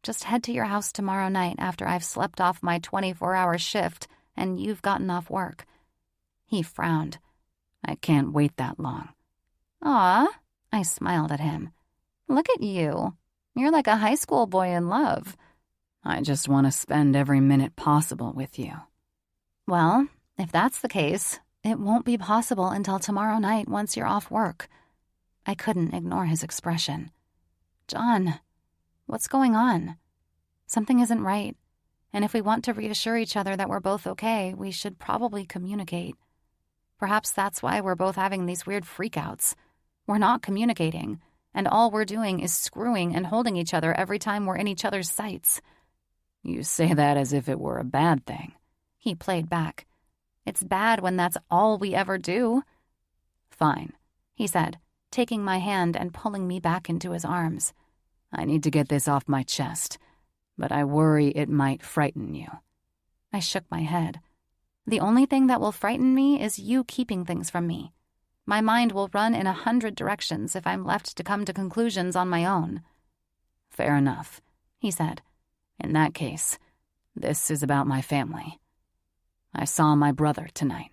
just head to your house tomorrow night after I've slept off my 24-hour shift and you've gotten off work?" He frowned. "I can't wait that long." "Aw," I smiled at him. "Look at you. You're like a high school boy in love." "I just want to spend every minute possible with you." "Well, if that's the case, it won't be possible until tomorrow night once you're off work." I couldn't ignore his expression. "John, what's going on? Something isn't right. And if we want to reassure each other that we're both okay, we should probably communicate. Perhaps that's why we're both having these weird freakouts. We're not communicating, and all we're doing is screwing and holding each other every time we're in each other's sights. You say that as if it were a bad thing. He played back. It's bad when that's all we ever do. Fine, he said, taking my hand and pulling me back into his arms. I need to get this off my chest, but I worry it might frighten you. I shook my head. The only thing that will frighten me is you keeping things from me. My mind will run in 100 directions if I'm left to come to conclusions on my own. Fair enough, he said. In that case, this is about my family. I saw my brother tonight.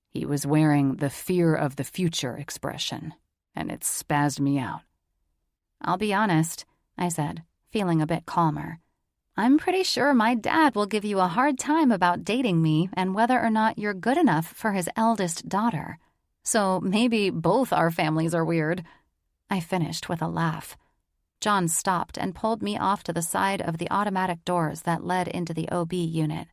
He was wearing the fear of the future expression, and it spazzed me out. I'll be honest, I said, feeling a bit calmer. I'm pretty sure my dad will give you a hard time about dating me and whether or not you're good enough for his eldest daughter. So maybe both our families are weird. I finished with a laugh. John stopped and pulled me off to the side of the automatic doors that led into the OB unit.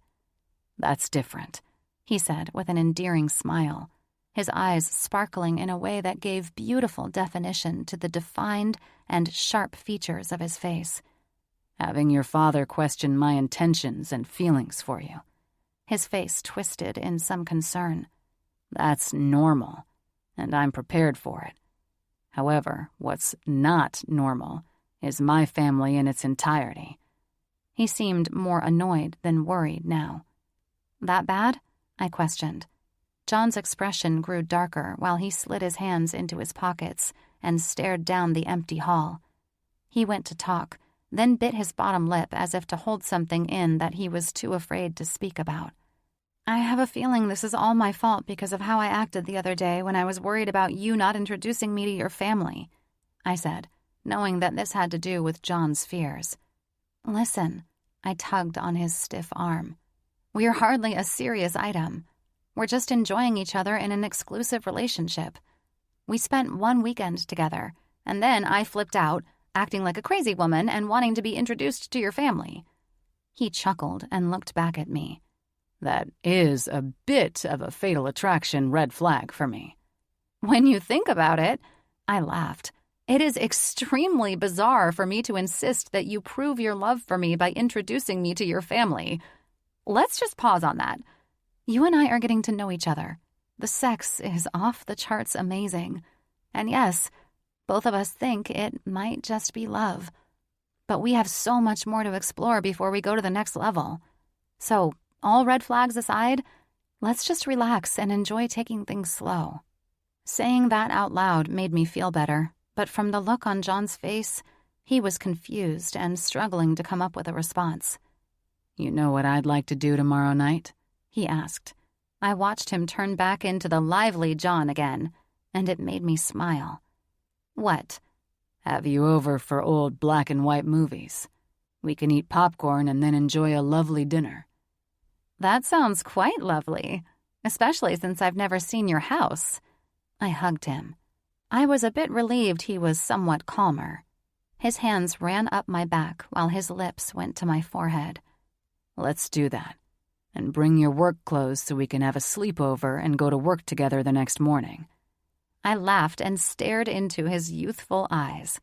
That's different, he said with an endearing smile, his eyes sparkling in a way that gave beautiful definition to the defined and sharp features of his face. Having your father question my intentions and feelings for you. His face twisted in some concern. That's normal, and I'm prepared for it. However, what's not normal is my family in its entirety. He seemed more annoyed than worried now. That bad? I questioned. John's expression grew darker while he slid his hands into his pockets and stared down the empty hall. He went to talk, then bit his bottom lip as if to hold something in that he was too afraid to speak about. I have a feeling this is all my fault because of how I acted the other day when I was worried about you not introducing me to your family, I said, knowing that this had to do with John's fears. Listen, I tugged on his stiff arm. We're hardly a serious item. We're just enjoying each other in an exclusive relationship. We spent one weekend together, and then I flipped out, acting like a crazy woman and wanting to be introduced to your family. He chuckled and looked back at me. That is a bit of a fatal attraction red flag for me. When you think about it, I laughed. It is extremely bizarre for me to insist that you prove your love for me by introducing me to your family. Let's just pause on that. You and I are getting to know each other. The sex is off the charts amazing. And yes, both of us think it might just be love. But we have so much more to explore before we go to the next level. So, all red flags aside, let's just relax and enjoy taking things slow. Saying that out loud made me feel better, but from the look on John's face, he was confused and struggling to come up with a response. You know what I'd like to do tomorrow night? He asked. I watched him turn back into the lively John again, and it made me smile. What? Have you over for old black and white movies. We can eat popcorn and then enjoy a lovely dinner. That sounds quite lovely, especially since I've never seen your house. I hugged him. I was a bit relieved he was somewhat calmer. His hands ran up my back while his lips went to my forehead. Let's do that. And bring your work clothes so we can have a sleepover and go to work together the next morning. I laughed and stared into his youthful eyes.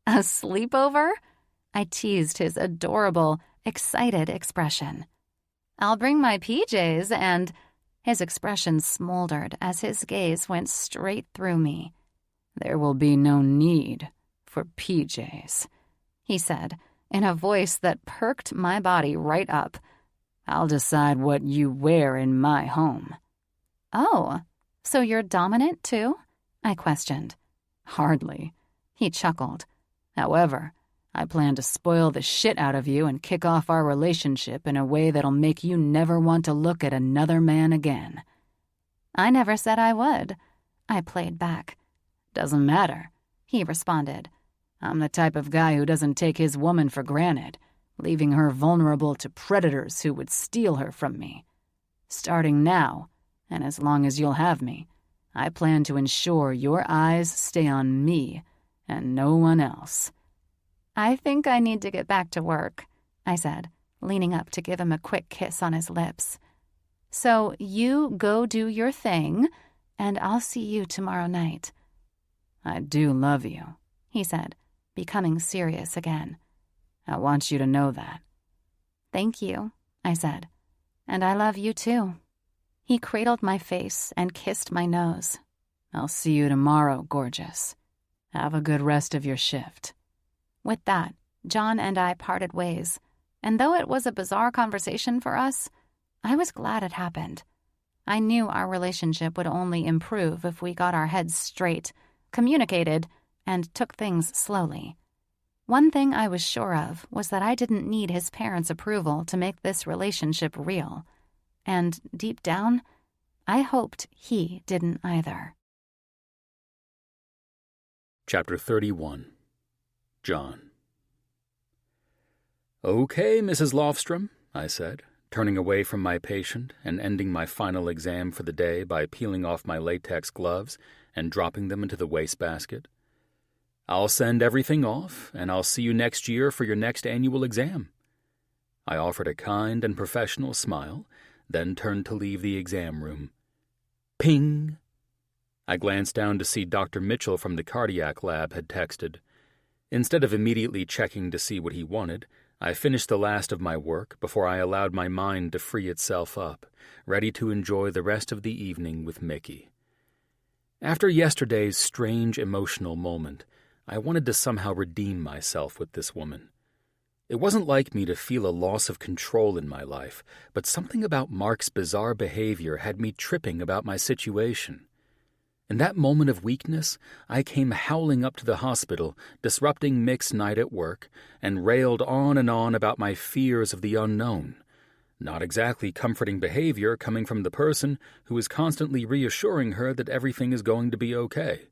A sleepover? I teased his adorable, excited expression. I'll bring my PJs and... His expression smoldered as his gaze went straight through me. There will be no need for PJs, he said, in a voice that perked my body right up. I'll decide what you wear in my home. Oh, so you're dominant too? I questioned. Hardly, he chuckled. However, I plan to spoil the shit out of you and kick off our relationship in a way that'll make you never want to look at another man again. I never said I would. I played back. Doesn't matter, he responded. I'm the type of guy who doesn't take his woman for granted, leaving her vulnerable to predators who would steal her from me. Starting now, and as long as you'll have me, I plan to ensure your eyes stay on me and no one else. I think I need to get back to work, I said, leaning up to give him a quick kiss on his lips. "So you go do your thing, and I'll see you tomorrow night." "I do love you," he said, becoming serious again. "I want you to know that." "Thank you," I said. "And I love you too." He cradled my face and kissed my nose. "I'll see you tomorrow, gorgeous. Have a good rest of your shift." With that, John and I parted ways, and though it was a bizarre conversation for us, I was glad it happened. I knew our relationship would only improve if we got our heads straight, communicated, and took things slowly. One thing I was sure of was that I didn't need his parents' approval to make this relationship real. And deep down, I hoped he didn't either. Chapter 31. John. "Okay, Mrs. Lofstrom," I said, turning away from my patient and ending my final exam for the day by peeling off my latex gloves and dropping them into the wastebasket. "I'll send everything off, and I'll see you next year for your next annual exam." I offered a kind and professional smile, then turned to leave the exam room. Ping! I glanced down to see Dr. Mitchell from the cardiac lab had texted. Instead of immediately checking to see what he wanted, I finished the last of my work before I allowed my mind to free itself up, ready to enjoy the rest of the evening with Mickey. After yesterday's strange emotional moment, I wanted to somehow redeem myself with this woman. It wasn't like me to feel a loss of control in my life, but something about Mark's bizarre behavior had me tripping about my situation. In that moment of weakness, I came howling up to the hospital, disrupting Mick's night at work, and railed on and on about my fears of the unknown. Not exactly comforting behavior coming from the person who is constantly reassuring her that everything is going to be okay.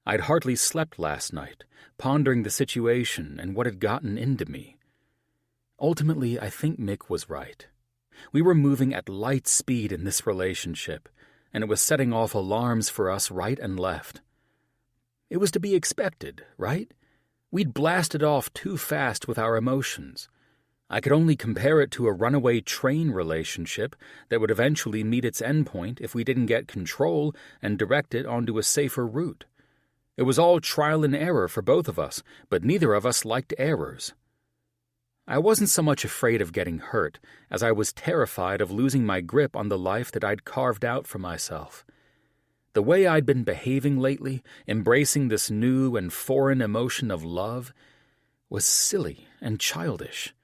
I'd hardly slept last night, pondering the situation and what had gotten into me. Ultimately, I think Mick was right. We were moving at light speed in this relationship, and it was setting off alarms for us right and left. It was to be expected, right? We'd blasted off too fast with our emotions. I could only compare it to a runaway train relationship that would eventually meet its endpoint if we didn't get control and direct it onto a safer route. It was all trial and error for both of us, but neither of us liked errors. I wasn't so much afraid of getting hurt as I was terrified of losing my grip on the life that I'd carved out for myself. The way I'd been behaving lately, embracing this new and foreign emotion of love, was silly and childish.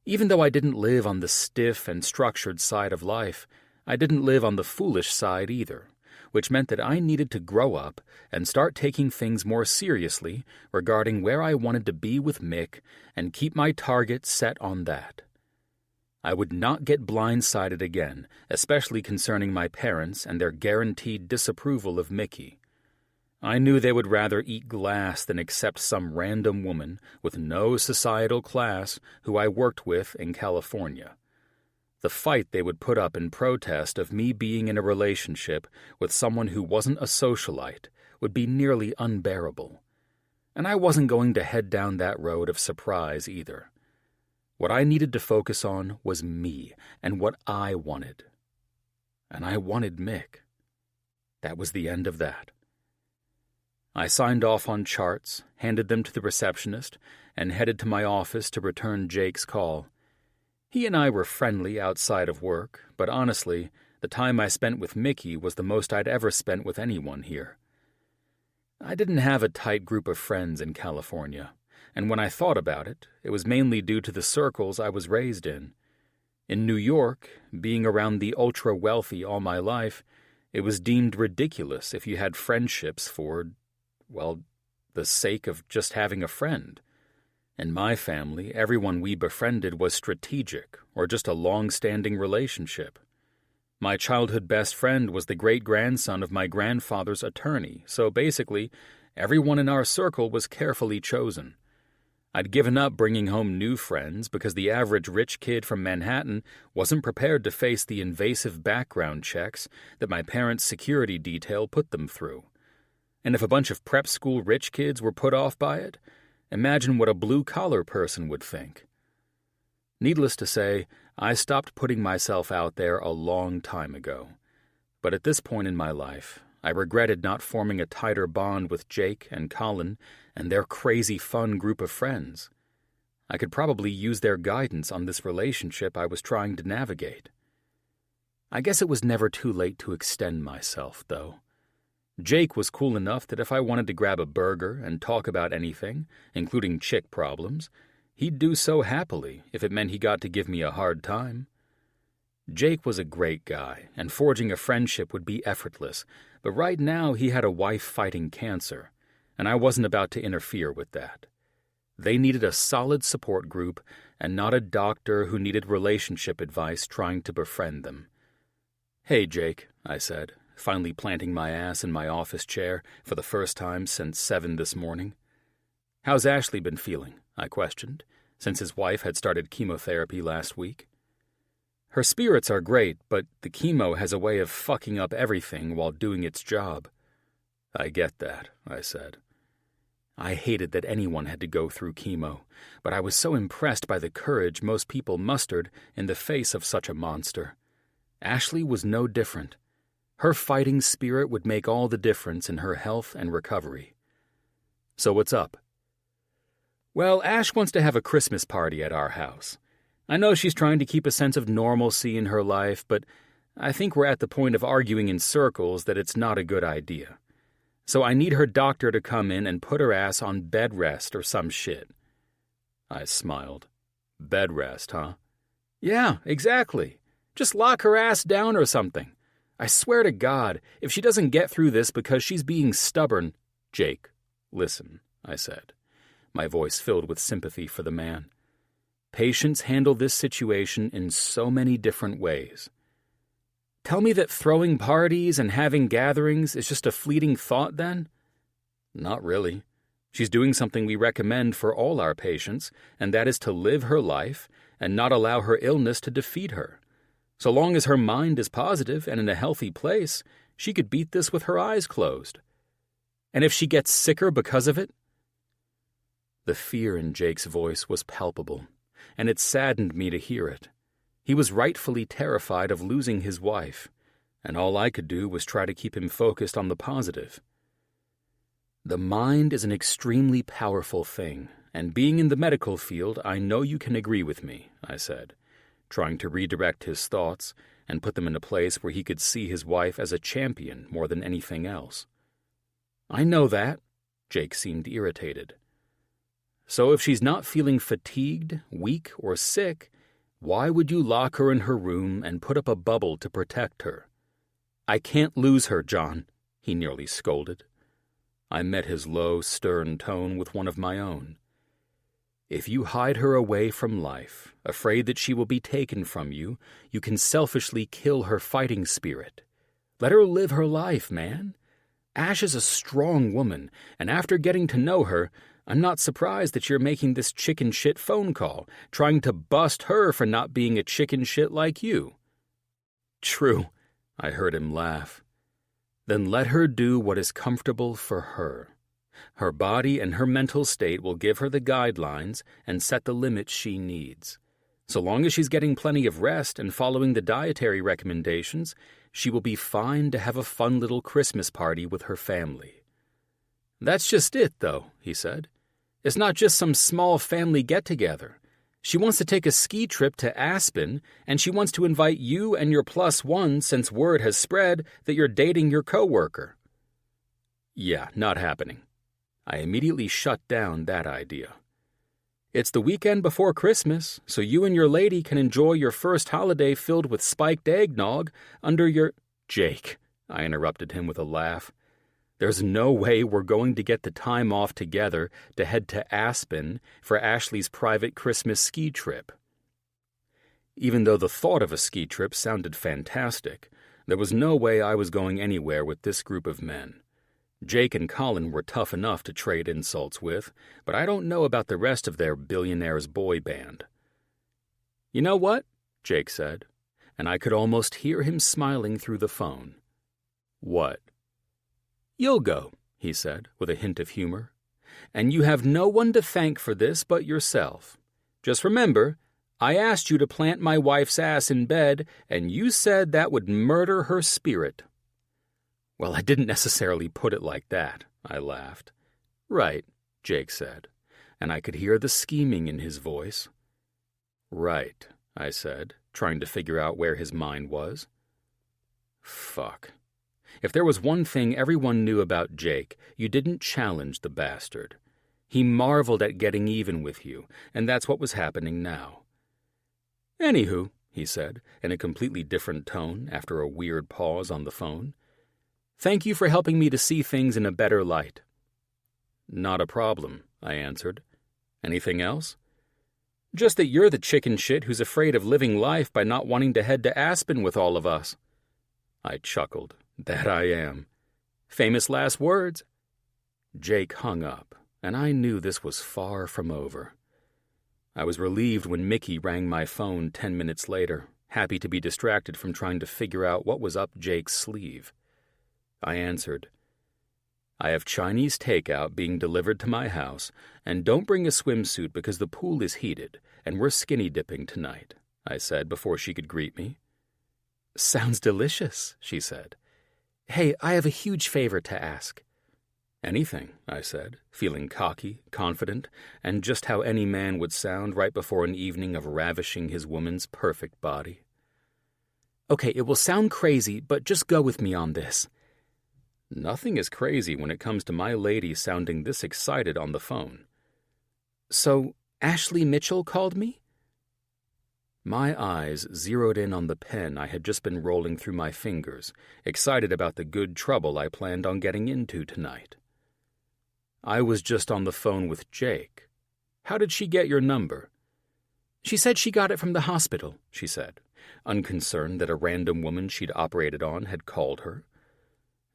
Even though I didn't live on the stiff and structured side of life, I didn't live on the foolish side either, which meant that I needed to grow up and start taking things more seriously regarding where I wanted to be with Mick and keep my target set on that. I would not get blindsided again, especially concerning my parents and their guaranteed disapproval of Mickey. I knew they would rather eat glass than accept some random woman with no societal class who I worked with in California. The fight they would put up in protest of me being in a relationship with someone who wasn't a socialite would be nearly unbearable. And I wasn't going to head down that road of surprise either. What I needed to focus on was me and what I wanted. And I wanted Mick. That was the end of that. I signed off on charts, handed them to the receptionist, and headed to my office to return Jake's call. He and I were friendly outside of work, but honestly, the time I spent with Mickey was the most I'd ever spent with anyone here. I didn't have a tight group of friends in California, and when I thought about it, it was mainly due to the circles I was raised in. In New York, being around the ultra-wealthy all my life, it was deemed ridiculous if you had friendships for, well, the sake of just having a friend. In my family, everyone we befriended was strategic or just a long-standing relationship. My childhood best friend was the great-grandson of my grandfather's attorney, so basically, everyone in our circle was carefully chosen. I'd given up bringing home new friends because the average rich kid from Manhattan wasn't prepared to face the invasive background checks that my parents' security detail put them through. And if a bunch of prep school rich kids were put off by it, imagine what a blue-collar person would think. Needless to say, I stopped putting myself out there a long time ago. But at this point in my life, I regretted not forming a tighter bond with Jake and Colin and their crazy fun group of friends. I could probably use their guidance on this relationship I was trying to navigate. I guess it was never too late to extend myself, though. Jake was cool enough that if I wanted to grab a burger and talk about anything, including chick problems, he'd do so happily if it meant he got to give me a hard time. Jake was a great guy, and forging a friendship would be effortless, but right now he had a wife fighting cancer, and I wasn't about to interfere with that. They needed a solid support group and not a doctor who needed relationship advice trying to befriend them. "Hey, Jake," I said, finally planting my ass in my office chair for the first time since 7 this morning. "How's Ashley been feeling?" I questioned, since his wife had started chemotherapy last week. "Her spirits are great, but the chemo has a way of fucking up everything while doing its job." "I get that," I said. I hated that anyone had to go through chemo, but I was so impressed by the courage most people mustered in the face of such a monster. Ashley was no different. Her fighting spirit would make all the difference in her health and recovery. "So what's up?" "Well, Ash wants to have a Christmas party at our house. I know she's trying to keep a sense of normalcy in her life, but I think we're at the point of arguing in circles that it's not a good idea. So I need her doctor to come in and put her ass on bed rest or some shit." I smiled. "Bed rest, huh?" "Yeah, exactly. Just lock her ass down or something. I swear to God, if she doesn't get through this because she's being stubborn—" "Jake, listen," I said, my voice filled with sympathy for the man. "Patients handle this situation in so many different ways. Tell me that throwing parties and having gatherings is just a fleeting thought, then?" "Not really. She's doing something we recommend for all our patients, and that is to live her life and not allow her illness to defeat her. So long as her mind is positive and in a healthy place, she could beat this with her eyes closed. And if she gets sicker because of it?" The fear in Jake's voice was palpable, and it saddened me to hear it. He was rightfully terrified of losing his wife, and all I could do was try to keep him focused on the positive. "The mind is an extremely powerful thing, and being in the medical field, I know you can agree with me," I said, trying to redirect his thoughts and put them in a place where he could see his wife as a champion more than anything else. "I know that." Jake seemed irritated. "So if she's not feeling fatigued, weak, or sick, why would you lock her in her room and put up a bubble to protect her?" "I can't lose her, John," he nearly scolded. I met his low, stern tone with one of my own. "If you hide her away from life, afraid that she will be taken from you, you can selfishly kill her fighting spirit. Let her live her life, man. Ash is a strong woman, and after getting to know her, I'm not surprised that you're making this chicken shit phone call, trying to bust her for not being a chicken shit like you." "True," I heard him laugh. "Then let her do what is comfortable for her. Her body and her mental state will give her the guidelines and set the limits she needs. So long as she's getting plenty of rest and following the dietary recommendations, she will be fine to have a fun little Christmas party with her family." "That's just it, though," he said. "It's not just some small family get-together. She wants to take a ski trip to Aspen, and she wants to invite you and your +1 since word has spread that you're dating your coworker." "Yeah, not happening." I immediately shut down that idea. "It's the weekend before Christmas, so you and your lady can enjoy your first holiday filled with spiked eggnog under your—" "Jake," I interrupted him with a laugh. "There's no way we're going to get the time off together to head to Aspen for Ashley's private Christmas ski trip." Even though the thought of a ski trip sounded fantastic, there was no way I was going anywhere with this group of men. Jake and Colin were tough enough to trade insults with, but I don't know about the rest of their Billionaires boy band. "You know what?" Jake said, and I could almost hear him smiling through the phone. "What?" "You'll go," he said, with a hint of humor. "And you have no one to thank for this but yourself. Just remember, I asked you to plant my wife's ass in bed, and you said that would murder her spirit." "Well, I didn't necessarily put it like that," I laughed. "Right," Jake said, and I could hear the scheming in his voice. "Right," I said, trying to figure out where his mind was. Fuck. If there was one thing everyone knew about Jake, you didn't challenge the bastard. He marveled at getting even with you, and that's what was happening now. "Anywho," he said, in a completely different tone after a weird pause on the phone, "thank you for helping me to see things in a better light." "Not a problem," I answered. "Anything else?" "Just that you're the chicken shit who's afraid of living life by not wanting to head to Aspen with all of us." I chuckled. "That I am. Famous last words." Jake hung up, and I knew this was far from over. I was relieved when Mickey rang my phone 10 minutes later, happy to be distracted from trying to figure out what was up Jake's sleeve. I answered. "I have Chinese takeout being delivered to my house, and don't bring a swimsuit because the pool is heated, and we're skinny dipping tonight," I said before she could greet me. "Sounds delicious," she said. "Hey, I have a huge favor to ask." "Anything," I said, feeling cocky, confident, and just how any man would sound right before an evening of ravishing his woman's perfect body. "Okay, it will sound crazy, but just go with me on this." Nothing is crazy when it comes to my lady sounding this excited on the phone. "So, Ashley Mitchell called me?" My eyes zeroed in on the pen I had just been rolling through my fingers, excited about the good trouble I planned on getting into tonight. "I was just on the phone with Jake. How did she get your number?" "She said she got it from the hospital," she said, unconcerned that a random woman she'd operated on had called her.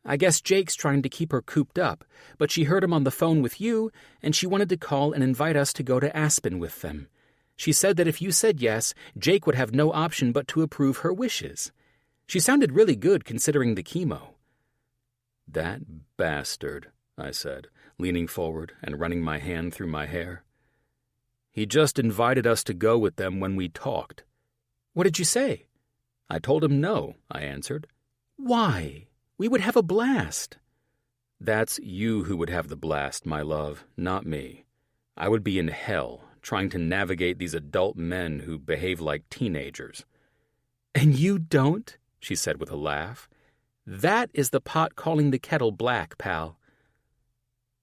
"I guess Jake's trying to keep her cooped up, but she heard him on the phone with you, and she wanted to call and invite us to go to Aspen with them. She said that if you said yes, Jake would have no option but to approve her wishes. She sounded really good considering the chemo." "That bastard," I said, leaning forward and running my hand through my hair. "He just invited us to go with them when we talked." "What did you say?" "I told him no," I answered. "Why? We would have a blast." "That's you who would have the blast, my love, not me. I would be in hell, trying to navigate these adult men who behave like teenagers." "And you don't?" she said with a laugh. "That is the pot calling the kettle black, pal."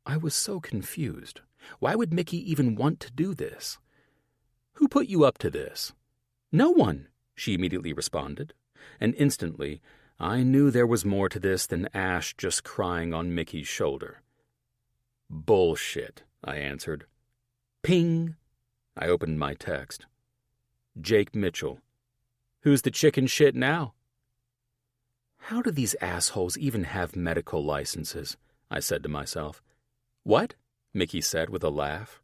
I was so confused. Why would Mickey even want to do this? "Who put you up to this?" "No one," she immediately responded, and instantly I knew there was more to this than Ash just crying on Mickey's shoulder. "Bullshit," I answered. Ping! I opened my text. Jake Mitchell. "Who's the chicken shit now?" How do these assholes even have medical licenses? I said to myself. "What?" Mickey said with a laugh.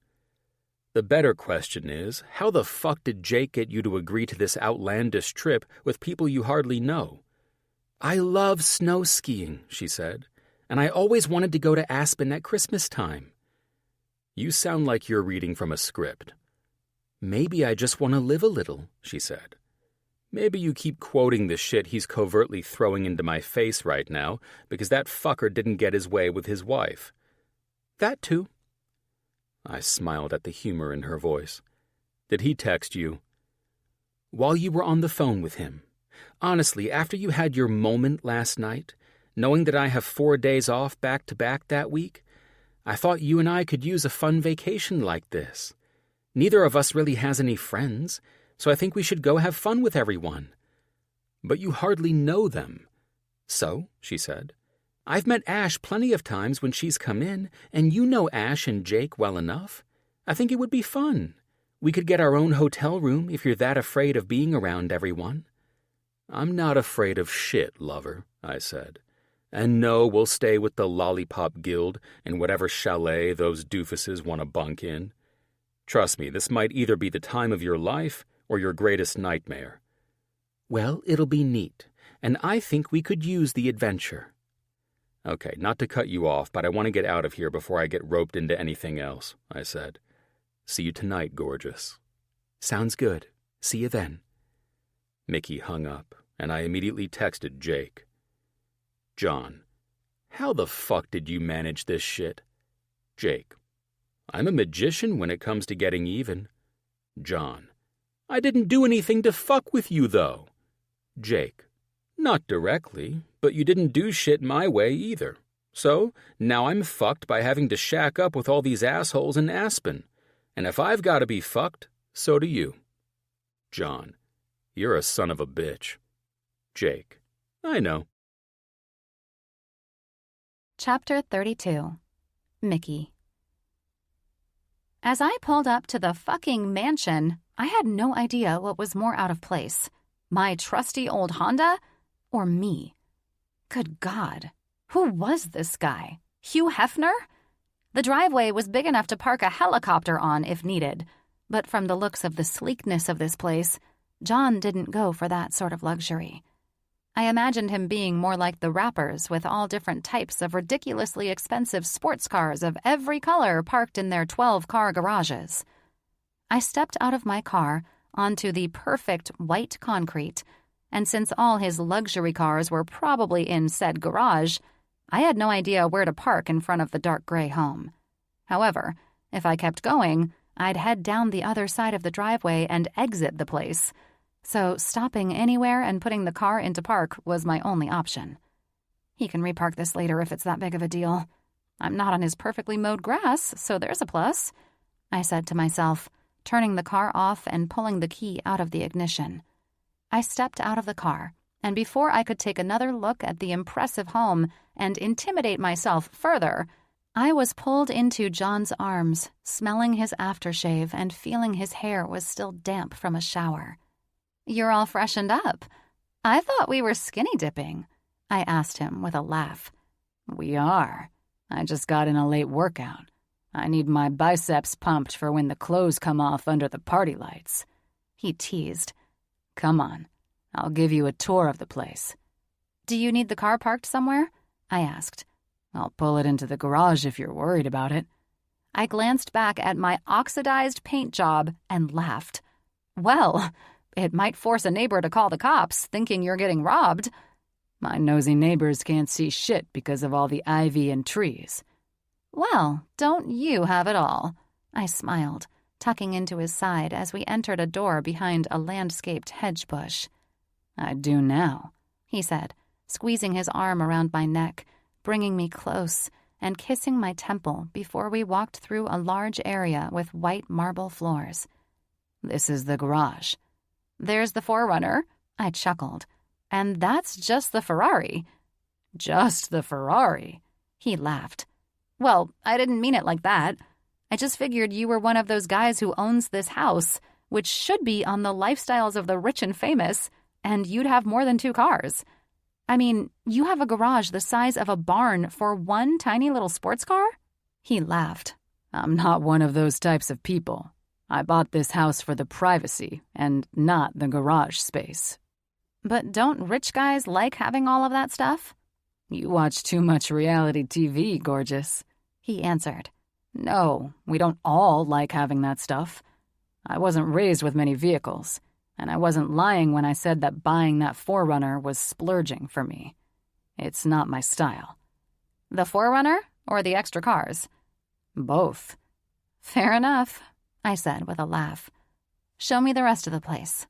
"The better question is, how the fuck did Jake get you to agree to this outlandish trip with people you hardly know?" "I love snow skiing," she said, "and I always wanted to go to Aspen at Christmas time." "You sound like you're reading from a script." "Maybe I just want to live a little," she said. "Maybe you keep quoting the shit he's covertly throwing into my face right now because that fucker didn't get his way with his wife." "That too." I smiled at the humor in her voice. "Did he text you?" "While you were on the phone with him. Honestly, after you had your moment last night, knowing that I have 4 days off back-to-back that week, I thought you and I could use a fun vacation like this. Neither of us really has any friends, so I think we should go have fun with everyone." "But you hardly know them." "So," she said, "I've met Ash plenty of times when she's come in, and you know Ash and Jake well enough. I think it would be fun. We could get our own hotel room if you're that afraid of being around everyone." "I'm not afraid of shit, lover," I said. "And no, we'll stay with the Lollipop Guild in whatever chalet those doofuses want to bunk in. Trust me, this might either be the time of your life or your greatest nightmare." "Well, it'll be neat, and I think we could use the adventure." "Okay, not to cut you off, but I want to get out of here before I get roped into anything else," I said. "See you tonight, gorgeous." "Sounds good." See you then." Mickey hung up, and I immediately texted Jake. John, how the fuck did you manage this shit? Jake, I'm a magician when it comes to getting even. John, I didn't do anything to fuck with you, though. Jake, not directly, but you didn't do shit my way either. So, now I'm fucked by having to shack up with all these assholes in Aspen. And if I've got to be fucked, so do you. John, you're a son of a bitch. Jake, I know. Chapter 32. Mickey. As I pulled up to the fucking mansion, I had no idea what was more out of place. My trusty old Honda or me? Good God. Who was this guy? Hugh Hefner? The driveway was big enough to park a helicopter on if needed, but from the looks of the sleekness of this place, John didn't go for that sort of luxury. I imagined him being more like the rappers with all different types of ridiculously expensive sports cars of every color parked in their 12-car garages. I stepped out of my car onto the perfect white concrete, and since all his luxury cars were probably in said garage, I had no idea where to park in front of the dark gray home. However, if I kept going, I'd head down the other side of the driveway and exit the place. So stopping anywhere and putting the car into park was my only option. He can repark this later if it's that big of a deal. I'm not on his perfectly mowed grass, so there's a plus, I said to myself, turning the car off and pulling the key out of the ignition. I stepped out of the car, and before I could take another look at the impressive home and intimidate myself further, I was pulled into John's arms, smelling his aftershave and feeling his hair was still damp from a shower. "You're all freshened up. I thought we were skinny dipping," I asked him with a laugh. "We are. I just got in a late workout. I need my biceps pumped for when the clothes come off under the party lights," he teased. "Come on, I'll give you a tour of the place." "Do you need the car parked somewhere?" I asked. "I'll pull it into the garage if you're worried about it." I glanced back at my oxidized paint job and laughed. "Well, it might force a neighbor to call the cops, thinking you're getting robbed." "My nosy neighbors can't see shit because of all the ivy and trees." "Well, don't you have it all?" I smiled, tucking into his side as we entered a door behind a landscaped hedge bush. "I do now," he said, squeezing his arm around my neck, bringing me close and kissing my temple before we walked through a large area with white marble floors. "This is the garage." "There's the 4Runner," I chuckled. "And that's just the Ferrari." "Just the Ferrari?" He laughed. "Well, I didn't mean it like that. I just figured you were one of those guys who owns this house, which should be on the lifestyles of the rich and famous, and you'd have more than 2 cars. I mean, you have a garage the size of a barn for one tiny little sports car?" He laughed. "I'm not one of those types of people. I bought this house for the privacy and not the garage space." "But don't rich guys like having all of that stuff?" "You watch too much reality TV, gorgeous," he answered. "No, we don't all like having that stuff. I wasn't raised with many vehicles, and I wasn't lying when I said that buying that 4Runner was splurging for me. It's not my style." "The 4Runner or the extra cars?" "Both." "Fair enough," I said with a laugh. "Show me the rest of the place."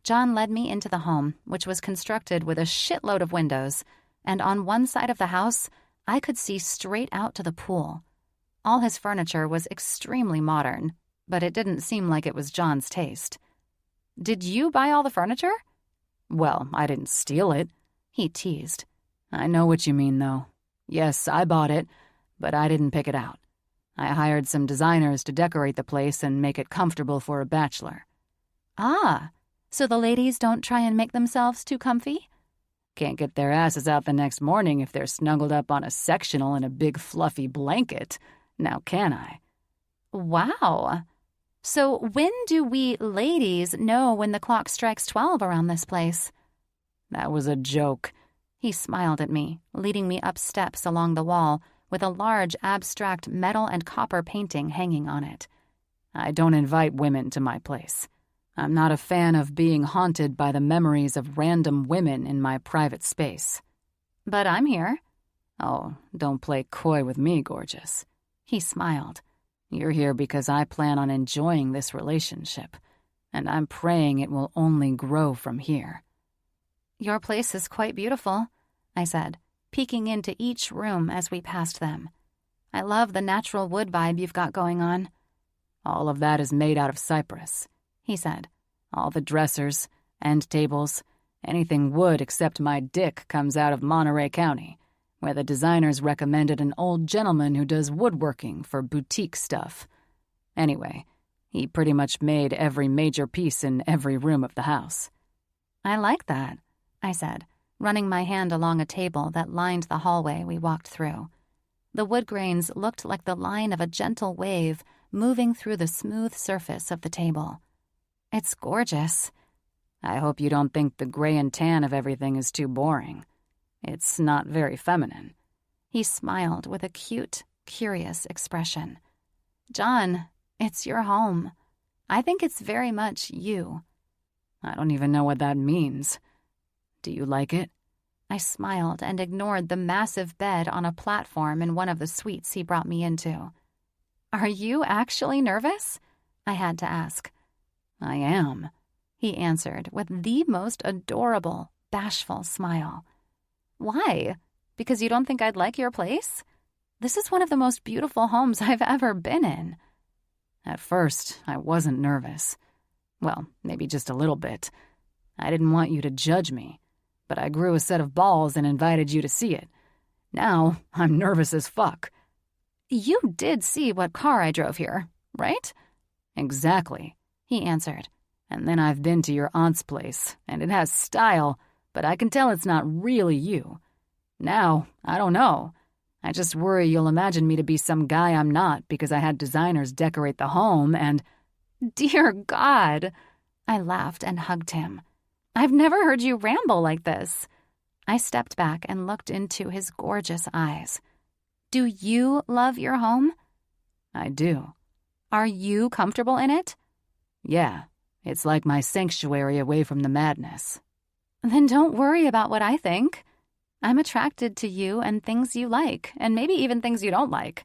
John led me into the home, which was constructed with a shitload of windows, and on one side of the house, I could see straight out to the pool. All his furniture was extremely modern, but it didn't seem like it was John's taste. "Did you buy all the furniture?" "Well, I didn't steal it," he teased. "I know what you mean, though. Yes, I bought it, but I didn't pick it out. I hired some designers to decorate the place and make it comfortable for a bachelor." "Ah, so the ladies don't try and make themselves too comfy?" "Can't get their asses out the next morning if they're snuggled up on a sectional in a big fluffy blanket. Now can I?" "Wow. So when do we ladies know when the clock strikes 12 around this place?" "That was a joke." He smiled at me, leading me up steps along the wall with a large abstract metal and copper painting hanging on it. "I don't invite women to my place. I'm not a fan of being haunted by the memories of random women in my private space. But I'm here. Oh, don't play coy with me, gorgeous. He smiled. You're here because I plan on enjoying this relationship, and I'm praying it will only grow from here. Your place is quite beautiful, I said, peeking into each room as we passed them. I love the natural wood vibe you've got going on. All of that is made out of cypress, he said. All the dressers, end tables, anything wood except my dick comes out of Monterey County, where the designers recommended an old gentleman who does woodworking for boutique stuff. Anyway, he pretty much made every major piece in every room of the house. I like that, I said, running my hand along a table that lined the hallway we walked through. The wood grains looked like the line of a gentle wave moving through the smooth surface of the table. It's gorgeous. I hope you don't think the gray and tan of everything is too boring. It's not very feminine. He smiled with a cute, curious expression. John, it's your home. I think it's very much you. I don't even know what that means. Do you like it? I smiled and ignored the massive bed on a platform in one of the suites he brought me into. Are you actually nervous? I had to ask. I am, he answered with the most adorable, bashful smile. Why? Because you don't think I'd like your place? This is one of the most beautiful homes I've ever been in. At first, I wasn't nervous. Well, maybe just a little bit. I didn't want you to judge me, but I grew a set of balls and invited you to see it. Now, I'm nervous as fuck. You did see what car I drove here, right? Exactly, he answered. And then I've been to your aunt's place, and it has style, but I can tell it's not really you. Now, I don't know. I just worry you'll imagine me to be some guy I'm not because I had designers decorate the home and... Dear God! I laughed and hugged him. I've never heard you ramble like this. I stepped back and looked into his gorgeous eyes. Do you love your home? I do. Are you comfortable in it? Yeah, it's like my sanctuary away from the madness. Then don't worry about what I think. I'm attracted to you and things you like, and maybe even things you don't like.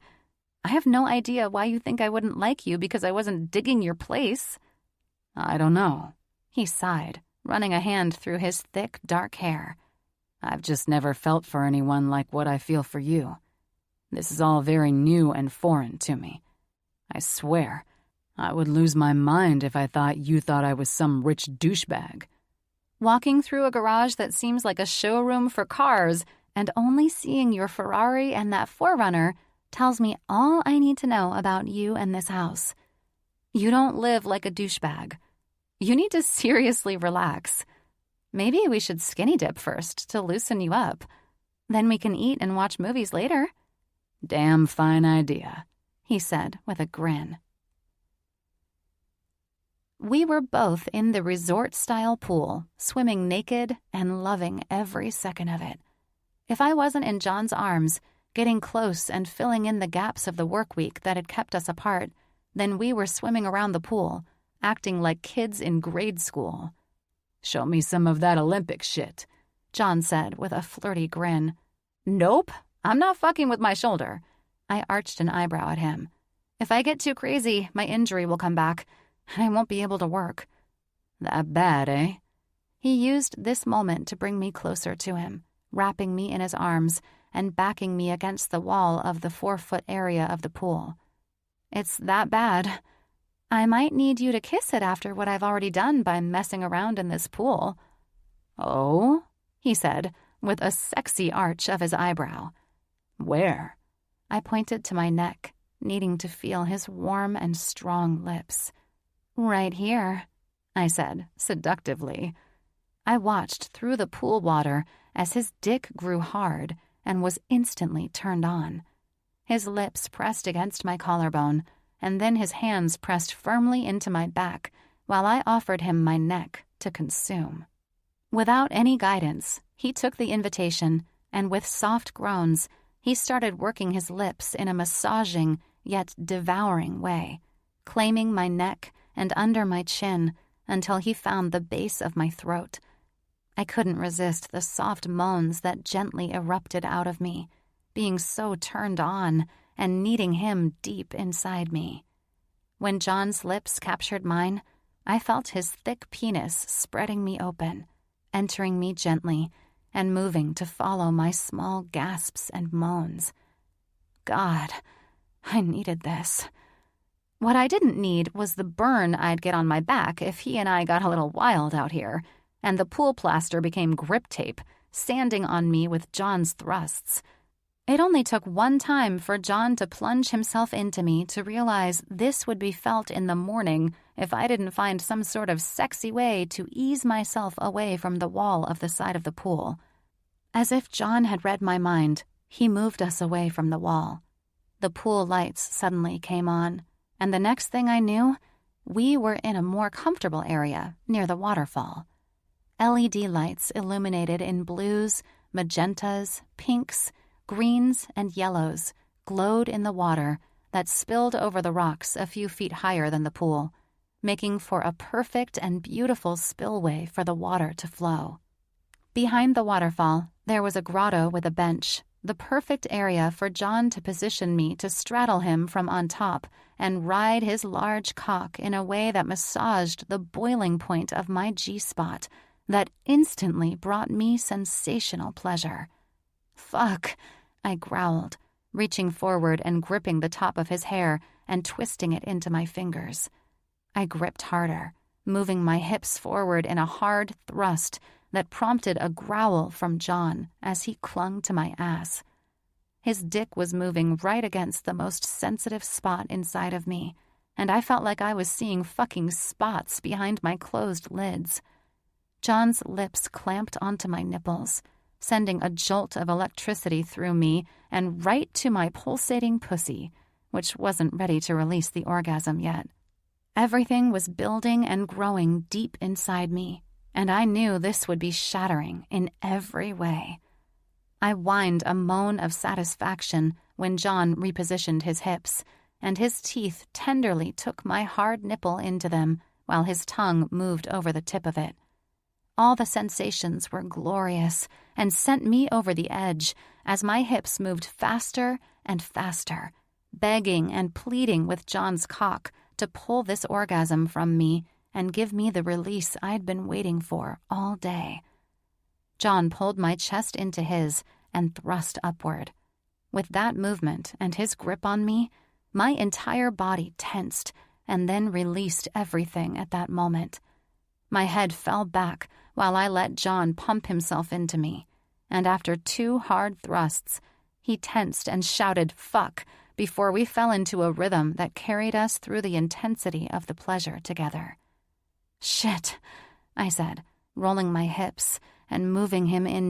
I have no idea why you think I wouldn't like you because I wasn't digging your place. I don't know. He sighed, running a hand through his thick, dark hair. I've just never felt for anyone like what I feel for you. This is all very new and foreign to me. I swear, I would lose my mind if I thought you thought I was some rich douchebag. Walking through a garage that seems like a showroom for cars and only seeing your Ferrari and that 4Runner tells me all I need to know about you and this house. You don't live like a douchebag. You need to seriously relax. Maybe we should skinny dip first to loosen you up. Then we can eat and watch movies later. Damn fine idea, he said with a grin. We were both in the resort-style pool, swimming naked and loving every second of it. If I wasn't in John's arms, getting close and filling in the gaps of the work week that had kept us apart, then we were swimming around the pool, acting like kids in grade school. Show me some of that Olympic shit, John said with a flirty grin. Nope, I'm not fucking with my shoulder. I arched an eyebrow at him. If I get too crazy, my injury will come back, and I won't be able to work. That bad, eh? He used this moment to bring me closer to him, wrapping me in his arms and backing me against the wall of the 4-foot area of the pool. It's that bad. I might need you to kiss it after what I've already done by messing around in this pool. Oh? He said, with a sexy arch of his eyebrow. Where? I pointed to my neck, needing to feel his warm and strong lips. Right here, I said, seductively. I watched through the pool water as his dick grew hard and was instantly turned on. His lips pressed against my collarbone, and then his hands pressed firmly into my back while I offered him my neck to consume. Without any guidance, he took the invitation, and with soft groans, he started working his lips in a massaging yet devouring way, claiming my neck and under my chin until he found the base of my throat. I couldn't resist the soft moans that gently erupted out of me, being so turned on and needing him deep inside me. When John's lips captured mine, I felt his thick penis spreading me open, entering me gently and moving to follow my small gasps and moans. God, I needed this. What I didn't need was the burn I'd get on my back if he and I got a little wild out here, and the pool plaster became grip tape, sanding on me with John's thrusts. It only took one time for John to plunge himself into me to realize this would be felt in the morning if I didn't find some sort of sexy way to ease myself away from the wall of the side of the pool. As if John had read my mind, he moved us away from the wall. The pool lights suddenly came on, and the next thing I knew, we were in a more comfortable area near the waterfall. LED lights illuminated in blues, magentas, pinks, greens, and yellows glowed in the water that spilled over the rocks a few feet higher than the pool, making for a perfect and beautiful spillway for the water to flow. Behind the waterfall, there was a grotto with a bench, the perfect area for John to position me to straddle him from on top and ride his large cock in a way that massaged the boiling point of my G-spot that instantly brought me sensational pleasure. Fuck, I growled, reaching forward and gripping the top of his hair and twisting it into my fingers. I gripped harder, moving my hips forward in a hard thrust that prompted a growl from John as he clung to my ass. His dick was moving right against the most sensitive spot inside of me, and I felt like I was seeing fucking spots behind my closed lids. John's lips clamped onto my nipples, sending a jolt of electricity through me and right to my pulsating pussy, which wasn't ready to release the orgasm yet. Everything was building and growing deep inside me, and I knew this would be shattering in every way. I whined a moan of satisfaction when John repositioned his hips, and his teeth tenderly took my hard nipple into them while his tongue moved over the tip of it. All the sensations were glorious and sent me over the edge as my hips moved faster and faster, begging and pleading with John's cock to pull this orgasm from me and give me the release I'd been waiting for all day. John pulled my chest into his and thrust upward. With that movement and his grip on me, my entire body tensed and then released everything at that moment. My head fell back while I let John pump himself into me, and after 2 hard thrusts, he tensed and shouted "fuck" before we fell into a rhythm that carried us through the intensity of the pleasure together. "Shit," I said, rolling my hips and moving him in